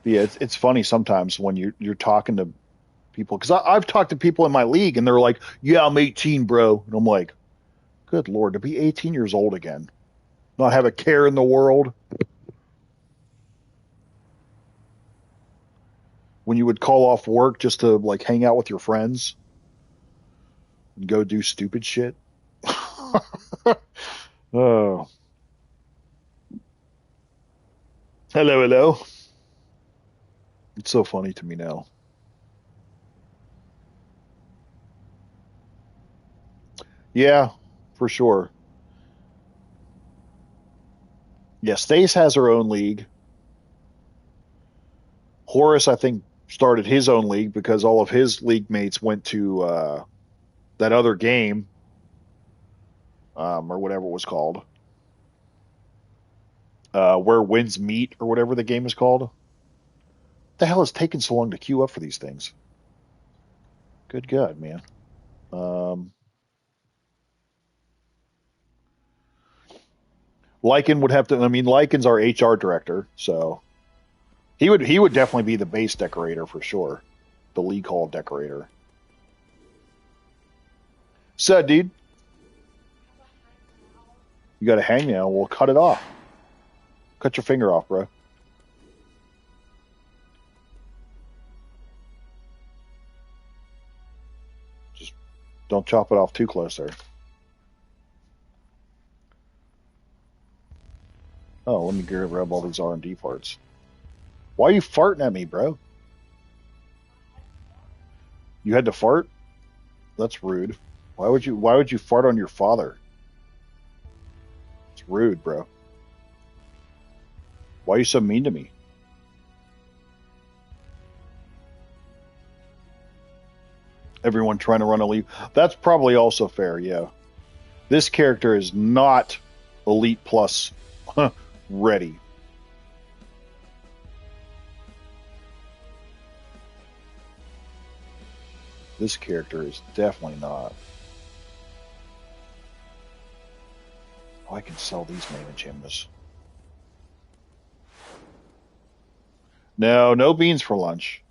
Yeah, it's funny sometimes when you're talking to people because I've talked to people in my league and they're like, "Yeah, I'm 18, bro," and I'm like, "Good Lord, to be 18 years old again, not have a care in the world." When you would call off work just to like hang out with your friends and go do stupid shit. Oh, hello, hello. It's so funny to me now. Yeah, for sure. Yeah, Stace has her own league. Horace, I think, started his own league because all of his league mates went to that other game, or whatever it was called, where winds meet, or whatever the game is called. What the hell is taking so long to queue up for these things? Good God, man. Um, Lycan would have to. I mean, Lycan's our HR director, so he would definitely be the base decorator for sure, the league hall decorator. So, dude, you got a hangnail. Well, cut it off. Cut your finger off, bro. Just don't chop it off too close there. Oh, let me grab all these R&D parts. Why are you farting at me, bro? You had to fart? That's rude. Why would you fart on your father? It's rude, bro. Why are you so mean to me? Everyone trying to run a leave. That's probably also fair, yeah. This character is not Elite Plus ready. This character is definitely not. Oh, I can sell these mana gems. No, no beans for lunch.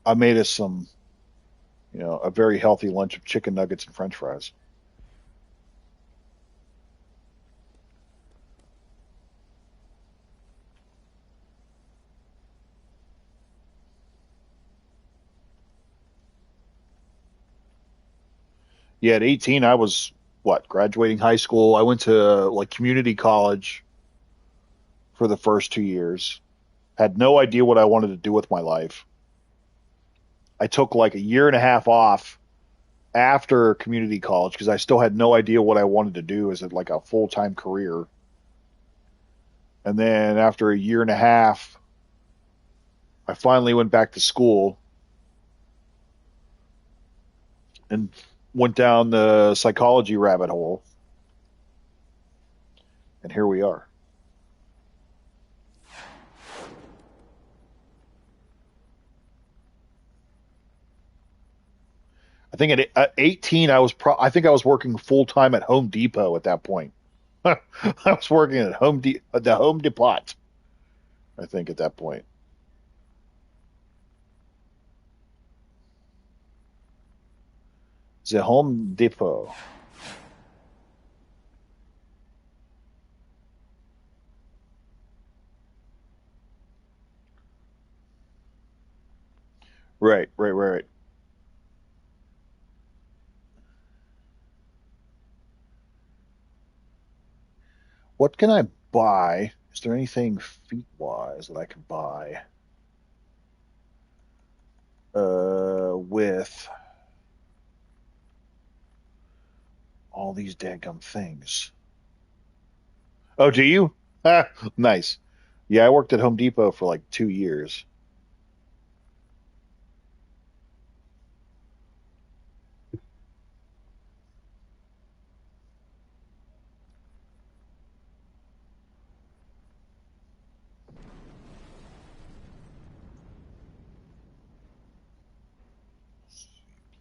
I made us some, a very healthy lunch of chicken nuggets and French fries. Yeah, at 18, I was what, graduating high school. I went to like community college for the first 2 years. Had no idea what I wanted to do with my life. I took like a year and a half off after community college because I still had no idea what I wanted to do as like a full time career. And then after a year and a half, I finally went back to school and went down the psychology rabbit hole. And here we are. I think at 18, I think I was working full time at Home Depot at that point. I was working at the Home Depot. I think at that point. The Home Depot. Right, right, right, right. What can I buy? Is there anything feet wise that I can buy? With all these dadgum things. Oh, do you? Ah, nice. Yeah, I worked at Home Depot for like 2 years.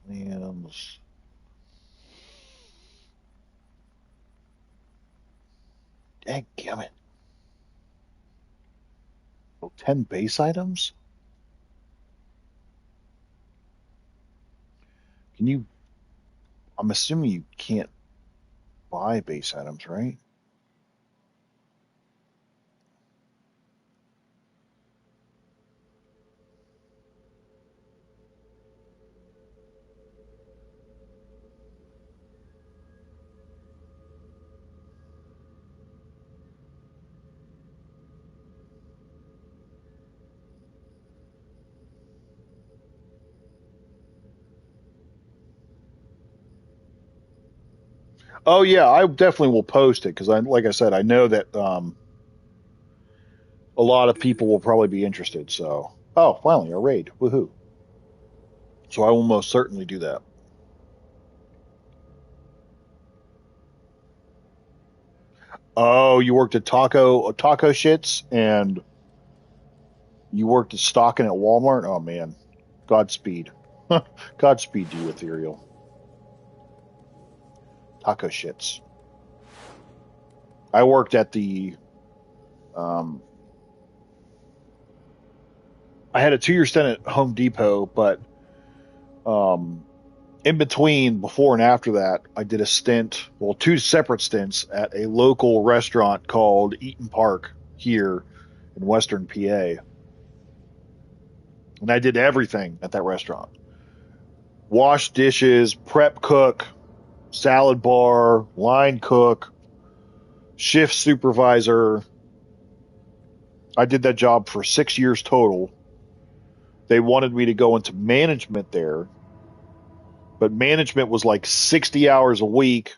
Plans. Dadgummit. Oh, 10 base items? Can you? I'm assuming you can't buy base items, right? Oh yeah, I definitely will post it because like I said, I know that a lot of people will probably be interested. So, oh, finally a raid, woohoo! So I will most certainly do that. Oh, you worked at taco shits, and you worked at stocking at Walmart. Oh man, Godspeed, Godspeed to you, Ethereal. Taco shits. I worked at the um, I had a 2 year stint at Home Depot, but um, in between, before and after that, I did a stint, well, two separate stints at a local restaurant called Eaton Park here in Western PA. And I did everything at that restaurant: wash dishes, prep cook, salad bar, line cook, shift supervisor. I did that job for 6 years total. They wanted me to go into management there, but management was like 60 hours a week,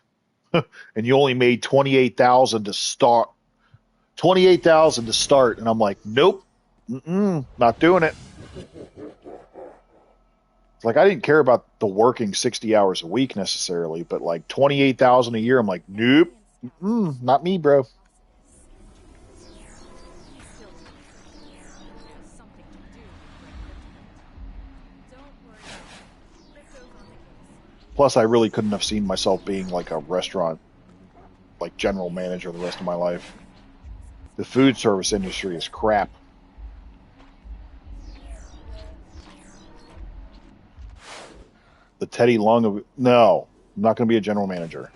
and you only made 28,000 to start. 28,000 to start, and I'm like, nope, not doing it. It's like I didn't care about the working 60 hours a week necessarily, but like 28,000 a year, I'm like, nope, not me, bro. Something to do with Don't worry. Crypto's on the case. Plus, I really couldn't have seen myself being like a restaurant, like general manager the rest of my life. The food service industry is crap. The Teddy Lung of no, I'm not going to be a general manager.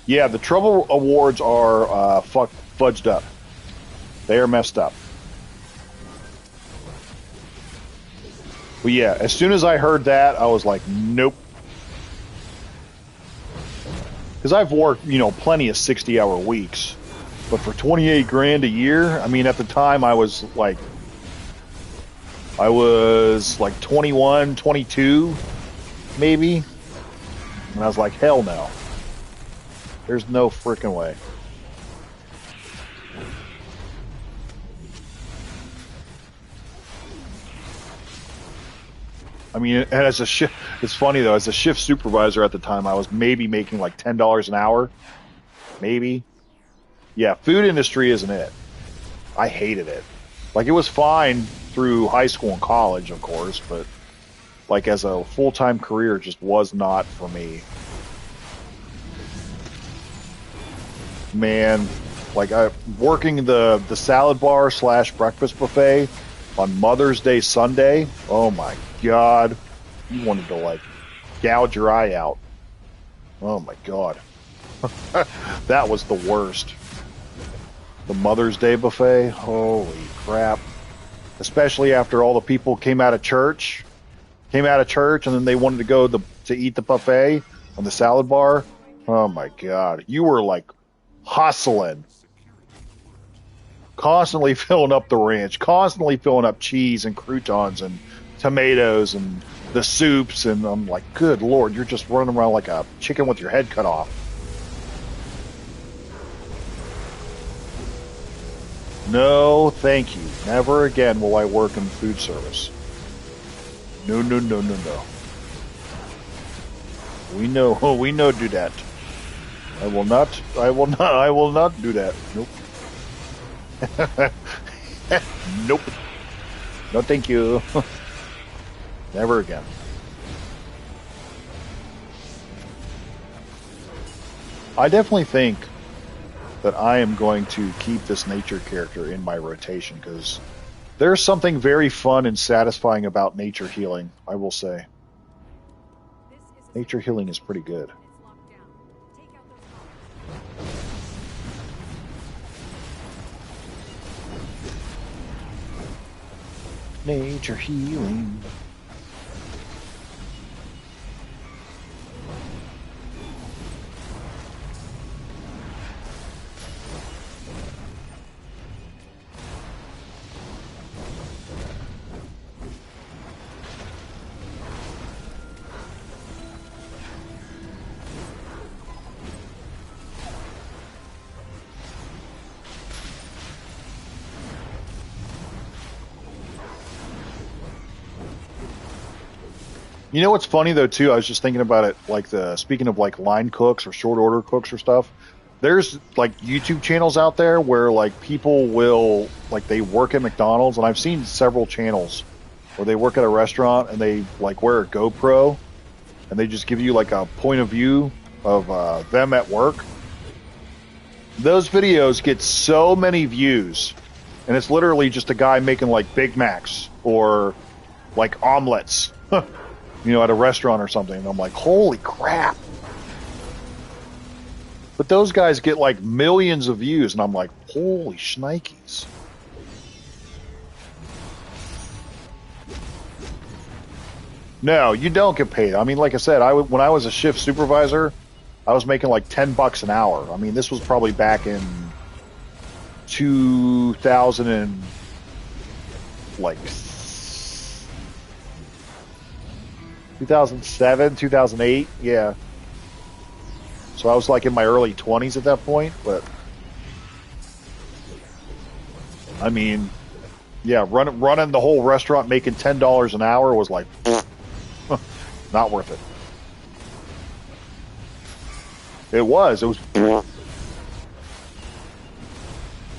Yeah, the Trouble Awards are fudged up. They are messed up. But yeah, as soon as I heard that, I was like, nope. Because I've worked, plenty of 60-hour weeks, but for 28 grand a year, I mean, at the time I was like 21, 22, maybe, and I was like, hell no. There's no freaking way. I mean, and as a shift, it's funny though. As a shift supervisor at the time, I was maybe making like $10 an hour, maybe. Yeah, food industry isn't it. I hated it. Like it was fine through high school and college, of course, but like as a full-time career, it just was not for me. Man, like I working the salad bar / breakfast buffet on Mother's Day Sunday. Oh my God, you wanted to like gouge your eye out. Oh my God, that was the worst. The Mother's Day buffet. Holy crap! Especially after all the people came out of church, and then they wanted to go to eat the buffet on the salad bar. Oh my God, you were like hustling, constantly filling up the ranch, constantly filling up cheese and croutons and tomatoes and the soups, and I'm like, good Lord, you're just running around like a chicken with your head cut off. No, thank you. Never again will I work in food service. No, no, no, no, no. We know do that. I will not do that. Nope. Nope. No, thank you. Never again. I definitely think that I am going to keep this nature character in my rotation because there's something very fun and satisfying about nature healing, I will say. Nature healing is pretty good. Nature healing. You know what's funny though too? I was just thinking about it. Like speaking of like line cooks or short order cooks or stuff. There's like YouTube channels out there where like people will like they work at McDonald's, and I've seen several channels where they work at a restaurant and they like wear a GoPro and they just give you like a point of view of them at work. Those videos get so many views, and it's literally just a guy making like Big Macs or like omelets. You know, at a restaurant or something. And I'm like, holy crap. But those guys get like millions of views, and I'm like, holy shnikes. No, you don't get paid. I mean, like I said, when I was a shift supervisor, I was making like $10 an hour. I mean, this was probably back in 2000 and like 2007, 2008, yeah. So I was like in my early 20s at that point, but I mean, yeah, running the whole restaurant making $10 an hour was like not worth it. It was it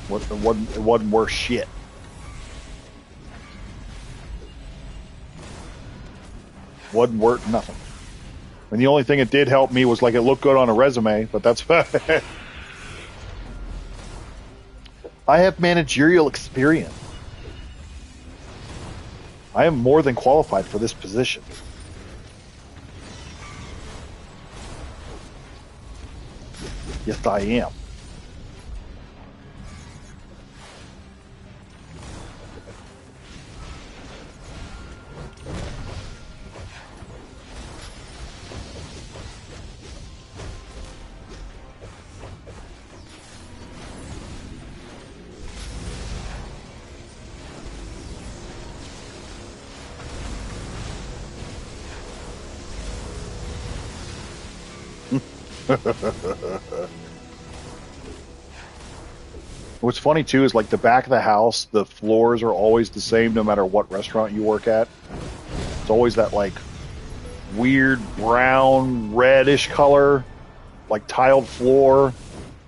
wasn't worth shit. Wasn't worth nothing. And the only thing it did help me was like it looked good on a resume, but that's I have managerial experience. I am more than qualified for this position. Yes, I am. What's funny too is like the back of the house, the floors are always the same no matter what restaurant you work at. It's always that like weird brown reddish color, like tiled floor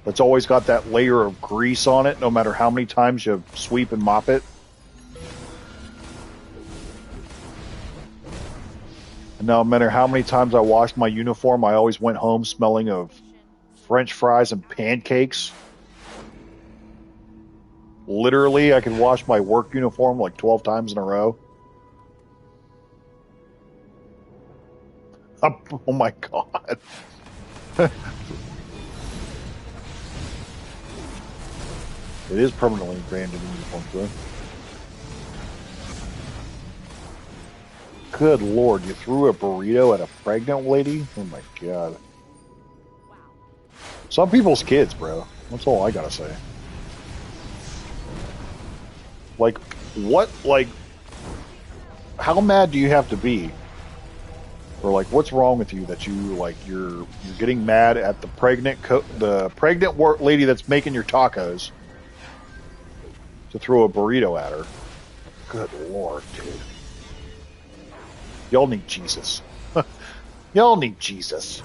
that's always got that layer of grease on it no matter how many times you sweep and mop it. And no matter how many times I washed my uniform, I always went home smelling of French fries and pancakes. Literally, I could wash my work uniform like 12 times in a row. Oh my God. It is permanently ingrained in the uniform, though. Good Lord, you threw a burrito at a pregnant lady? Oh my God. Some people's kids, bro. That's all I gotta say. Like, what, like, how mad do you have to be Or like, what's wrong with you that you like you're getting mad at the pregnant lady that's making your tacos to throw a burrito at her? Good Lord, dude. Y'all need Jesus. Y'all need Jesus.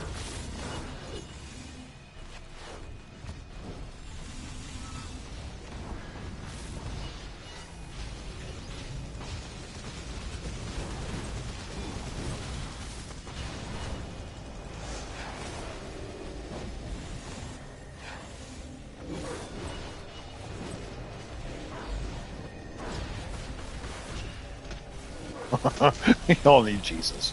Y'all need Jesus.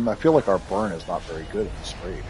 I feel like our burn is not very good in this raid.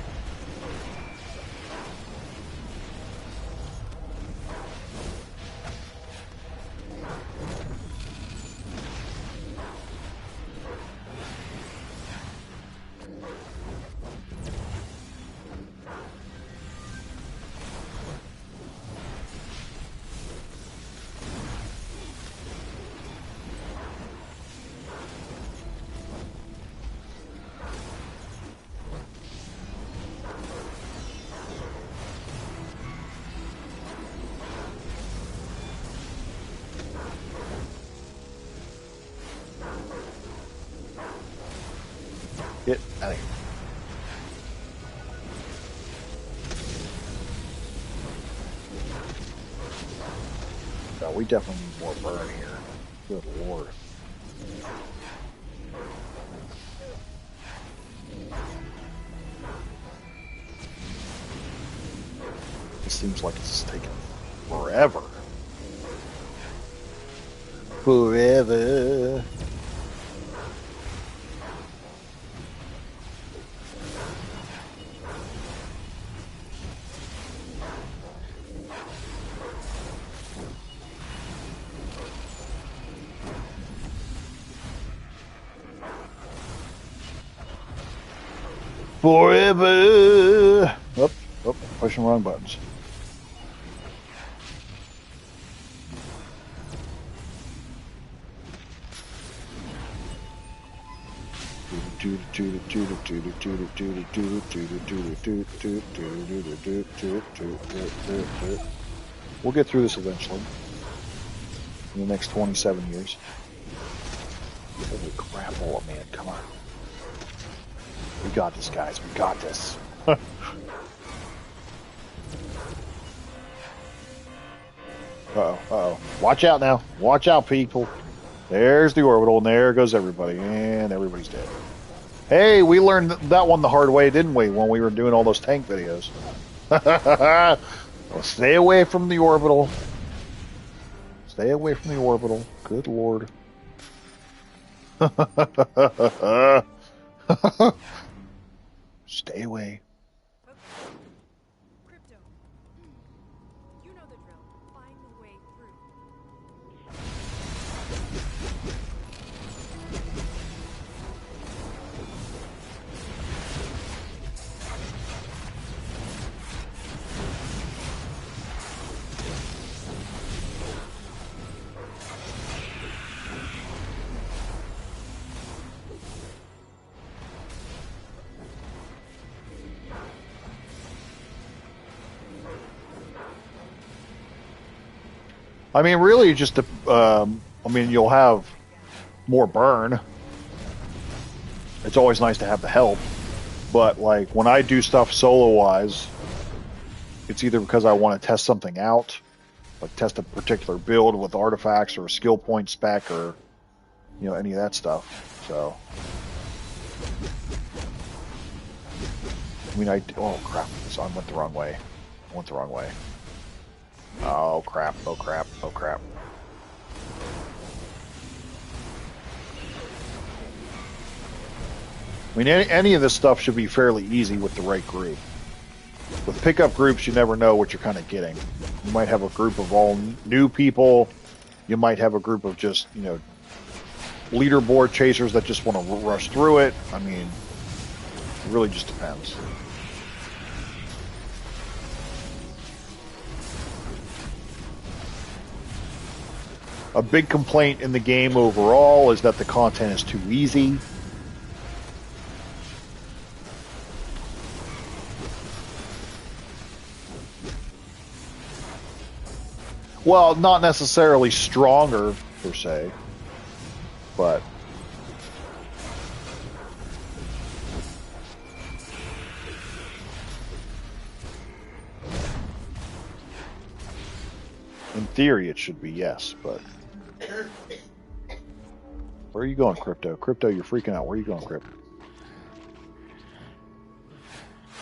Get out of here. No, we definitely need more burn here. Good Lord. It seems like it's taking forever. Forever. Forever. Oh, pushing wrong buttons. We'll get through this eventually. In the next 27 years. Holy crap, oh man, come on. We got this, guys. We got this. Uh-oh. Watch out now. Watch out, people. There's the orbital, and there goes everybody. And everybody's dead. Hey, we learned that one the hard way, didn't we, when we were doing all those tank videos? Well, stay away from the orbital. Stay away from the orbital. Good Lord. Stay away. Okay. Crypto. You know the drill. Find the way through. I mean, really, just you'll have more burn. It's always nice to have the help, but like when I do stuff solo-wise, it's either because I want to test something out, like test a particular build with artifacts or a skill point spec or any of that stuff. So, I mean, oh crap! So I went the wrong way. Oh crap, oh crap, oh crap. I mean, any of this stuff should be fairly easy with the right group. With pickup groups, you never know what you're kind of getting. You might have a group of all new people. You might have a group of just, leaderboard chasers that just want to rush through it. I mean, it really just depends. A big complaint in the game overall is that the content is too easy. Well, not necessarily stronger, per se, but... in theory, it should be yes, but... where are you going, Crypto? Crypto, you're freaking out. Where are you going, Crypto?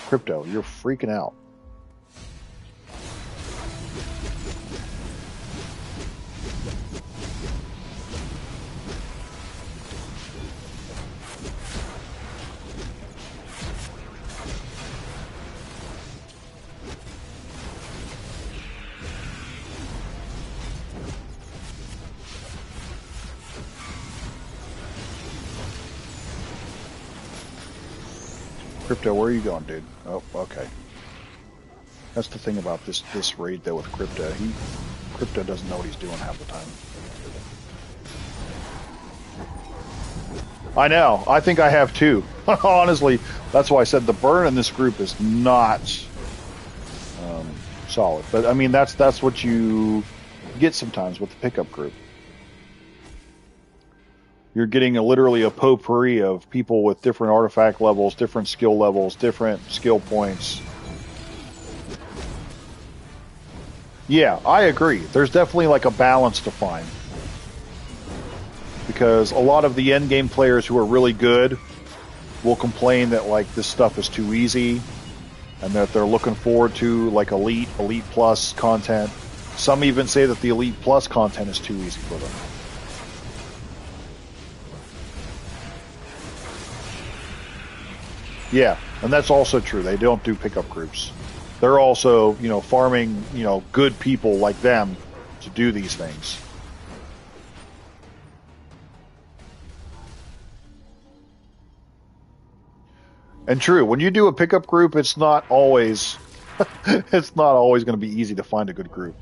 Crypto, you're freaking out. Crypto, where are you going, dude? Oh, okay. That's the thing about this raid, though, with Crypto. Crypto doesn't know what he's doing half the time. I know. I think I have too. Honestly, that's why I said the burn in this group is not solid. But I mean, that's what you get sometimes with the pickup group. You're getting literally a potpourri of people with different artifact levels, different skill levels, different skill points. Yeah, I agree. There's definitely like a balance to find. Because a lot of the endgame players who are really good will complain that like this stuff is too easy and that they're looking forward to like Elite Plus content. Some even say that the Elite Plus content is too easy for them. Yeah, and that's also true. They don't do pickup groups. They're also, farming, good people like them to do these things. And true, when you do a pickup group, it's not always going to be easy to find a good group.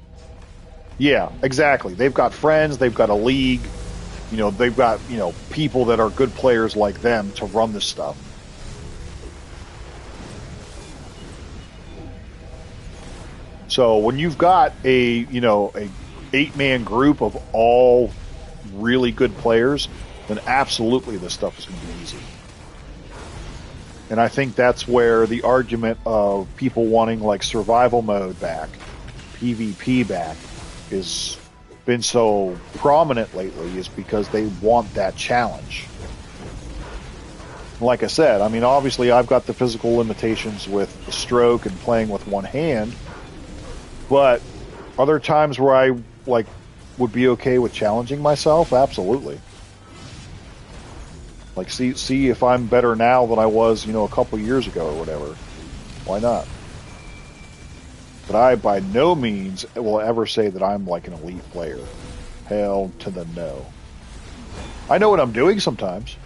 Yeah, exactly. They've got friends, they've got a league, they've got, people that are good players like them to run this stuff. So when you've got a 8-man group of all really good players, then absolutely this stuff is going to be easy. And I think that's where the argument of people wanting like survival mode back, PvP back, has been so prominent lately, is because they want that challenge. Like I said, I mean, obviously I've got the physical limitations with the stroke and playing with one hand. But other times where I would be okay with challenging myself, absolutely. Like see if I'm better now than I was, a couple years ago or whatever. Why not? But I by no means will ever say that I'm like an elite player. Hell to the no. I know what I'm doing sometimes.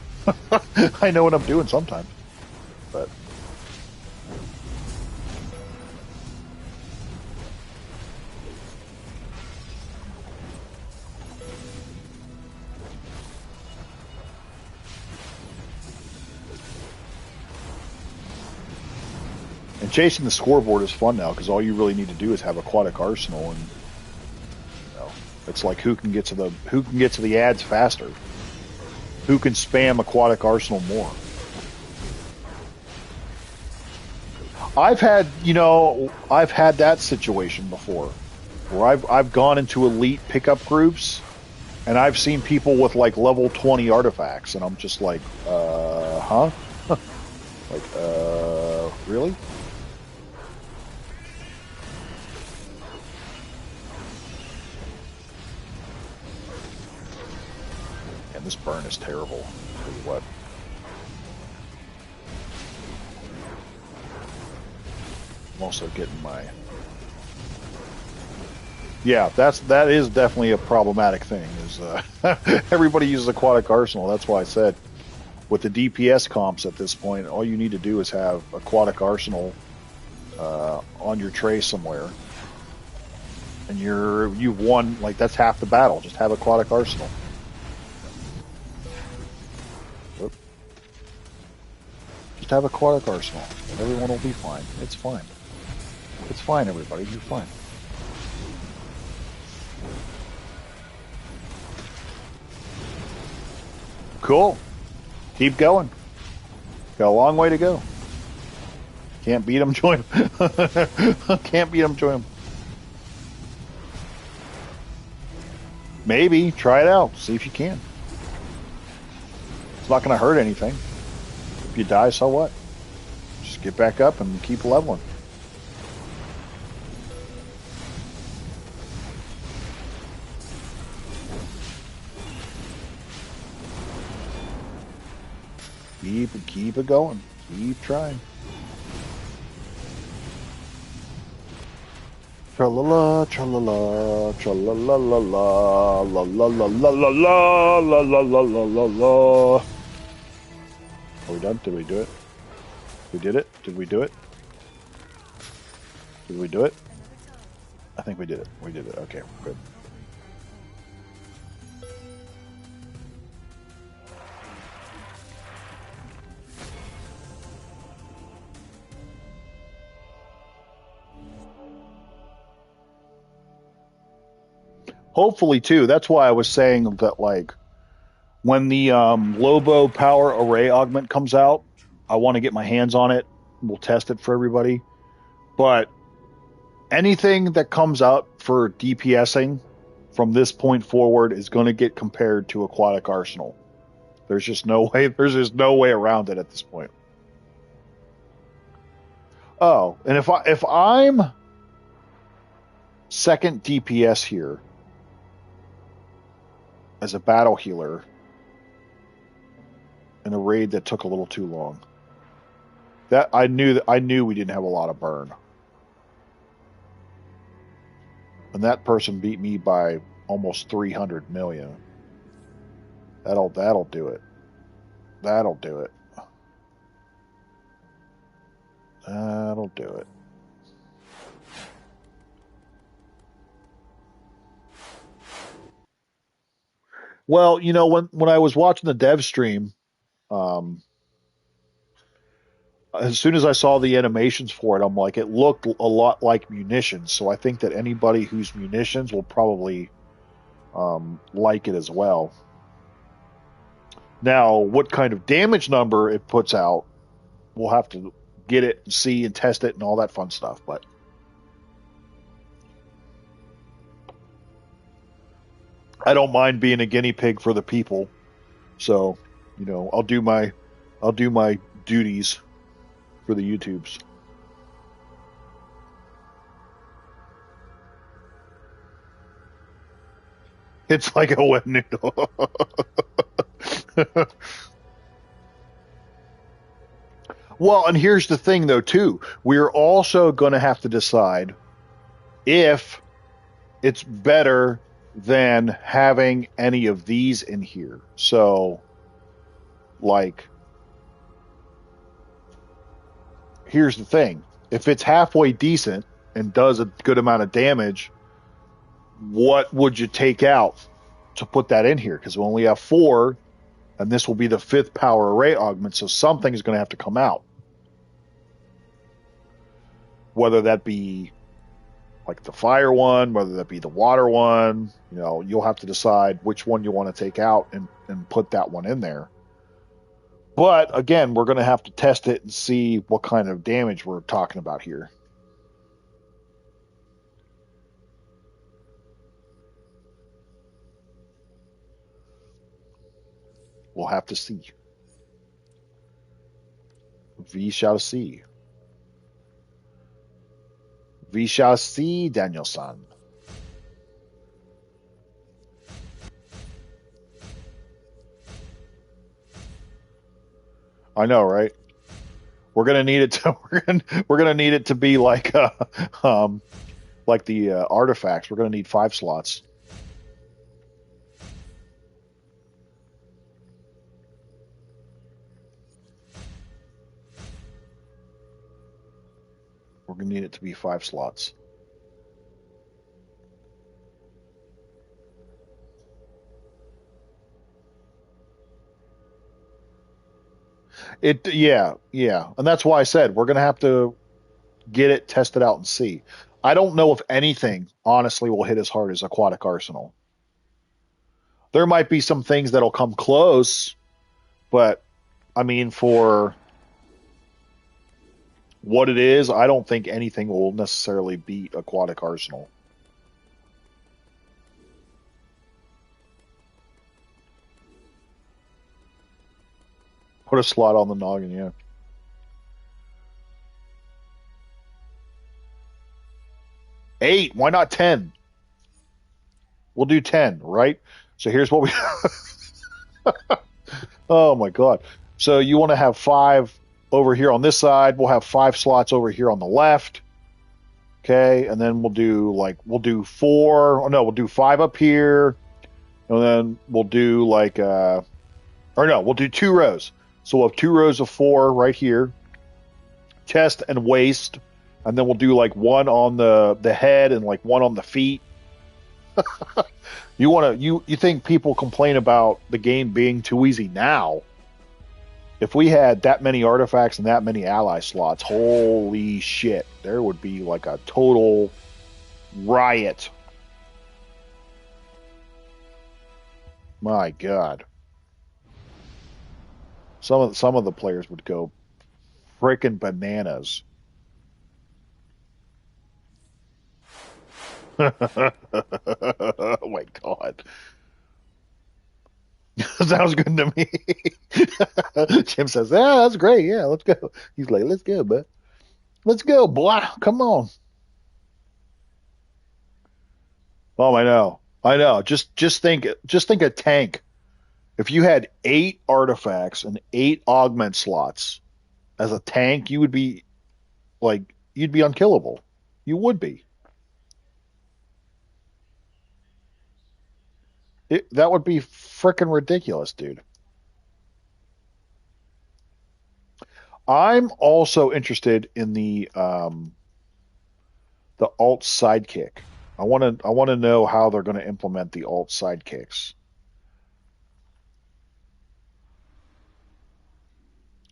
I know what I'm doing sometimes. But and chasing the scoreboard is fun now because all you really need to do is have aquatic arsenal, and it's like who can get to the ads faster, who can spam aquatic arsenal more. I've had that situation before where I've gone into elite pickup groups and I've seen people with like level 20 artifacts, and I'm just like, huh? Like, really? And this burn is terrible. I'll tell you what. I'm also getting my Yeah, that is definitely a problematic thing. Is everybody uses aquatic arsenal? That's why I said with the DPS comps at this point, all you need to do is have aquatic arsenal on your tray somewhere, and you've won. Like that's half the battle. Just have aquatic arsenal. Whoop. Just have aquatic arsenal. Everyone will be fine. It's fine. It's fine, everybody. You're fine. Cool. Keep going. Got a long way to go. Can't beat them, join them. Can't beat them, join them. Maybe. Try it out. See if you can. It's not going to hurt anything. If you die, so what? Just get back up and keep leveling. Keep it going. Keep trying. Tra-la-la, tra-la-la, tra-la-la-la-la, la-la-la-la-la-la, la-la-la-la-la-la. Are we done? Did we do it? We did it? Did we do it? Did we do it? I think we did it. We did it. Okay, good. Hopefully, too. That's why I was saying that, like, when the Lobo Power Array Augment comes out, I want to get my hands on it. We'll test it for everybody. But anything that comes out for DPSing from this point forward is going to get compared to Aquatic Arsenal. There's just no way. There's just no way around it at this point. Oh, and if I'm second DPS here as a battle healer in a raid that took a little too long, that I knew we didn't have a lot of burn, and that person beat me by almost 300 million. That'll do it. That'll do it. That'll do it. Well, you know, when I was watching the dev stream, as soon as I saw the animations for it, I'm like, it looked a lot like munitions. So I think that anybody who's munitions will probably like it as well. Now, what kind of damage number it puts out, we'll have to get it and see and test it and all that fun stuff. But I don't mind being a guinea pig for the people. So, you know, I'll do my duties for the YouTubes. It's like a wet noodle. Well, and here's the thing, though, too. We're also going to have to decide if it's better than having any of these in here. So, like, here's the thing. If it's halfway decent and does a good amount of damage, what would you take out to put that in here? Because we only have 4, and this will be the 5th power array augment, so something is going to have to come out. Whether that be like the fire one, whether that be the water one, you know, you'll have to decide which one you want to take out and put that one in there. But again, we're going to have to test it and see what kind of damage we're talking about here. We'll have to see. We shall see. We shall see, Daniel-san. I know, right? We're gonna need it to. We're gonna need it to be like like the artifacts, we're going to need 5 slots. We're going to need it to be 5 slots. Yeah, and that's why I said we're going to have to get it tested out and see. I don't know if anything honestly will hit as hard as Aquatic Arsenal. There might be some things that'll come close, but I mean, for what it is, I don't think anything will necessarily beat Aquatic Arsenal. Put a slot on the noggin, yeah. Eight, why not 10? We'll do 10, right? So here's what we. Oh my God. So you want to have 5 over here on this side. We'll have 5 slots over here on the left. Okay. And then we'll do 4. Oh, no, we'll do 5 up here. And then we'll do we'll do 2 rows. So we'll have 2 rows of 4 right here. Chest and waist. And then we'll do like 1 on the head and like 1 on the feet. You think people complain about the game being too easy now? If we had that many artifacts and that many ally slots, holy shit, there would be like a total riot. My God. Some of the players would go freaking bananas. Oh my God. Sounds good to me. Jim says, "Yeah, that's great. Yeah, let's go." He's like, "Let's go, bud. Let's go, boy. Come on." Oh, I know. I know. Just think a tank. If you had 8 artifacts and 8 augment slots as a tank, you'd be unkillable. You would be. That would be freaking ridiculous, dude. I'm also interested in the alt sidekick. I want to know how they're going to implement the alt sidekicks.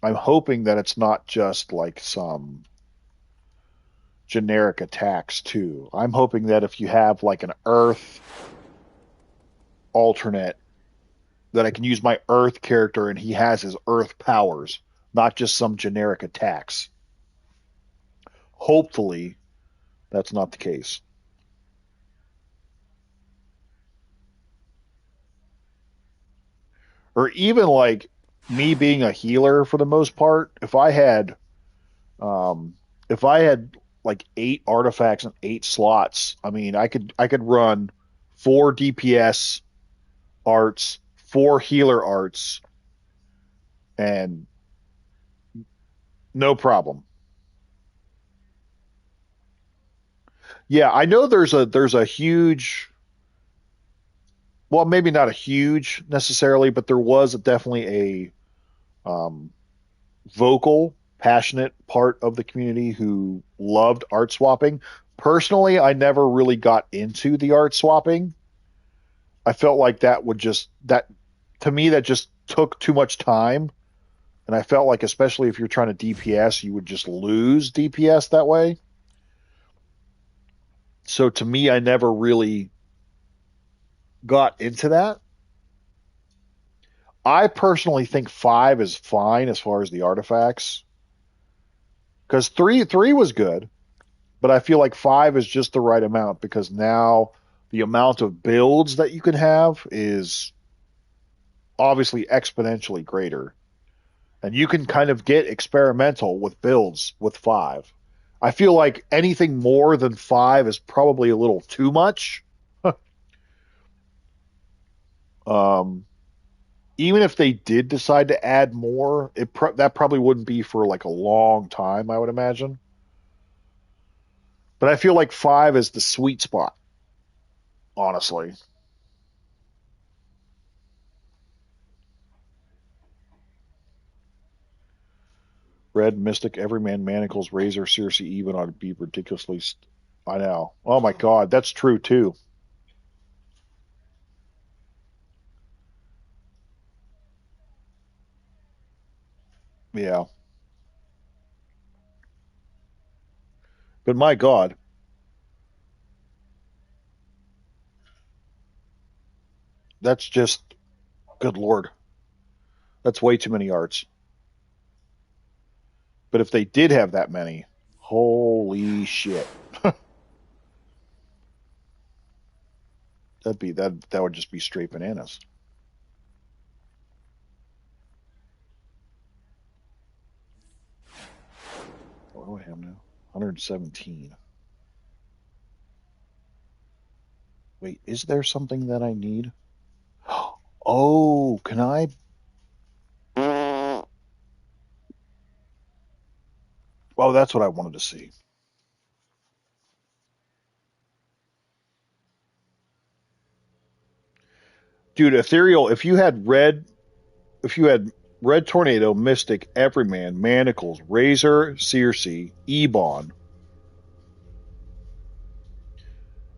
I'm hoping that it's not just like some generic attacks too. I'm hoping that if you have like an earth alternate, that I can use my earth character and he has his earth powers, not just some generic attacks. Hopefully that's not the case. Or even like me being a healer for the most part, um if I had like 8 artifacts and 8 slots, I mean I could run 4 DPS arts, 4 healer arts, and no problem. Yeah, I know there's a huge, well, maybe not a huge necessarily, but there was definitely a vocal, passionate part of the community who loved art swapping. Personally, I never really got into the art swapping. I felt like that to me that just took too much time, and I felt like especially if you're trying to DPS, you would just lose DPS that way. So to me, I never really got into that. I personally think 5 is fine as far as the artifacts, because three was good, but I feel like 5 is just the right amount because now the amount of builds that you can have is obviously exponentially greater, and you can kind of get experimental with builds with 5. I feel like anything more than 5 is probably a little too much. um, Even if they did decide to add more, that probably wouldn't be for like a long time, I would imagine. But I feel like 5 is the sweet spot, honestly. Red, Mystic, Everyman, Manacles, Razor, Circe, even on be ridiculously. I know. Oh my God, that's true too. Yeah. But my God, that's just, good Lord. That's way too many arts. But if they did have that many, holy shit. That would just be straight bananas. What do I have now? 117. Wait, is there something that I need? Oh, can I? Oh, that's what I wanted to see. Dude, Ethereal, if you had Red Tornado, Mystic, Everyman, Manacles, Razor, Circe, Ebon,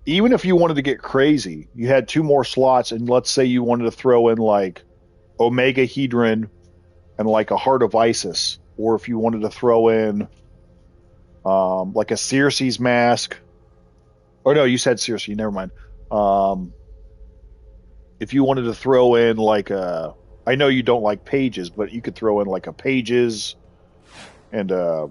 even if you wanted to get crazy, you had 2 more slots, and let's say you wanted to throw in like Omega Hedron and like a Heart of Isis, or if you wanted to throw in like a Circe's mask. Or no, you said Circe, never mind. Um, if you wanted to throw in like a, I know you don't like pages, but you could throw in like a pages and a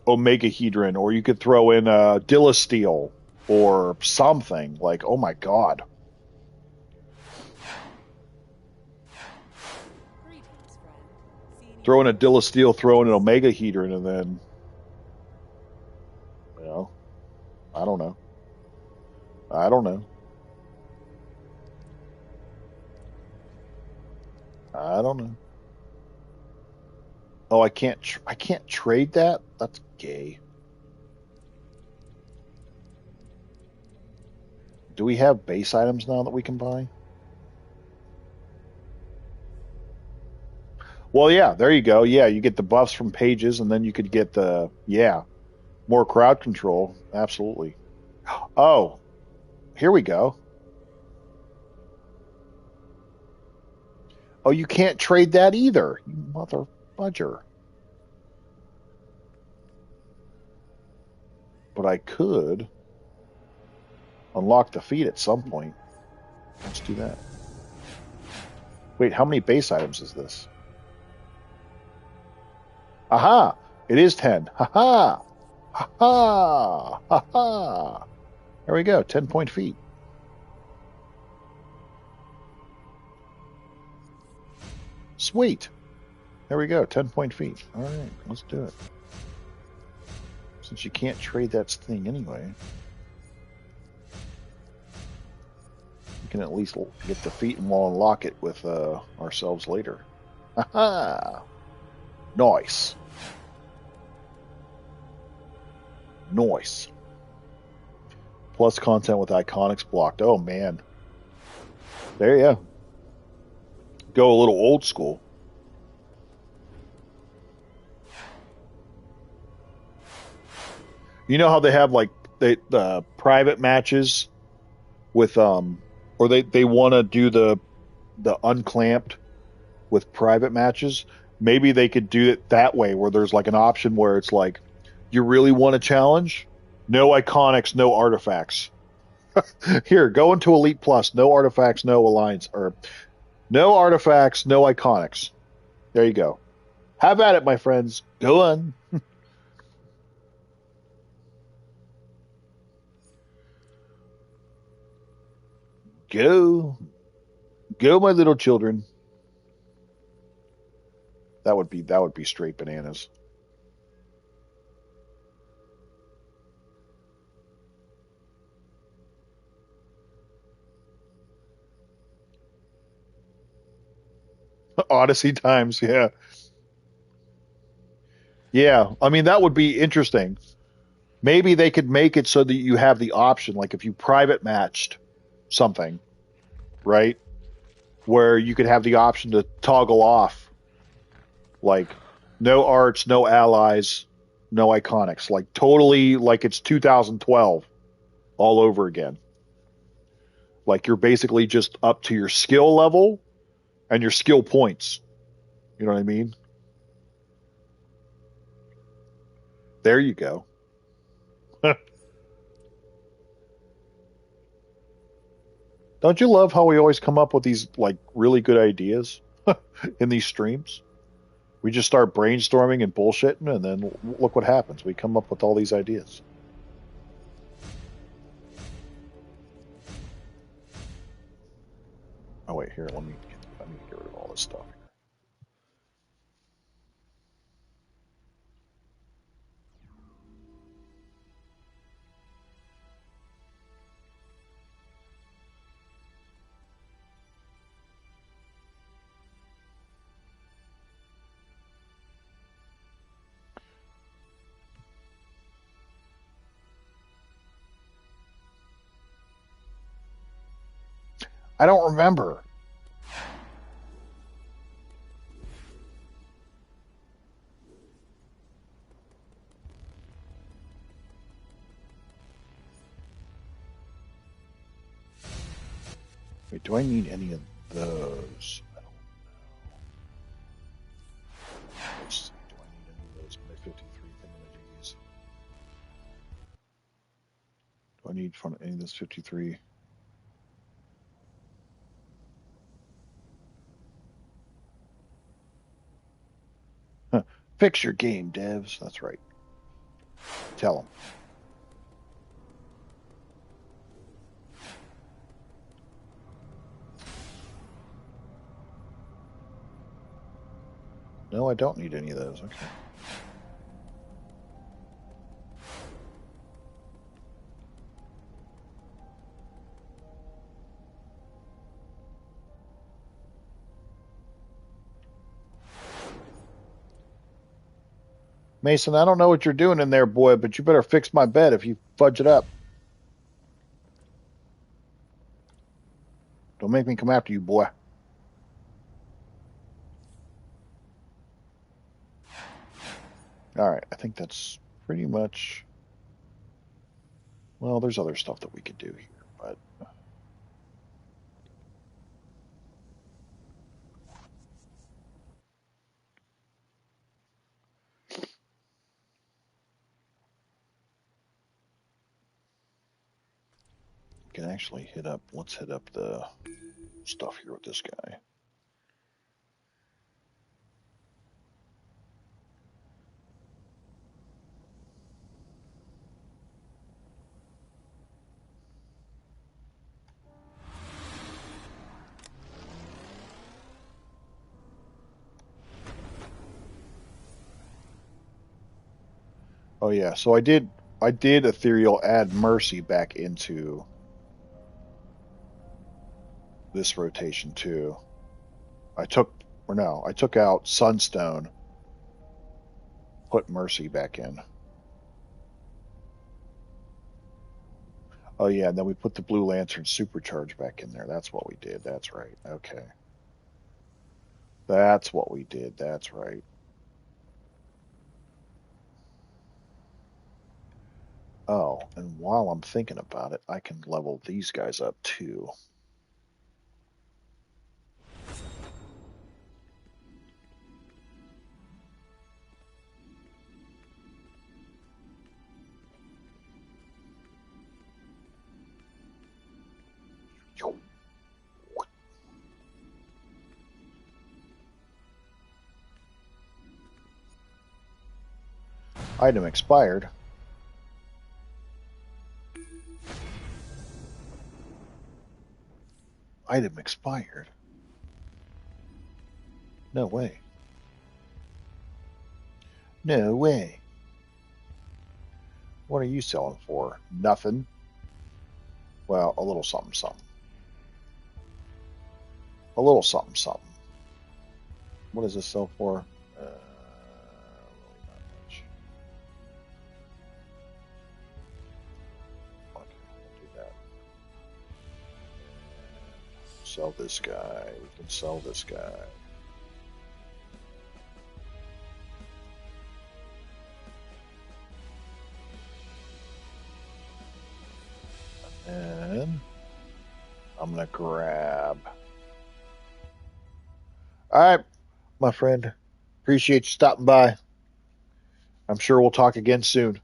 Omega Hedron, or you could throw in a Dilasteel or something like, oh my God. Greetings, friend. Seeing Throw in you a Dilasteel, throw in an Omega Hedron, and then, you know, I don't know. I don't know. I don't know. Oh, I can't trade that? That's gay. Do we have base items now that we can buy? Well, yeah, there you go. Yeah, you get the buffs from pages, and then you could get the, yeah, more crowd control. Absolutely. Oh, here we go. Oh, you can't trade that either, you mother fudger. But I could unlock the feat at some point. Let's do that. Wait, how many base items is this? Aha! It is 10. Ha ha! Ha ha! Ha ha! There we go. 10-point feat. Sweet. There we go. 10-point feat. All right, let's do it. Since you can't trade that thing anyway, we can at least get the feat and we'll unlock it with ourselves later. Aha! Nice. Nice. Plus content with iconics blocked. Oh man. There you go. Go a little old school. You know how they have like the private matches with or they want to do the unclamped with private matches. Maybe they could do it that way where there's like an option where it's like you really want a challenge? No iconics, no artifacts. Here, go into Elite Plus. No artifacts, no alliance, or no artifacts, no iconics. There you go. Have at it, my friends. Go on. Go. Go, my little children. That would be straight bananas. Odyssey times, yeah. Yeah. I mean that would be interesting. Maybe they could make it so that you have the option, like if you private matched something, right? Where you could have the option to toggle off, like no arts, no allies, no iconics, like totally like it's 2012 all over again. Like you're basically just up to your skill level and your skill points. You know what I mean? There you go. Don't you love how we always come up with these like really good ideas in these streams? We just start brainstorming and bullshitting, and then look what happens. We come up with all these ideas. Oh wait, here. Let me get rid of all this stuff. I don't remember. Wait, do I need any of those? I don't know. Let's see. Do I need any of those? My 53 thingamajigs. Do I need from any of this 53? Huh. Fix your game, devs. That's right. Tell them. No, I don't need any of those. Okay. Mason, I don't know what you're doing in there, boy, but you better fix my bed if you fudge it up. Don't make me come after you, boy. All right, I think that's pretty much... Well, there's other stuff that we could do here, but... We can actually hit up... Let's hit up the stuff here with this guy. Oh yeah, so I did ethereal add mercy back into this rotation too. I took out sunstone, put mercy back in. Oh yeah, and then we put the blue lantern supercharge back in there. That's what we did. That's right. Okay. That's what we did. That's right. Oh, and while I'm thinking about it, I can level these guys up too. Item expired. Item expired. No way. No way. What are you selling for? Nothing. Well, a little something, something. A little something, something. What does this sell for? Really not much. Sell this guy. We can sell this guy. And I'm going to grab. All right, my friend. Appreciate you stopping by. I'm sure we'll talk again soon.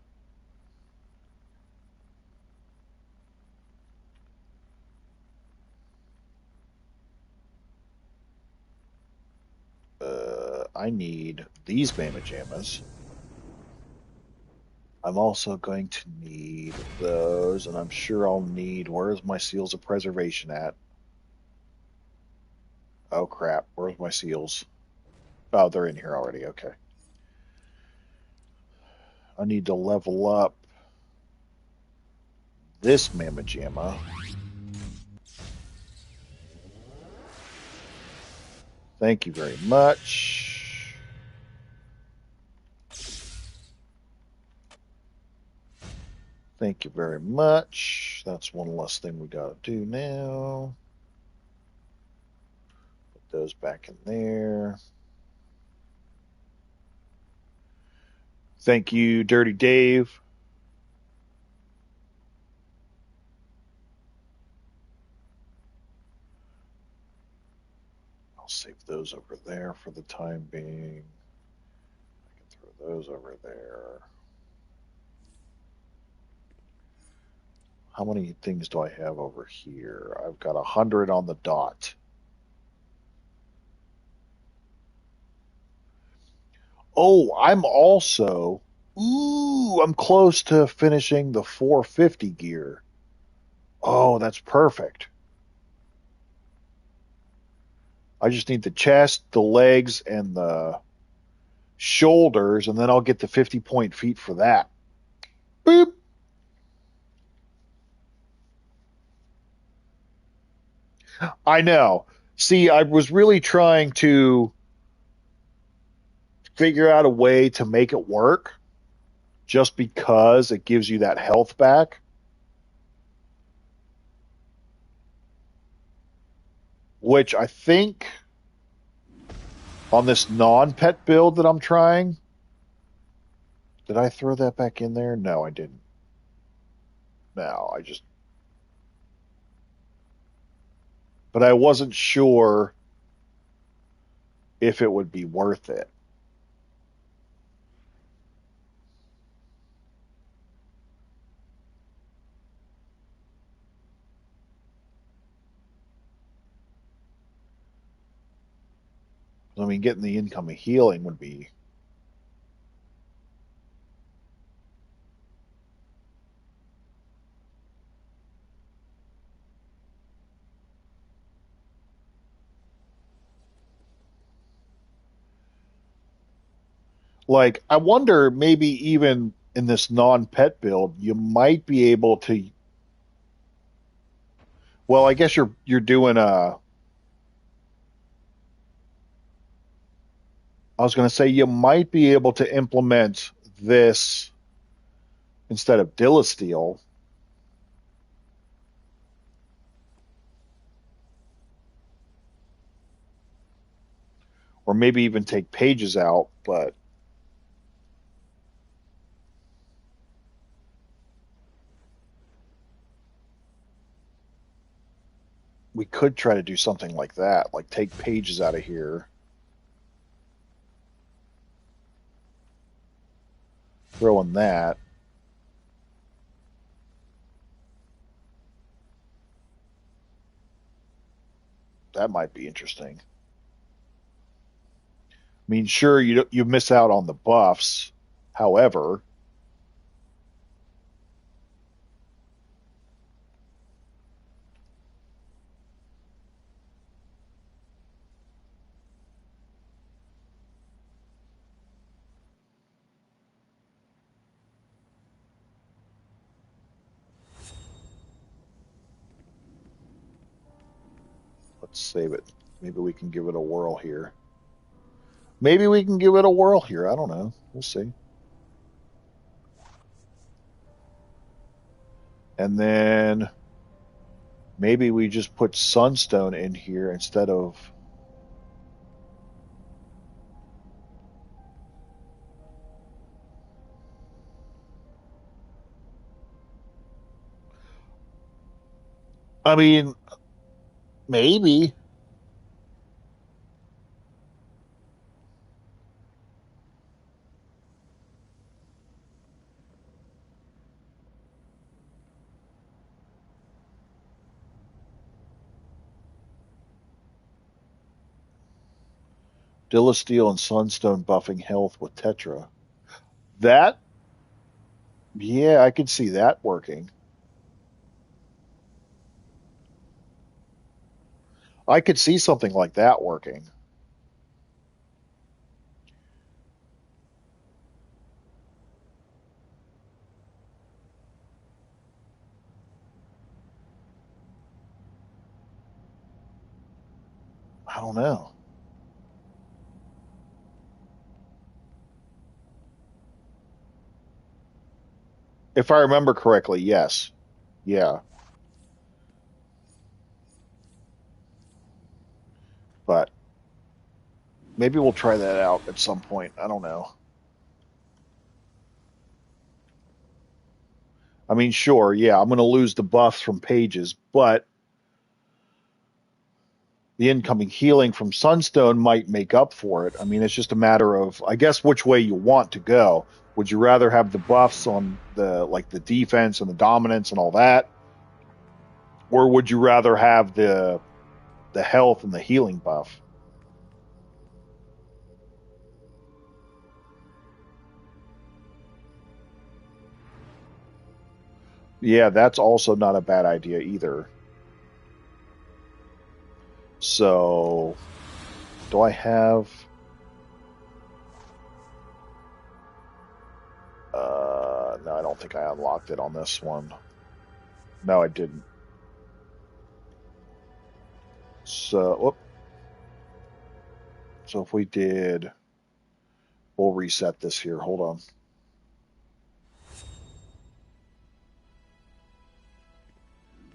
I need these Mama Jammas. I'm also going to need those, and I'm sure I'll need. Where's my seals of preservation at? Oh crap! Where's my seals? Oh, they're in here already. Okay. I need to level up this Mama Jamma. Thank you very much. Thank you very much. That's one less thing we got to do now. Put those back in there. Thank you, Dirty Dave. I'll save those over there for the time being. I can throw those over there. How many things do I have over here? I've got 100 on the dot. Oh, I'm also... Ooh, I'm close to finishing the 450 gear. Oh, that's perfect. I just need the chest, the legs, and the shoulders, and then I'll get the 50-point feet for that. Boop. I know. See, I was really trying to figure out a way to make it work just because it gives you that health back. Which I think on this non-pet build that I'm trying, did I throw that back in there? No, I didn't. No, I just... But I wasn't sure if it would be worth it. I mean, getting the incoming healing would be... Like, I wonder maybe even in this non-pet build, you might be able to... Well, I guess you're doing a... I was going to say you might be able to implement this instead of Dilasteel. Or maybe even take pages out, but we could try to do something like that, like take pages out of here. Throw in that. That might be interesting. I mean, sure, you miss out on the buffs. However, let's save it. Maybe we can give it a whirl here. Maybe we can give it a whirl here. I don't know. We'll see. And then Maybe we just put Sunstone in here instead of... I mean, maybe. Steel and Sunstone buffing health with Tetra. That, yeah, I could see that working. I could see something like that working. I don't know. If I remember correctly, yes. Yeah. But maybe we'll try that out at some point. I don't know. I mean, sure, yeah, I'm going to lose the buffs from pages, but the incoming healing from Sunstone might make up for it. I mean, it's just a matter of, I guess, which way you want to go. Would you rather have the buffs on the like the defense and the dominance and all that, or would you rather have the health and the healing buff? Yeah, that's also not a bad idea either. So, do I have? No, I don't think I unlocked it on this one. No, I didn't. So, whoop. So if we did, we'll reset this here. Hold on.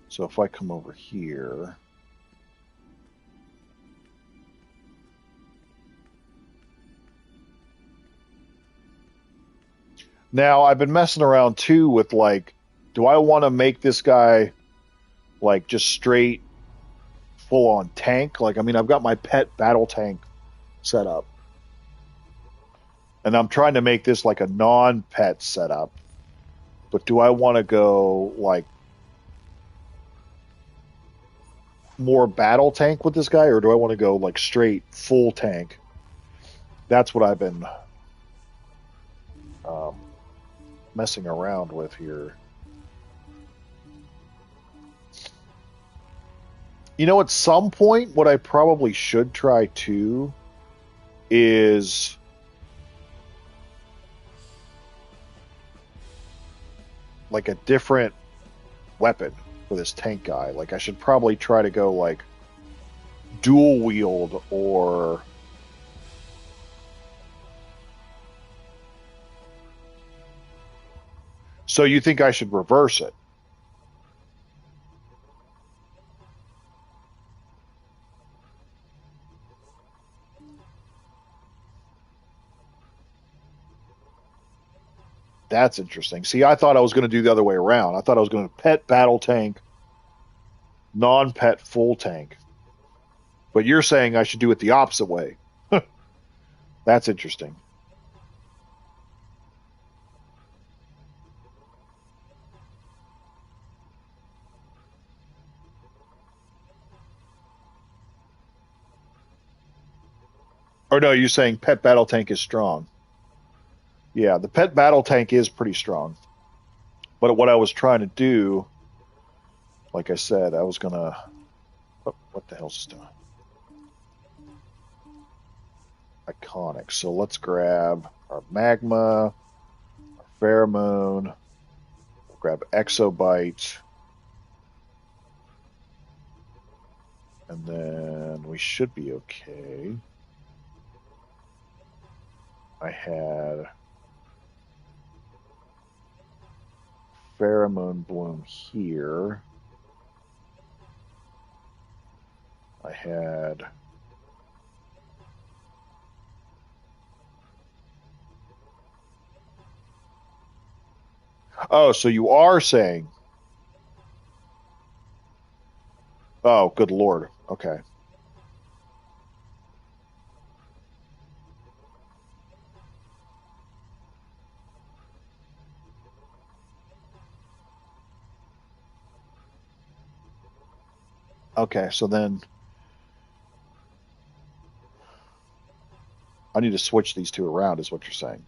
So if I come over here, now I've been messing around too with like, do I want to make this guy like just straight full on tank? Like, I mean, I've got my pet battle tank set up, and I'm trying to make this like a non-pet setup. But do I want to go like more battle tank with this guy, or do I want to go like straight full tank? That's what I've been um, messing around with here. You know, at some point, what I probably should try too is like a different weapon for this tank guy. Like, I should probably try to go like dual wield or. So you think I should reverse it? That's interesting. See, I thought I was going to do the other way around. I thought I was going to pet battle tank, non-pet full tank. But you're saying I should do it the opposite way. That's interesting. Or no, you're saying pet battle tank is strong. Yeah, the pet battle tank is pretty strong. But what I was trying to do, like I said, I was gonna. Oh, what the hell's this doing? Iconic. So let's grab our magma, our pheromone. We'll grab exobite, and then we should be okay. I had pheromone bloom here. I had. Oh, so you are saying. Oh, good Lord. Okay. Okay, so then I need to switch these two around, is what you're saying.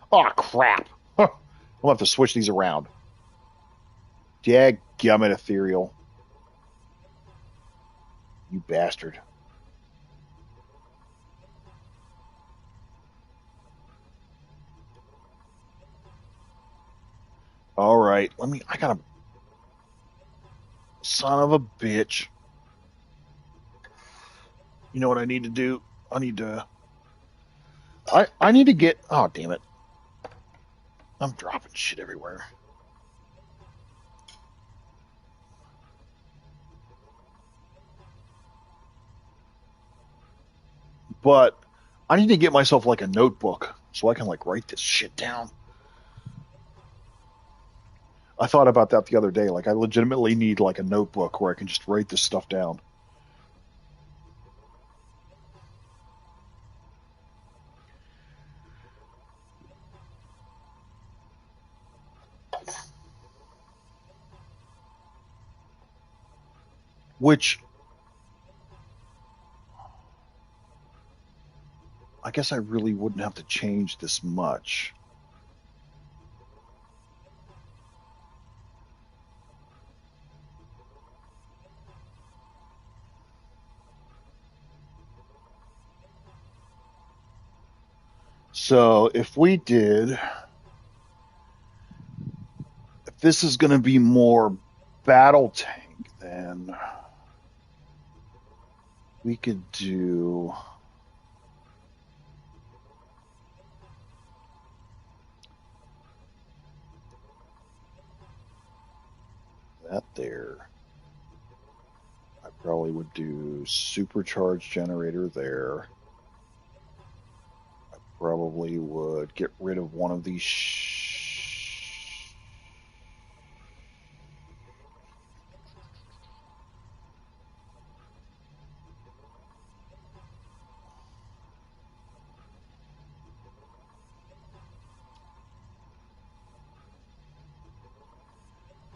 Oh, crap. Huh. I'll have to switch these around. Dadgummit, Ethereal. You bastard. All right, I got a son of a bitch. You know what I need to do? I need to get, oh damn it. I'm dropping shit everywhere. But I need to get myself like a notebook so I can like write this shit down. I thought about that the other day. Like I legitimately need like a notebook where I can just write this stuff down. Which I guess I really wouldn't have to change this much. So if this is going to be more battle tank, then we could do that there. I probably would do supercharged generator there. I probably would get rid of one of these.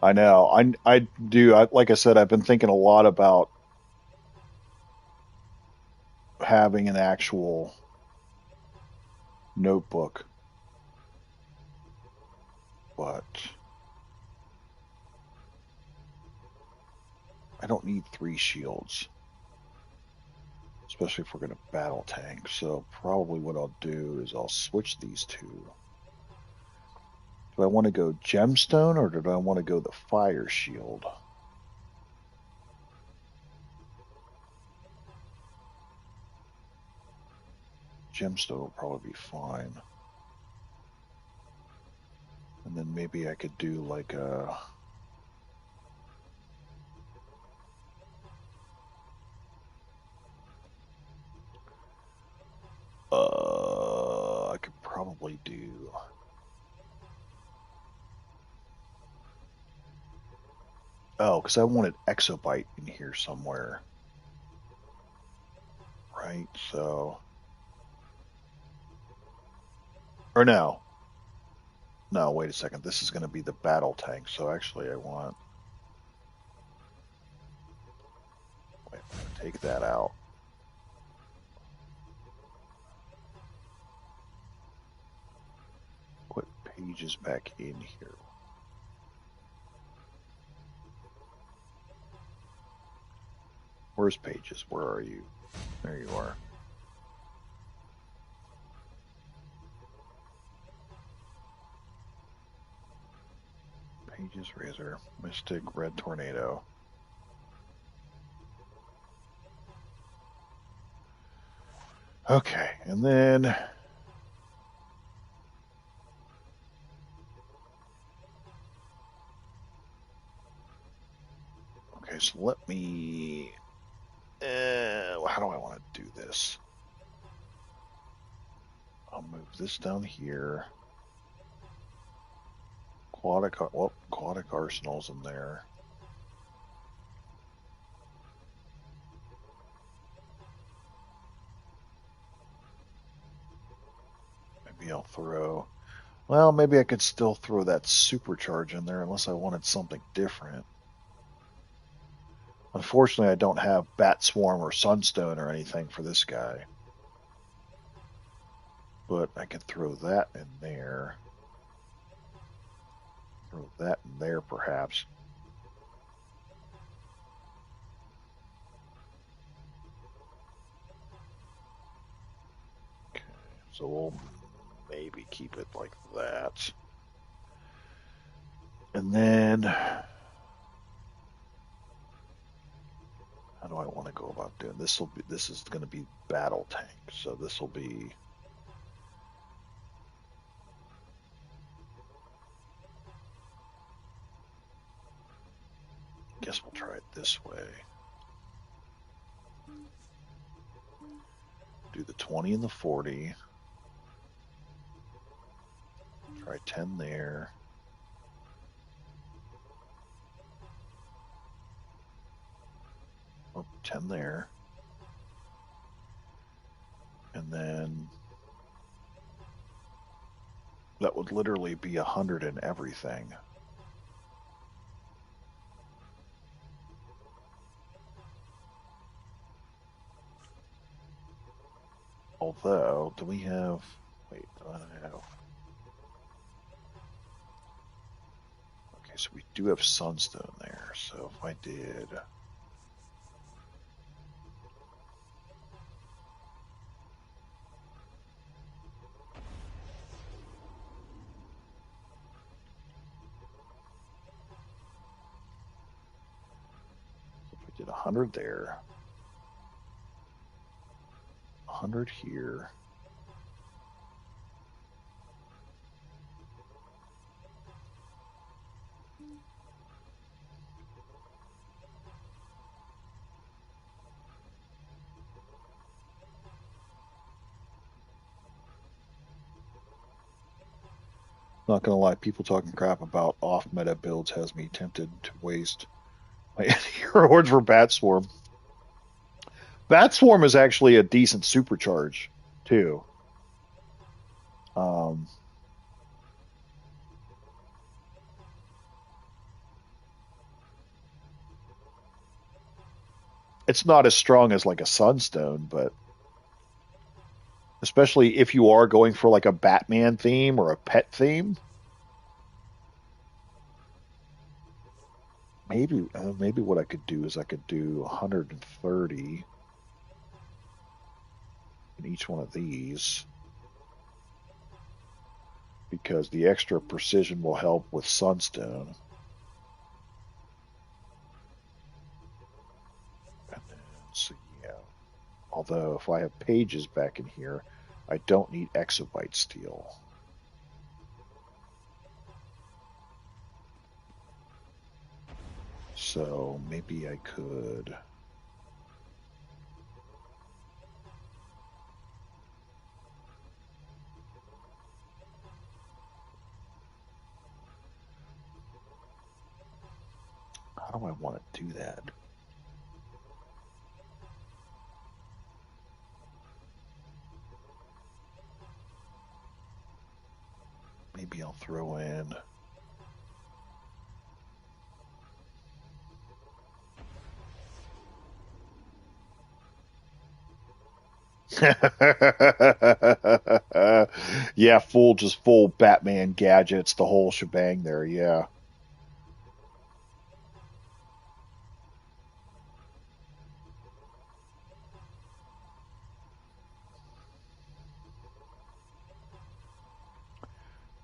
I know. I do. Like I said, I've been thinking a lot about having an actual notebook, but I don't need 3 shields, especially if we're going to battle tank. So probably what I'll do is I'll switch these two. Do I want to go gemstone or do I want to go the fire shield? Gemstone will probably be fine. And then maybe I could do like a... I could probably do... Oh, because I wanted exobyte in here somewhere. Right, so... Or no. No, wait a second. This is going to be the battle tank, so actually I want... Wait, I'm going to take that out. Put pages back in here. Where's pages? Where are you? There you are. Pages, Razor, Mystic, Red Tornado. Okay, and then so let me. How do I want to do this? I'll move this down here. Aquatic arsenals in there. Maybe I'll throw. Well, maybe I could still throw that supercharge in there unless I wanted something different. Unfortunately, I don't have Bat Swarm or Sunstone or anything for this guy. But I could throw that in there. Throw that in there, perhaps. Okay, so we'll maybe keep it like that. And then, how do I want to go about doing this? This is going to be battle tank, so this will be. Guess we'll try it this way. Do the 20 and the 40. Try 10 there. Oh, 10 there. And then that would literally be 100 in everything. Although, do we have... Wait, do I have... Okay, so we do have Sunstone there. So if I did... So if I did 100 there... 100 here... Not gonna lie, people talking crap about off-meta builds has me tempted to waste my hero hordes for Bat Swarm. Bat Swarm is actually a decent supercharge, too. It's not as strong as like a Sunstone, but especially if you are going for like a Batman theme or a pet theme, maybe what I could do is I could do 130 in each one of these because the extra precision will help with Sunstone. And then, so yeah. Although if I have pages back in here, I don't need exabyte steel. So maybe I could. How do I want to do that? Maybe I'll throw in. Yeah, full Batman gadgets, the whole shebang there, yeah.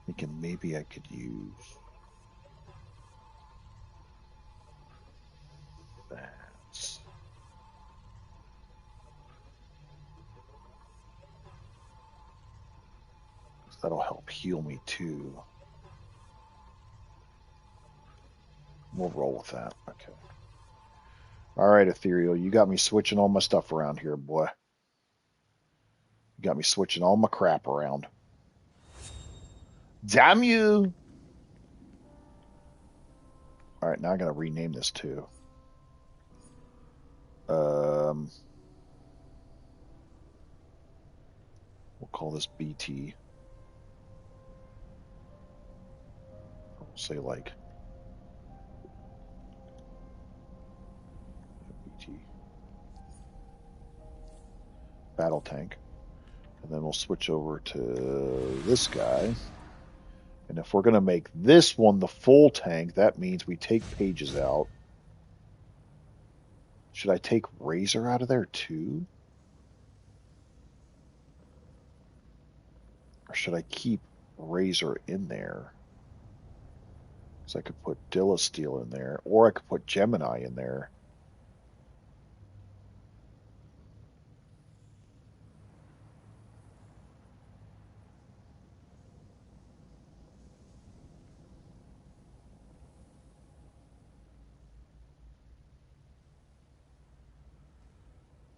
Thinking maybe I could use that. That'll help heal me too. We'll roll with that. Okay. All right, Ethereal, you got me switching all my stuff around here, boy. You got me switching all my crap around. Damn you! All right, now I gotta rename this too. We'll call this BT. We'll say like BT battle tank, and then we'll switch over to this guy. And if we're gonna make this one the full tank, that means we take pages out. Should I take Razor out of there too? Or should I keep Razor in there? Because I could put Steel in there, or I could put Gemini in there.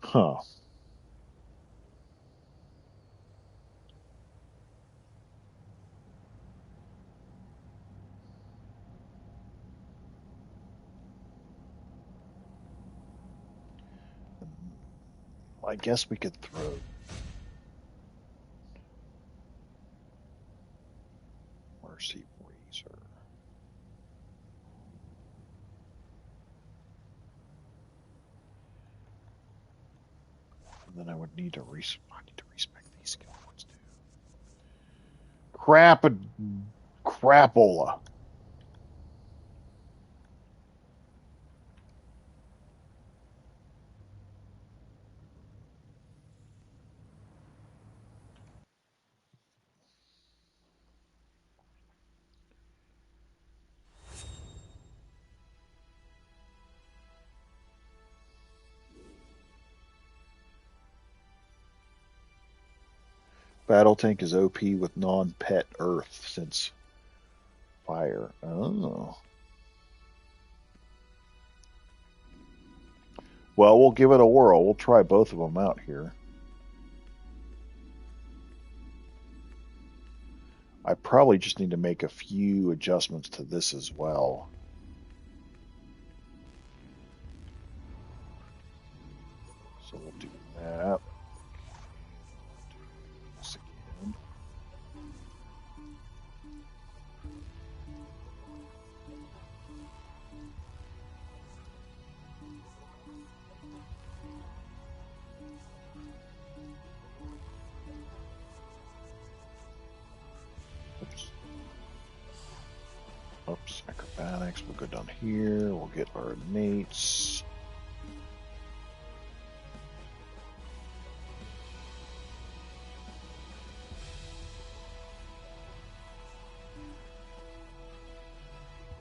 Huh. I guess we could throw Mercy Razor. And then I would need to I need to respect these skill points too. Crapola. Battle tank is OP with non-pet Earth since fire. Oh. Well, we'll give it a whirl. We'll try both of them out here. I probably just need to make a few adjustments to this as well. So we'll do that. This again. Oops, acrobatics. We'll go down here. We'll get our innates.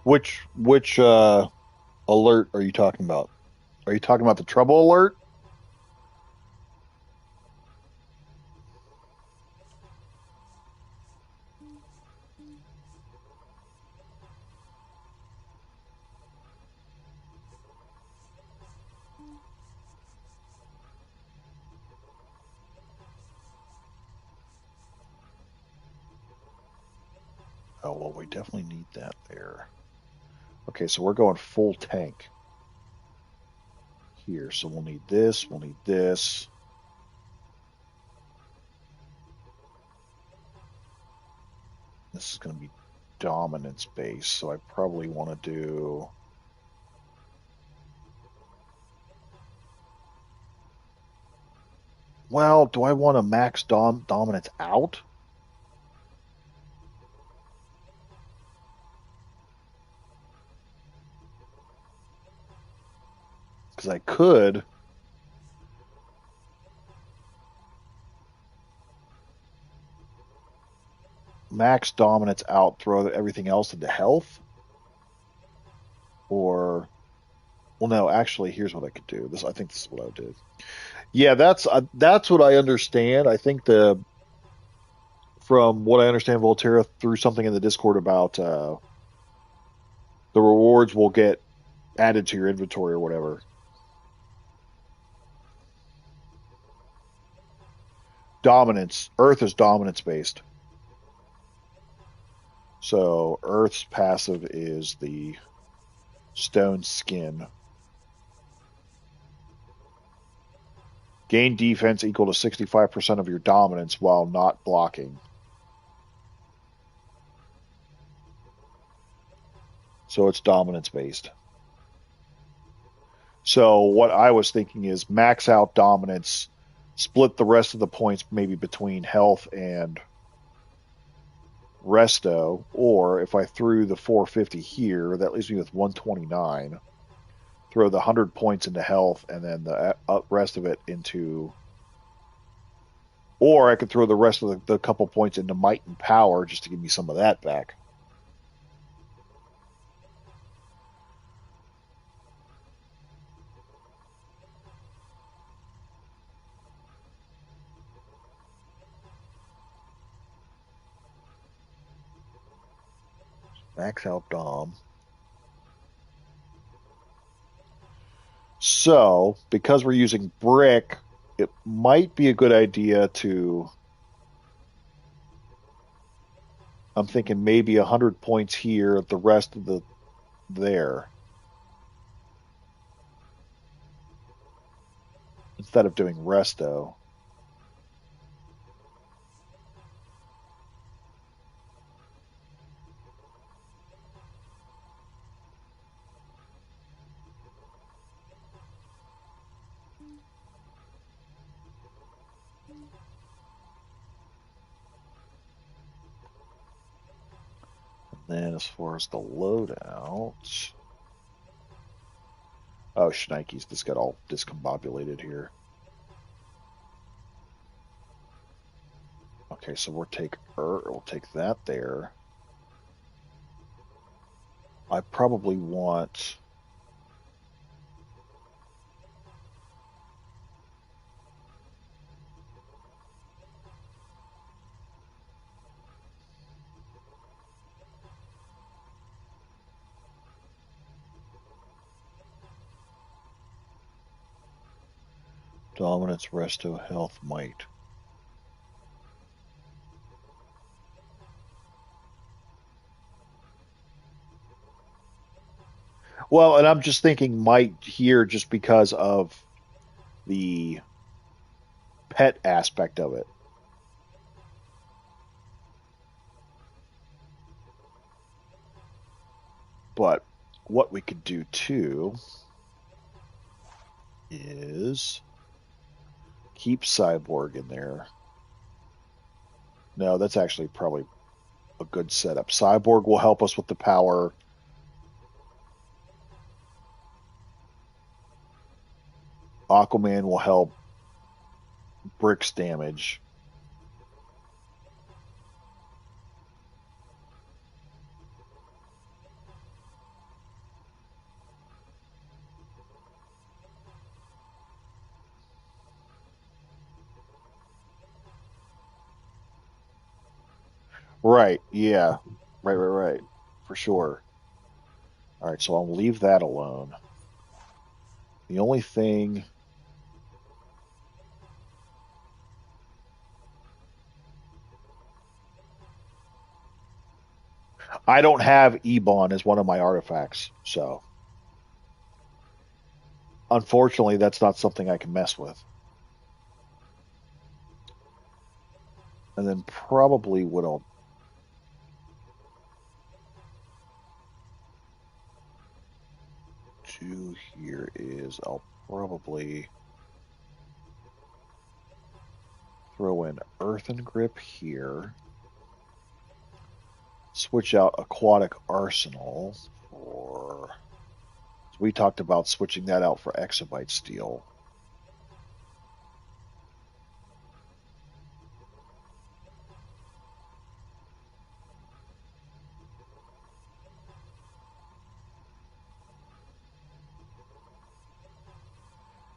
Which alert are you talking about? Are you talking about the trouble alert? Oh, well, we definitely need that there. Okay, so we're going full tank here. So we'll need this, we'll need this. This is going to be dominance base, so I probably want to do... Well, do I want to max dominance out? Because I could. Max dominance out, throw everything else into health? Or... Well, no, actually, here's what I could do. I think this is what I did. Yeah, that's what I understand. I think from what I understand, Volterra threw something in the Discord about the rewards will get added to your inventory or whatever. dominance. Earth is dominance based. So Earth's passive is the stone skin. Gain defense equal to 65% of your dominance while not blocking. So it's dominance based. So what I was thinking is max out dominance, split the rest of the points maybe between health and resto, or if I threw the 450 here, that leaves me with 129. Throw the 100 points into health and then the rest of it into, or I could throw the rest of the couple points into might and power just to give me some of that back. Max out Dom. So, because we're using brick, it might be a good idea to. I'm thinking maybe 100 points here, the rest of the there. Instead of doing resto. Then as far as the loadout, oh, shnikes, this got all discombobulated here. Okay, so we'll take that there. I probably want dominance, resto, health, might. Well, and I'm just thinking might here just because of the pet aspect of it. But what we could do too is keep Cyborg in there. No, that's actually probably a good setup. Cyborg will help us with the power. Aquaman will help bricks damage. Right, yeah. Right. For sure. All right, so I'll leave that alone. The only thing I don't have Ebon as one of my artifacts, so unfortunately that's not something I can mess with. And then probably what I'll do here is I'll probably throw in Earthen Grip here. Switch out Aquatic Arsenal for. We talked about switching that out for Exabyte Steel.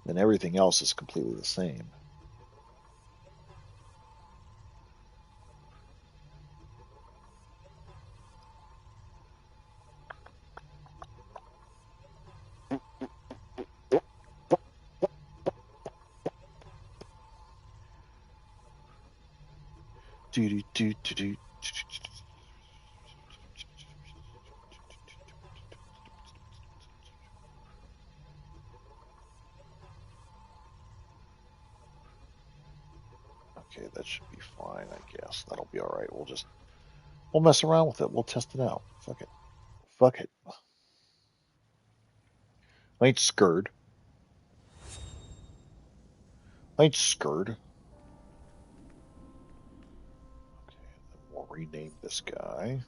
Then everything else is completely the same. Do, do, do, do, do. Okay, that should be fine, I guess. That'll be all right. We'll mess around with it. We'll test it out. Fuck it. Fuck it. I ain't scared. I ain't scared. Okay, and then we'll rename this guy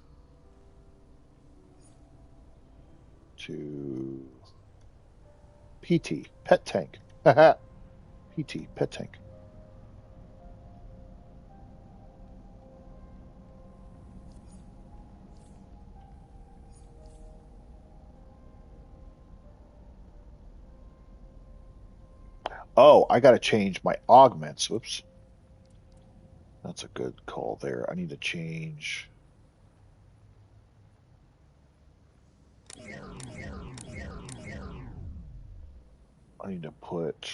to PT, Pet Tank. Haha. PT, Pet Tank. Oh, I got to change my augments. Whoops. That's a good call there. I need to change. I need to put.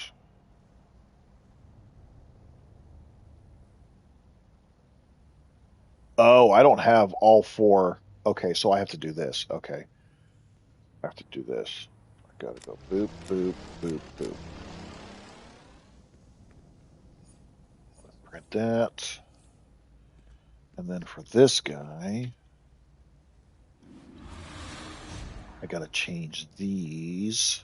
Oh, I don't have all four. Okay, so I have to do this. Okay, I have to do this. I gotta go boop, boop, boop, boop. Print that. And then for this guy, I gotta change these.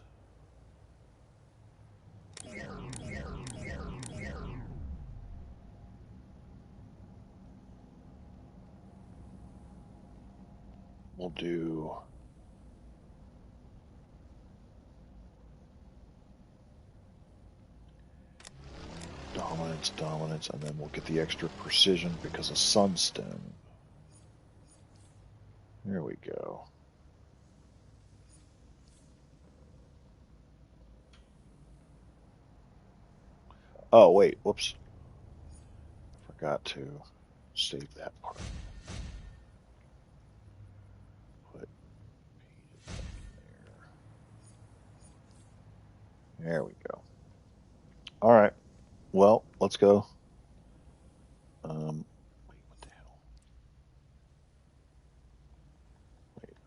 We'll do dominance, dominance, and then we'll get the extra precision because of sunstone. There we go. Oh, wait, whoops. I forgot to save that part. Put there we go. All right. Well, let's go. Wait, what the hell? Wait, I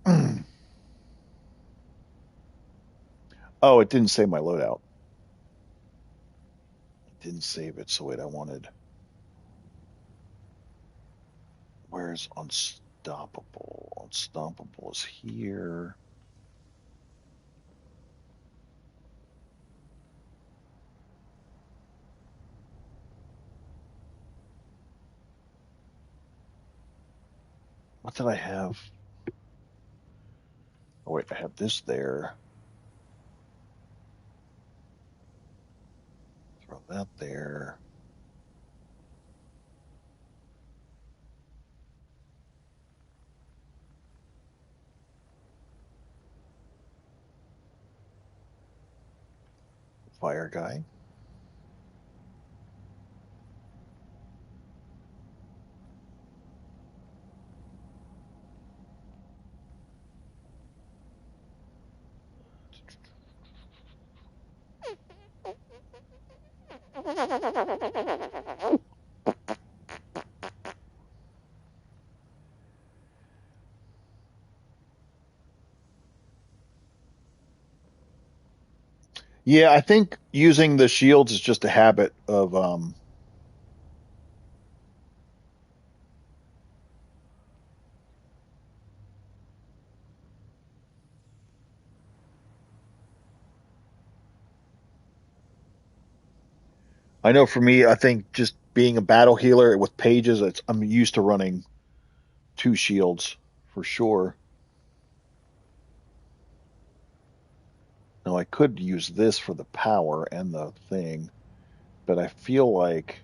wanna... Oh, it didn't save my loadout. It didn't save it. So wait, I wanted. Where's unstoppable? Unstoppable is here. What did I have? Oh, wait, I have this there. Throw that there. Fire guy. Yeah, I think using the shields is just a habit of I know for me, I think just being a battle healer with pages, I'm used to running two shields for sure. Now I could use this for the power and the thing, but I feel like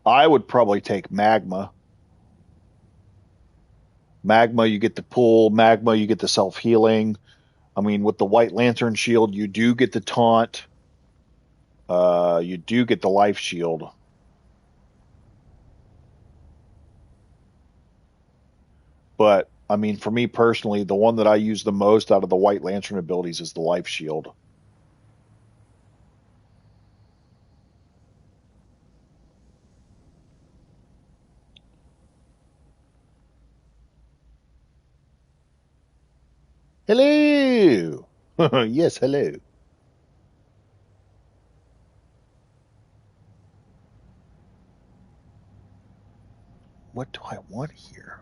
I would probably take magma. Magma, you get the pull. Magma, you get the self healing. I mean, with the White Lantern shield, you do get the taunt. You do get the life shield. But I mean, for me personally, the one that I use the most out of the White Lantern abilities is the life shield. Hello. Yes, hello. What do I want here?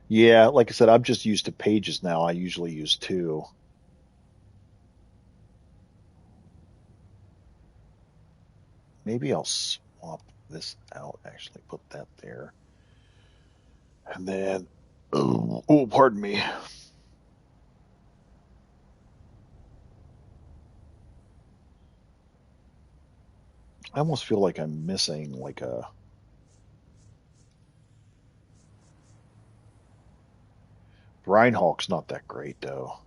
Yeah, like I said, I'm just used to pages now. I usually use two. Maybe I'll swap this out, actually put that there. And then, oh, pardon me. I almost feel like I'm missing like a Reinhawk's not that great though.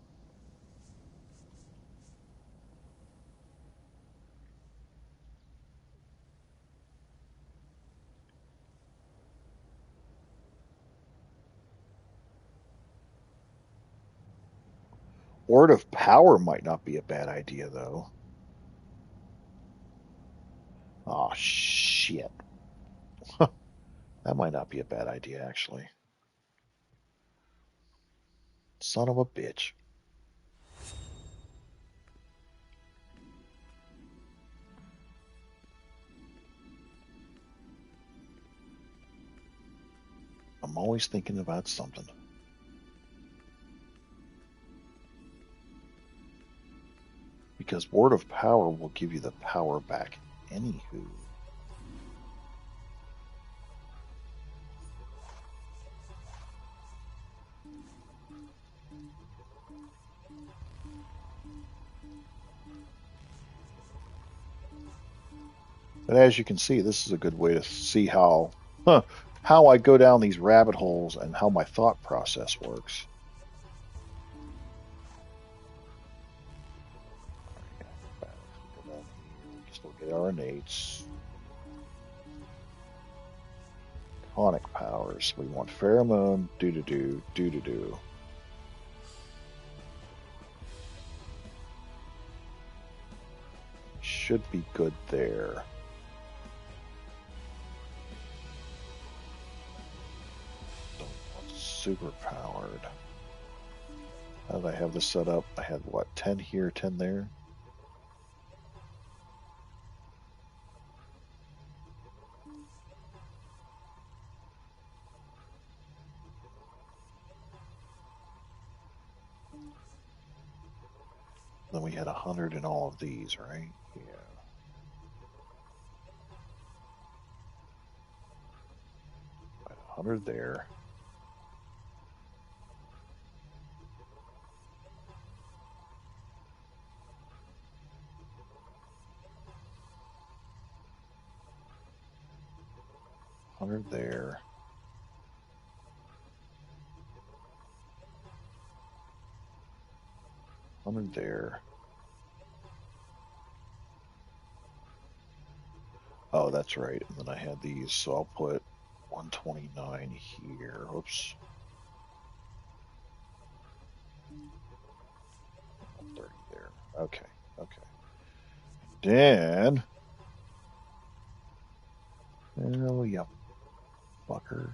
Word of Power might not be a bad idea though. Oh shit. That might not be a bad idea actually. Son of a bitch. I'm always thinking about something. Because Word of Power will give you the power back anywho. But as you can see, this is a good way to see how I go down these rabbit holes and how my thought process works. Go down here. We can still get our innates. Tonic powers. We want pheromone. Do. Should be good there. Super powered. How did I have this set up? I had what, 10 here, 10 there? Then we had 100 in all of these, right? Yeah. Right, 100 there. Hundred there. Hundred there. Oh, that's right. And then I had these, so I'll put 129 here. Oops. 30 there. Okay. Okay. Then, oh, yeah, fucker.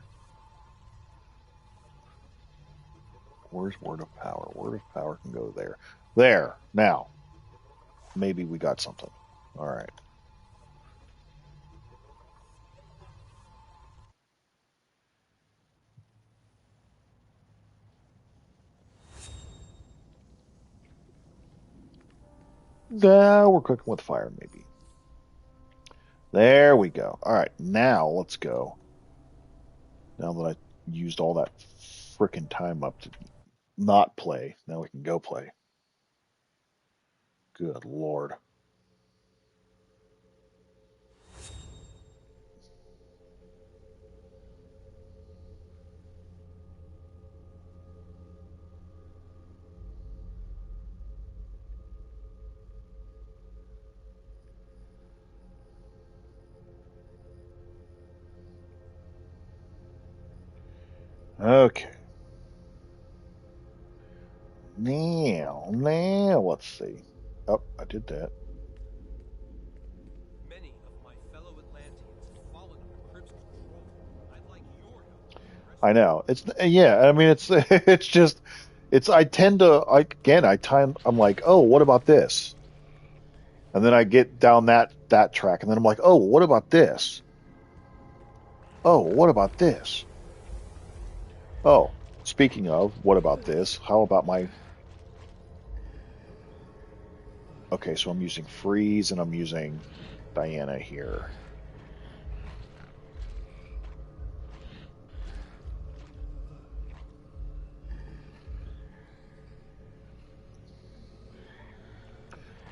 Where's Word of Power? Word of Power can go there. There. Now, maybe we got something. All right. Now we're cooking with fire, maybe. There we go. All right. Now let's go. Now that I used all that frickin' time up to not play, now we can go play. Good Lord. Okay. Now, let's see. Oh, I did that. Many of my fellow Atlanteans have fallen under Crib's control. I'd like your help in rescuing I know. It's yeah. I mean, it's it's just it's. I tend to I'm like, oh, what about this? And then I get down that track, and then I'm like, oh, what about this? Oh, what about this? Oh, speaking of, what about this? How about my? Okay, so I'm using freeze and I'm using Diana here.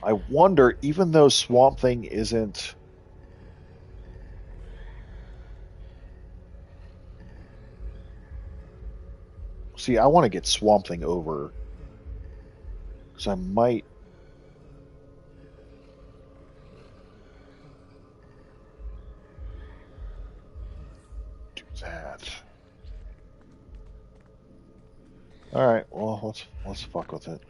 I wonder, even though Swamp Thing isn't. See, I want to get Swamp Thing over because I might. Do that. All right. Well, let's fuck with it.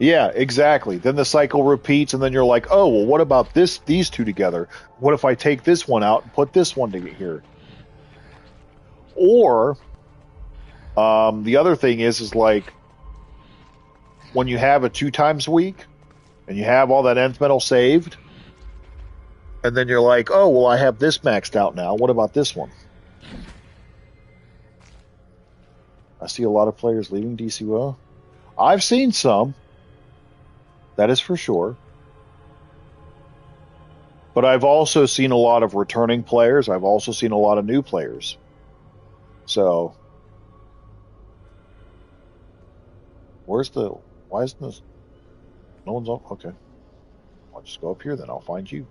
Yeah, exactly. Then the cycle repeats, and then you're like, oh, well, what about these two together? What if I take this one out and put this one to here? Or the other thing is like when you have a 2 times week and you have all that nth metal saved, and then you're like, oh, well, I have this maxed out now. What about this one? I see a lot of players leaving DCUO. I've seen some. That is for sure. But I've also seen a lot of returning players. I've also seen a lot of new players. So, why isn't this? No one's on. Okay. I'll just go up here, then I'll find you.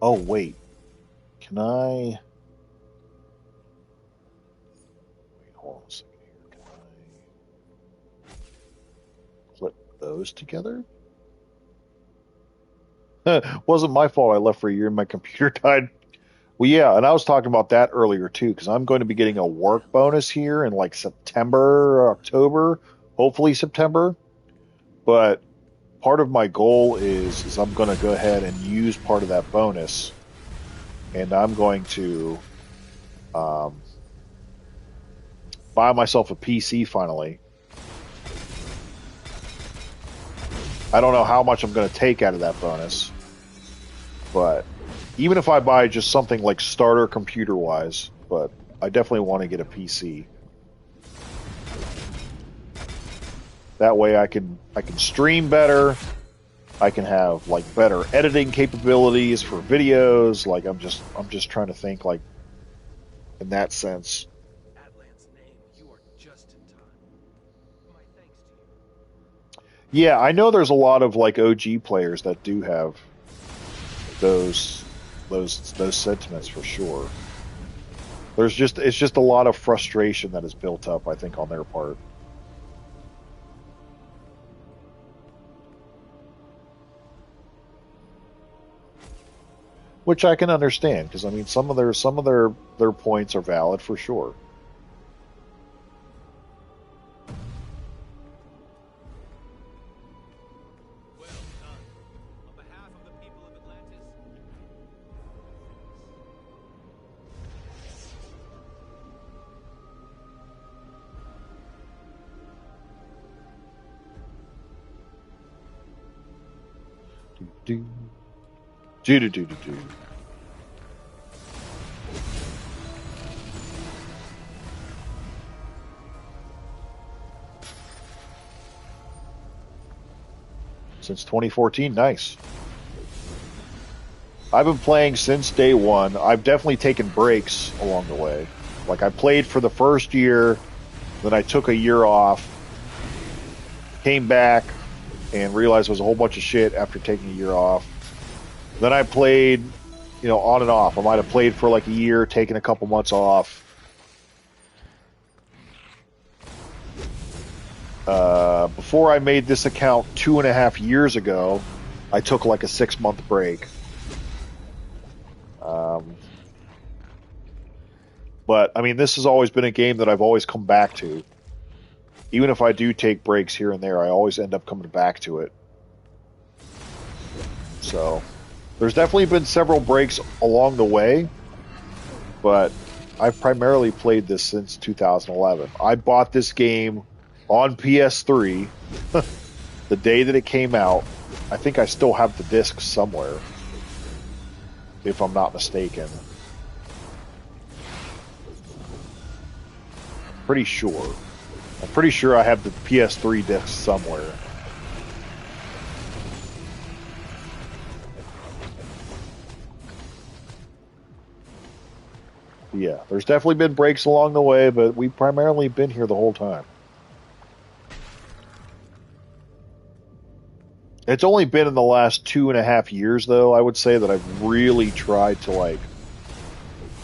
Oh, wait. Can I? Wait, hold on a second here. Can I clip those together? Wasn't my fault I left for a year and my computer died. Well, yeah, and I was talking about that earlier too, because I'm going to be getting a work bonus here in like September, or October, hopefully September. But part of my goal is I'm going to go ahead and use part of that bonus, and I'm going to buy myself a PC finally. I don't know how much I'm going to take out of that bonus, but even if I buy just something like starter computer wise, but I definitely want to get a PC. That way I can stream better. I can have like better editing capabilities for videos. Like I'm just trying to think like in that sense. Atlant's name. You are just in time. My thanks to you. Yeah, I know there's a lot of like OG players that do have those sentiments for sure. It's just a lot of frustration that is built up, I think, on their part. Which I can understand, because I mean some of their points are valid for sure. Well done. On behalf of the people of Atlantis. Do do do do do do. Since 2014, nice. I've been playing since day one. I've definitely taken breaks along the way. Like, I played for the first year, then I took a year off, came back, and realized there was a whole bunch of shit after taking a year off. Then I played, you know, on and off. I might have played for like a year, taken a couple months off. Before I made this account 2.5 years ago, I took like a 6-month break. But, I mean, this has always been a game that I've always come back to. Even if I do take breaks here and there, I always end up coming back to it. So, there's definitely been several breaks along the way, but I've primarily played this since 2011. I bought this game on PS3 the day that it came out. I think I still have the disc somewhere, if I'm not mistaken. Pretty sure. I'm pretty sure I have the PS3 disc somewhere. Yeah, there's definitely been breaks along the way, but we've primarily been here the whole time. It's only been in the last 2.5 years, though, I would say, that I've really tried to, like,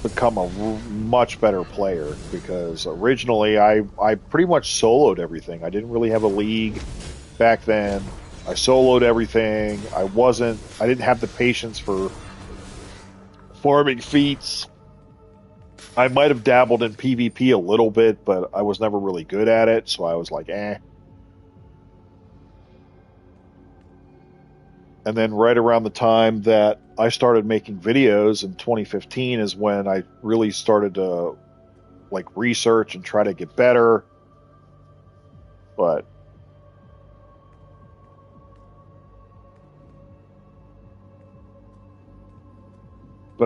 become a much better player, because originally I pretty much soloed everything. I didn't really have a league back then. I soloed everything. I didn't have the patience for farming feats. I might have dabbled in PvP a little bit, but I was never really good at it, so I was like, eh. And then right around the time that I started making videos in 2015 is when I really started to, like, research and try to get better. But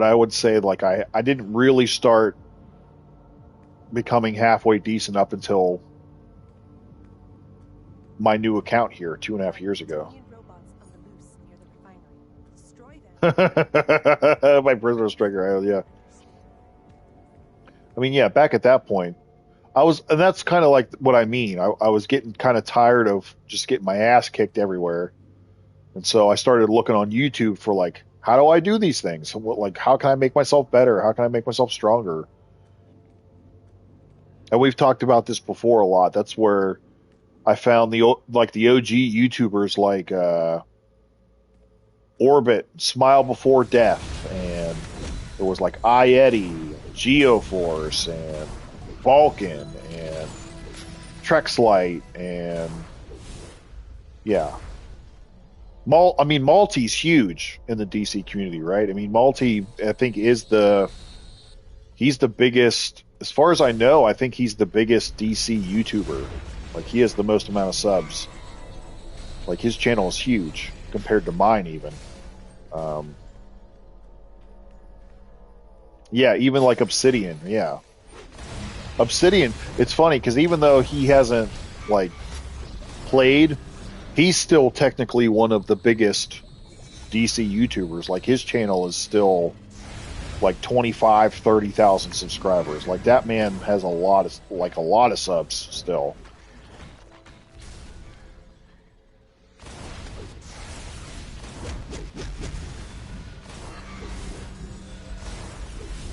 I would say, like, I didn't really start becoming halfway decent up until my new account here 2.5 years ago. Robots on the loose near the refinery. Destroy them. My prisoner striker, yeah. I mean, yeah, back at that point, and that's kind of like what I mean. I was getting kind of tired of just getting my ass kicked everywhere. And so I started looking on YouTube for, like, how do I do these things? Like, how can I make myself better? How can I make myself stronger? And we've talked about this before a lot. That's where I found the OG YouTubers like Orbit, Smile Before Death, and there was like iEddie, Geoforce, and Vulcan, and Trexlight, and yeah. Malty's huge in the DC community, right? I mean, Malty, I think, he's the biggest, as far as I know, I think he's the biggest DC YouTuber. Like, he has the most amount of subs. Like, his channel is huge compared to mine, even. Yeah, even like Obsidian, yeah. Obsidian, it's funny, because even though he hasn't, like, played, he's still technically one of the biggest DC YouTubers. Like, his channel is still like 25,000-30,000 subscribers. Like, that man has a lot of subs still.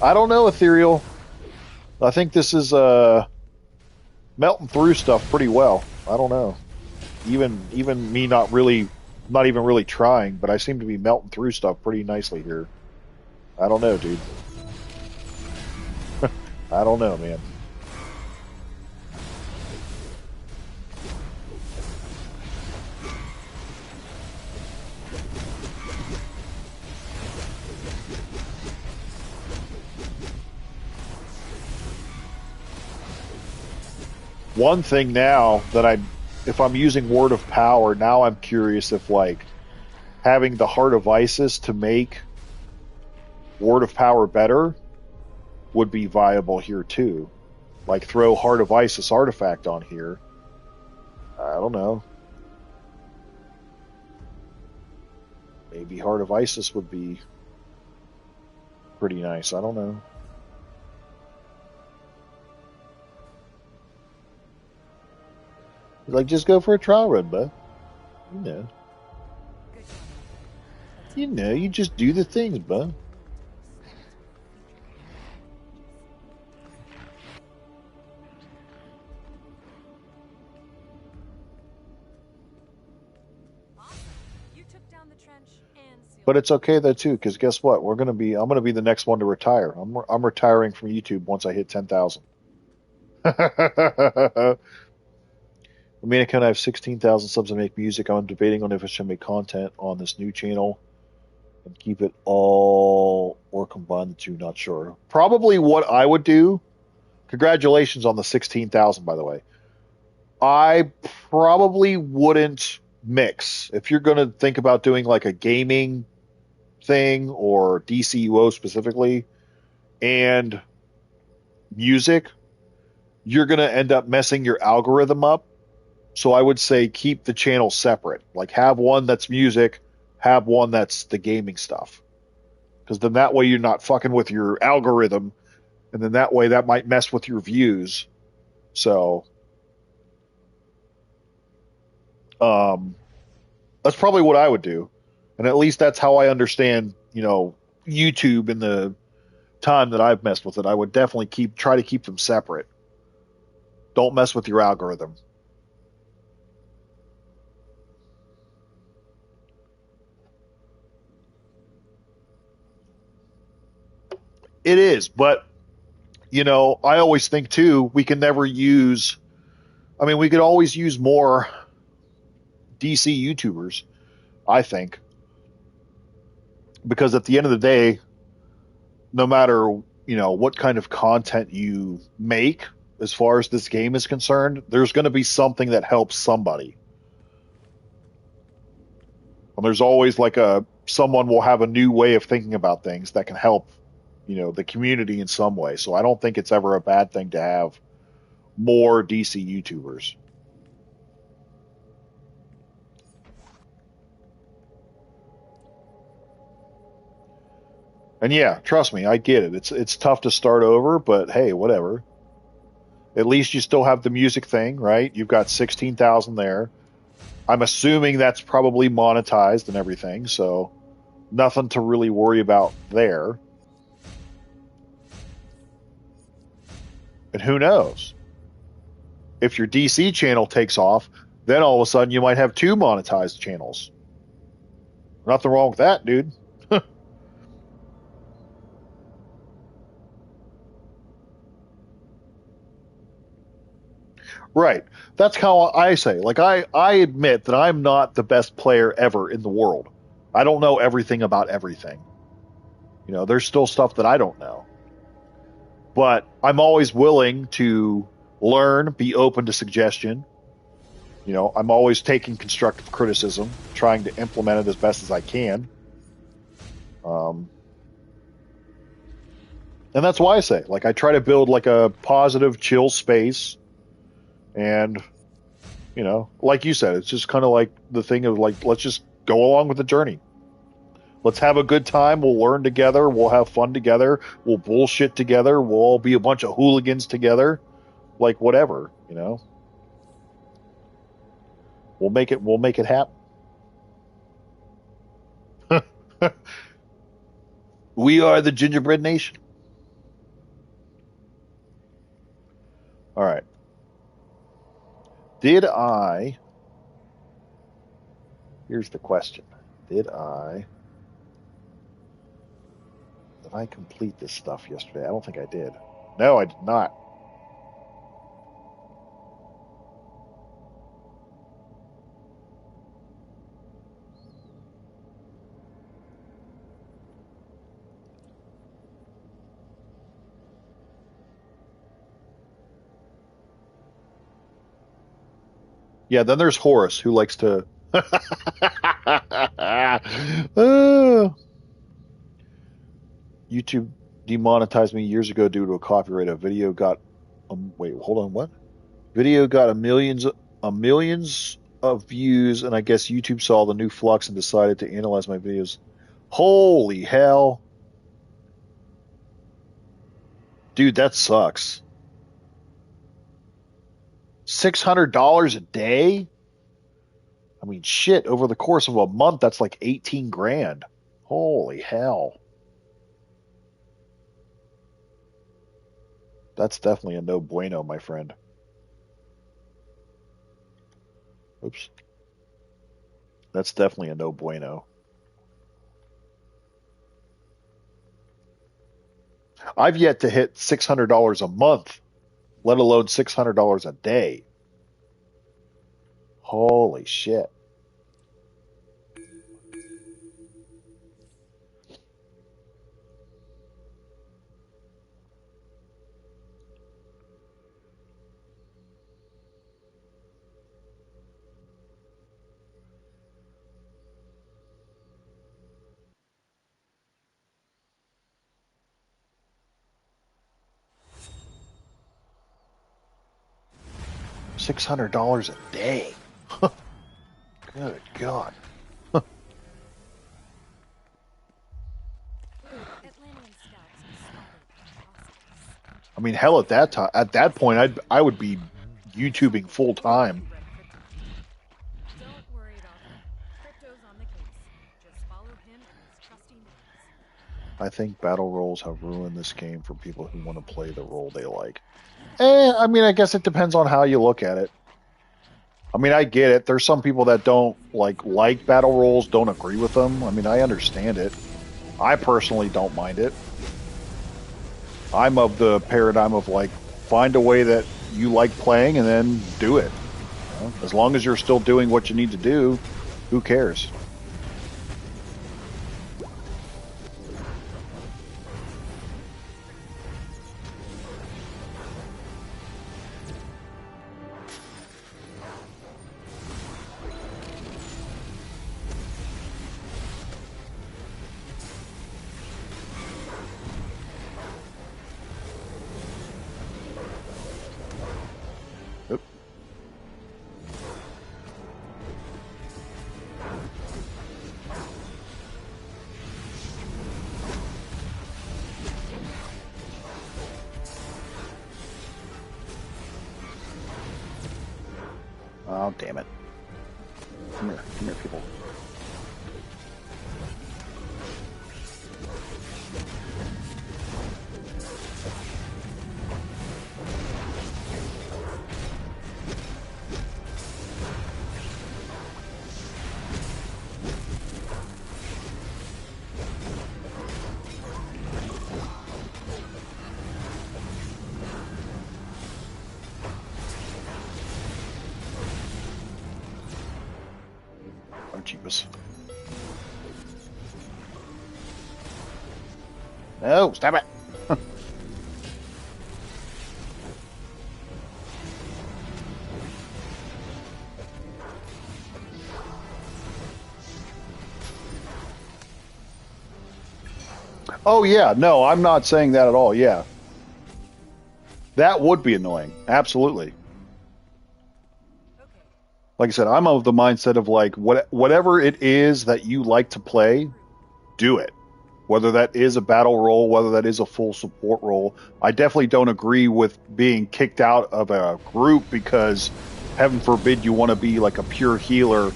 I don't know, Ethereal. I think this is melting through stuff pretty well. I don't know. Even me not even really trying, but I seem to be melting through stuff pretty nicely here. I don't know, dude. I don't know, man. One thing now that if I'm using Word of Power, now I'm curious if, like, having the Heart of Isis to make Word of Power better would be viable here too. Like, throw Heart of Isis artifact on here. I don't know. Maybe Heart of Isis would be pretty nice. I don't know. Like, just go for a trial run, bud. You know. Good job. Let's You hope know, you just do the things, bud. Awesome. You took down the trench and sealed But it's okay though too, because guess what? I'm gonna be the next one to retire. I'm retiring from YouTube once I hit 10,000. I mean, I kind of have 16,000 subs and make music. I'm debating on if I should make content on this new channel and keep it all or combine the two. Not sure. Probably what I would do. Congratulations on the 16,000, by the way. I probably wouldn't mix. If you're going to think about doing like a gaming thing or DCUO specifically and music, you're going to end up messing your algorithm up. So I would say keep the channel separate. Like have one that's music, have one that's the gaming stuff. Because then that way you're not fucking with your algorithm, and then that way that might mess with your views. So that's probably what I would do. And at least that's how I understand, YouTube in the time that I've messed with it. I would definitely try to keep them separate. Don't mess with your algorithm. It is, but I always think too, we can never use, I mean, we could always use more DC YouTubers, I think, because at the end of the day, no matter, what kind of content you make, as far as this game is concerned, there's going to be something that helps somebody. And there's always like someone will have a new way of thinking about things that can help, the community in some way. So I don't think it's ever a bad thing to have more DC YouTubers. And yeah, trust me, I get it. It's tough to start over, but hey, whatever. At least you still have the music thing, right? You've got 16,000 there. I'm assuming that's probably monetized and everything, so nothing to really worry about there. And who knows? If your DC channel takes off, then all of a sudden you might have two monetized channels. Nothing wrong with that, dude. Right. That's how I say. Like I admit that I'm not the best player ever in the world. I don't know everything about everything. There's still stuff that I don't know. But I'm always willing to learn, be open to suggestion. I'm always taking constructive criticism, trying to implement it as best as I can. And that's why I say, like, I try to build like a positive, chill space. And, like you said, it's just kind of like the thing of like, let's just go along with the journey. Let's have a good time. We'll learn together. We'll have fun together. We'll bullshit together. We'll all be a bunch of hooligans together. Like whatever, We'll make it happen. We are the Gingerbread Nation. All right. Here's the question. Did I complete this stuff yesterday? I don't think I did. No, I did not. Yeah, then there's Horace, who likes to. YouTube demonetized me years ago due to a copyright. A video got. Wait, hold on. What? Video got a millions of views, and I guess YouTube saw the new flux and decided to analyze my videos. Holy hell. Dude, that sucks. $600 a day? I mean, shit, over the course of a month, that's like 18 grand. Holy hell. That's definitely a no bueno, my friend. Oops. That's definitely a no bueno. I've yet to hit $600 a month, let alone $600 a day. Holy shit. $600 a day. Good God. I mean, hell, at that point, I would be YouTubing full time. Don't worry about him. Crypto's on the case. Just follow him and his trusty names. I think battle roles have ruined this game for people who want to play the role they like. I mean, I guess it depends on how you look at it. I mean, I get it. There's some people that don't like battle roles, don't agree with them. I mean, I understand it. I personally don't mind it. I'm of the paradigm of like, find a way that you like playing and then do it. You know? As long as you're still doing what you need to do, who cares? Oh, damn it. Come here, people. Jeepers. No, stop it. Oh, yeah. No, I'm not saying that at all. Yeah. That would be annoying. Absolutely. Like I said, I'm of the mindset of like, whatever it is that you like to play, do it. Whether that is a battle role, whether that is a full support role. I definitely don't agree with being kicked out of a group because, heaven forbid, you want to be like a pure healer,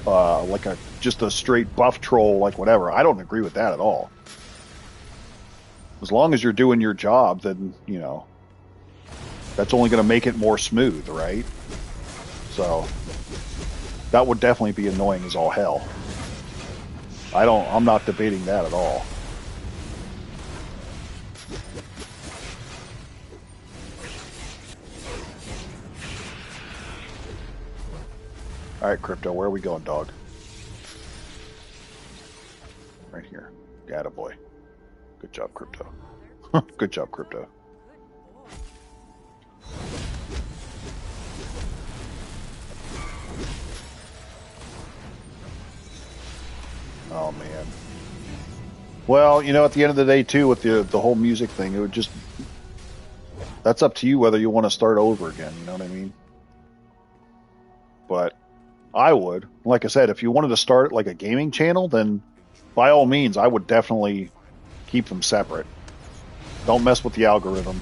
like just a straight buff troll, like whatever. I don't agree with that at all. As long as you're doing your job, then, you know, that's only going to make it more smooth, right? So that would definitely be annoying as all hell. I'm not debating that at all. All right, Crypto, where are we going, dog? Right here. Attaboy. Good job, Crypto. Good job, Crypto. Oh, man. Well, you know, at the end of the day, too, with the whole music thing, it would just... That's up to you whether you want to start over again, you know what I mean? But, I would. Like I said, if you wanted to start like a gaming channel, then by all means, I would definitely keep them separate. Don't mess with the algorithm.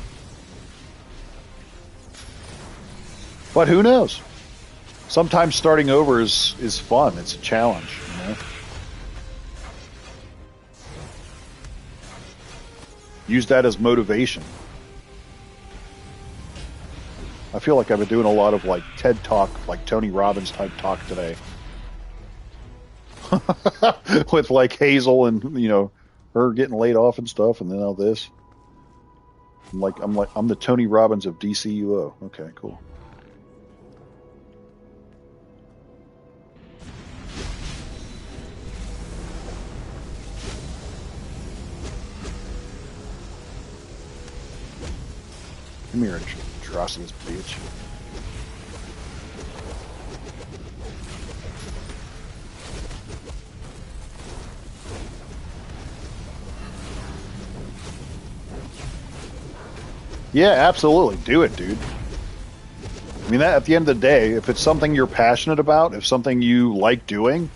But who knows? Sometimes starting over is fun. It's a challenge, you know? Use that as motivation. I feel like I've been doing a lot of like TED Talk, like Tony Robbins type talk today. With like Hazel and, you know, her getting laid off and stuff, and then all this. I'm the Tony Robbins of DCUO. Okay, cool. Come here, atrocious bitch. Yeah, absolutely. Do it, dude. I mean, that at the end of the day, if it's something you're passionate about, if something you like doing,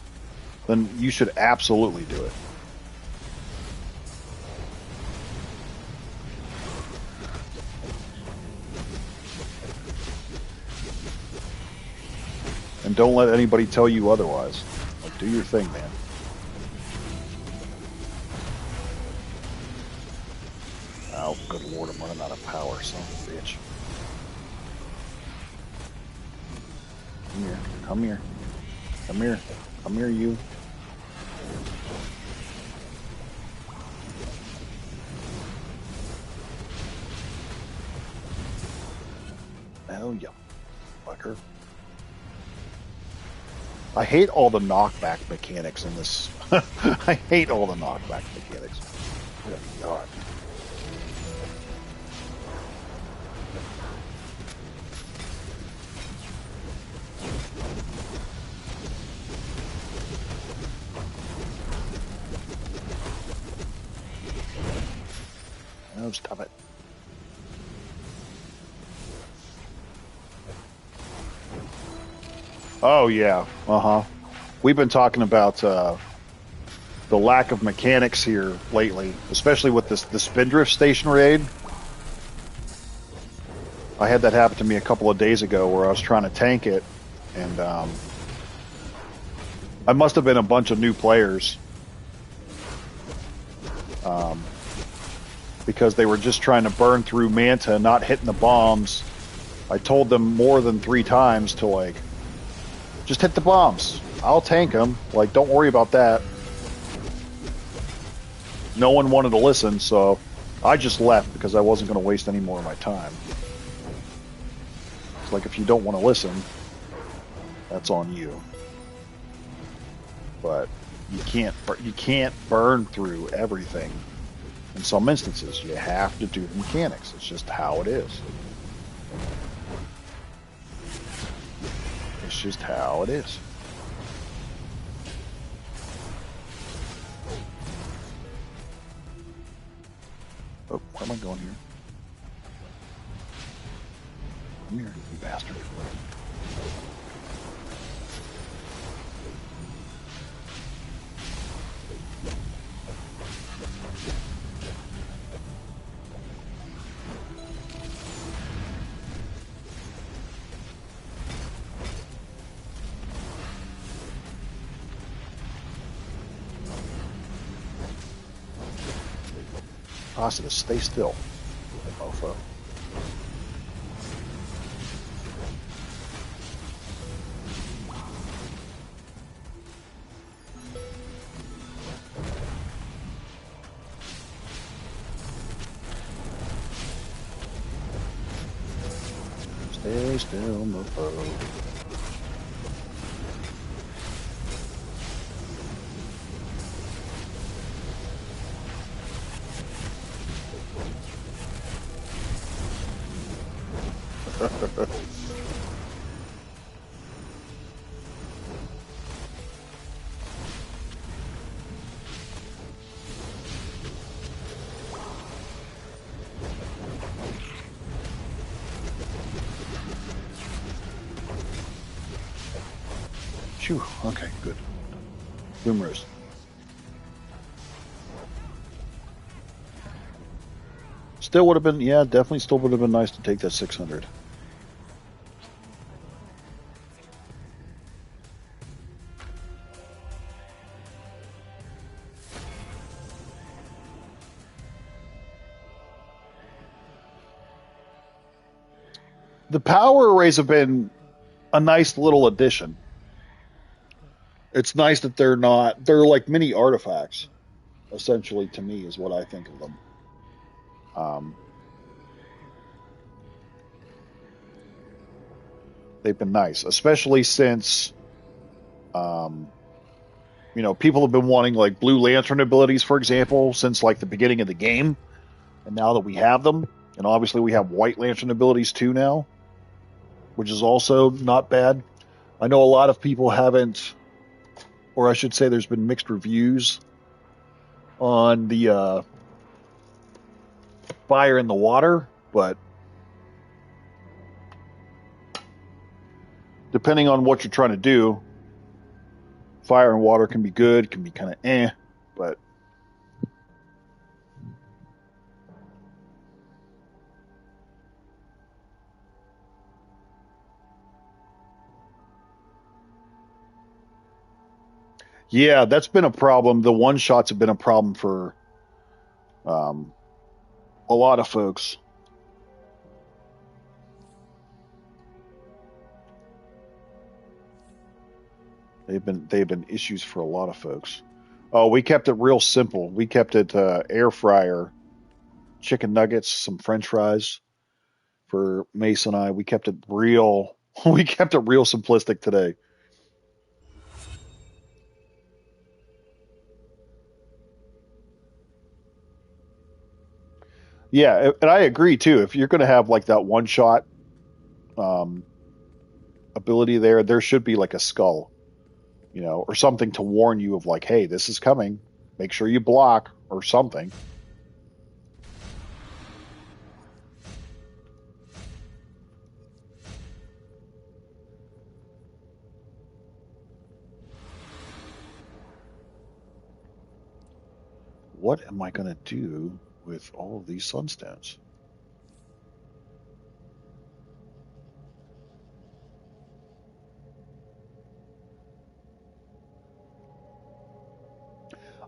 then you should absolutely do it. And don't let anybody tell you otherwise. Like, do your thing, man. Oh, good lord, I'm running out of power, son of a bitch. Come here, come here. Come here. Come here, you. Oh, you fucker. I hate all the knockback mechanics in this. I hate all the knockback mechanics. Good God. Oh, stop it. Oh, yeah. Uh-huh. We've been talking about the lack of mechanics here lately, especially with the Spindrift Station raid. I had that happen to me a couple of days ago where I was trying to tank it, and I must have been a bunch of new players. Because they were just trying to burn through Manta, not hitting the bombs. I told them more than 3 times to, like, just hit the bombs. I'll tank them. Like, don't worry about that. No one wanted to listen, so I just left because I wasn't going to waste any more of my time. It's like, if you don't want to listen, that's on you. But you can't burn through everything. In some instances, you have to do the mechanics. It's just how it is. It's just how it is. Oh, where am I going here? Come here, you bastard. Positive, stay still, mofo. Stay still, mofo. Phew. Okay, good. Boom roast. Still would have been, yeah, definitely still would have been nice to take that 600. The power arrays have been a nice little addition. It's nice that they're like mini artifacts, essentially, to me, is what I think of them. They've been nice, especially since, people have been wanting like Blue Lantern abilities, for example, since like the beginning of the game. And now that we have them, and obviously we have White Lantern abilities too now, which is also not bad. I know a lot of people haven't, or I should say there's been mixed reviews on the Fire in the Water, but depending on what you're trying to do, Fire and Water can be good, can be kind of but yeah, that's been a problem. The one shots have been a problem for a lot of folks. They've been issues for a lot of folks. Oh, we kept it real simple. We kept it air fryer, chicken nuggets, some French fries for Mace and I. We kept it real. We kept it real simplistic today. Yeah, and I agree too. If you're going to have like that one shot ability there should be like a skull, or something to warn you of like, hey, this is coming. Make sure you block or something. What am I going to do with all of these sunstones?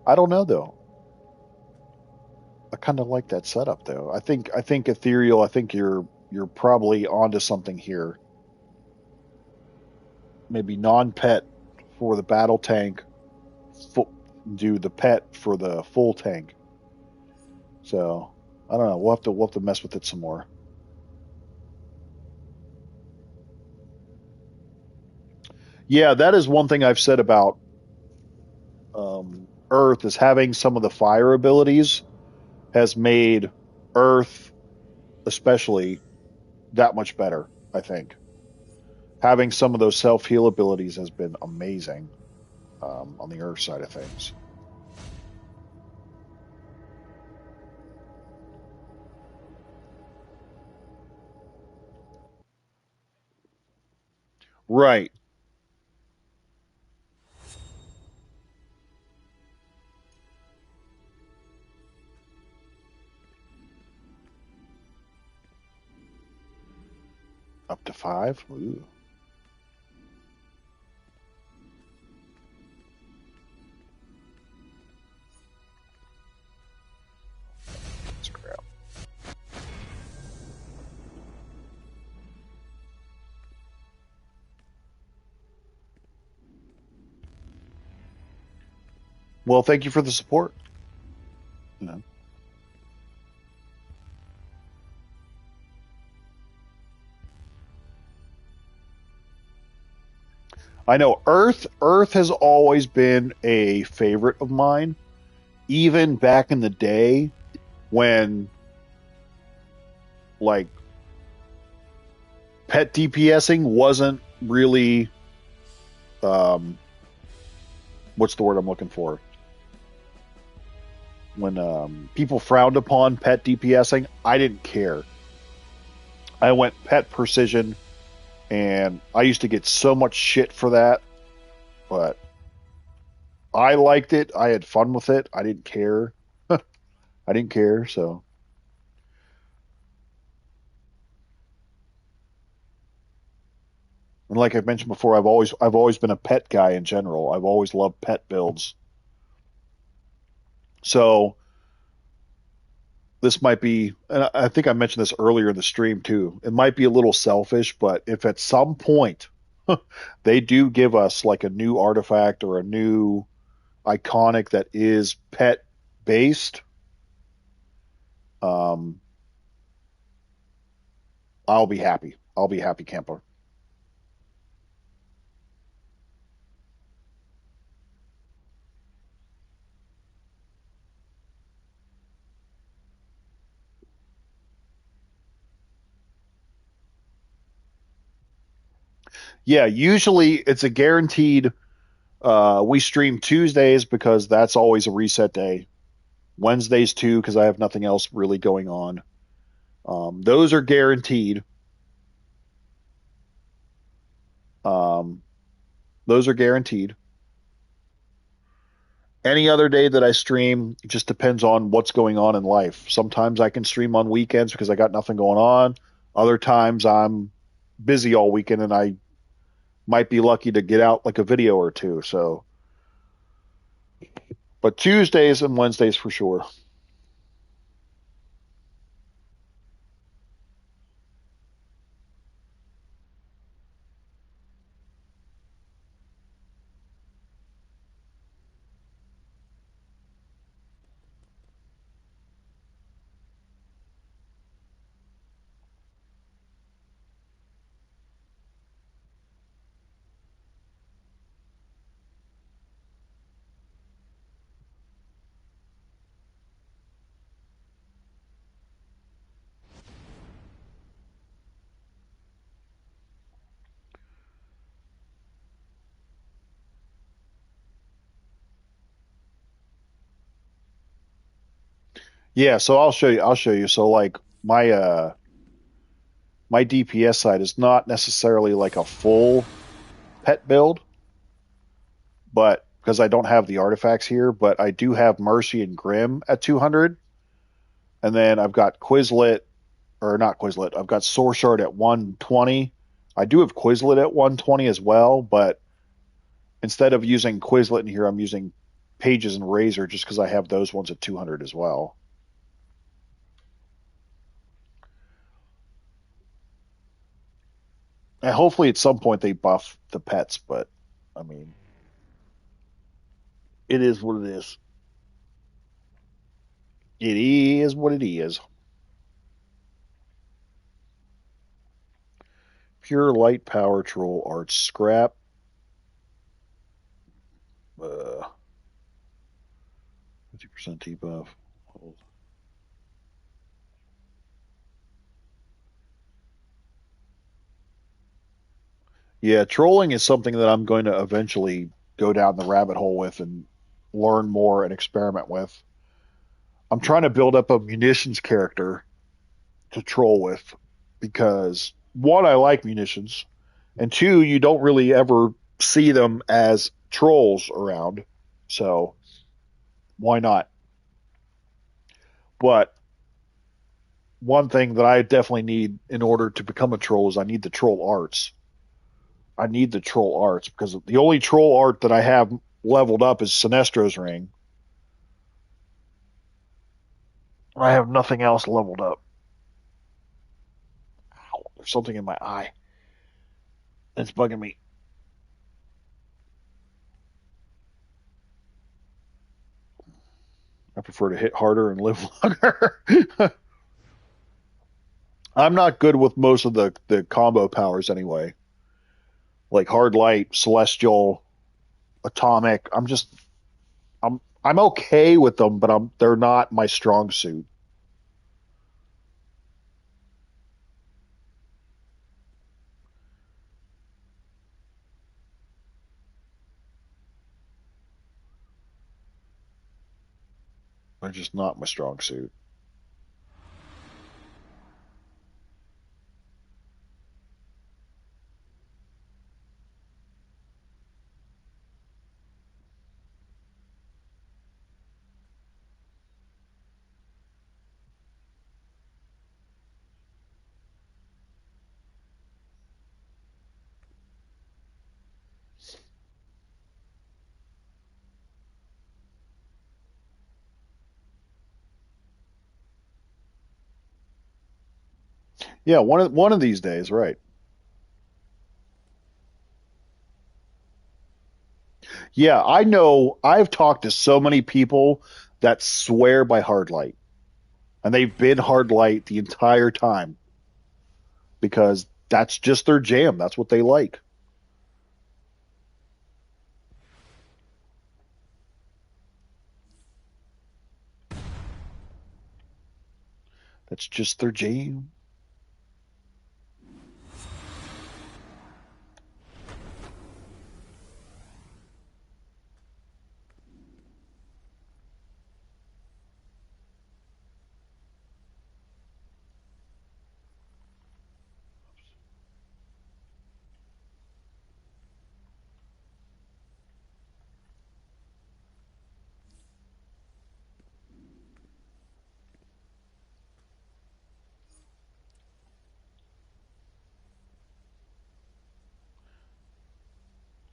I don't know though. I kind of like that setup though. I think Ethereal. I think you're probably onto something here. Maybe non-pet for the battle tank. Do the pet for the full tank. So I don't know. We'll have to mess with it some more. Yeah, that is one thing I've said about Earth is having some of the fire abilities has made Earth, especially, that much better. I think having some of those self heal abilities has been amazing on the Earth side of things. Right. Up to 5? Ooh. That's crap. Well, thank you for the support. You know. I know Earth has always been a favorite of mine, even back in the day when like pet DPSing wasn't really what's the word I'm looking for? When people frowned upon pet DPSing, I didn't care. I went pet precision, and I used to get so much shit for that. but I liked it. I had fun with it. I didn't care. I didn't care. So, and like I've mentioned before, I've always been a pet guy in general. I've always loved pet builds. So this might be, and I think I mentioned this earlier in the stream too. It might be a little selfish, but if at some point they do give us like a new artifact or a new iconic that is pet based, um, I'll be happy. I'll be happy camper. Yeah, usually it's a guaranteed. We stream Tuesdays because that's always a reset day. Wednesdays too because I have nothing else really going on. Those are guaranteed. Um, those are guaranteed. Any other day that I stream it just depends on what's going on in life. Sometimes I can stream on weekends because I got nothing going on. Other times I'm busy all weekend and I might be lucky to get out like a video or two. So, but Tuesdays and Wednesdays for sure. Yeah, so I'll show you. I'll show you. So like my DPS side is not necessarily like a full pet build, but because I don't have the artifacts here, but I do have Mercy and Grim at 200, and then I've got Quizlet or not Quizlet. I've got Sorshard at 120. I do have Quizlet at 120 as well, but instead of using Quizlet in here, I'm using Pages and Razor just because I have those ones at 200 as well. And hopefully at some point they buff the pets, but I mean, it is what it is. It is what it is. Pure light power troll art scrap. 50% debuff. Yeah, trolling is something that I'm going to eventually go down the rabbit hole with and learn more and experiment with. I'm trying to build up a munitions character to troll with because one, I like munitions, and two, you don't really ever see them as trolls around. So why not? But one thing that I definitely need in order to become a troll is I need the troll arts. I need the troll arts because the only troll art that I have leveled up is Sinestro's ring. I have nothing else leveled up. Ow, there's something in my eye. It's bugging me. I prefer to hit harder and live longer. I'm not good with most of the combo powers anyway. Like hard light, celestial, atomic. I'm okay with them, but they're not my strong suit. They're just not my strong suit. Yeah, one of these days, right? Yeah, I know. I've talked to so many people that swear by hard light, and they've been hard light the entire time because that's just their jam. That's what they like. That's just their jam.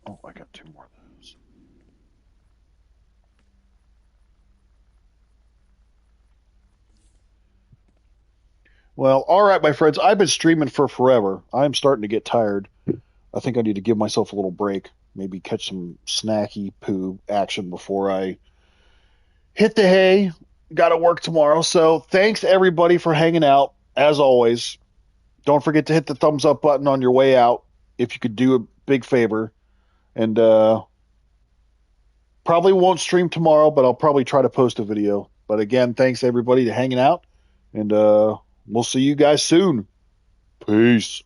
Oh, I got two more of those. Well, all right, my friends. I've been streaming for forever. I'm starting to get tired. I think I need to give myself a little break. Maybe catch some snacky poo action before I hit the hay. Got to work tomorrow. So thanks everybody for hanging out. As always, don't forget to hit the thumbs up button on your way out if you could do a big favor. And probably won't stream tomorrow, but I'll probably try to post a video. But again, thanks everybody to hanging out, and we'll see you guys soon. Peace.